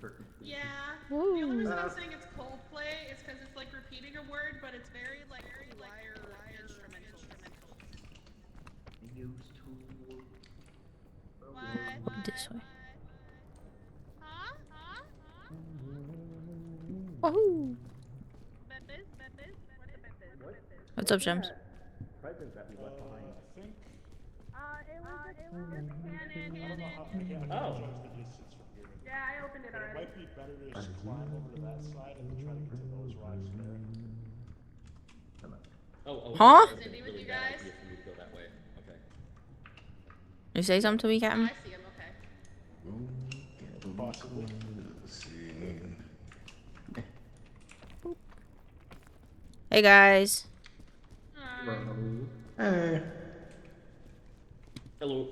Yeah. Ooh. The only reason I'm saying it's Coldplay is because it's like repeating a word, but it's very like choir instrumental. Used to. What? This way. Huh? Woohoo! What's up, Gems? Present that we left behind. I think. Oh. Yeah, I opened it But it might be better to just climb over to that side and then try to get to those rocks there. Oh. Huh? That would've been a really bad idea for me to go that way. Okay. You say something to me, Captain? I see him, okay. Possibly. Hey, guys. Hey. Hello.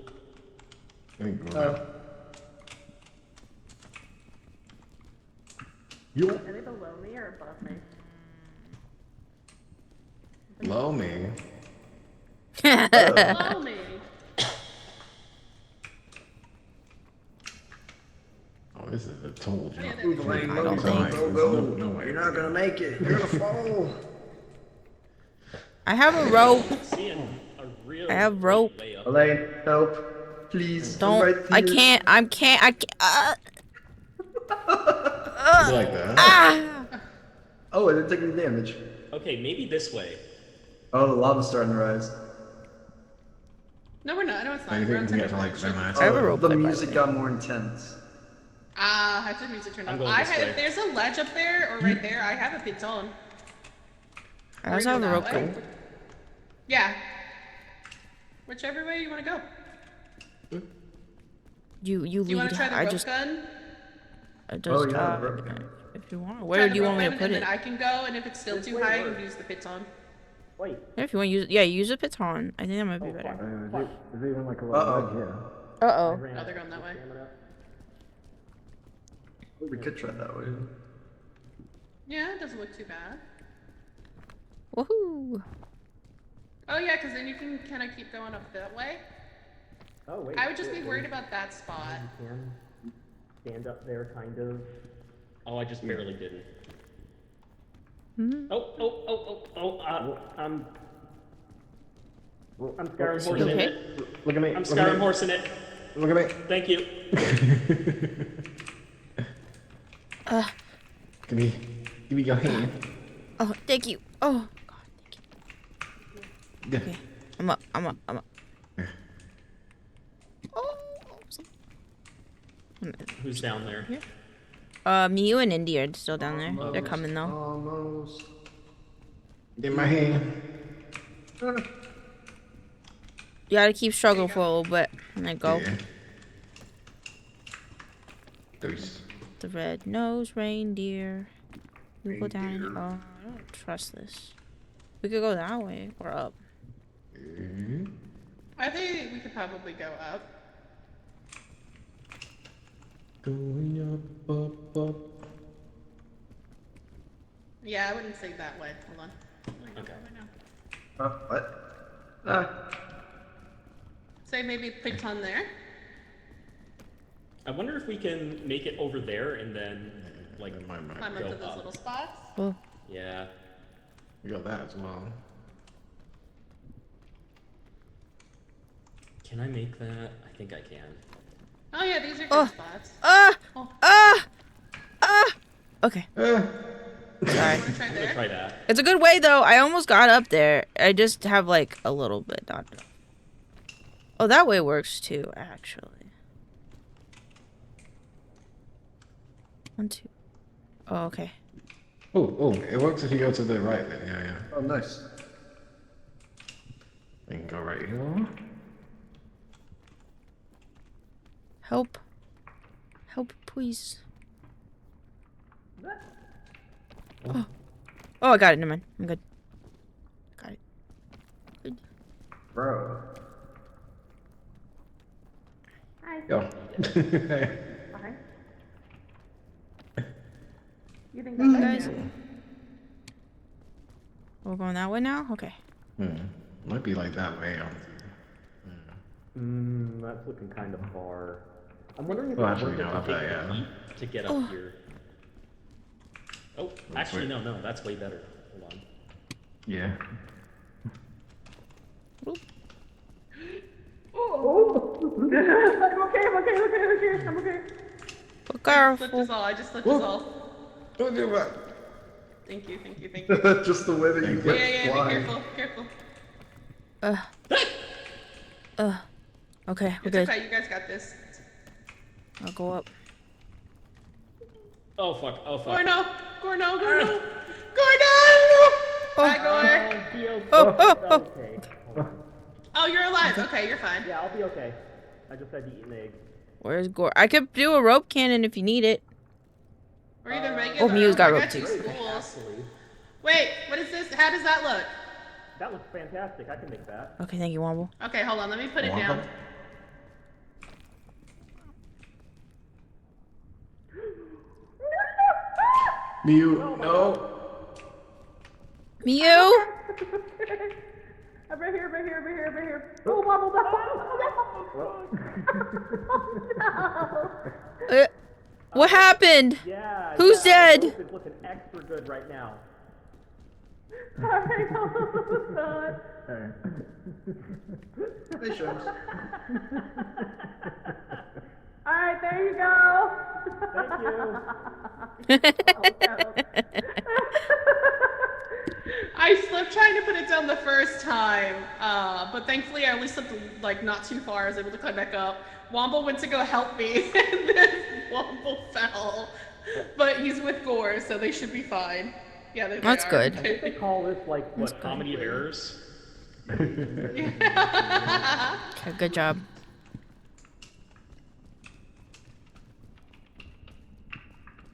Yo. Are they below me or above me? Blow me. Below me. Oh, this is a total jump. Yeah, Move, Elaine, I move, don't go, think- go, go. No way. You're not gonna make it. You're gonna fall. I have a rope. Seeing a real I have rope. way up. Elaine, help. Please. I'm Don't. right I here. can't. I can't. You like that? Ah! Oh, it didn't take any damage. Okay, maybe this way. Oh, the lava's starting to rise. No, we're not. No, it's not. I We're on think we have to second like floor. very nice. I have a rope The clip, by the music way. got more intense. Ah, I have the music turned I'm on. going I this have, way. if there's a ledge up there or right there, I have a pit on. I also have a rope clip. Yeah. Whichever way you want to go. You Do you want lead. to try the I rope just. gun? I just. Oh, yeah, the rope gun. If you want. Try Where the do you rope want me to gun, put and it? then I can go, and if it's still This too way high, I works. can use the pits on. Wait. If you want to use, yeah, use a baton. I think that might be better. Is it even like a little ledge here? Uh oh. Oh, they're going that way. We could try that way. Yeah, it doesn't look too bad. Woohoo! Oh yeah, because then you can kind of keep going up that way. Oh wait. I would just be worried about that spot. You can stand up there, kind of. Oh, I just barely didn't. I'm Skyrim horsing okay? it. Look at me. I'm Skyrim horsing it. Look at me. Thank you. Give me your hand. Oh, thank you. Oh, God, thank you. Yeah. Okay, I'm up. Oh, Who's down there? you and Indy are still down there. They're coming though. Almost. In my hand. You gotta keep struggling for a little bit, and then go. Yeah. There's The red-nosed reindeer. We go down. Oh, I don't trust this. We could go that way or up. I think we could probably go up. going up. Yeah, I wouldn't say that way. Hold on. Okay. What? Say maybe baton there. I wonder if we can make it over there and then, like, Climb go up to those up. little spots. Oh, Yeah. We got that as well. Can I make that? I think I can. Oh yeah, these are good Oh. spots. Okay. Sorry. Wanna try I'm gonna there? try that. It's a good way though. I almost got up there. I just have like a little bit not. Oh, that way works too, actually. 1, 2. Oh, okay. Oh, it works if you go to the right then. Yeah. Oh, nice. We can go right here. Help. Help, please. Oh, I got it. Never mind. I'm good. Got it. Good. Bro. Go. You think Guys. We're going that way now? Okay. Might be like that way. That's looking kind of far. I'm wondering if Well, it's actually, worth it no, to not take that, the yeah. heat to get up here. Oh, actually, wait. no, that's way better. Hold on. Yeah. I'm okay. Be Slipped careful. us all. I just slipped us all. Don't do that. Thank you. Just the way that you went Yeah, flying. be careful. Okay, we're It's good. okay, you guys got this. I'll go up. Oh fuck! Gorno! Bye, Gore! Okay. Oh, you're alive. Okay, you're fine. Yeah, I'll be okay. I just had to eat an egg. Where's Gore? I could do a rope cannon if you need it. Or even regular. Miu's got I rope two too. spools. Wait, what is this? How does that look? That looks fantastic. I can make that. Okay, thank you, Womble. Okay, hold on. Let me put it down. Mew, no. Miu? I'm right here. Oh, Wobble, no! What happened? Yeah. Who's dead? The rope is looking extra good right now. Sorry, Hey, Shams. Alright, there you go. Thank you. I slipped trying to put it down the first time, but thankfully I only slipped like not too far. I was able to climb back up. Womble went to go help me, and then Womble fell. But he's with Gore, so they should be fine. Yeah, they That's are. good. I think they call this like what, comedy of errors. Okay, good job.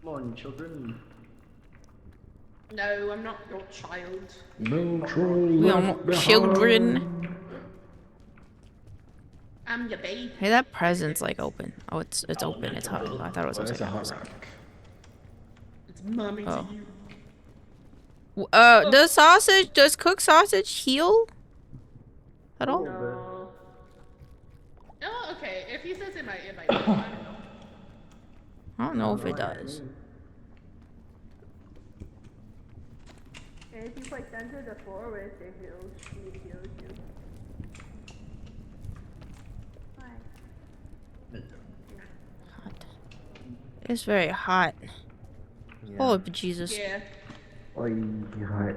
Come on, children. No, I'm not your child. No troll We are left not children. behind. I'm your baby. Hey, that present's like open. Oh, it's open. It's hot. I thought it was Well, it's a upside hot down. rack. It's mommy Oh. to you. Does cooked sausage heal at all? No. Oh, okay. If he says it might be. I don't know. I don't know if it does. And if you put down to the forest, it heals you. Hot. It's very hot. Oh, Jesus. Yeah. Oi, hot.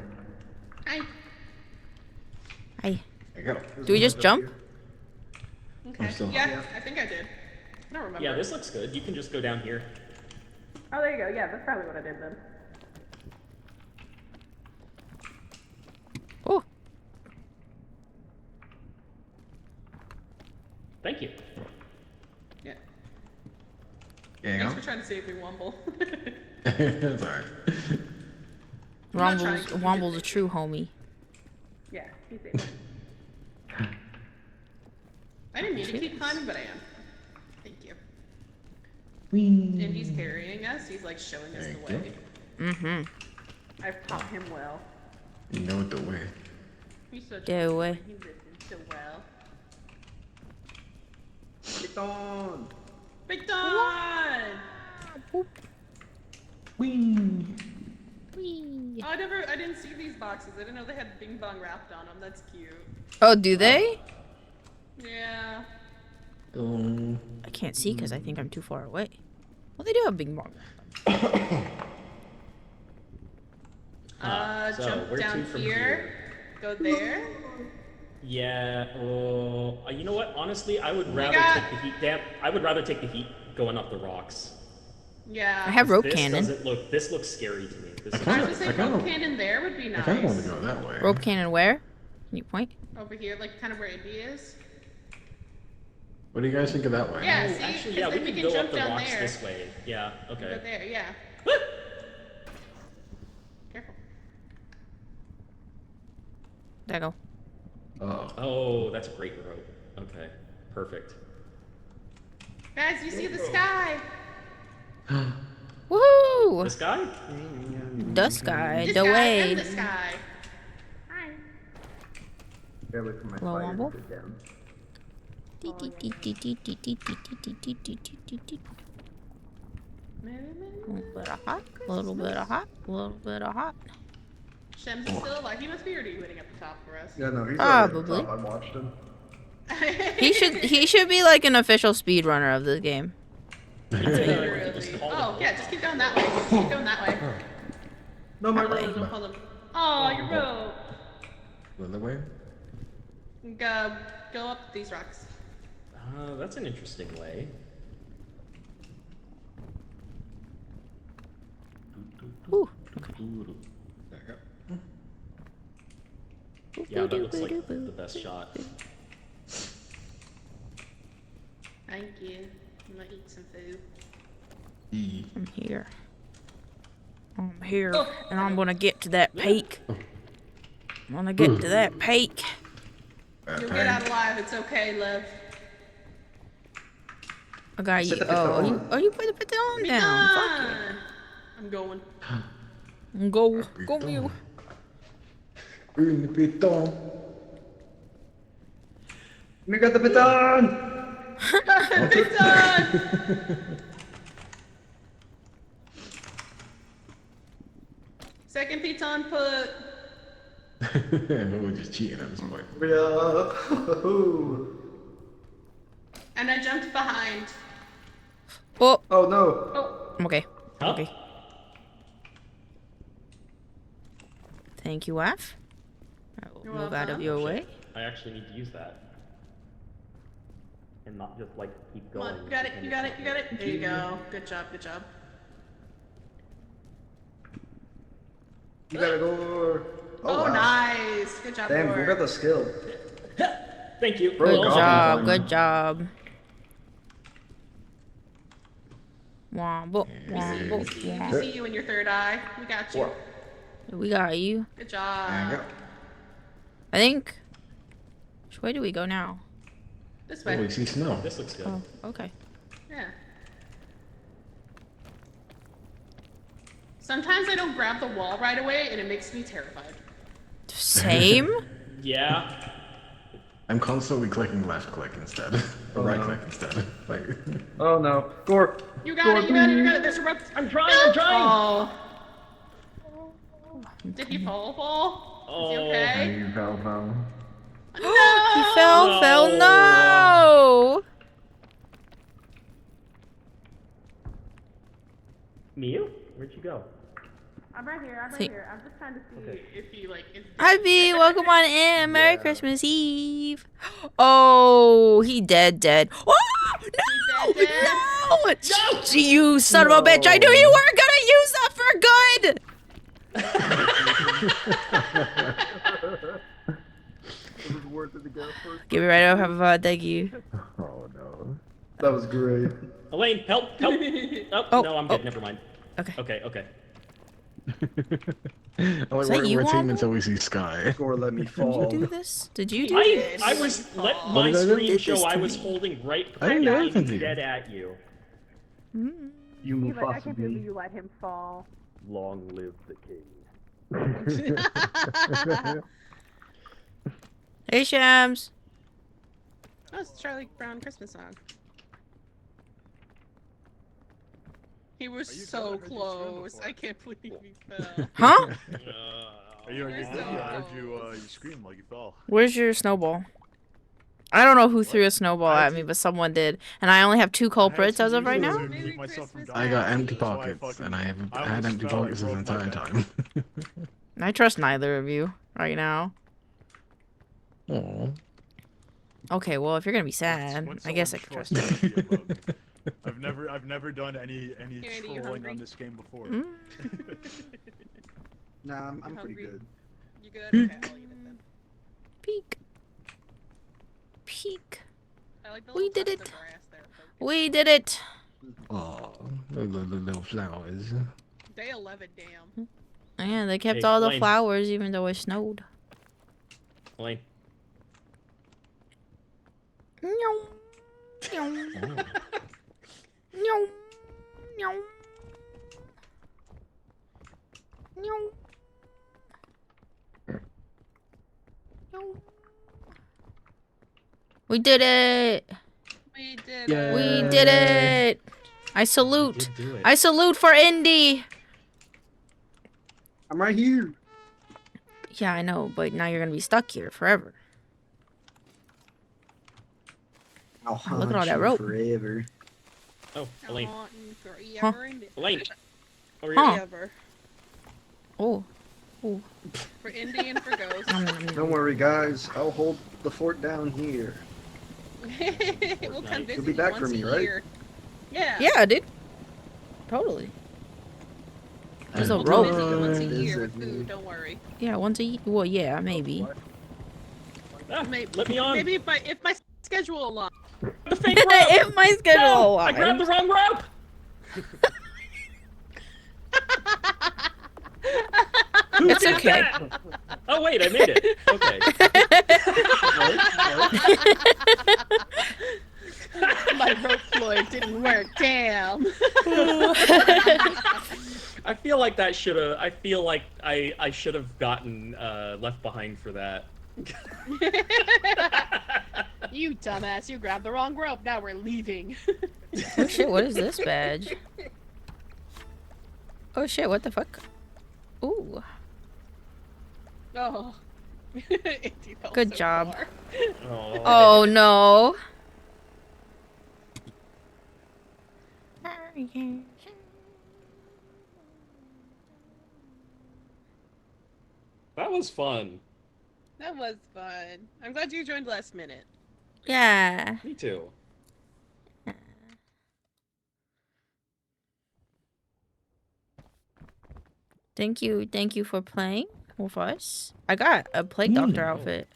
Hi. Hi. I got Do we just jump? Okay. still Yeah, I think I did. I don't remember. Yeah, this looks good. You can just go down here. Oh, there you go. Yeah, that's probably what I did then. Oh, Thank you. Yeah. Yeah. Thanks for trying to save me, Wumble. That's alright. not trying to Womble's a true homie. Yeah, he's safe. I didn't mean to keep climbing, but I am. Thank you. Whee. And he's carrying us. He's like showing us the There you way. Mm-hmm. I've taught him well. You know the way. He's such Get a away. he listens so well. Piton. Big Don! Whee. Whee. Oh, I didn't see these boxes. I didn't know they had Bing Bong wrapped on them. That's cute. Oh, do they? Yeah. I can't see because I think I'm too far away. Well, they do have Bing Bong. So, Jump where down to from here. Go there. Yeah. You know what? Honestly, I would rather got- take the heat damp. I would rather take the heat going up the rocks. Yeah. I have rope This cannon. doesn't look. This looks scary to me. This I is, was kinda- gonna say I kinda- rope cannon there would be I kind of want nice. to go that way. Rope cannon where? Can you point? Over here, like kind of where Indy is. What do you guys think of that way? Yeah, Oh, see? actually, 'Cause yeah, then we we can can go jump up the down rocks there. this way. Yeah. Go Okay. there, yeah. Careful. There I go. Oh. Oh, that's a great rope. Okay. Perfect. Guys, you see the sky? Woohoo! This guy? The sky, This the guy way. and the sky. Hi. Gotta wait for my Hello, fire Wumble? to go down. A little bit of hot, a little bit of hot, a little bit of hot. Shem's is still alive. He must be already waiting up the top for us. Yeah, no, he's already Probably. at the top. I watched him. He should be like an official speedrunner of the game. Literally. Just call Oh, it. yeah, just keep going that way. Just keep going that way. No, my That way. rope. Don't pull them. Oh, your rope. The other way? Go up these rocks. That's an interesting way. Ooh. There you go. Yeah, that looks like the best shot. Thank you. I'm gonna eat some food. I'm here. I'm here, and I'm gonna get to that peak. I'm gonna get to that peak. You'll get out alive. It's okay, love. I got you. Set the Oh, baton. you put the baton down. Fuck I'm going. you. Go you. In the piton. We got the baton! It's done! Second piton put. We're just cheating at this point. Yeah. And I jumped behind. Oh, Oh no. Oh, I'm okay. Huh? Okay. Thank you, F. I will You're move out of welcome. your way. I actually need to use that. And not just like keep come going. on. You got it. You got it. You got it. There you go. Good job. Good job. You gotta go. Oh, wow. nice. Good job, Damn, Lord. you got the skill. Thank you. Bro, Good goblins job. on Good you. job. Womble, We womble, see you. We womble. see you in your third eye. We got you. We got you. Good job. I think. Which way do we go now? This Oh, we way. see snow. This looks good. Oh, okay. Yeah. Sometimes I don't grab the wall right away, and it makes me terrified. Same? Yeah. I'm constantly clicking left click instead. Or right click instead. Like, Oh no. Gore. You got it, you got it, you got it. There's a rope. I'm trying, I'm trying! Oh. Did he fall? Is he okay? you fell. No! He fell, no! Miu? Where'd you go? I'm right here, I'm right See- here. I'm just trying to see if he, like, is Hi, B. Welcome on in. Merry Christmas Eve. Oh, he dead. Oh, no! dead? No! You son of a bitch. I knew you weren't going to use that for good. Give me right up. Have a VOD. Thank you. Oh no. That was great. Elaine, help! Oh, no, I'm good. Never mind. Okay. Okay. We're you, teaming Alma? until we see Sky. Gore let me Did you fall. do this? Did you do this? I was let What my did I do? screen Did show this I to was me. holding right I didn't do behind anything to you. dead at you. Mm. You move possibly. you let him fall. Long live the king. Hey, Shams. Oh, it's Charlie Brown Christmas song. He was so close. I can't believe he fell. Huh? You You're so I heard close. you scream like you fell. Where's your snowball? I don't know who threw a snowball at me, but someone did. And I only have 2 culprits as of right now. Keep myself from I got empty That's why I pockets, fucking- and I haven't I had almost empty fell and pockets this broke my entire back. time. I trust neither of you right now. Aww. Okay, well, if you're gonna be sad, When I guess I someone can trust trusts you. me, I've never done any Andy, you trolling hungry? on this game before. Mm. Nah, I'm pretty hungry? good. You good? Okay, I'll eat it then. Peek. Peek. I like the We little did tufts it. of grass there. We did it. Aw, the little flowers. Day 11, damn. Yeah, they kept Hey, all the Blaine. flowers even though it snowed. Elaine. Meow. Meow. Meow. Meow. Meow. Meow. We did it! We did Yay. We did it! I salute! Do it. I salute for Indy! I'm right here. Yeah, I know, but now you're gonna be stuck here forever. I'll haunt look at all that you rope. forever. Oh, Elaine. Huh? Elaine. Over Huh? here. Forever. Oh. For Indy and for Ghost. Don't worry, guys. I'll hold the fort down here. We'll come visit You'll be you back once for me, a right? year. Yeah. Yeah, dude. Totally. There's a We'll come rope. visit you once a year with Visit me. food, don't worry. Yeah, once a year. Well, yeah, maybe. Ah, Maybe, let me on. Maybe if my schedule aligns. The fake rope. If my schedule No, I grabbed aligns. the wrong rope. Who It's did okay. that? Oh wait, I made it. Okay. My rope Floyd didn't work. Damn. I feel like that should have. I feel like I should have gotten left behind for that. You dumbass, you grabbed the wrong rope. Now we're leaving. Oh shit, what is this badge? Oh shit, what the fuck? Ooh. Oh. Indy fell Good so job. far. Oh. Oh no. That was fun. That was fun. I'm glad you joined last minute. Yeah. Me too. Thank you for playing with us. I got a plague doctor outfit.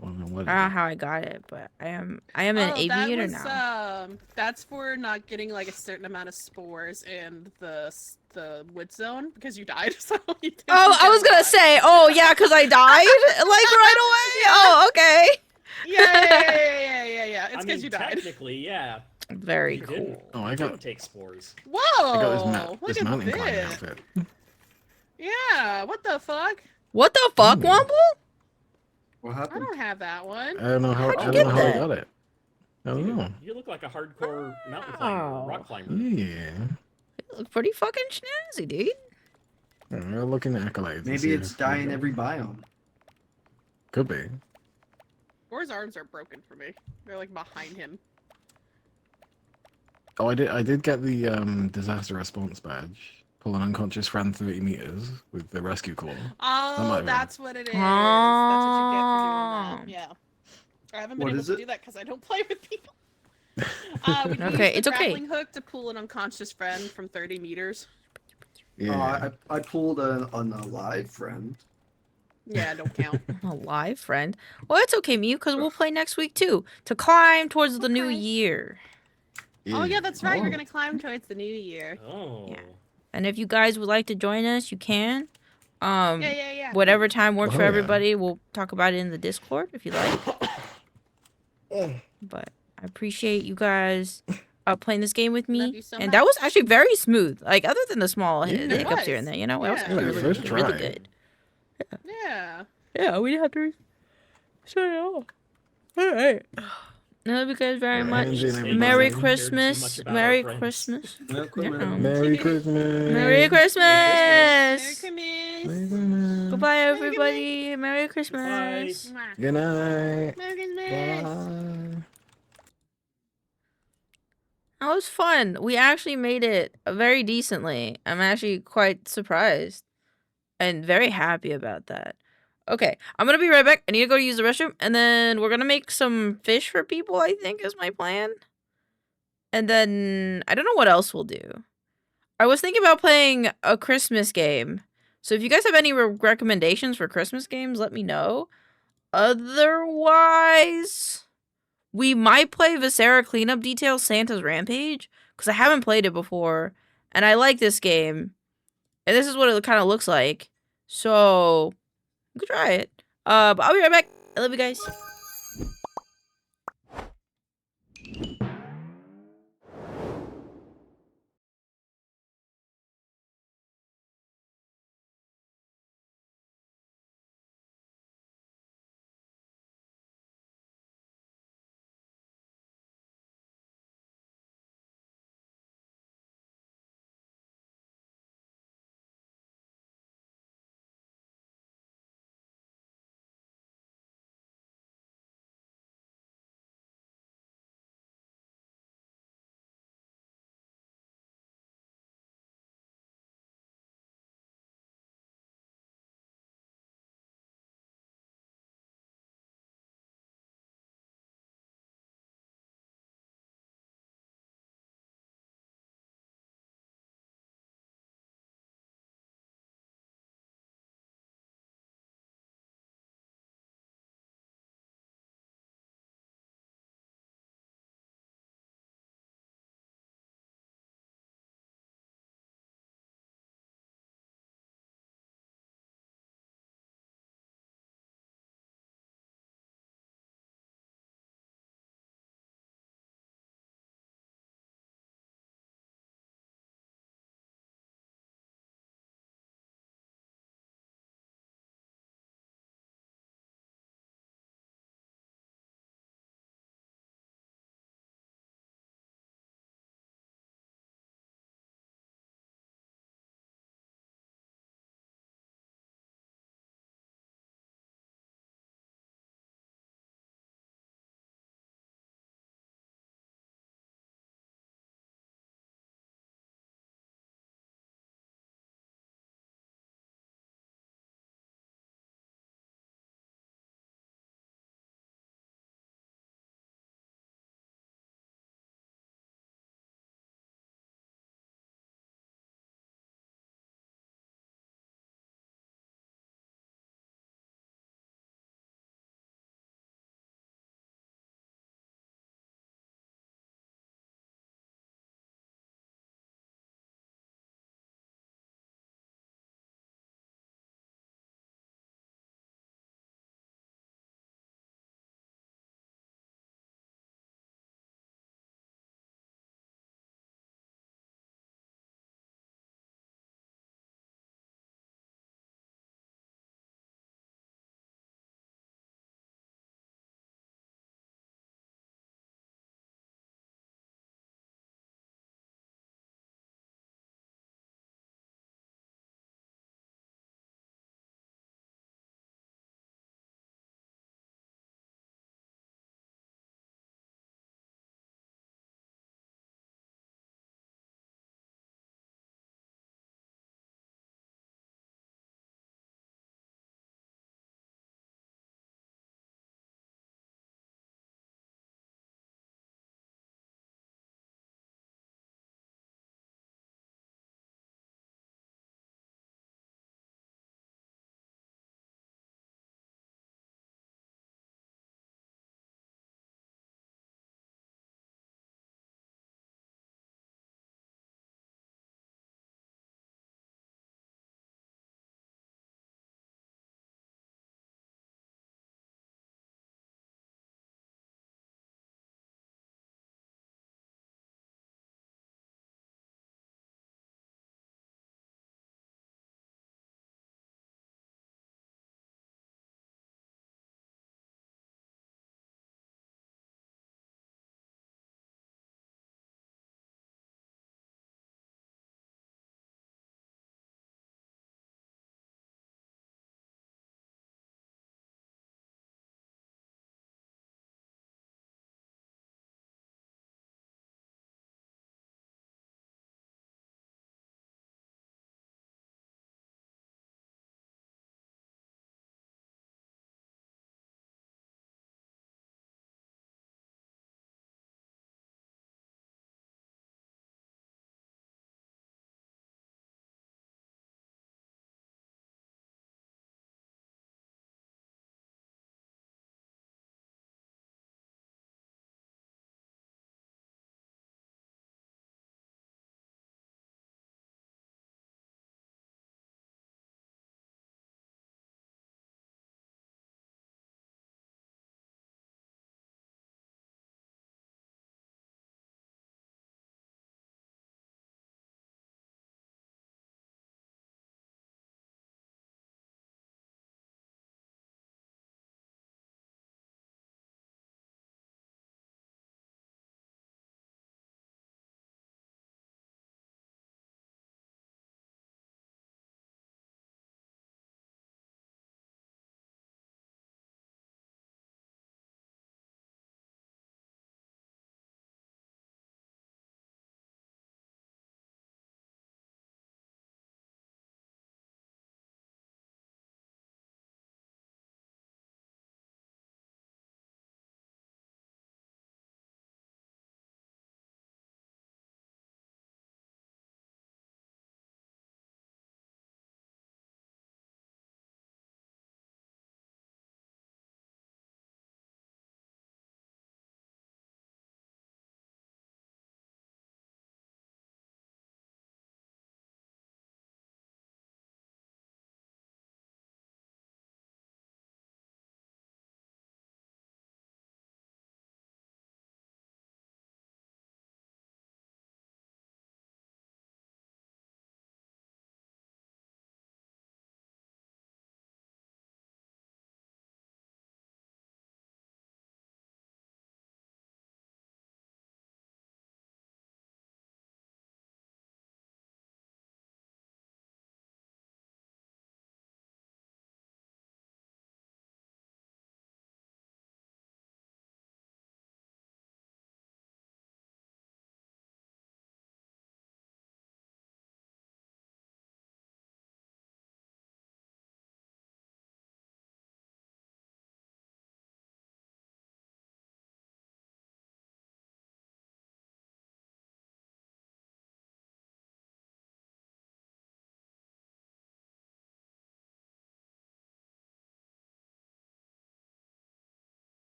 I don't know how I got it, but I am an aviator now. That's for not getting like a certain amount of spores in the the wood zone because you died. So you didn't Oh, I was get a gonna lot. say, oh yeah, because I died like right away. Oh, okay. Yeah. It's I because mean, you died. technically, yeah. Very You didn't. cool. Oh, I You got didn't take spores. Whoa! I got Look this at mountain climbing this. outfit. Yeah. What the fuck? What the fuck, Ooh. Womble? What I happened? don't have that one. I don't know how. How'd you I don't get know how I that? got it. I don't Dude, know. you look like a hardcore mountain climber, rock climber. Yeah. You look pretty fucking snazzy, dude. We're looking at accolades. and Maybe see it's if- dying every biome. Could be. Gore's arms are broken for me. They're like behind him. Oh, I did get the disaster response badge. Pull an unconscious friend 30 meters with the rescue call. Oh, that's what it is. That's what you get for doing that. Yeah. I haven't been What able is to it? do that because I don't play with people. We can Okay, use the it's okay. grappling hook to pull an unconscious friend from 30 meters. Yeah. I pulled an alive friend. Yeah, don't count. A live friend. Well, it's okay, Mew, because we'll play next week too. To climb towards the new Okay. year. Oh yeah, that's right. We're Oh. gonna climb towards the new year. Oh. Yeah. And if you guys would like to join us, you can. Yeah. Whatever time works Oh, for yeah. everybody, we'll talk about it in the Discord if you like. But I appreciate you guys playing this game with me. Love you so And that was much. actually very smooth. Like, other than the small Yeah. hiccups It here and was. there, you know? That was Yeah. actually Yeah, really, first really, really try. good. Yeah. Yeah, we didn't have to shut it off. Alright. I love you guys very Alright, much. hands in, everybody. Merry Cared too Christmas. much about Merry our friends. Christmas. Milkclubmedia. Merry Christmas. Merry Christmas. Merry Christmas. Merry Christmas. Goodbye, everybody. Merry Christmas. Mwah. Good night. Merry Christmas. Bye. That was fun. We actually made it very decently. I'm actually quite surprised and very happy about that. Okay, I'm gonna be right back. I need to go use the restroom, and then we're gonna make some fish for people, I think is my plan. And then I don't know what else we'll do. I was thinking about playing a Christmas game. So if you guys have any recommendations for Christmas games, let me know. Otherwise, we might play Viscera Cleanup Details Santa's Rampage, because I haven't played it before, and I like this game. And this is what it kind of looks like. So, you could try it. But I'll be right back. I love you guys.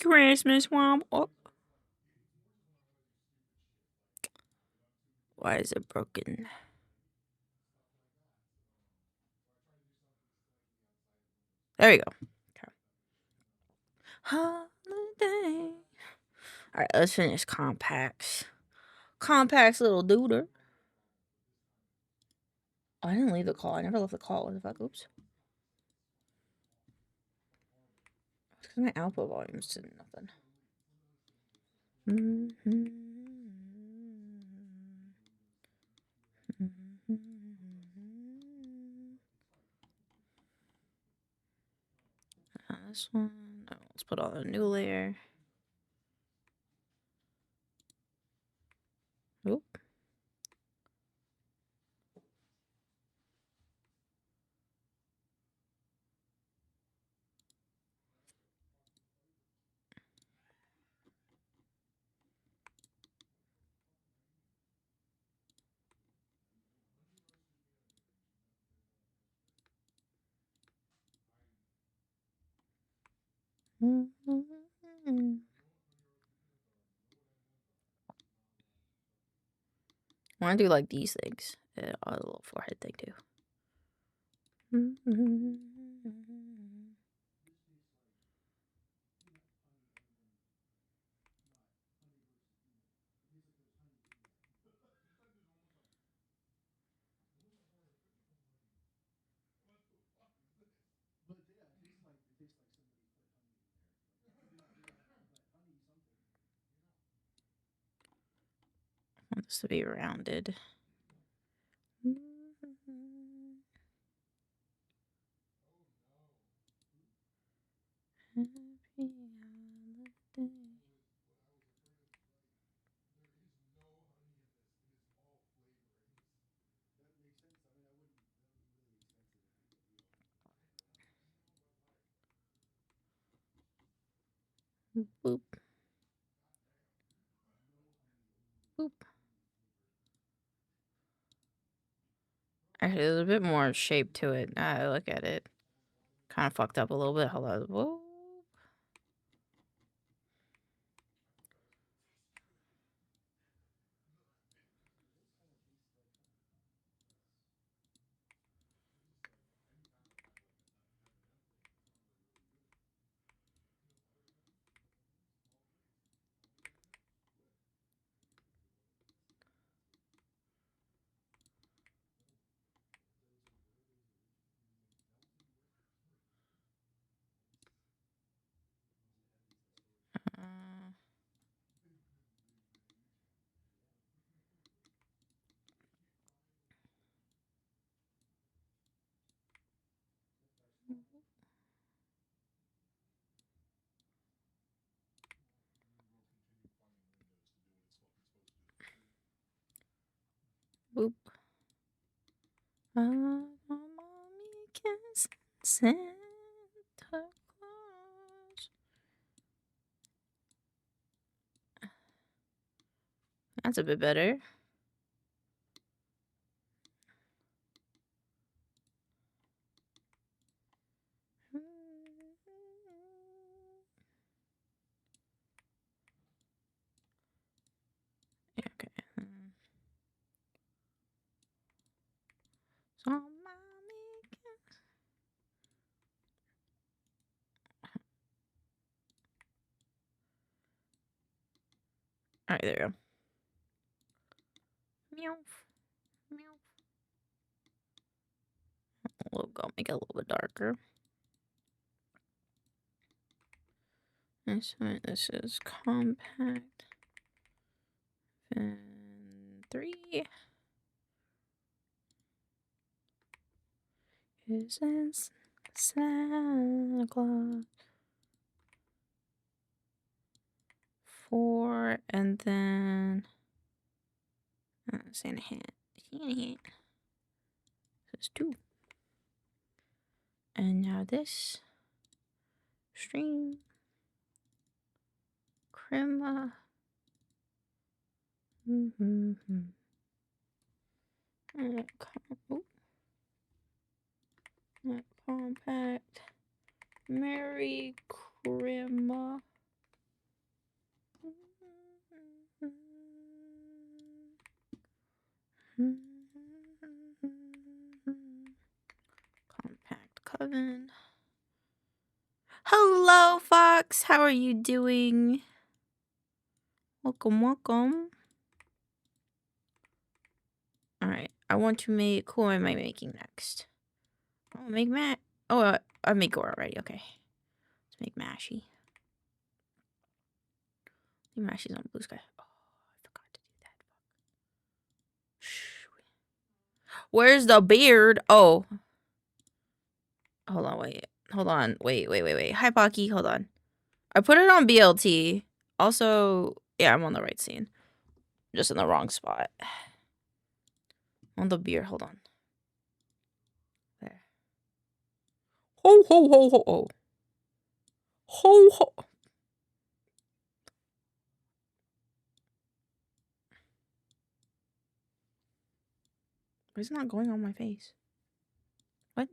Merry Christmas, Mom. Oh. Why is it broken? There we go. Okay. Holiday. Alright, let's finish compacts. Compacts, little duder. Oh, I didn't leave the call. I never left the call. What the fuck? Oops. Because my output volume's to nothing. This one. Oh, let's put on a new layer. Oop. I want to do like these things. A little forehead thing too. I want this to be rounded. Happy holiday. Boop. Boop. Actually, there's a bit more shape to it. Look at it. Kind of fucked up a little bit. Hold on. Whoa. Boop. Mommy kiss Santa Claus. That's a bit better. Yeah, okay. So, mommy kiss. Alright, there we go. Meow. Meow. Logo, make it a little bit darker. This one, this is compact. And 3. Is Santa Claus. 4, and then Santa hat. Santa hat. That's 2. And now this stream. CHRIMUH. Compact. Merry CHRIMUH. Compact coven. Hello, Fox. How are you doing? Welcome, welcome. All right. I want to make. Who am I making next? Oh, make Matt. Oh, I make Gore already. Okay. Let's make Mashy. I think Mashy's on Blue Sky. Oh, I forgot to do that. Shh. Where's the beard? Oh. Hold on, wait. Hold on. Wait. Hi, Pocky. Hold on. I put it on BLT. Also, yeah, I'm on the right scene. Just in the wrong spot. On the beard. Hold on. There. Ho, ho, ho, ho, ho. Ho, ho. Why is it not going on my face? What?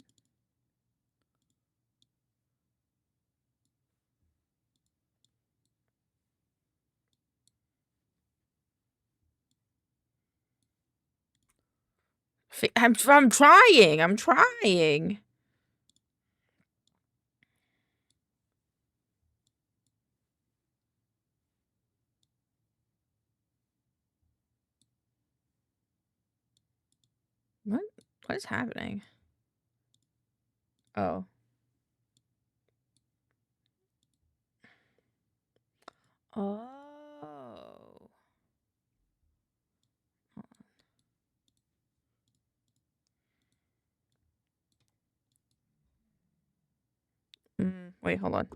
I'm trying. I'm trying. What? What is happening? Oh. Oh. Wait, hold on.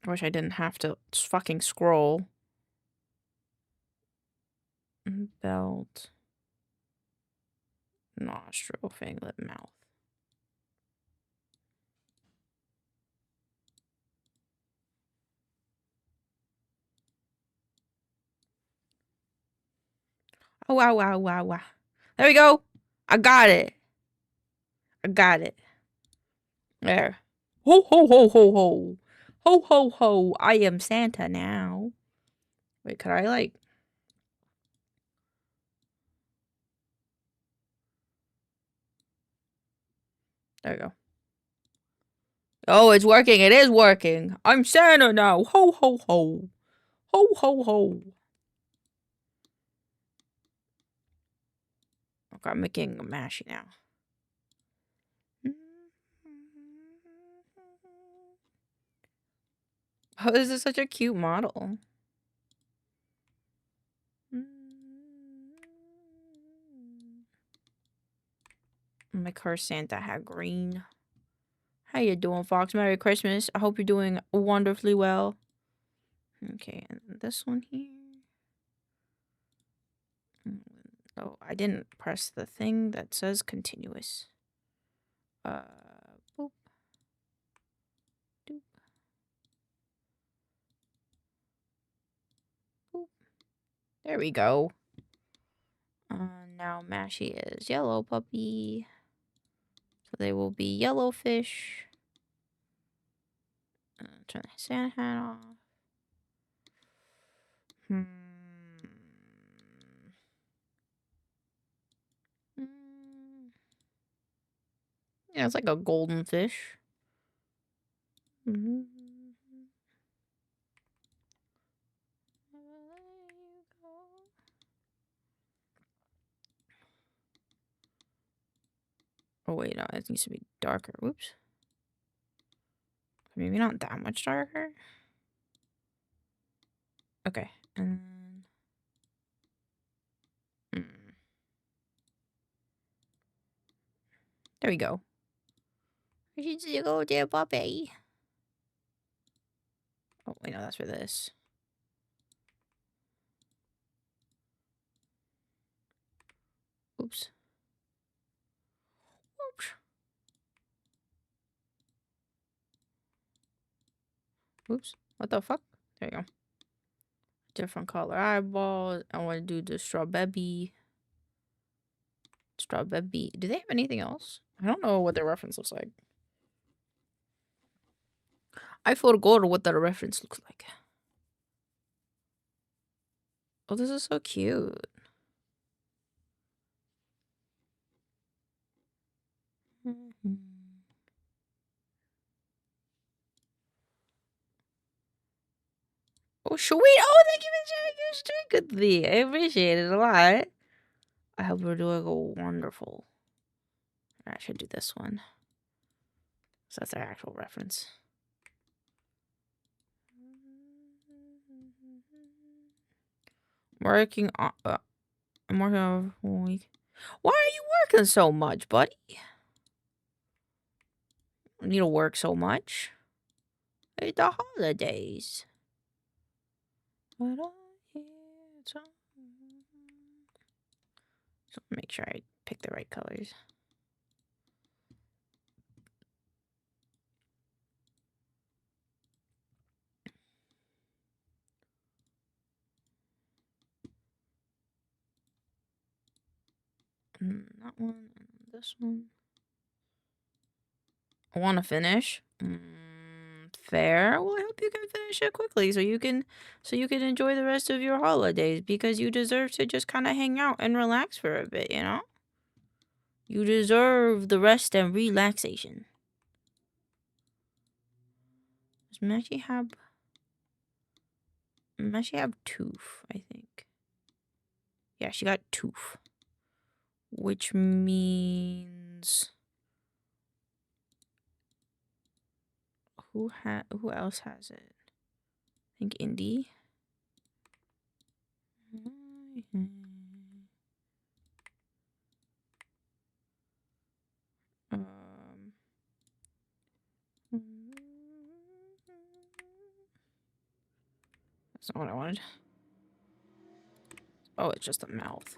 I wish I didn't have to fucking scroll. Belt. Nostril, fanglet, mouth. Oh, wow. There we go. I got it. There. Ho, ho, ho, ho, ho. Ho, ho, ho. I am Santa now. Wait, could I, like... There we go. Oh, it's working. It is working. I'm Santa now. Ho, ho, ho. Ho, ho, ho. Okay, I'm making a mashy now. Oh, this is such a cute model. Make her Santa hat green. How you doing, Fox? Merry Christmas. I hope you're doing wonderfully well. Okay, and this one here. Oh, I didn't press the thing that says continuous. Boop. Doop. Boop. There we go. Now Mashy is yellow puppy. So they will be yellow fish. Turn the Santa hat off. Yeah, it's like a golden fish. Oh wait, no, it needs to be darker. Whoops. Maybe not that much darker. Okay, and there we go. You should go there, puppy. Oh wait, no, that's for this. Oops. Oops. Oops. What the fuck? There you go. Different color eyeballs. I want to do the strawberry. Strawberry. Do they have anything else? I don't know what their reference looks like. I forgot what the reference looks like. Oh, this is so cute. Oh, sweet. Oh, thank you for sharing your streak with me. I appreciate it a lot. I hope we're doing wonderful. I should do this one. So that's our actual reference. Working on... I'm working on a week. Why are you working so much, buddy? You need to work so much. It's the holidays. But so make sure I pick the right colors. That one and this one. I want to finish. Fair. Well, I hope you can finish it quickly so you can enjoy the rest of your holidays, because you deserve to just kind of hang out and relax for a bit, you know? You deserve the rest and relaxation. Does Meshy have tooth, I think. Yeah, she got tooth. Which means who else has it? I think Indie. That's not what I wanted. Oh, it's just a mouth.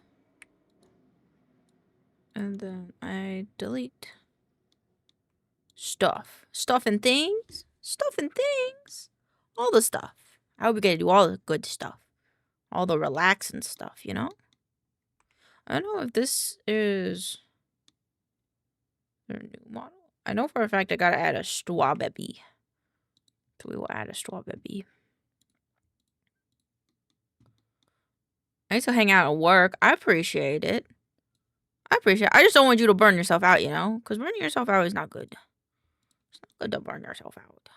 And then I delete stuff. Stuff and things. Stuff and things. All the stuff. I hope we get to do all the good stuff. All the relaxing stuff, you know? I don't know if this is their new model. I know for a fact I gotta add a strawberry. So we will add a strawberry. I need to hang out and work. I appreciate it. I just don't want you to burn yourself out, you know? Because burning yourself out is not good. It's not good to burn yourself out.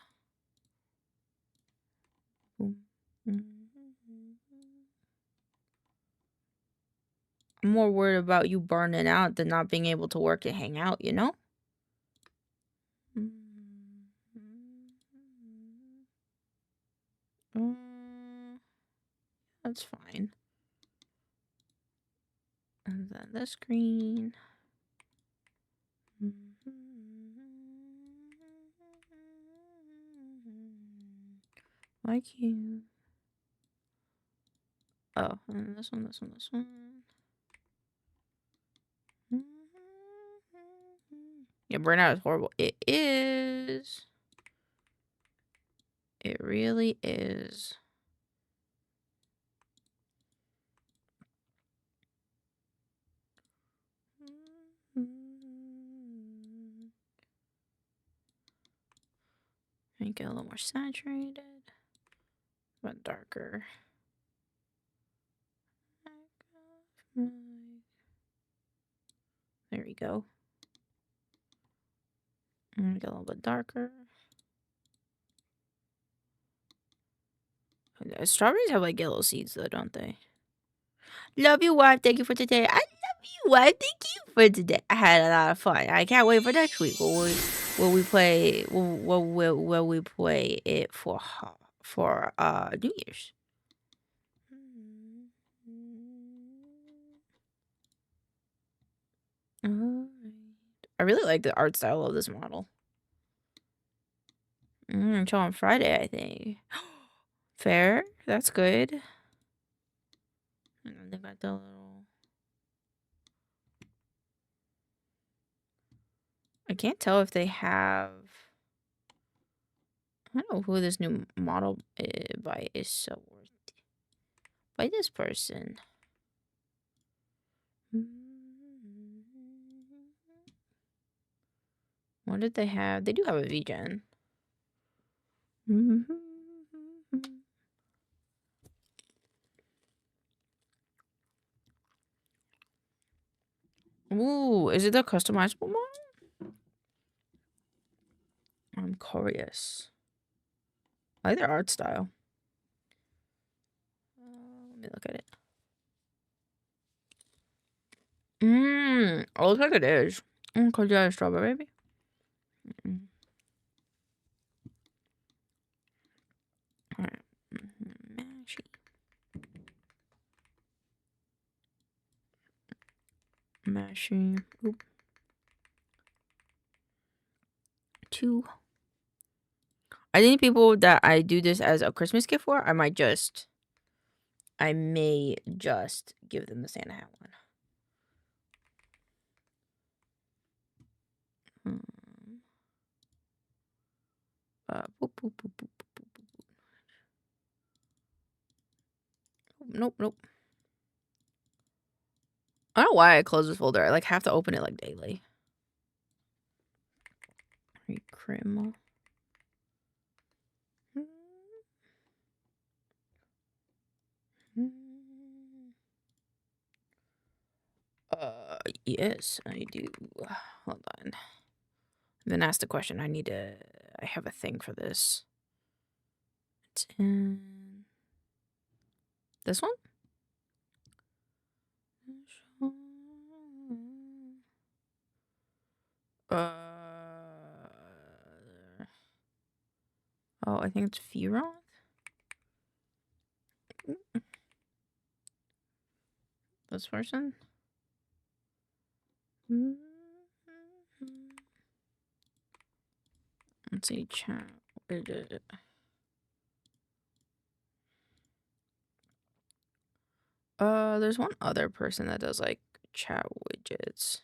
I'm more worried about you burning out than not being able to work and hang out, you know? That's fine. And then this green. Like you. Oh, and this one. Yeah, burnout is horrible. It is. It really is. Make it a little more saturated, but darker. There we go. Make it a little bit darker. Strawberries have like yellow seeds though, don't they? Love you, wife. Thank you for today. I love you, wife. Thank you for today. I had a lot of fun. I can't wait for next week. Will we play it for New Year's? I really like the art style of this model. Until on Friday, I think. Fair. That's good. And then they got the little... I can't tell if they have... I don't know who this new model by is so worth. by this person. What did they have? They do have a VGen. Ooh, is it the customizable one? I'm curious. I like their art style. Let me look at it. It looks like it is. Could you have strawberry, baby? Alright. Mashy. Oop. 2. I think people that I do this as a Christmas gift for, I may just give them the Santa hat one. Boop, boop, boop, boop, boop, boop, boop. Nope. I don't know why I closed this folder. I like have to open it like daily. CHRIMUH. Yes, I do. Hold on. I've been asked a question. I have a thing for this. It's in this one? Oh, I think it's VOD. This person? Let's see, chat. Where did it? There's one other person that does like chat widgets.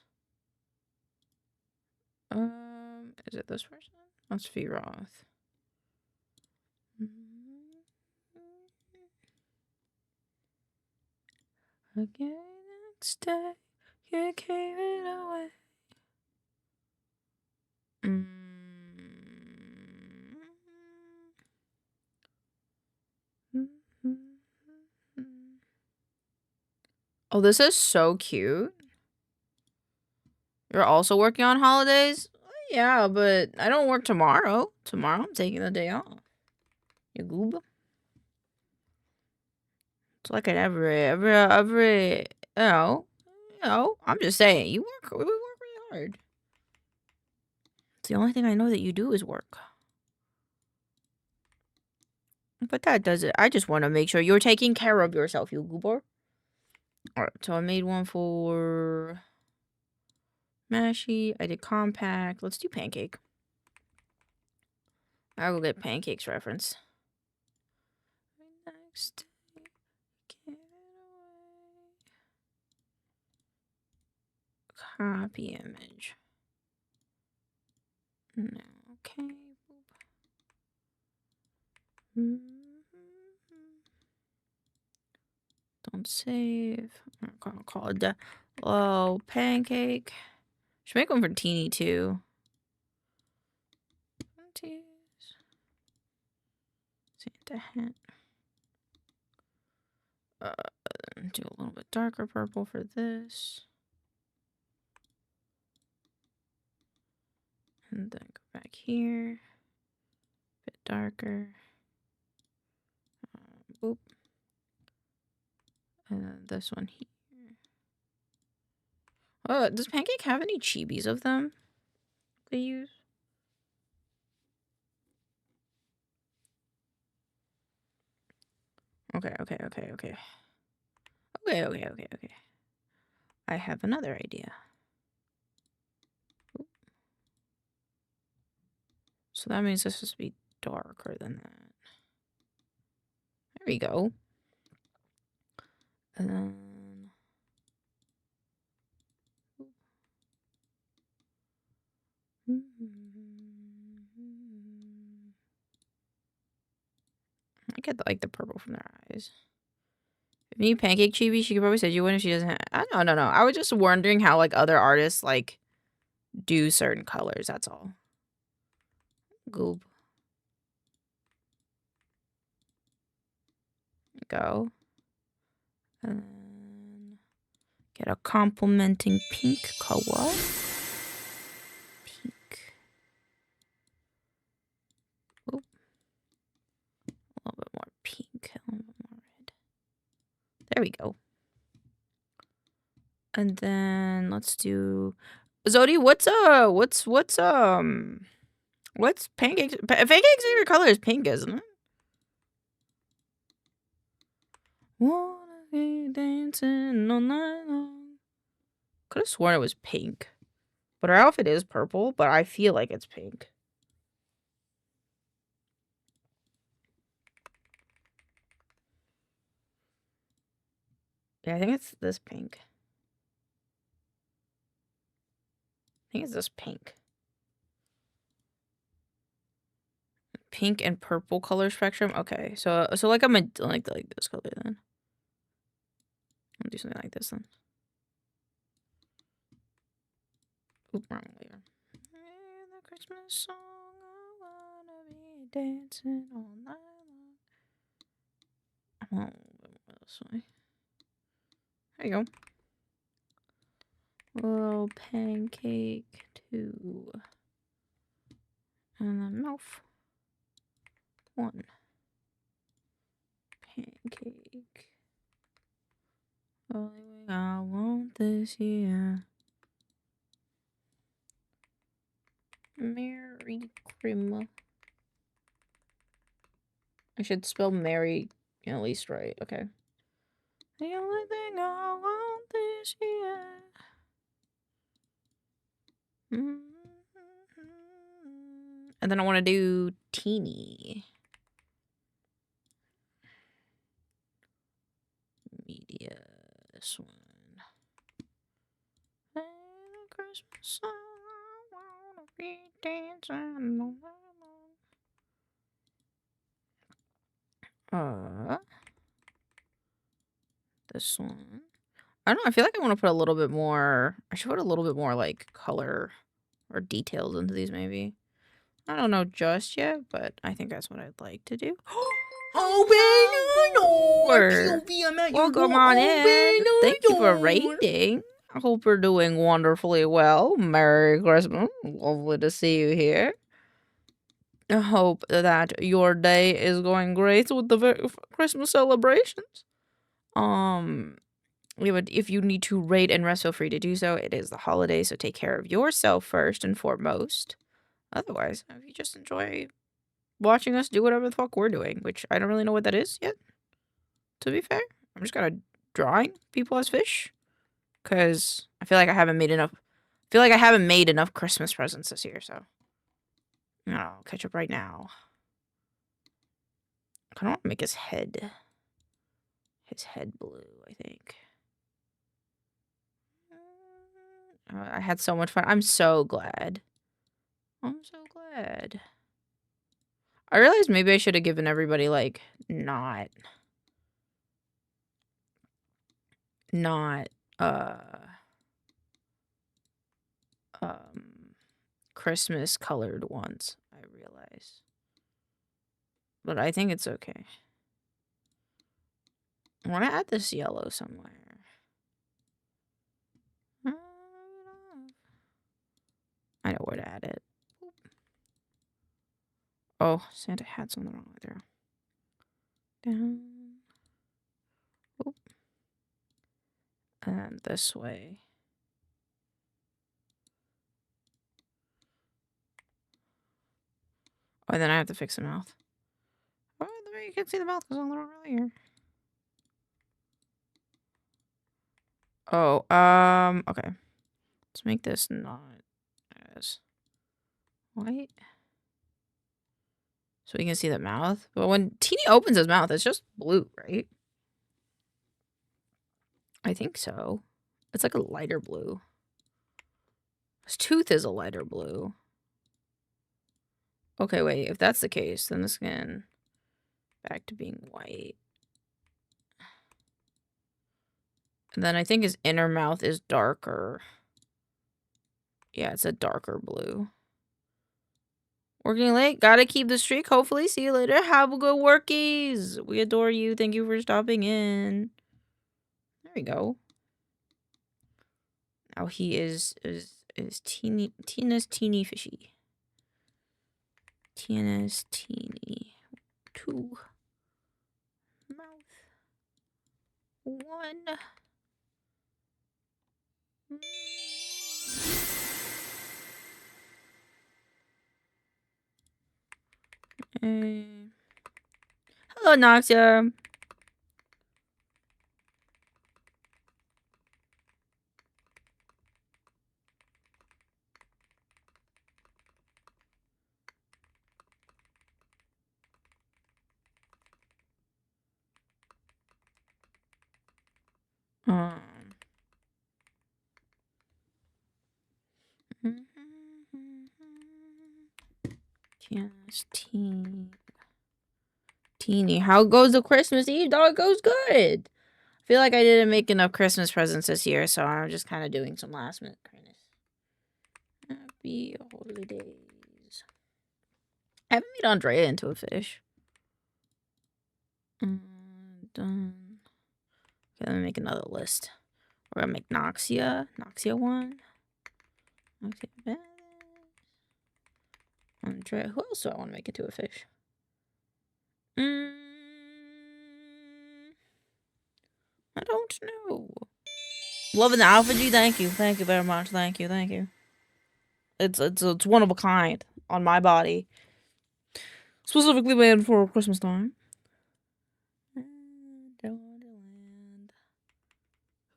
Is it this person? That's VOD. Again, next day, you gave it away. Oh, this is so cute. You're also working on holidays? Yeah, but I don't work tomorrow. Tomorrow I'm taking the day off. You goob. It's like at every, I'm just saying, we work really hard. It's the only thing I know that you do is work. But that does it. I just want to make sure you're taking care of yourself, you goober. Alright, so I made one for Mashy. I did compact. Let's do pancake. I will get pancakes reference. Next. Copy image. No, okay. Don't save. I'm gonna call it the pancake. Should make one for Teeny too. Santa hat. Do a little bit darker purple for this. And then go back here. Bit darker. Boop. And then this one here. Oh, does Pancake have any chibis of them they use? Okay. I have another idea. Oop. So that means this has to be darker than that. There we go. And then... I get like the purple from their eyes. Me, Pancake Chibi, she could probably say you win if she doesn't. No. I was just wondering how like other artists like do certain colors. That's all. Goob. Go. And get a complementing pink color. Pink. Oop. A little bit more pink. A little bit more red. There we go. And then let's do Zodi. What's Pancake's favorite color is pink, isn't it? Wanna be dancing all night long. Could have sworn it was pink, but her outfit is purple. But I feel like it's pink. Yeah, I think it's this pink. I think it's this pink. Pink and purple color spectrum. Okay, so like I'm like this color then. I'll do something like this then. Oop, wrong layer. The Christmas song, I wanna be dancing all night long. A little bit more this way. There you go. Little pancake too. And then mouth. 1. Pancake. Only thing I want this year. Merry CHRIMUH. I should spell Mary at least right. Okay. The only thing I want this year. And then I want to do teeny. Media. This one. And the Christmas song, I wanna be dancing all night long. This one. I don't know. I feel like I want to put a little bit more. I should put a little bit more like color or details into these maybe. I don't know just yet, but I think that's what I'd like to do. Welcome on in. Thank you for rating. I hope you're doing wonderfully well. Merry Christmas. Lovely to see you here. I hope that your day is going great with the Christmas celebrations. If you need to rate and rest, feel free to do so. It is the holiday, so take care of yourself first and foremost. Otherwise, if you just enjoy watching us do whatever the fuck we're doing, which I don't really know what that is yet, to be fair. I'm just kind of drawing people as fish, because I feel like I haven't made enough Christmas presents this year, so I'll catch up right now. I kind of want to make his head blue, I think. I had so much fun. I'm so glad. I realized maybe I should have given everybody like not Christmas colored ones, I realize. But I think it's okay. I want to add this yellow somewhere. I know where to add it. Oh, Santa hat's on the wrong way there. Down. Oop. And this way. Oh, and then I have to fix the mouth. Oh, the way you can see the mouth goes on the wrong layer. Oh, okay. Let's make this not as white. So we can see the mouth. But when Teeny opens his mouth, it's just blue, right? I think so. It's like a lighter blue. His tooth is a lighter blue. Okay, wait. If that's the case, then the skin back to being white. And then I think his inner mouth is darker. Yeah, it's a darker blue. Working late. Gotta keep the streak. Hopefully. See you later. Have a good workies. We adore you. Thank you for stopping in. There we go. Now he is Tina's teeny fishy. Tina's teeny. 2. Mouth. 1. Hello, Noxia. Yes, teeny. How goes the Christmas Eve, dog? Goes good. I feel like I didn't make enough Christmas presents this year, so I'm just kind of doing some last minute kindness. Happy holidays. I haven't made Andrea into a fish. Done. Okay, let me make another list. We're gonna make Noxia. Noxia 1. Noxia bad. Andrea. Who else do I want to make into a fish? I don't know. Loving the alpha G. Thank you. Thank you very much. Thank you. Thank you. It's one of a kind on my body. Specifically made for Christmas time.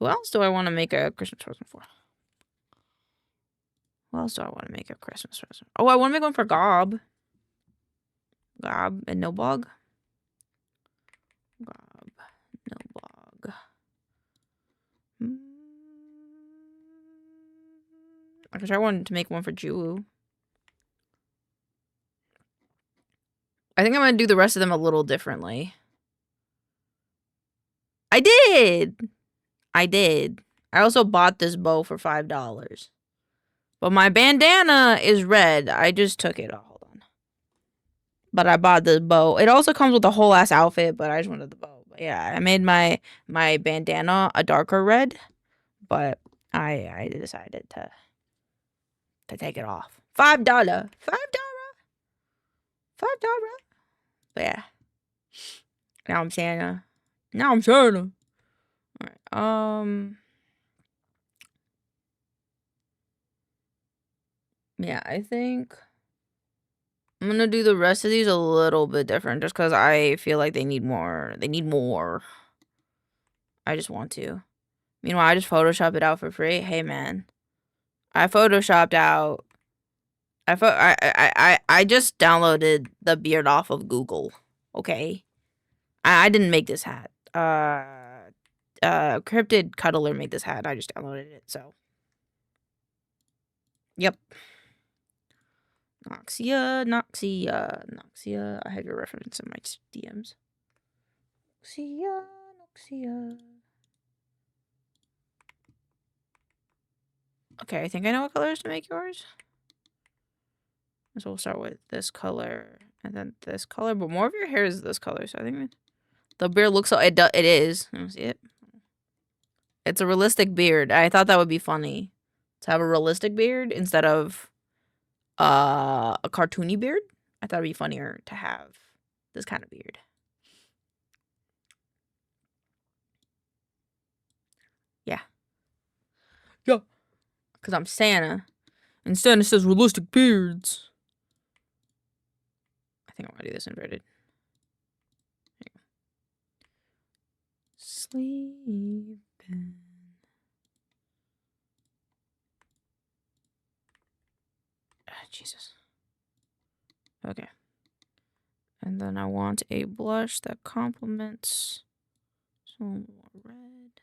Who else do I want to make a Christmas present for? Who else do I want to make a Christmas present? Oh, I want to make one for Gob. Gob and Nobog. Gob, Nobog. I could try one to make one for Juwu. I think I'm going to do the rest of them a little differently. I did! I also bought this bow for $5. But my bandana is red. I just took it. Oh, hold on. But I bought this bow. It also comes with a whole ass outfit, but I just wanted the bow. But yeah, I made my bandana a darker red. But I decided to take it off. $5. $5. But yeah. Now I'm Santa. Alright, yeah, I think I'm gonna do the rest of these a little bit different just because I feel like they need more. I just want to. Meanwhile, I just Photoshop it out for free. Hey man. I Photoshopped out. I just downloaded the beard off of Google. Okay. I didn't make this hat. Cryptid Cuddler made this hat. I just downloaded it, so. Yep. Noxia. I have your reference in my DMs. Noxia. Okay, I think I know what colors to make yours. So we'll start with this color and then this color, but more of your hair is this color, so I think the beard looks so it is. Let me see it. It's a realistic beard. I thought that would be funny to have a realistic beard instead of a cartoony beard. I thought it'd be funnier to have this kind of beard. Yeah. Because I'm Santa. And Santa says realistic beards. I think I want to do this inverted. Sleeping. Jesus. Okay. And then I want a blush that complements some more red.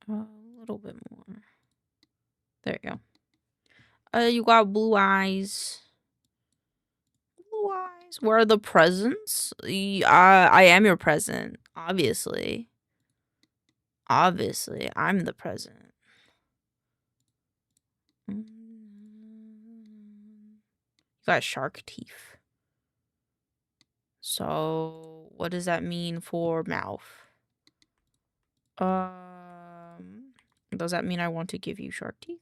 A little bit more. There you go. You got blue eyes. Blue eyes. Where are the presents? I am your present, obviously. Obviously, I'm the president. You got shark teeth. So, what does that mean for mouth? Does that mean I want to give you shark teeth?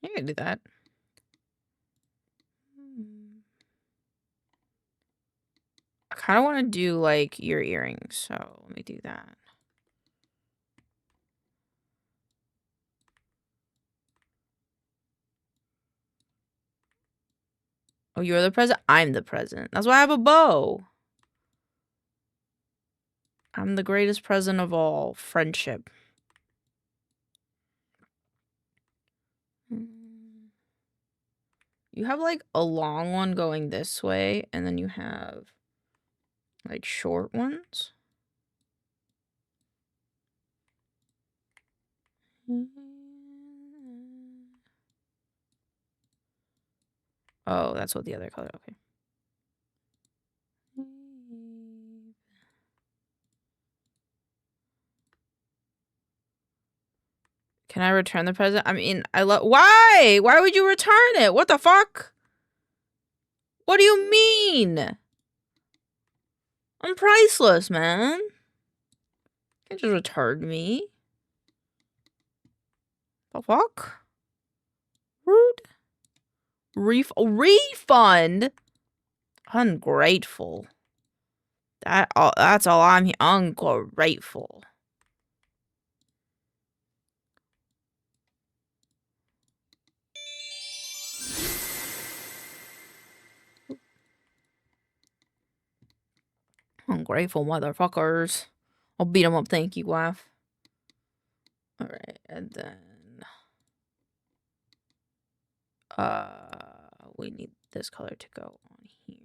You can do that. I kind of want to do like your earrings, so let me do that. Oh, you're the president? I'm the president. That's why I have a bow. I'm the greatest president of all. Friendship. You have like a long one going this way, and then you have like short ones. Oh, that's what the other color. Okay. Can I return the present? I mean, why? Why would you return it? What the fuck? What do you mean? I'm priceless, man. You can't just return me. The fuck? Rude. Refund? Ungrateful. That's all I'm ungrateful. Ungrateful motherfuckers. I'll beat them up, thank you, wife. Alright, and then... we need this color to go on here.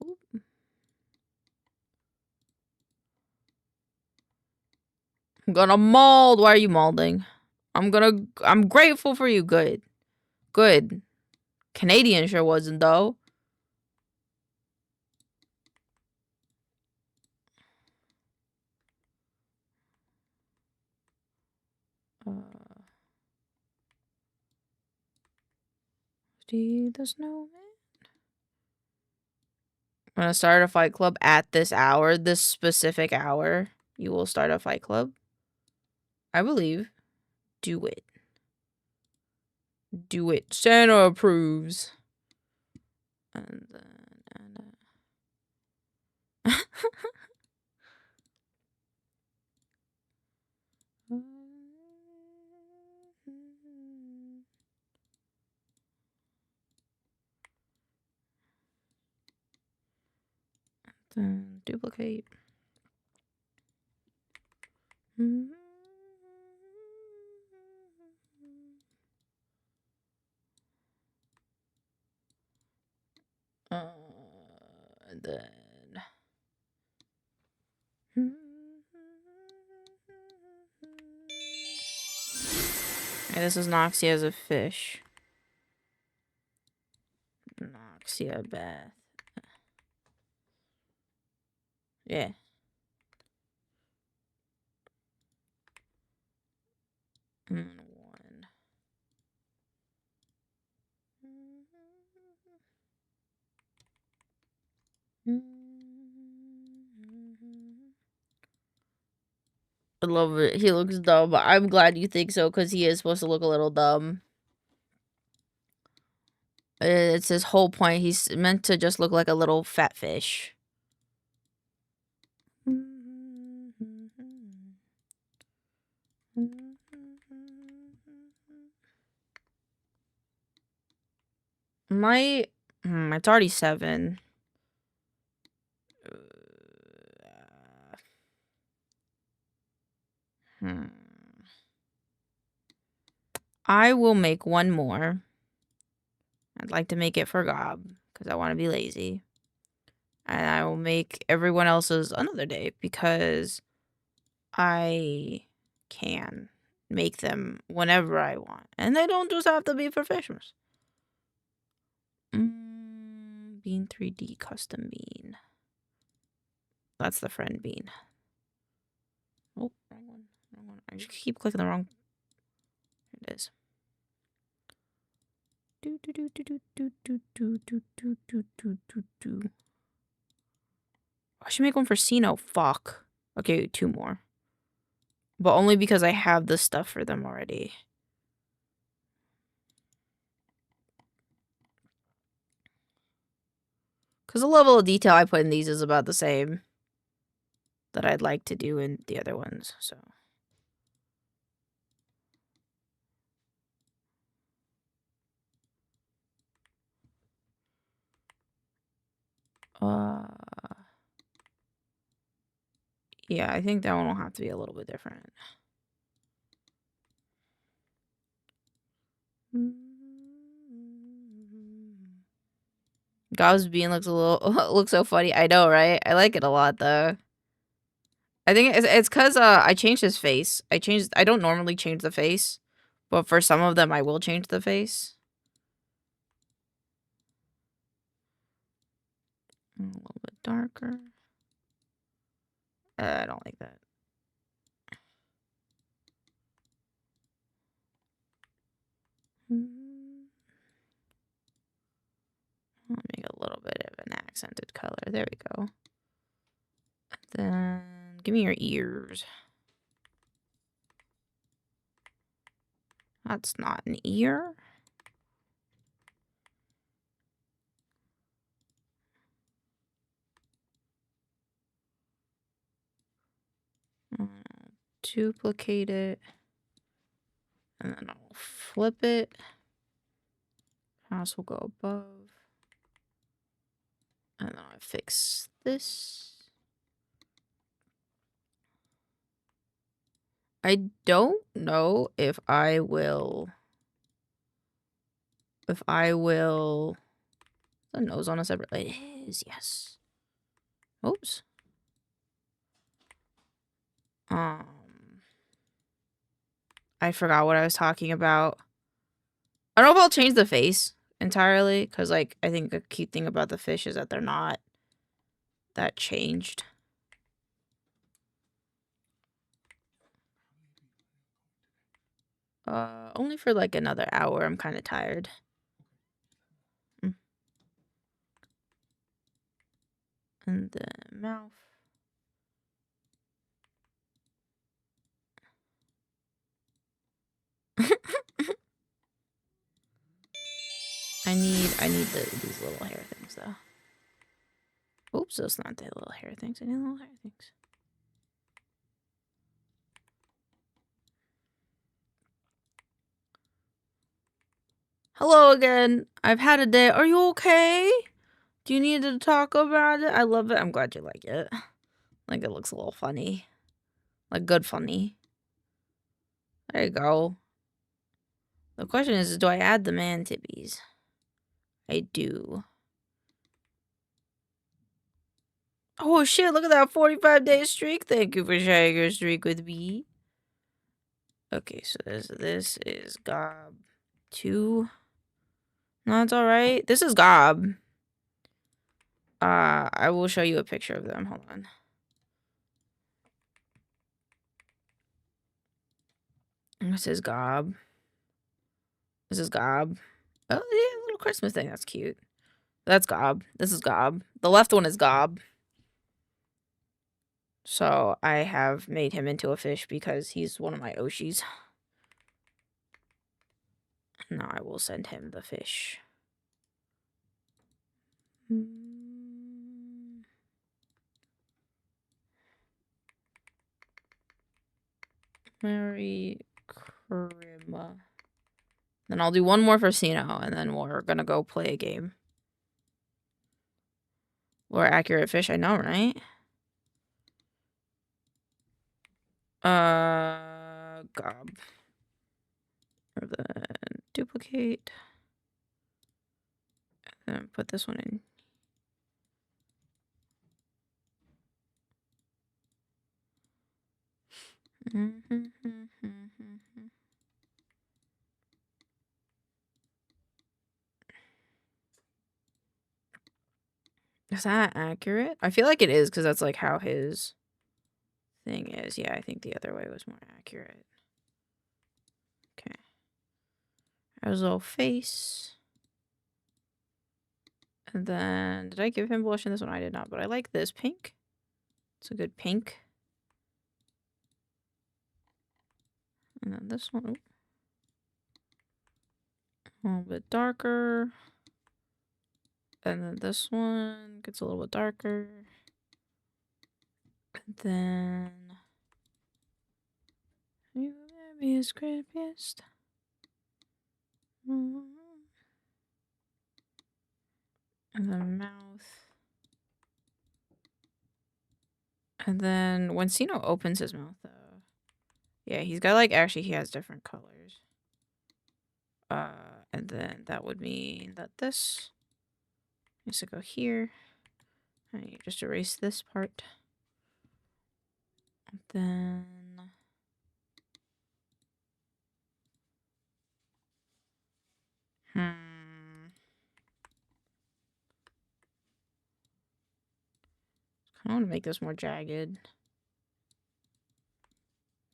Oop. I'm gonna mold. Why are you molding? I'm grateful for you. Good. Good. Canadian sure wasn't, though. Steve the Snowman. I'm gonna start a fight club at this hour. This specific hour. You will start a fight club. I believe. Do it. Do it. Santa approves. And then... then duplicate. And then... Okay, this is Noxia as a fish. Noxia Beth. Yeah. And then one. I love it. He looks dumb. I'm glad you think so, because he is supposed to look a little dumb. It's his whole point. He's meant to just look like a little fat fish. It's already 7. I will make one more. I'd like to make it for Gob, because I want to be lazy. And I will make everyone else's another day, because I can make them whenever I want. And they don't just have to be professionals. Bean 3D custom bean. That's the friend bean. Oh, wrong one. Wrong one. I just keep clicking the wrong. Here it is. Do do do do do do do do do do do do do do. I should make one for Sino. Fuck. Okay, 2 more. But only because I have the stuff for them already. Because the level of detail I put in these is about the same that I'd like to do in the other ones, so. Yeah, I think that one will have to be a little bit different. Gob's bean looks a little looks so funny. I know, right? I like it a lot though. I think it's cuz I changed his face. I don't normally change the face, but for some of them I will change the face. A little bit darker. I don't like that. I'll make a little bit of an accented color. There we go. Then give me your ears. That's not an ear. Duplicate it. And then I'll flip it. Mouse will go above. And then I'll fix this. I don't know if I will... The nose on a separate... It is, yes. Oops. I forgot what I was talking about. I don't know if I'll change the face entirely, because, like, I think the cute thing about the fish is that they're not that changed. Only for, like, another hour. I'm kind of tired. And the mouth. I need these little hair things though. Oops, those not the little hair things. I need little hair things. Hello again. I've had a day. Are you okay? Do you need to talk about it? I love it. I'm glad you like it. Like it looks a little funny. Like good funny. There you go. The question is, do I add the man tibbies? I do. Oh shit, look at that 45-day streak. Thank you for sharing your streak with me. Okay, so this is Gob 2. No, it's alright. This is Gob. I will show you a picture of them. Hold on. This is Gob. This is Gob. Oh, yeah, little Christmas thing. That's cute. That's Gob. This is Gob. The left one is Gob. So I have made him into a fish because he's one of my Oshis. Now I will send him the fish. Merry CHRIMUH. Then I'll do one more for Sino, and then we're gonna go play a game. More accurate fish, I know, right? Gob. And then duplicate. And then put this one in. Is that accurate? I feel like it is because that's like how his thing is. Yeah, I think the other way was more accurate. Okay. There's a little face. And then, did I give him blush in this one? I did not, but I like this pink. It's a good pink. And then this one, a little bit darker. And then this one gets a little bit darker. And then, you will be his creepiest. And the mouth. And then when Sino opens his mouth, though, yeah, he's got like, actually, he has different colors. And then that would mean that this needs to go here. And you just erase this part. And then I want to make this more jagged.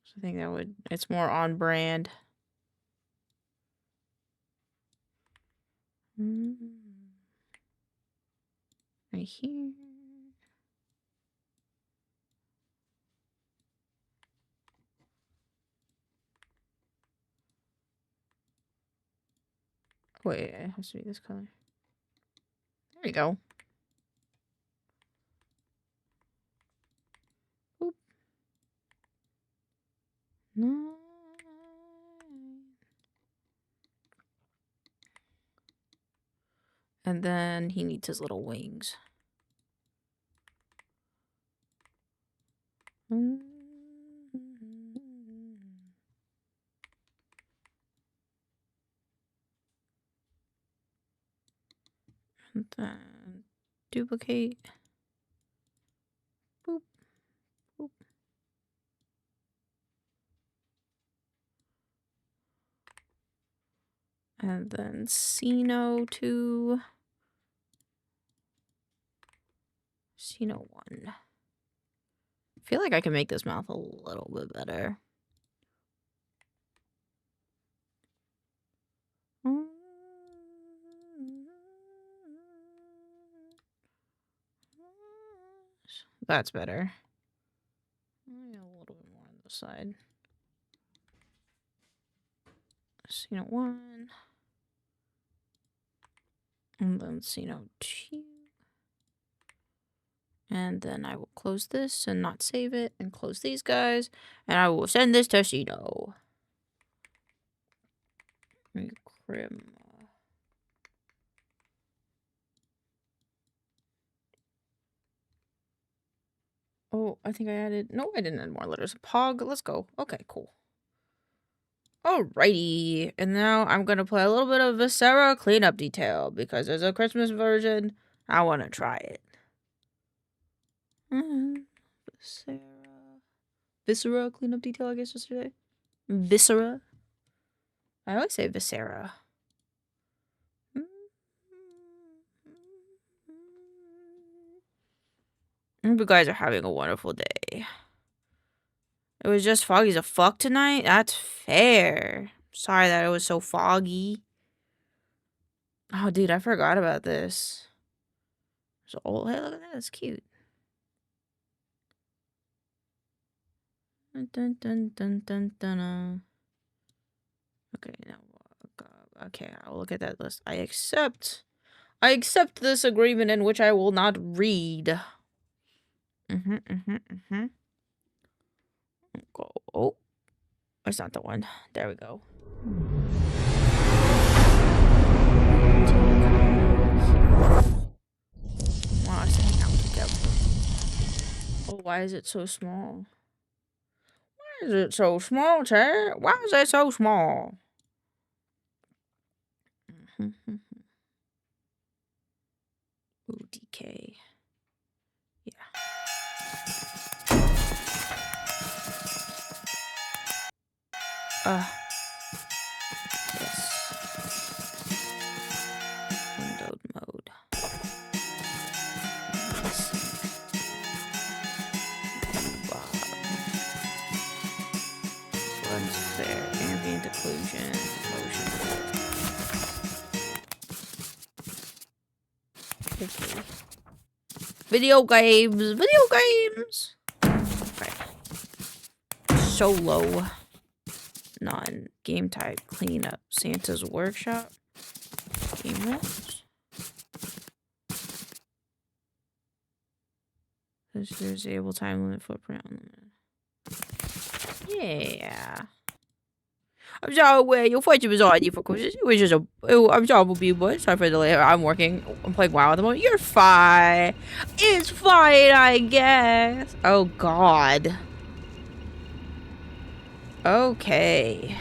So I think that would, it's more on brand. Right here. Wait, it has to be this color. There we go. Boop. No. And then he needs his little wings. And then duplicate. Boop. Boop. And then Sino 2. Sino 1. I feel like I can make this mouth a little bit better. That's better. A little bit more on this side. Sino 1. And then Sino 2. And then I will close this and not save it and close these guys. And I will send this to Sino. CHRIMUH. Oh, I think I added... No, I didn't add more letters. Pog, let's go. Okay, cool. Alrighty. And now I'm going to play a little bit of Viscera cleanup detail. Because there's a Christmas version. I want to try it. Viscera cleanup detail, I guess, yesterday. Viscera. I always say Viscera. I hope you guys are having a wonderful day. It was just foggy as a fuck tonight? That's fair. Sorry that it was so foggy. Oh, dude, I forgot about this. So, oh, hey, look at that. It's cute. Dun, dun, dun, dun, dun, dun. Okay, now, okay, I'll look at that list. I accept this agreement in which I will not read. Go. Oh, it's not the one. There we go. Wow, it's hanging out together. Oh, why is it so small? Why is it so small, Chad? Why is it so small? Ooh, DK. Yeah. Yes. Windowed mode. Lens there. Ambient occlusion. Motion blur. Okay. Video games! Right. Solo. Non-game type. Cleanup. Santa's workshop. Game rules. There's able time limit footprint on limit. Yeah. I'm sorry, where your fortune was already for courses. It was just a. I'm sorry, boy. Sorry for the delay. I'm working. I'm playing WoW at the moment. You're fine. It's fine, I guess. Oh, God. Okay.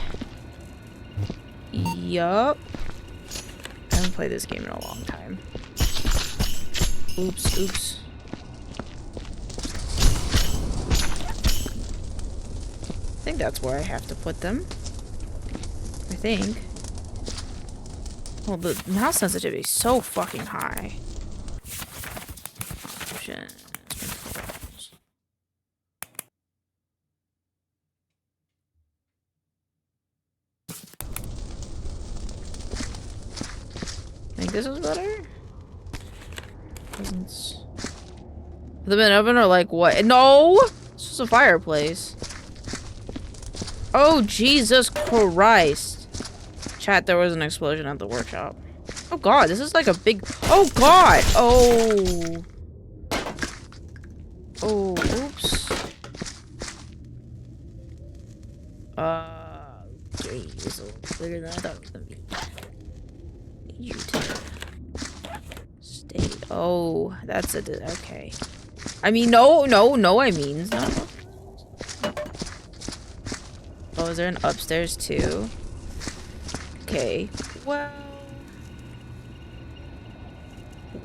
Yup. I haven't played this game in a long time. Oops. I think that's where I have to put them. I think. Well, the mouse sensitivity is so fucking high. Options. Controls. Think this is better? Presents. The bin oven or like what? No! This is a fireplace. Oh, Jesus Christ. Chat, there was an explosion at the workshop. Oh, God, this is like a big... Oh, God! Oh. Oh, oops. Okay, it's a little bigger than I thought it was gonna be. Need you to stay... Oh, that's a... Okay. I mean, no, I mean, no. Oh, is there an upstairs too? Okay, well...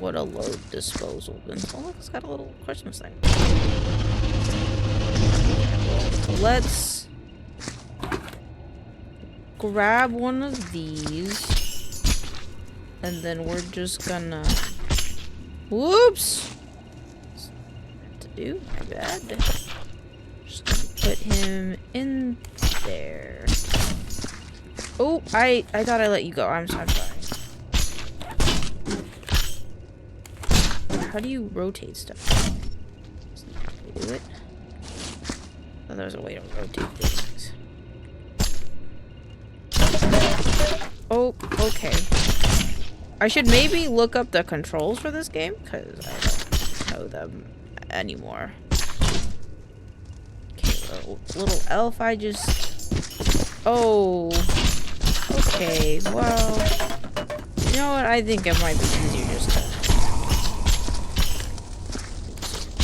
What a load disposal bin. Oh, look, it's got a little Christmas thing. Let's... grab one of these. And then we're just gonna... Whoops! What to do? My bad. Just gonna put him in there. Oh, I thought I let you go. I'm sorry. How do you rotate stuff? Do it. Oh, there's a way to rotate things. Oh, okay. I should maybe look up the controls for this game, because I don't know them anymore. Okay, little elf, I just... Oh. Okay, well... You know what? I think it might be easier just to...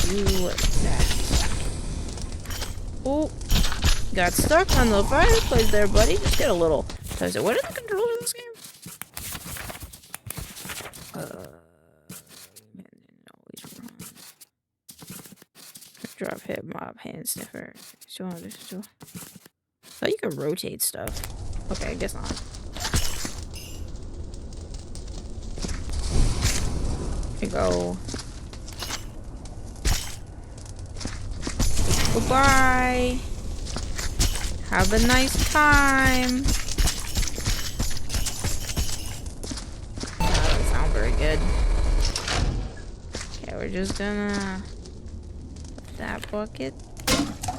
do that. Oh. Got stuck on the fireplace there, buddy. Just get a little... What are the controls in this game? Drop, hit, mob, hand sniffer. So you can rotate stuff. Okay, I guess not. Okay, go. Goodbye. Have a nice time. That doesn't sound very good. Okay, we're just gonna put that bucket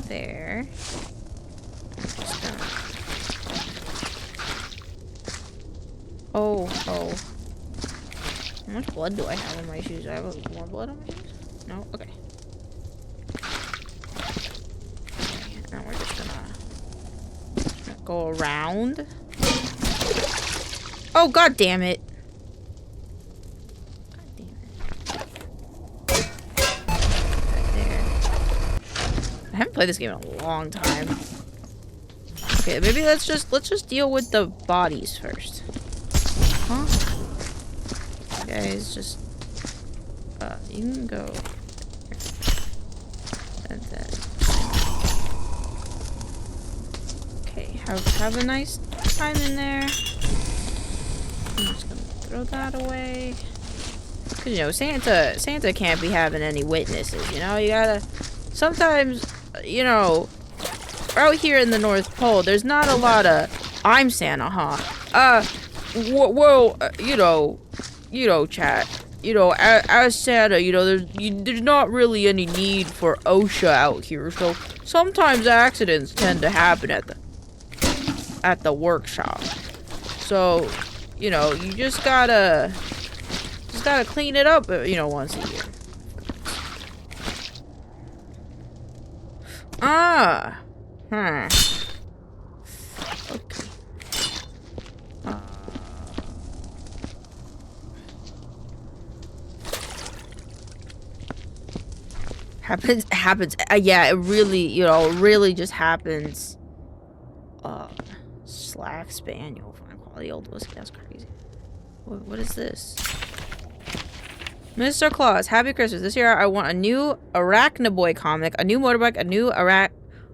there. I'm just gonna... Oh. How much blood do I have on my shoes? Do I have more blood on my shoes? No? Okay. Now we're just gonna go around. Oh, god damn it. I haven't played this game in a long time. Okay, maybe let's just deal with the bodies first. Huh? Guys, just you can go and then okay, have a nice time in there. I'm just gonna throw that away. Cause you know, Santa can't be having any witnesses, you know, you gotta sometimes, you know, out here in the North Pole, there's not a lot of I'm Santa, huh? Well, you know, chat. You know, as Santa, you know, there's not really any need for OSHA out here, so sometimes accidents tend to happen at the workshop. So, you know, you just gotta clean it up, you know, once a year. Ah, okay. Happens. Yeah, it really, you know, really just happens. Slack Spaniel, fine quality old whiskey. That's crazy. What is this? Mr. Claus, happy Christmas. This year I want a new Arachnaboy comic, a new motorbike, a new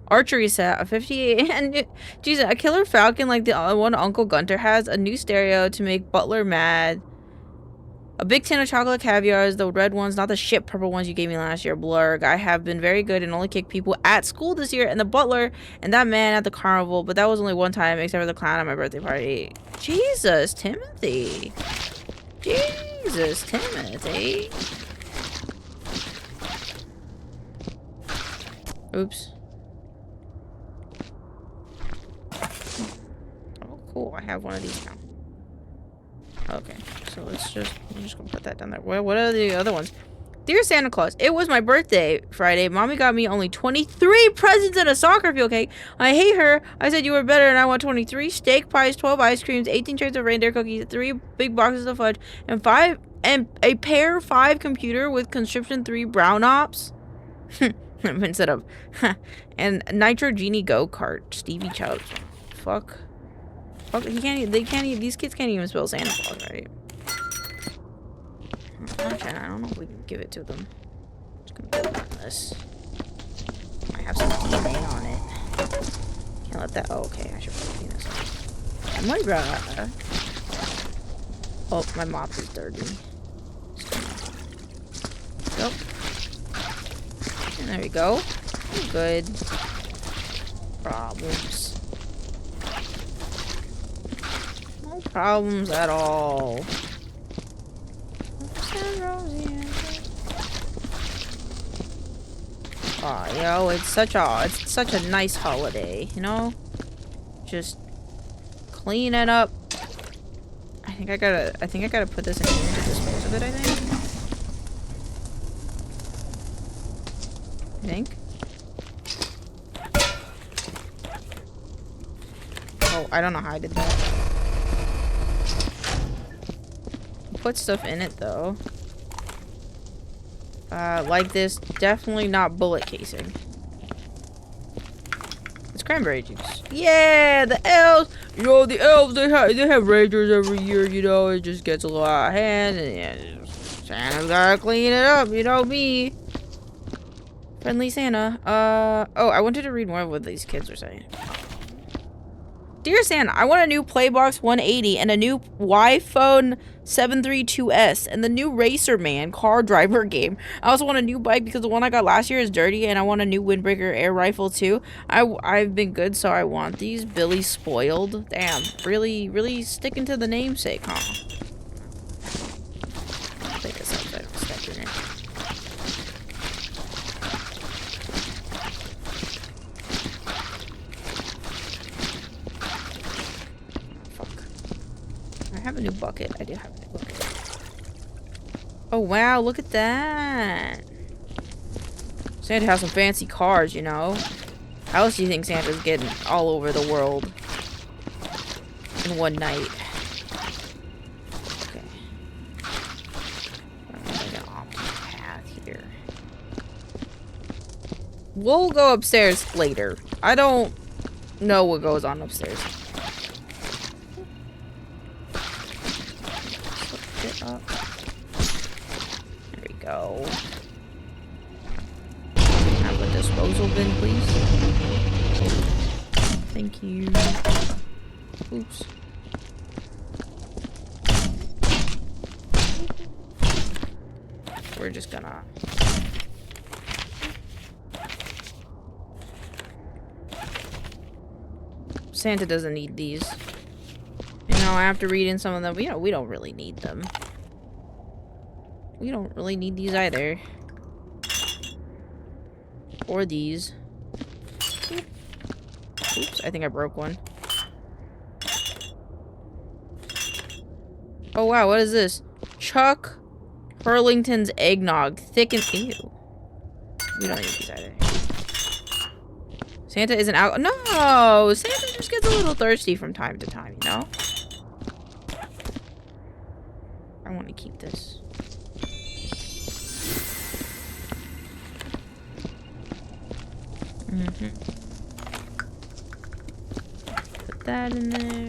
archery set, a 58, and Jesus, a killer falcon like the one Uncle Gunter has, a new stereo to make Butler mad, a big tin of chocolate caviars, the red ones, not the shit purple ones you gave me last year, Blurg. I have been very good and only kicked people at school this year, and the butler and that man at the carnival, but that was only one time, except for the clown at my birthday party. Jesus, Timothy. Jesus, Timothy. Oops. Oh, cool. I have one of these now. Okay, so I'm just gonna put that down there. What are the other ones? Dear Santa Claus, it was my birthday Friday. Mommy got me only 23 presents and a soccer field cake. I hate her. I said you were better and I want 23 steak pies, 12 ice creams, 18 trays of reindeer cookies, 3 big boxes of fudge, and a PEAR 5 computer with conscription 3 brown ops. Instead of and Nitro Genie go-kart, Stevie Chubbs. Fuck, these kids can't even spell Santa Claus, right? Okay, I don't know if we can give it to them. Just gonna build on this. Might have some DNA on it. Can't let that. Oh, okay, I should probably clean this up. My God. Oh, my mop is dirty. Go. And there we go. Good. Problems. No problems at all. Oh, you know, it's such a nice holiday, you know? Just clean it up. I think I gotta put this in here to dispose of it, I think. Oh, I don't know how I did that. Put stuff in it though. Like this, definitely not bullet casing. It's cranberry juice. Yeah, the elves. You know, the elves, they have rangers every year, you know, it just gets a little out of hand, and yeah, Santa's gotta clean it up, you know me. Friendly Santa. Oh, I wanted to read more of what these kids are saying. Dear Santa, I want a new Playbox 180 and a new Y-Phone 732S and the new Racer Man car driver game. I also want a new bike because the one I got last year is dirty, and I want a new windbreaker air rifle too. I've been good, so I want these. Billy spoiled. Damn, really sticking to the namesake, huh? I'll take this out so I don't step in it. I have a new bucket. I do have a new bucket. Oh wow, look at that. Santa has some fancy cars, you know. How else do you think Santa's getting all over the world in one night? Okay. I'm going to opt path here. We'll go upstairs later. I don't know what goes on upstairs. Up. There we go. Have a disposal bin, please. Thank you. Oops. We're just gonna... Santa doesn't need these. You know, after reading some of them, you know, we don't really need them. We don't really need these either. Or these. Oops, I think I broke one. Oh wow, what is this? Chuck Hurlington's eggnog. Thick and ew. We don't need these either. Santa isn't out. No! Santa just gets a little thirsty from time to time, you know? I want to keep this. Put that in there.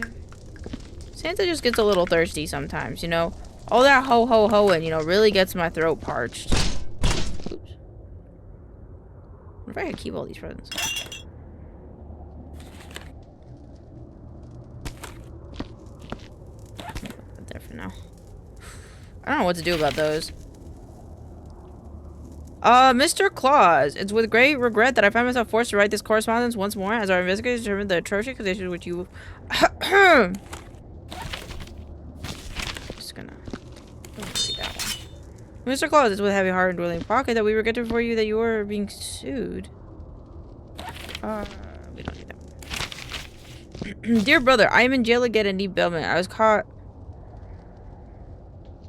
Santa just gets a little thirsty sometimes, you know? All that ho-ho-ho-ing, you know, really gets my throat parched. Oops. What if I could keep all these presents? Put there for now. I don't know what to do about those. Mr. Claus, it's with great regret that I find myself forced to write this correspondence once more as our investigators determined the atrocious conditions which you... Just gonna read that one. Mr. Claus, it's with heavy heart and dwelling pocket that we regret to inform you that you are being sued. We don't need that one. Dear brother, I am in jail again and need bailment. I was caught...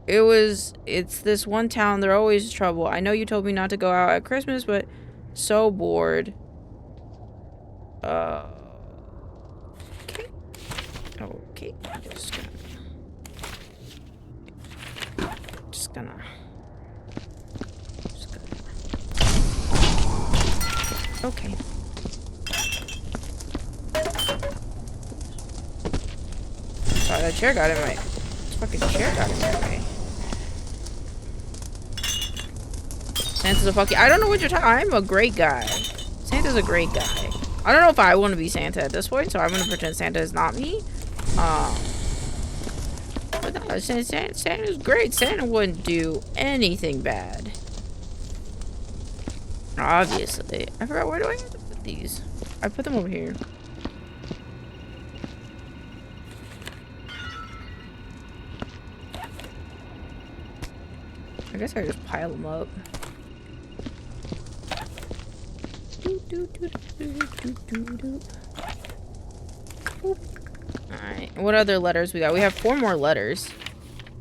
It's this one town, they're always trouble. I know you told me not to go out at Christmas, but so bored. Okay. Okay. Just gonna. Okay. Sorry, that chair got in my... Fucking chair got in my way. Santa's a fucking... I don't know what you're talking... I'm a great guy. Santa's a great guy. I don't know if I want to be Santa at this point, so I'm gonna pretend Santa is not me. But no, Santa's great. Santa wouldn't do anything bad. Obviously. I forgot, where do I have to put these? I put them over here. I guess I just pile them up. Alright, what other letters we got? We have 4 more letters.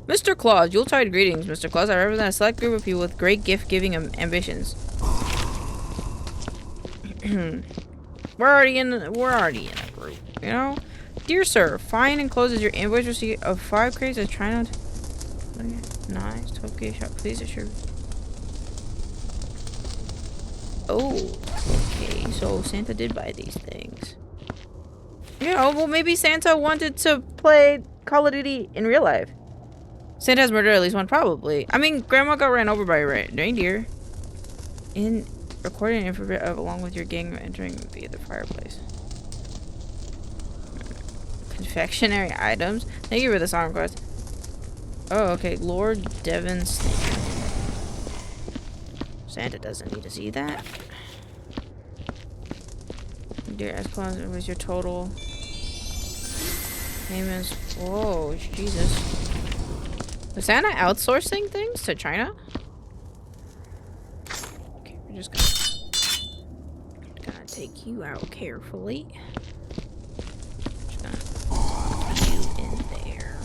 Mr. Claus, Yuletide greetings, Mr. Claus. I represent a select group of people with great gift-giving ambitions. We're already in a group, you know? Dear sir, find and closes your invoice receipt of 5 crates of China. Nice, 12K shop, please assure. Oh, okay, so Santa did buy these things. Yeah, well, maybe Santa wanted to play Call of Duty in real life. Santa has murdered at least one, probably. I mean, Grandma got ran over by a reindeer. In recording an infrared of along with your gang entering via the fireplace. Confectionery items. Thank you for the song request. Oh, okay. Lord Devon's. Santa doesn't need to see that. Dear S Claus, what was your total payments? Whoa, Jesus. Is Santa outsourcing things to China? Okay, we're just gonna take you out carefully. Just gonna put you in there.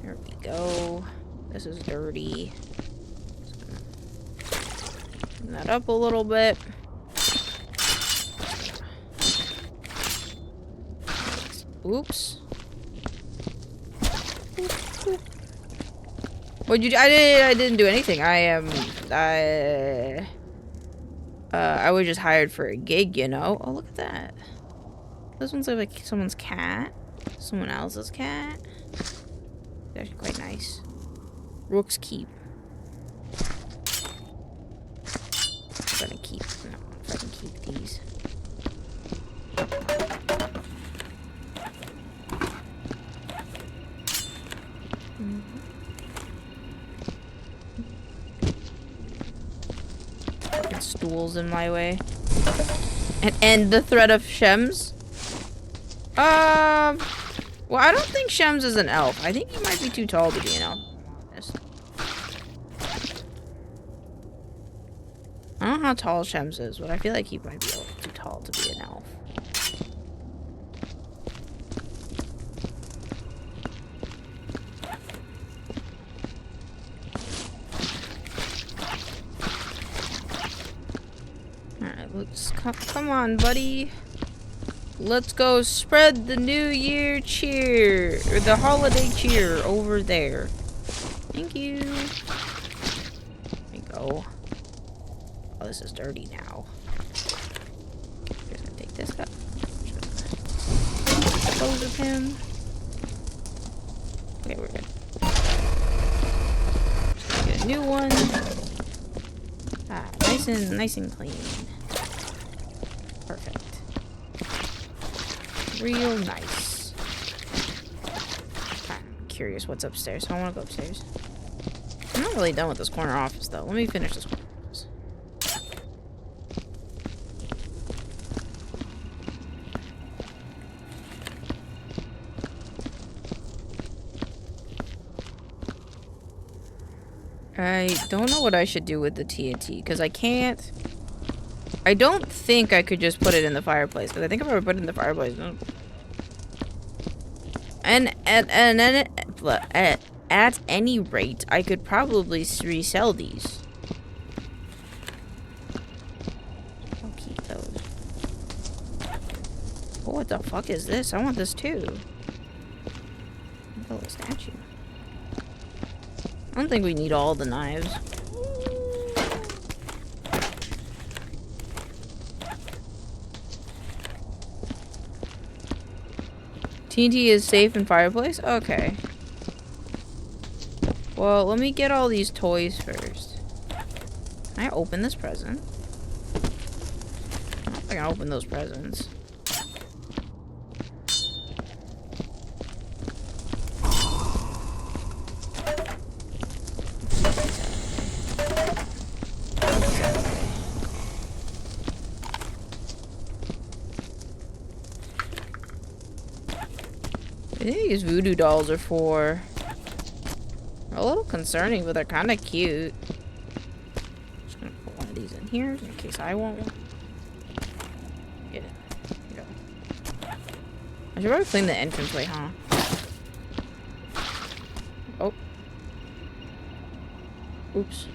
There we go. This is dirty. Clean that up a little bit. Oops. What'd you do? I didn't do anything. I was just hired for a gig, you know. Oh, look at that. This one's like someone's cat. Someone else's cat. It's actually quite nice. Rook's Keep. I'm gonna keep. No, if I can keep these. Fucking stools in my way. And end the threat of Shems. Well, I don't think Shems is an elf. I think he might be too tall to be an elf. I don't know how tall Shems is, but I feel like he might be a little too tall to be an elf. Alright, let's come on, buddy. Let's go spread the New Year cheer, or the holiday cheer over there. Thank you. There we go. Oh, this is dirty now. Just gonna take this up. Dispose of him. Okay, we're good. Just get a new one. Ah, nice and clean. Perfect. Real nice. I'm curious what's upstairs, so I want to go upstairs. I'm not really done with this corner office, though. Let me finish this corner office. I don't know what I should do with the TNT, because I can't... I don't think I could just put it in the fireplace, because I think if I were to put it in the fireplace... And at any rate, I could probably resell these. I'll keep those. Oh, what the fuck is this? I want this too. A little statue. I don't think we need all the knives. TNT is safe in fireplace? Okay. Well, let me get all these toys first. Can I open this present? I don't think I can open those presents. I think these voodoo dolls are for... A little concerning, but they're kind of cute. Just gonna put one of these in here in case I want one. Get it. Here you go. I should probably clean the entranceway, huh? Oh. Oops.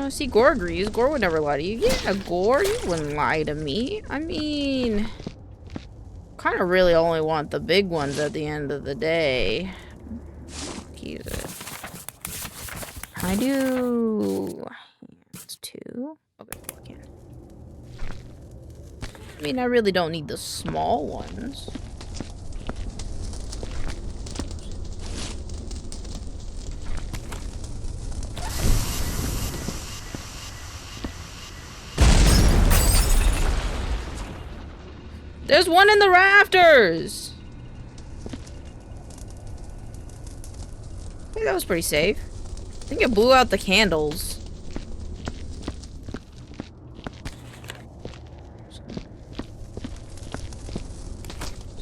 See, Gore agrees. Gore would never lie to you. Yeah, Gore, you wouldn't lie to me. I mean, kind of really only want the big ones at the end of the day. Keep it. I do. It's 2. Okay, I can. I mean, I really don't need the small ones. There's one in the rafters! I think that was pretty safe. I think it blew out the candles.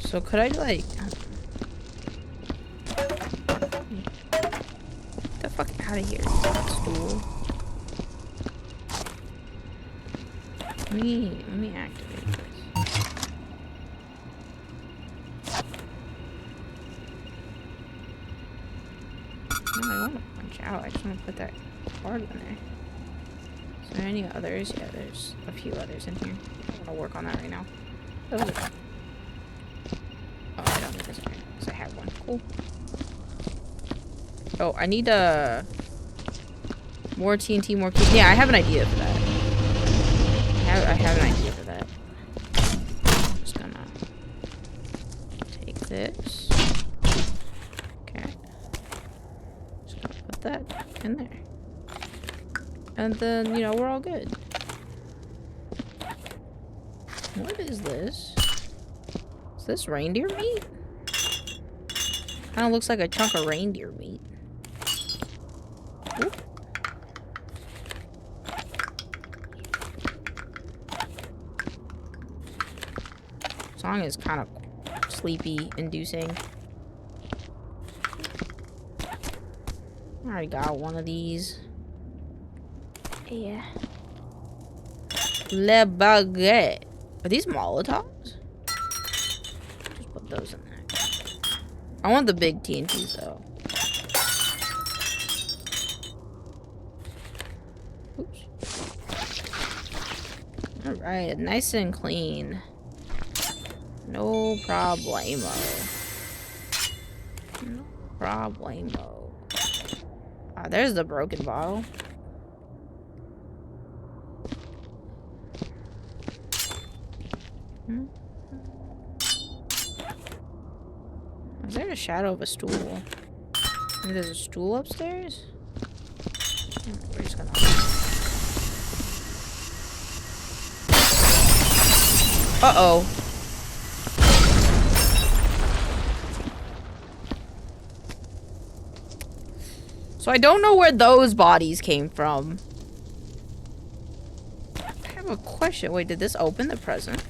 So could I, like... Get the fuck out of here, stool. Let me activate this. No, I want to punch out. I just want to put that card in there. Is there any others? Yeah, there's a few others in here. I want to work on that right now. Oh, I don't need this in here because I have one. Cool. Oh, I need more TNT, more TNT. Yeah, I have an idea for that. I have an idea for that. I'm just gonna take this. Okay. Just gonna put that in there. And then, you know, we're all good. What is this? Is this reindeer meat? Kinda looks like a chunk of reindeer meat. Oop. Song is kind of sleepy inducing. I already got one of these. Yeah. Le baguette. Are these Molotovs? Just put those in there. I want the big TNTs though. Oops. Alright, nice and clean. No problemo. No problemo. Ah, there's the broken bottle. Is there a shadow of a stool? Maybe there's a stool upstairs? We're just gonna... Uh-oh. So I don't know where those bodies came from. I have a question. Wait, did this open the present?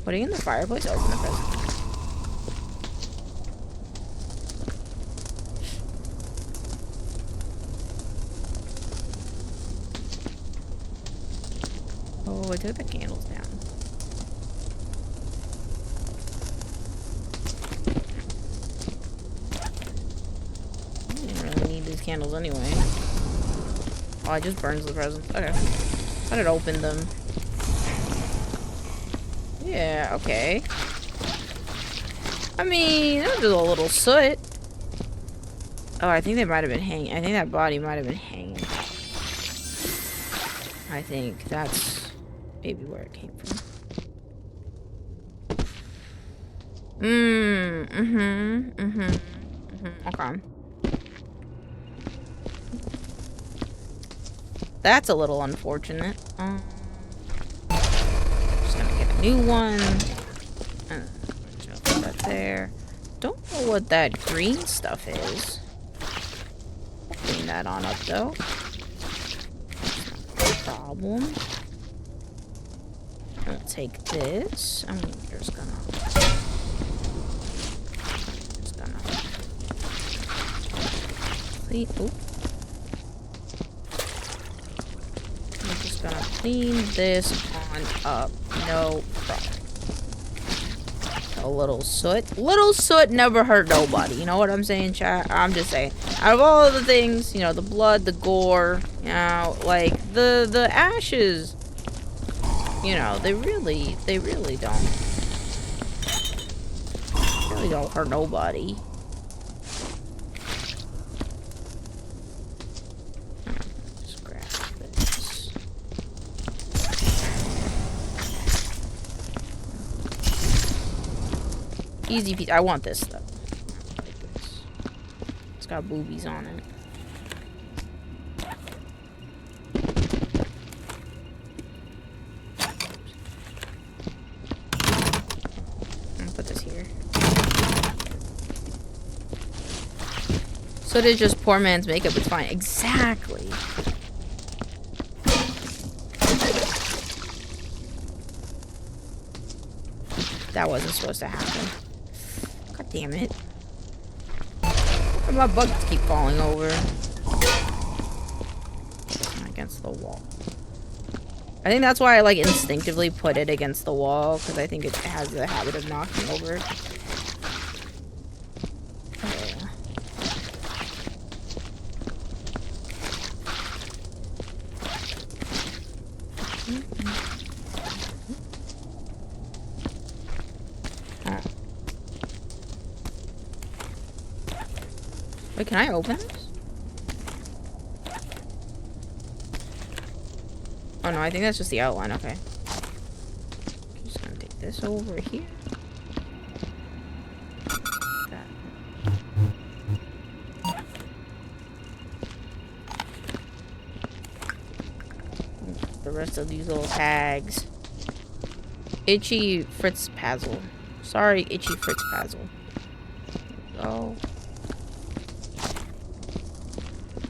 Putting in the fireplace open the present. Oh, I took the candles down. I didn't really need these candles anyway. Oh, it just burns the presents. Okay. Thought it opened them. Yeah, okay. I mean, that was just a little soot. Oh, I think they might have been hanging. I think that body might have been hanging. I think that's maybe where it came from. Okay. That's a little unfortunate. Just gonna get a new one. Just put that there. Don't know what that green stuff is. Clean that on up though. No problem. I'll take this. I'm just gonna clean. Oop. I'm just gonna clean this on up. No problem. A little soot. Little soot never hurt nobody. You know what I'm saying, chat? I'm just saying. Out of all of the things, you know, the blood, the gore, you know, like the ashes, you know, they really don't hurt nobody. Just grab this. Easy peasy. I want this though. Like this. It's got boobies on it. I'm gonna put this here. So it is just poor man's makeup. It's fine. Exactly. That wasn't supposed to happen. God damn it. My bugs keep falling over. Against the wall. I think that's why I like instinctively put it against the wall, because I think it has the habit of knocking over. Wait, can I open this? Oh no, I think that's just the outline, okay. Just gonna take this over here. That. The rest of these little tags. Itchy Fritz Pazzle. Sorry, Itchy Fritz Pazzle. Go.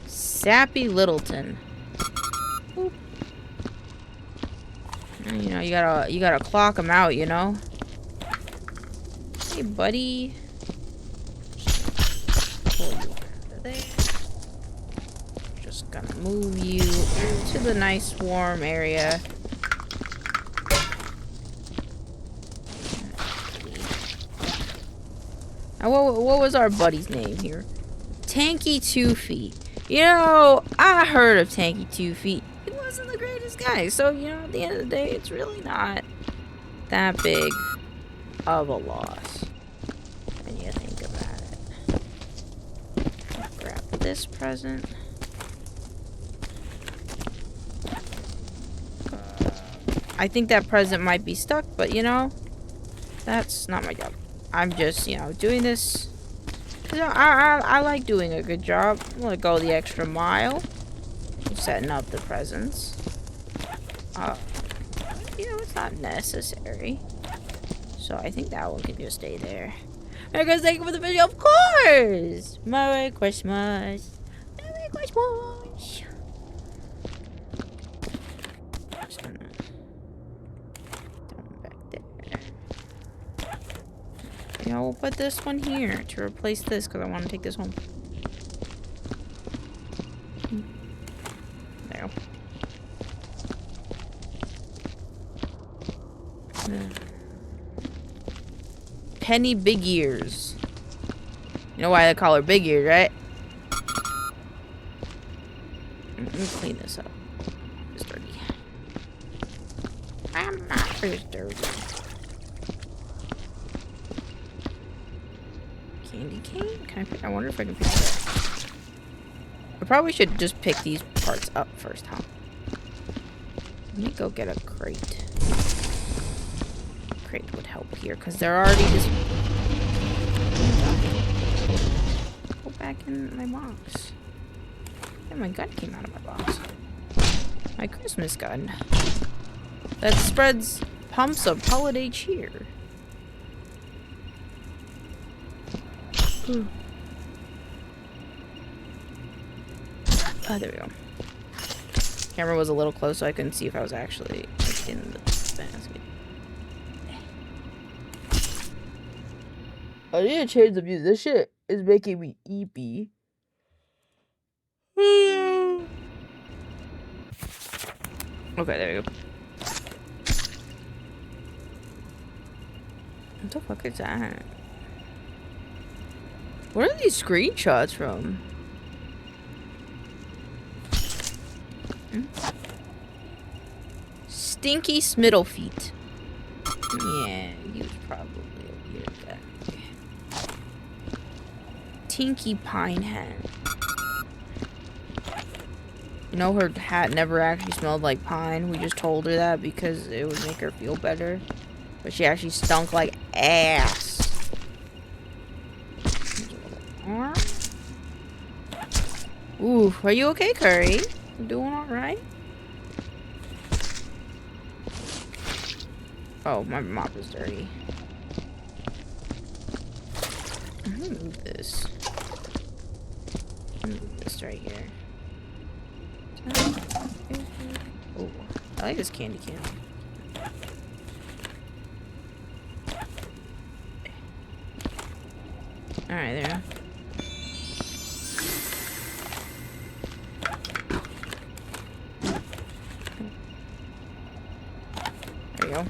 Sappy Littleton. Boop. You know, you gotta clock them out, you know? Hey, buddy. Pull you out of there. Just gonna move you to the nice warm area. Now, what was our buddy's name here? Tanky 2 Feet. You know, I heard of Tanky 2 Feet. He wasn't the greatest guy, so, you know, at the end of the day, it's really not that big of a loss when you think about it. Grab this present. I think that present might be stuck, but, you know, that's not my job. I'm just, you know, doing this because I like doing a good job. I'm gonna go the extra mile, setting up the presents. You know, it's not necessary. So I think that one can just stay there. Merry Christmas, thank you for the video, of course! Merry Christmas! Merry Christmas! Just gonna throw them back there. Yeah, we'll put this one here to replace this because I want to take this home. There. Penny Big Ears. You know why they call her Big Ears, right? Let me clean this up. It's dirty. I'm not as dirty. Candy cane? Can I pick? I wonder if I can pick that. I probably should just pick these parts up first, huh? Let me go get a crate. Crate would help here because they're already just. Go back in my box. And my gun came out of my box. My Christmas gun. That spreads pumps of holiday cheer. Ooh. Oh, there we go. Camera was a little close, so I couldn't see if I was actually like, in the basket. I need to change the music. This shit is making me eepy. Okay, there we go. What the fuck is that? What are these screenshots from? Stinky Smiddlefeet. Yeah, he was probably a weird guy. Tinky Pine Hat. You know, her hat never actually smelled like pine. We just told her that because it would make her feel better. But she actually stunk like ass. Ooh, are you okay, Curry? You doing alright? Oh, my mop is dirty. I'm gonna move this. I'm gonna move this right here. Oh, I like this candy can. Alright, there. There we go.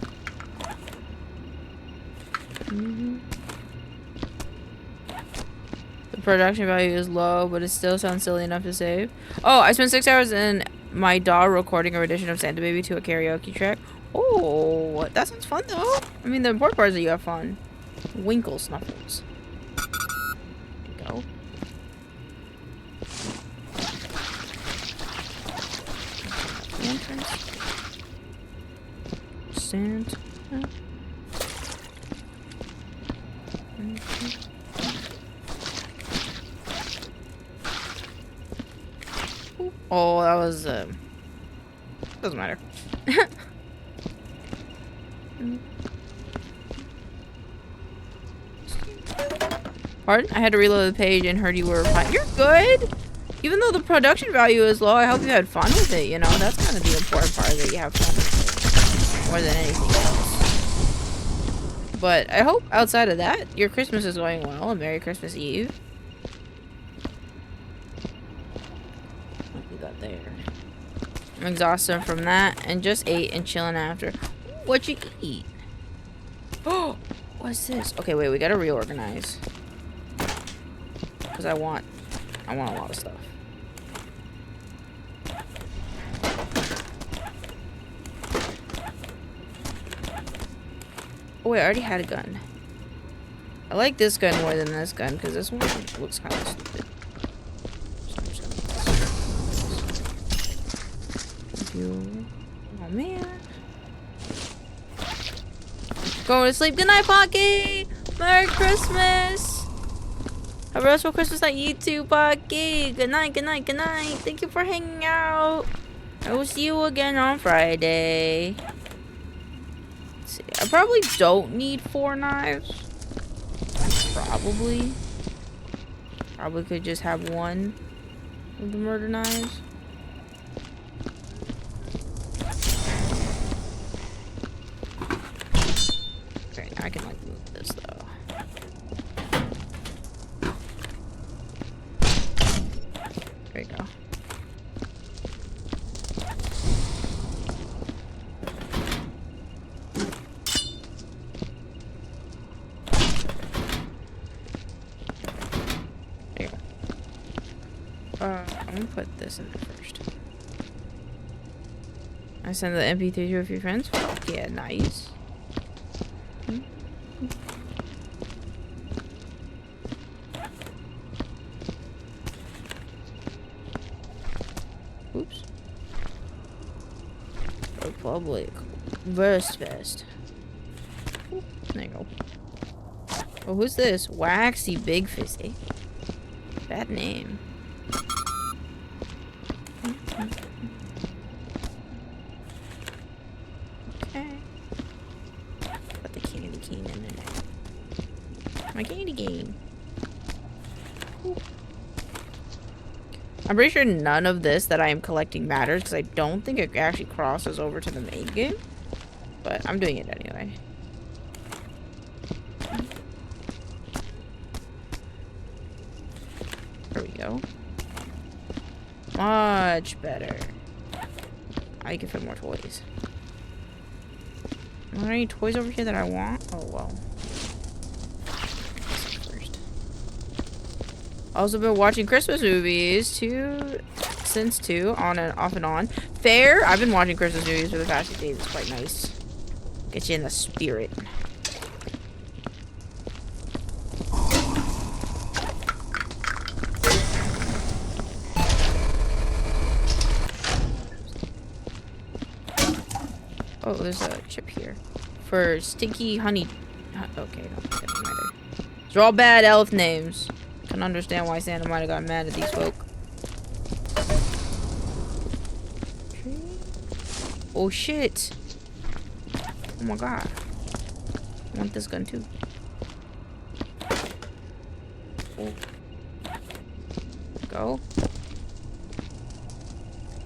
The production value is low, but it still sounds silly enough to save. Oh, I spent 6 hours in my DAW recording a rendition of Santa Baby to a karaoke track. Oh, that sounds fun though. I mean, the important part is that you have fun. Winkle Snuffles. There you go. Entrance. Santa. Oh, that was, doesn't matter. Pardon? I had to reload the page and heard you were fine. You're good! Even though the production value is low, I hope you had fun with it, you know? That's kind of the important part, that you have fun with more than anything else. But I hope outside of that, your Christmas is going well, and Merry Christmas Eve. What we got there? I'm exhausted from that, and just ate and chilling after. What'd you eat? Oh, what's this? Okay, wait, we gotta reorganize. Because I want a lot of stuff. Oh wait, I already had a gun. I like this gun more than this gun because this one looks kind of stupid. So I'm just gonna Thank you. Oh man. Going to sleep. Good night, Pocky. Merry Christmas. Have a restful Christmas night, you too, Pocky. Good night, good night, good night. Thank you for hanging out. I will see you again on Friday. I probably don't need 4 knives. Probably could just have one of the murder knives. Okay, I can like move this though. There you go. I'm gonna put this in there first. I send the MP3 to a few friends. Fuck yeah, nice. Oops. Republic. Burst Fest. There you go. Oh, who's this? Waxy Big Fizzy. Bad name. Okay. Put the candy cane in there. My candy cane. Ooh. I'm pretty sure none of this that I am collecting matters because I don't think it actually crosses over to the main game. But I'm doing it anyway. There we go. Much better. I can fit more toys. Are there any toys over here that I want? Oh, well. First. Also been watching Christmas movies since 2, on and off and on. Fair. I've been watching Christmas movies for the past few days. It's quite nice. Get you in the spirit. Oh, there's a chip here. For stinky honey. Okay, don't get them either. These are all bad elf names. Can understand why Santa might have got mad at these folk. Oh shit. Oh my god. I want this gun too. Oh. Go.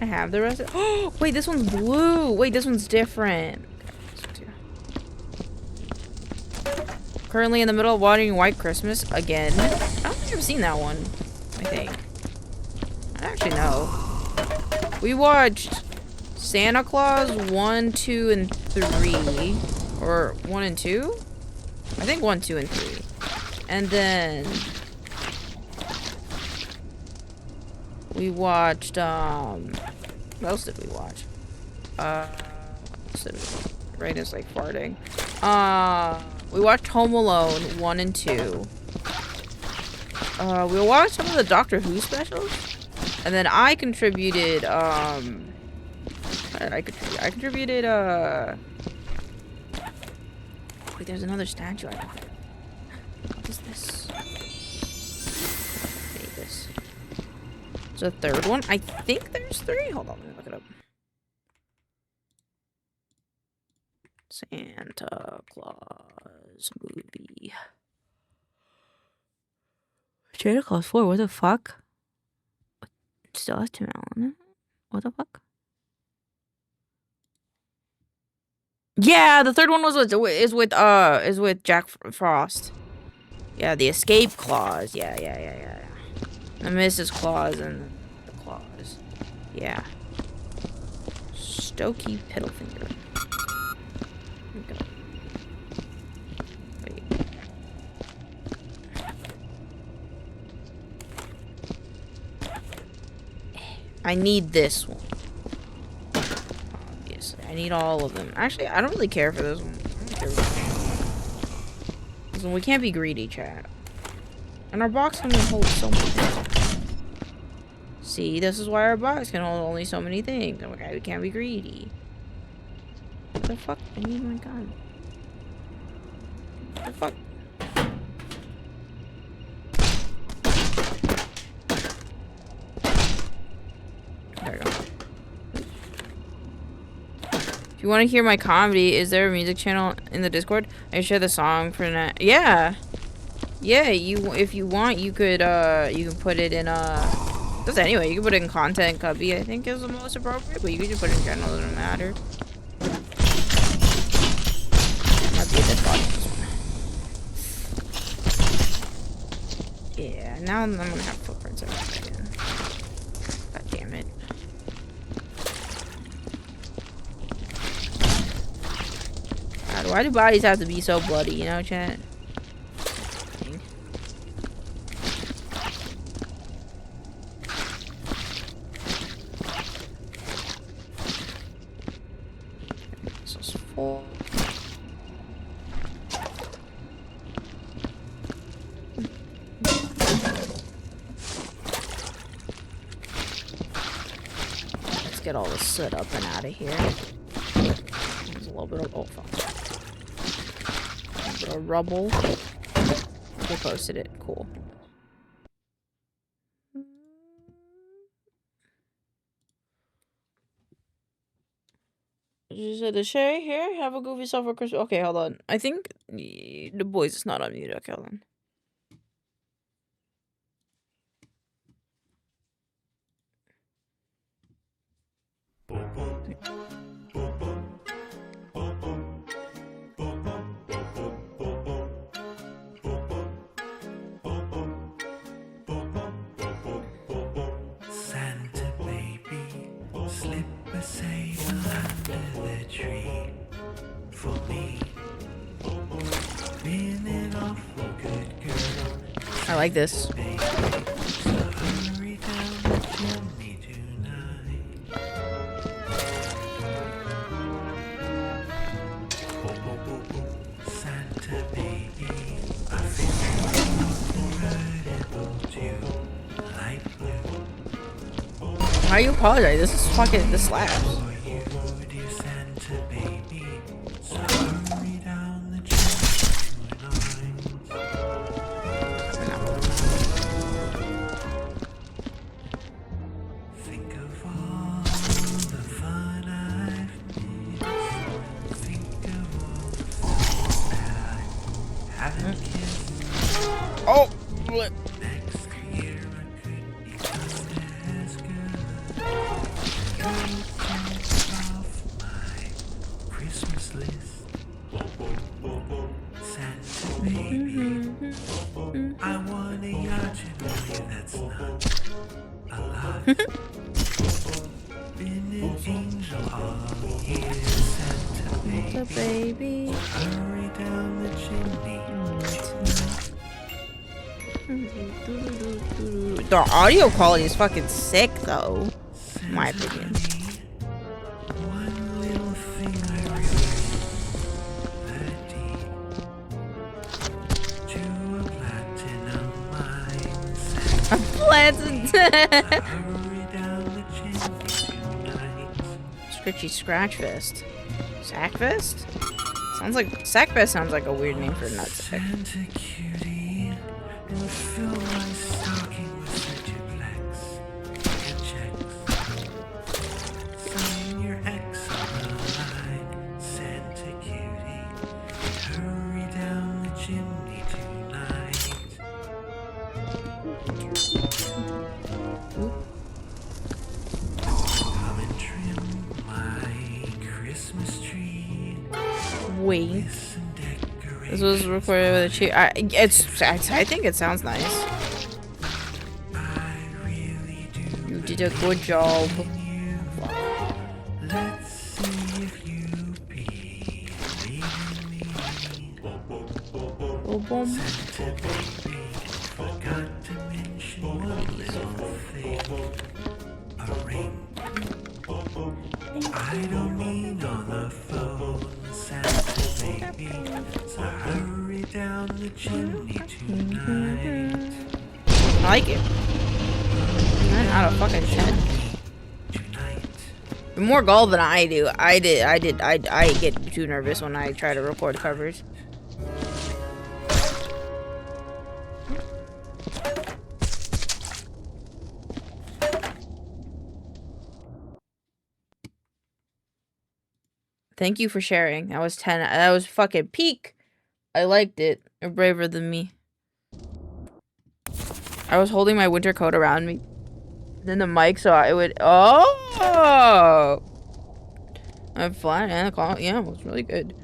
I have the rest of it. Oh, wait, this one's blue. Wait, this one's different. Okay, currently in the middle of watching White Christmas again. I don't think I've seen that one. I think. I don't actually know. We watched Santa Claus 1, 2, and 3. Or 1 and 2? I think 1, 2, and 3. And then we watched, what else did we watch? Raina's like farting. We watched Home Alone 1 and 2. We watched some of the Doctor Who specials. And then I contributed, I contributed, wait, there's another statue I want. What is this? I hate this. There's a third one. I think there's 3. Hold on, let me look it up. Santa Claus movie. Santa Claus 4, what the fuck? Still has 2 on it. What the fuck? Yeah, the third one was is with Jack Frost. Yeah, the escape clause. Yeah. The Mrs. Claus and the clause. Yeah. Stokey Piddlefinger. Wait. I need this one. Obviously, I need all of them. Actually, I don't really care for this one. I don't care this one. We can't be greedy, chat. And our box can only hold so many things. See, this is why our box can hold only so many things. Okay, we can't be greedy. What the fuck? I need my gun. What the fuck? There we go. If you want to hear my comedy, is there a music channel in the Discord? I can share the song for that. Yeah. Yeah, if you want, you could you can put it in just anyway, you can put it in content cubby, I think is the most appropriate, but you can just put it in general, it doesn't matter. Might be a bit funny, this one. Yeah, now I'm gonna have footprints everywhere again. God damn it. God, why do bodies have to be so bloody, you know, chat? Get all the soot up and out of here. There's a little bit of a little bit of rubble. They posted it. Cool. You said the Shay here. Have a goofy self for Christmas. Okay, hold on. I think the boys is not on mute. Okay, hold on. Santa baby, slip a sable under the tree for me. Been an awful good girl. I like this. Baby, so hurry down the chimney tonight. Santa baby, I feel incredible too. Light blue. Why you apologize? This is fucking, this slaps. For you, dear Santa baby, so hurry down the chimney tonight. Think of all the fun I've missed. Think of all the things that I haven't kissed. Oh! Next year I could be just as good. Could check off my Christmas list. Santa baby, I want a yacht in a way that's not a lot. Been an angel all year, Santa The baby. baby. Hurry down the chimney tonight. The audio quality is fucking sick, though. In my opinion. One little thing I realized that deep to a platinum mine. Hurry down the chimney tonight. Scritchy Scratchfest. Sackfest? Sounds like Sackfest sounds like a weird name for a nutsack. Santa cutie, and fill my stocking with such a flex and checks. Sign your ex on the line, Santa cutie. Hurry down the chimney tonight. Come and trim my Christmas tree. wink. This was recorded with a cheer. I think it sounds nice. You did a good job. Let's see if you believe in me. Boom, boom. Forgot to mention one little thing. A ring. I don't need all the phone sounds, baby. So hurry down the chimney tonight. I like it. 9 out of fucking 10. More gold than I do. I get too nervous when I try to record covers. Thank you for sharing. That was 10. That was fucking peak. I liked it. You're braver than me. I was holding my winter coat around me. Then the mic, so it would. Oh! I'm flying and the call. Yeah, it was really good.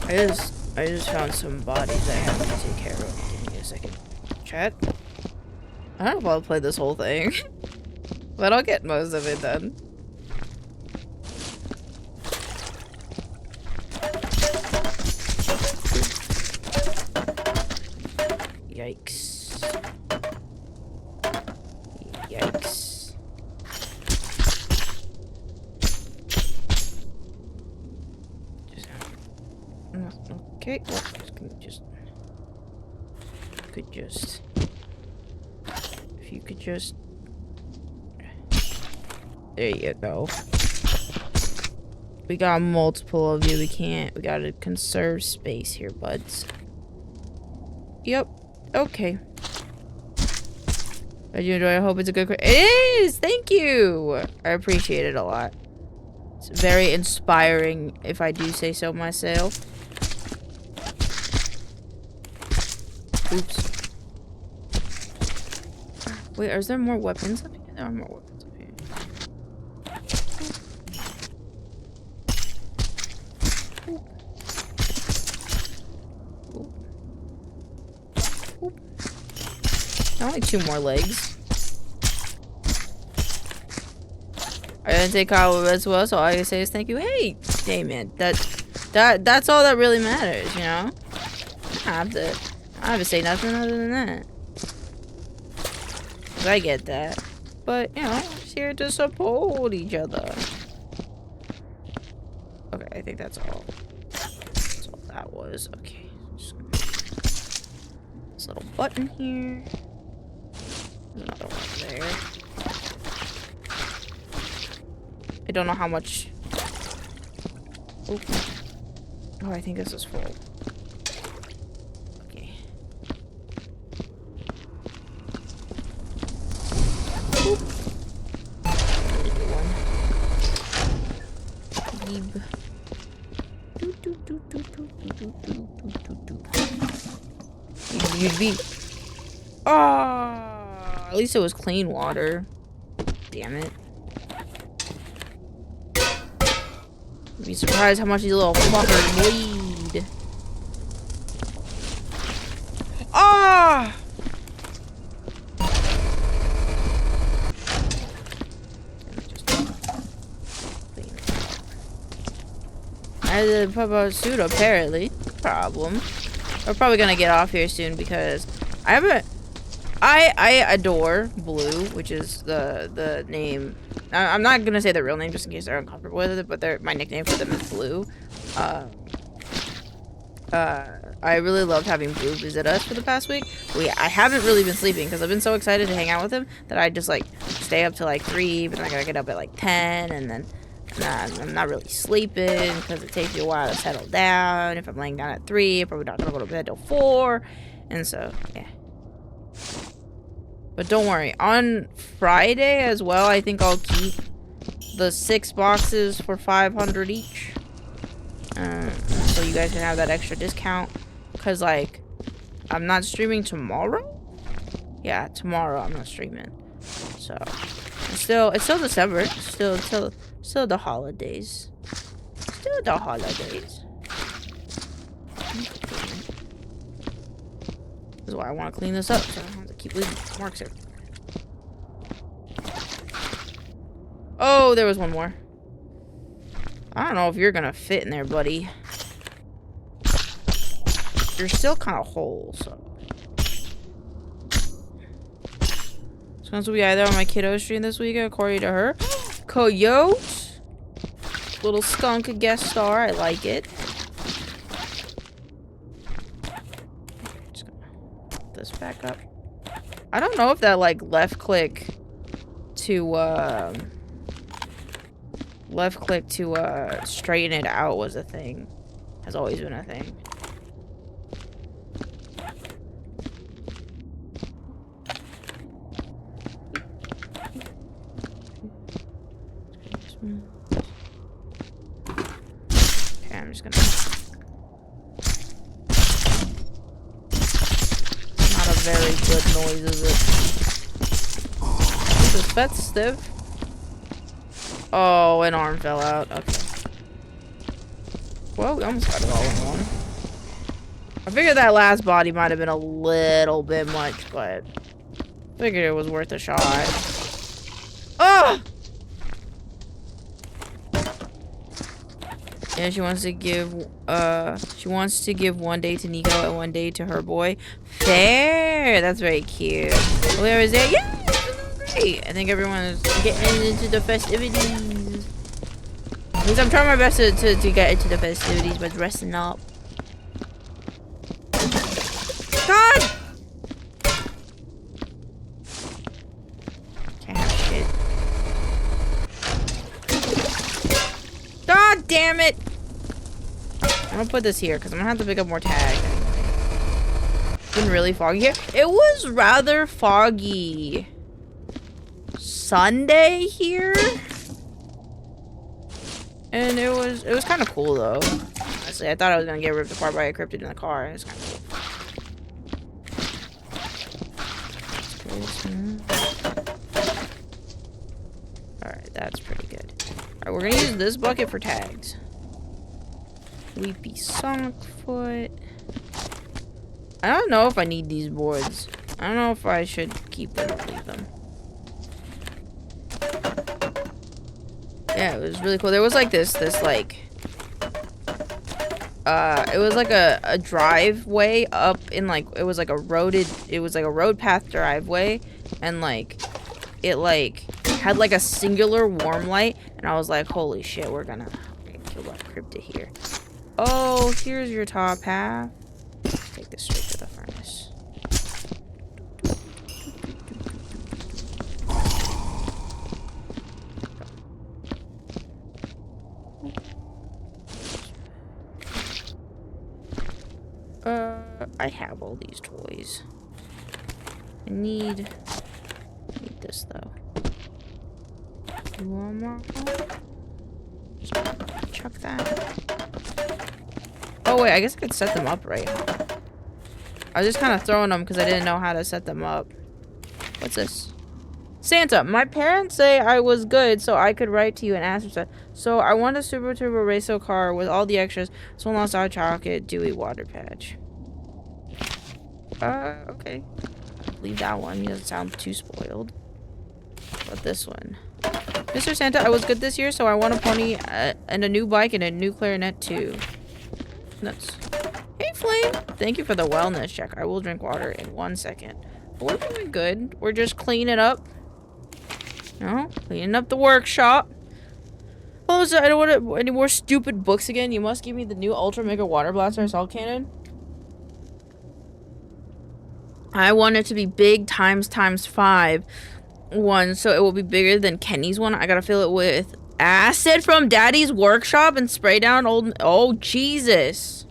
I just found some bodies I have to take care of. Give me a second. Chat. I don't know if I'll play this whole thing, but I'll get most of it done. Yikes. Yikes. Okay, well, if you could just, there you go. We got multiple of you, we gotta conserve space here, buds. Yep, okay. Did you enjoy? I hope it's a good. It is! Thank you! I appreciate it a lot. It's very inspiring, if I do say so myself. Oops. Wait, is there more weapons up here? There are more weapons up here. Ooh. Ooh. Only 2 more legs. I didn't take Kyle as well, so all I can say is thank you. Hey, man, that's all that really matters, you know. I have to say nothing other than that. 'Cause I get that, but you know, we're just here to support each other. Okay, I think that's all. That's all that was. Okay, just this little button here. There's another one there. I don't know how much. Oh, I think this is full. Okay. Oop. At least it was clean water. Damn it. I'd be surprised how much these little fuckers bleed. Ah! I had to pop out a suit apparently. Problem. We're probably gonna get off here soon because I haven't. I adore Blue, which is the name. I'm not gonna say the real name just in case they're uncomfortable with it, but my nickname for them is Blue. I really loved having Blue visit us for the past week. I haven't really been sleeping because I've been so excited to hang out with him that I just like stay up till like 3, but then I gotta get up at like 10, and then I'm not really sleeping because it takes me a while to settle down. If I'm laying down at 3, I'm probably not gonna go to bed till 4, and so yeah. But don't worry, on Friday as well, I think I'll keep the 6 boxes for 500 each. So you guys can have that extra discount. Cause like, I'm not streaming tomorrow. Yeah, tomorrow I'm not streaming. So it's still December. Still the holidays. to the holidays. This is why I want to clean this up, so I don't have to keep leaving marks here. Oh, there was one more. I don't know if you're gonna fit in there, buddy. You're still kind of whole, so. It's going to be either on my kiddo stream this weekend, according to her. Coyote! Little skunk guest star, I like it. Just gonna put this back up. I don't know if that, like, left click to straighten it out was a thing. Has always been a thing. Okay, I'm just gonna... Not a very good noise, is it? This is festive. Oh, an arm fell out. Okay. Well, we almost got it all in one. I figured that last body might have been a little bit much, but... figured it was worth a shot. Oh! Yeah, she wants to give one day to Nico and one day to her boy. Fair! That's very cute. Where is it? Yeah! Great! I think everyone is getting into the festivities. At least I'm trying my best to get into the festivities by dressing up. God! Can't have shit. God damn it! I'm gonna put this here because I'm gonna have to pick up more tags. It's been really foggy here. It was rather foggy Sunday here, and it was kind of cool though. Honestly, I thought I was gonna get ripped apart by a cryptid in the car. It's kind of cool. All right, that's pretty good. All right, we're gonna use this bucket for tags. Weepy Sonicfoot. I don't know if I need these boards. I don't know if I should keep them or leave them. Yeah, it was really cool. There was like this like it was like a driveway up in like it was like a road path driveway, and like it like had like a singular warm light, and I was like, holy shit, we're gonna kill that cryptid here. Oh, here's your top half. Take this straight to the furnace. I have all these toys. I need this though. You want more? Just chuck that. Oh wait, I guess I could set them up right. I was just kind of throwing them because I didn't know how to set them up. What's this? Santa, my parents say I was good, so I could write to you and ask for stuff. So I want a Super Turbo Racer car with all the extras. So lost our chocolate, dewy water patch. Okay. Leave that one. He doesn't sound too spoiled. But this one. Mr. Santa, I was good this year, so I want a pony and a new bike and a new clarinet too. Nuts. Hey, Flame. Thank you for the wellness check. I will drink water in 1 second. We're doing good. We're just cleaning up. No, cleaning up the workshop. Oh, so I don't want any more stupid books again. You must give me the new Ultra Mega Water Blaster Assault Cannon. I want it to be big times 5 one, so it will be bigger than Kenny's one. I gotta fill it with acid from Daddy's workshop and spray down old. Oh Jesus.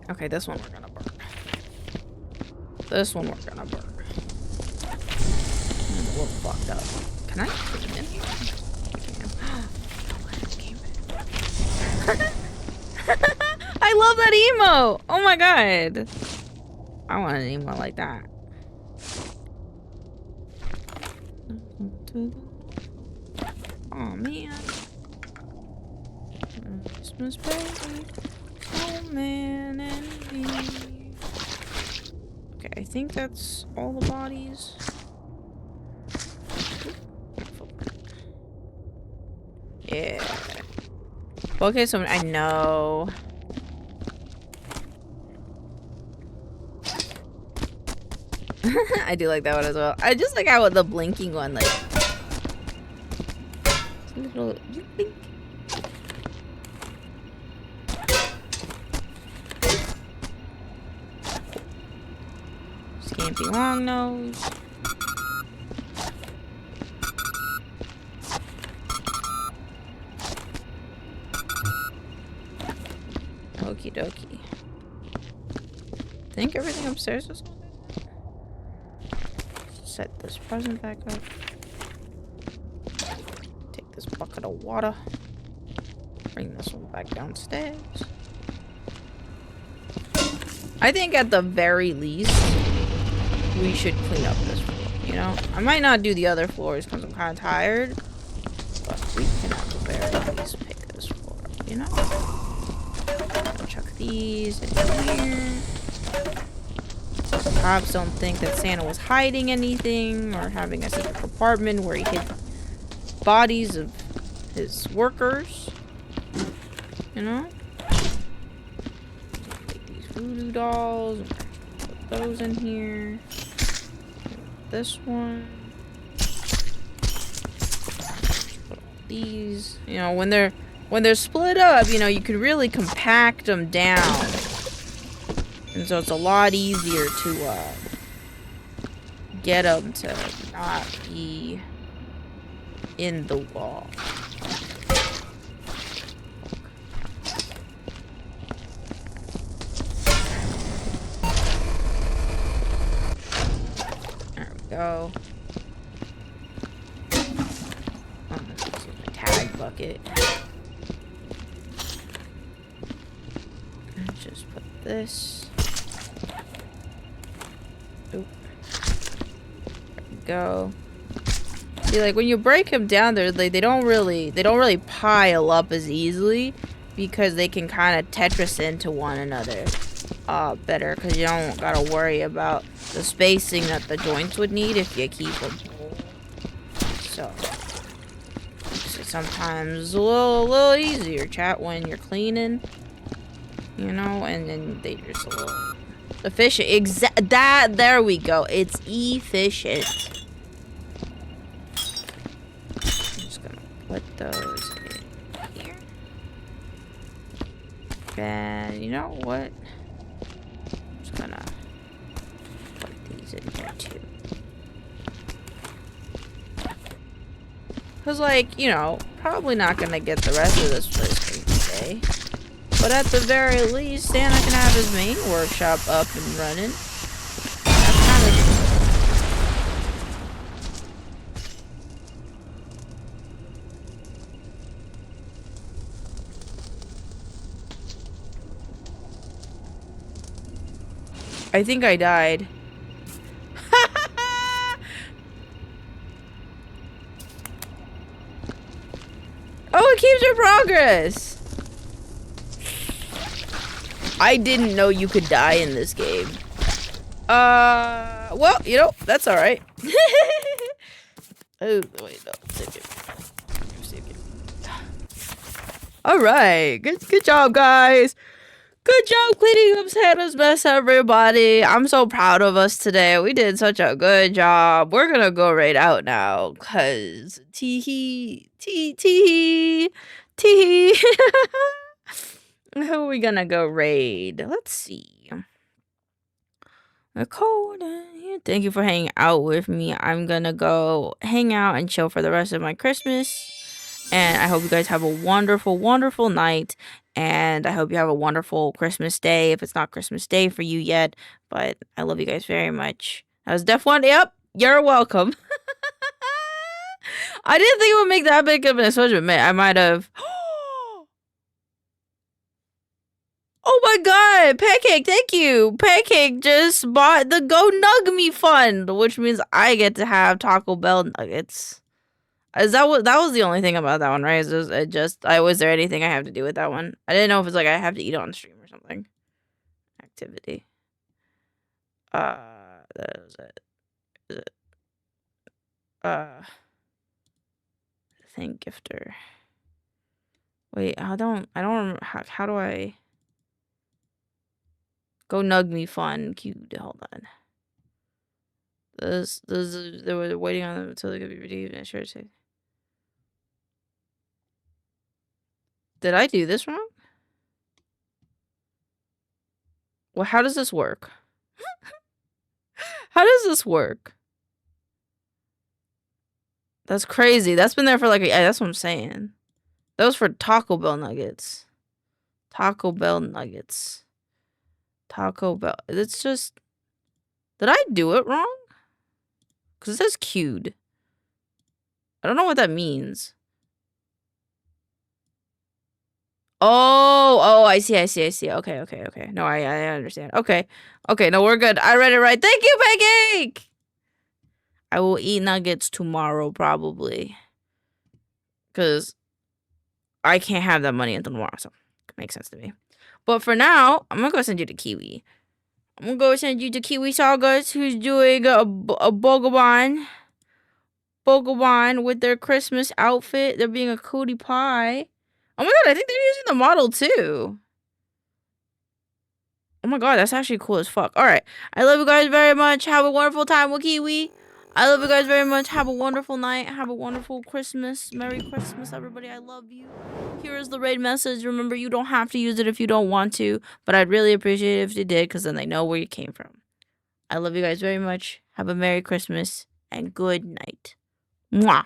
Okay, this one we're gonna burn. This one we're gonna burn. I'm a little fucked up. Can I clean in here? I love that emo. Oh my god. I want an emo like that. Oh man. Christmas baby, snowman and me. Okay, I think that's all the bodies. Yeah. Okay, so I know. I do like that one as well. I just like how the blinking one, like, it's a little blink. Scampy long nose. Okie dokie. I think everything upstairs is good. Set this present back up. Take this bucket of water. Bring this one back downstairs. I think at the very least, we should clean up this floor, you know? I might not do the other floors because I'm kind of tired. But we can at the very least pick this floor up, you know? I'll chuck these in here. Perhaps don't think that Santa was hiding anything or having a secret compartment where he hid bodies of his workers. You know? Take these voodoo dolls and put those in here. This one. Put all these. You know, when they're split up, you know, you can really compact them down. And so it's a lot easier to get them to not be in the wall. There we go. Oh, this is my tag bucket. Let's just put this. Oop. There we go. See, like when you break them down, they're like they don't really pile up as easily because they can kind of Tetris into one another better because you don't gotta worry about the spacing that the joints would need if you keep them. So sometimes a little easier, chat, when you're cleaning, you know, and then they just a little efficient. There we go. It's efficient. I'm just gonna put those in here. And you know what? I'm just gonna put these in here too. Cause like, you know, probably not gonna get the rest of this place clean today. But at the very least, Santa can have his main workshop up and running. That's kind of... I think I died. Oh, it keeps your progress! I didn't know you could die in this game. Well, you know, that's alright. Oh, wait, no, save it. Save it. Alright, good job, guys. Good job cleaning up Santa's mess, everybody. I'm so proud of us today. We did such a good job. We're gonna go right out now, cause tee-hee. Who are we gonna go raid? Let's see. Dakota, thank you for hanging out with me. I'm gonna go hang out and chill for the rest of my Christmas. And I hope you guys have a wonderful, wonderful night. And I hope you have a wonderful Christmas day if it's not Christmas Day for you yet. But I love you guys very much. That was Def 1. Yep, you're welcome. I didn't think it would make that big of an explosion. I might have... Oh my god, Pancake, thank you. Pancake just bought the Go Nug Me Fund, which means I get to have Taco Bell nuggets. Is that what that was the only thing about that one, right? Was there anything I have to do with that one? I didn't know if it's like I have to eat on stream or something. Activity. That was it. Is it? Thank gifter. Wait, I don't remember how do I go nug me fun cute, hold on. They were waiting on them until they could be redeemed and sure to. Did I do this wrong? Well, how does this work? How does this work? That's crazy. That's been there for like that's what I'm saying. That was for Taco Bell nuggets. Taco Bell nuggets. Taco Bell. It's just... Did I do it wrong? Because it says queued. I don't know what that means. Oh, I see. Okay. No, I understand. Okay, no, we're good. I read it right. Thank you, Pancake! I will eat nuggets tomorrow, probably. Because I can't have that money until tomorrow, so it makes sense to me. But for now, I'm going to go send you to Kiwi. I'm going to go send you to Kiwi Sagas, who's doing a Bogobon with their Christmas outfit. They're being a cutie pie. Oh my god, I think they're using the model too. Oh my god, that's actually cool as fuck. Alright, I love you guys very much. Have a wonderful time with Kiwi. I love you guys very much. Have a wonderful night. Have a wonderful Christmas. Merry Christmas, everybody. I love you. Here is the raid message. Remember, you don't have to use it if you don't want to, but I'd really appreciate it if you did, because then they know where you came from. I love you guys very much. Have a Merry Christmas and good night. Mwah.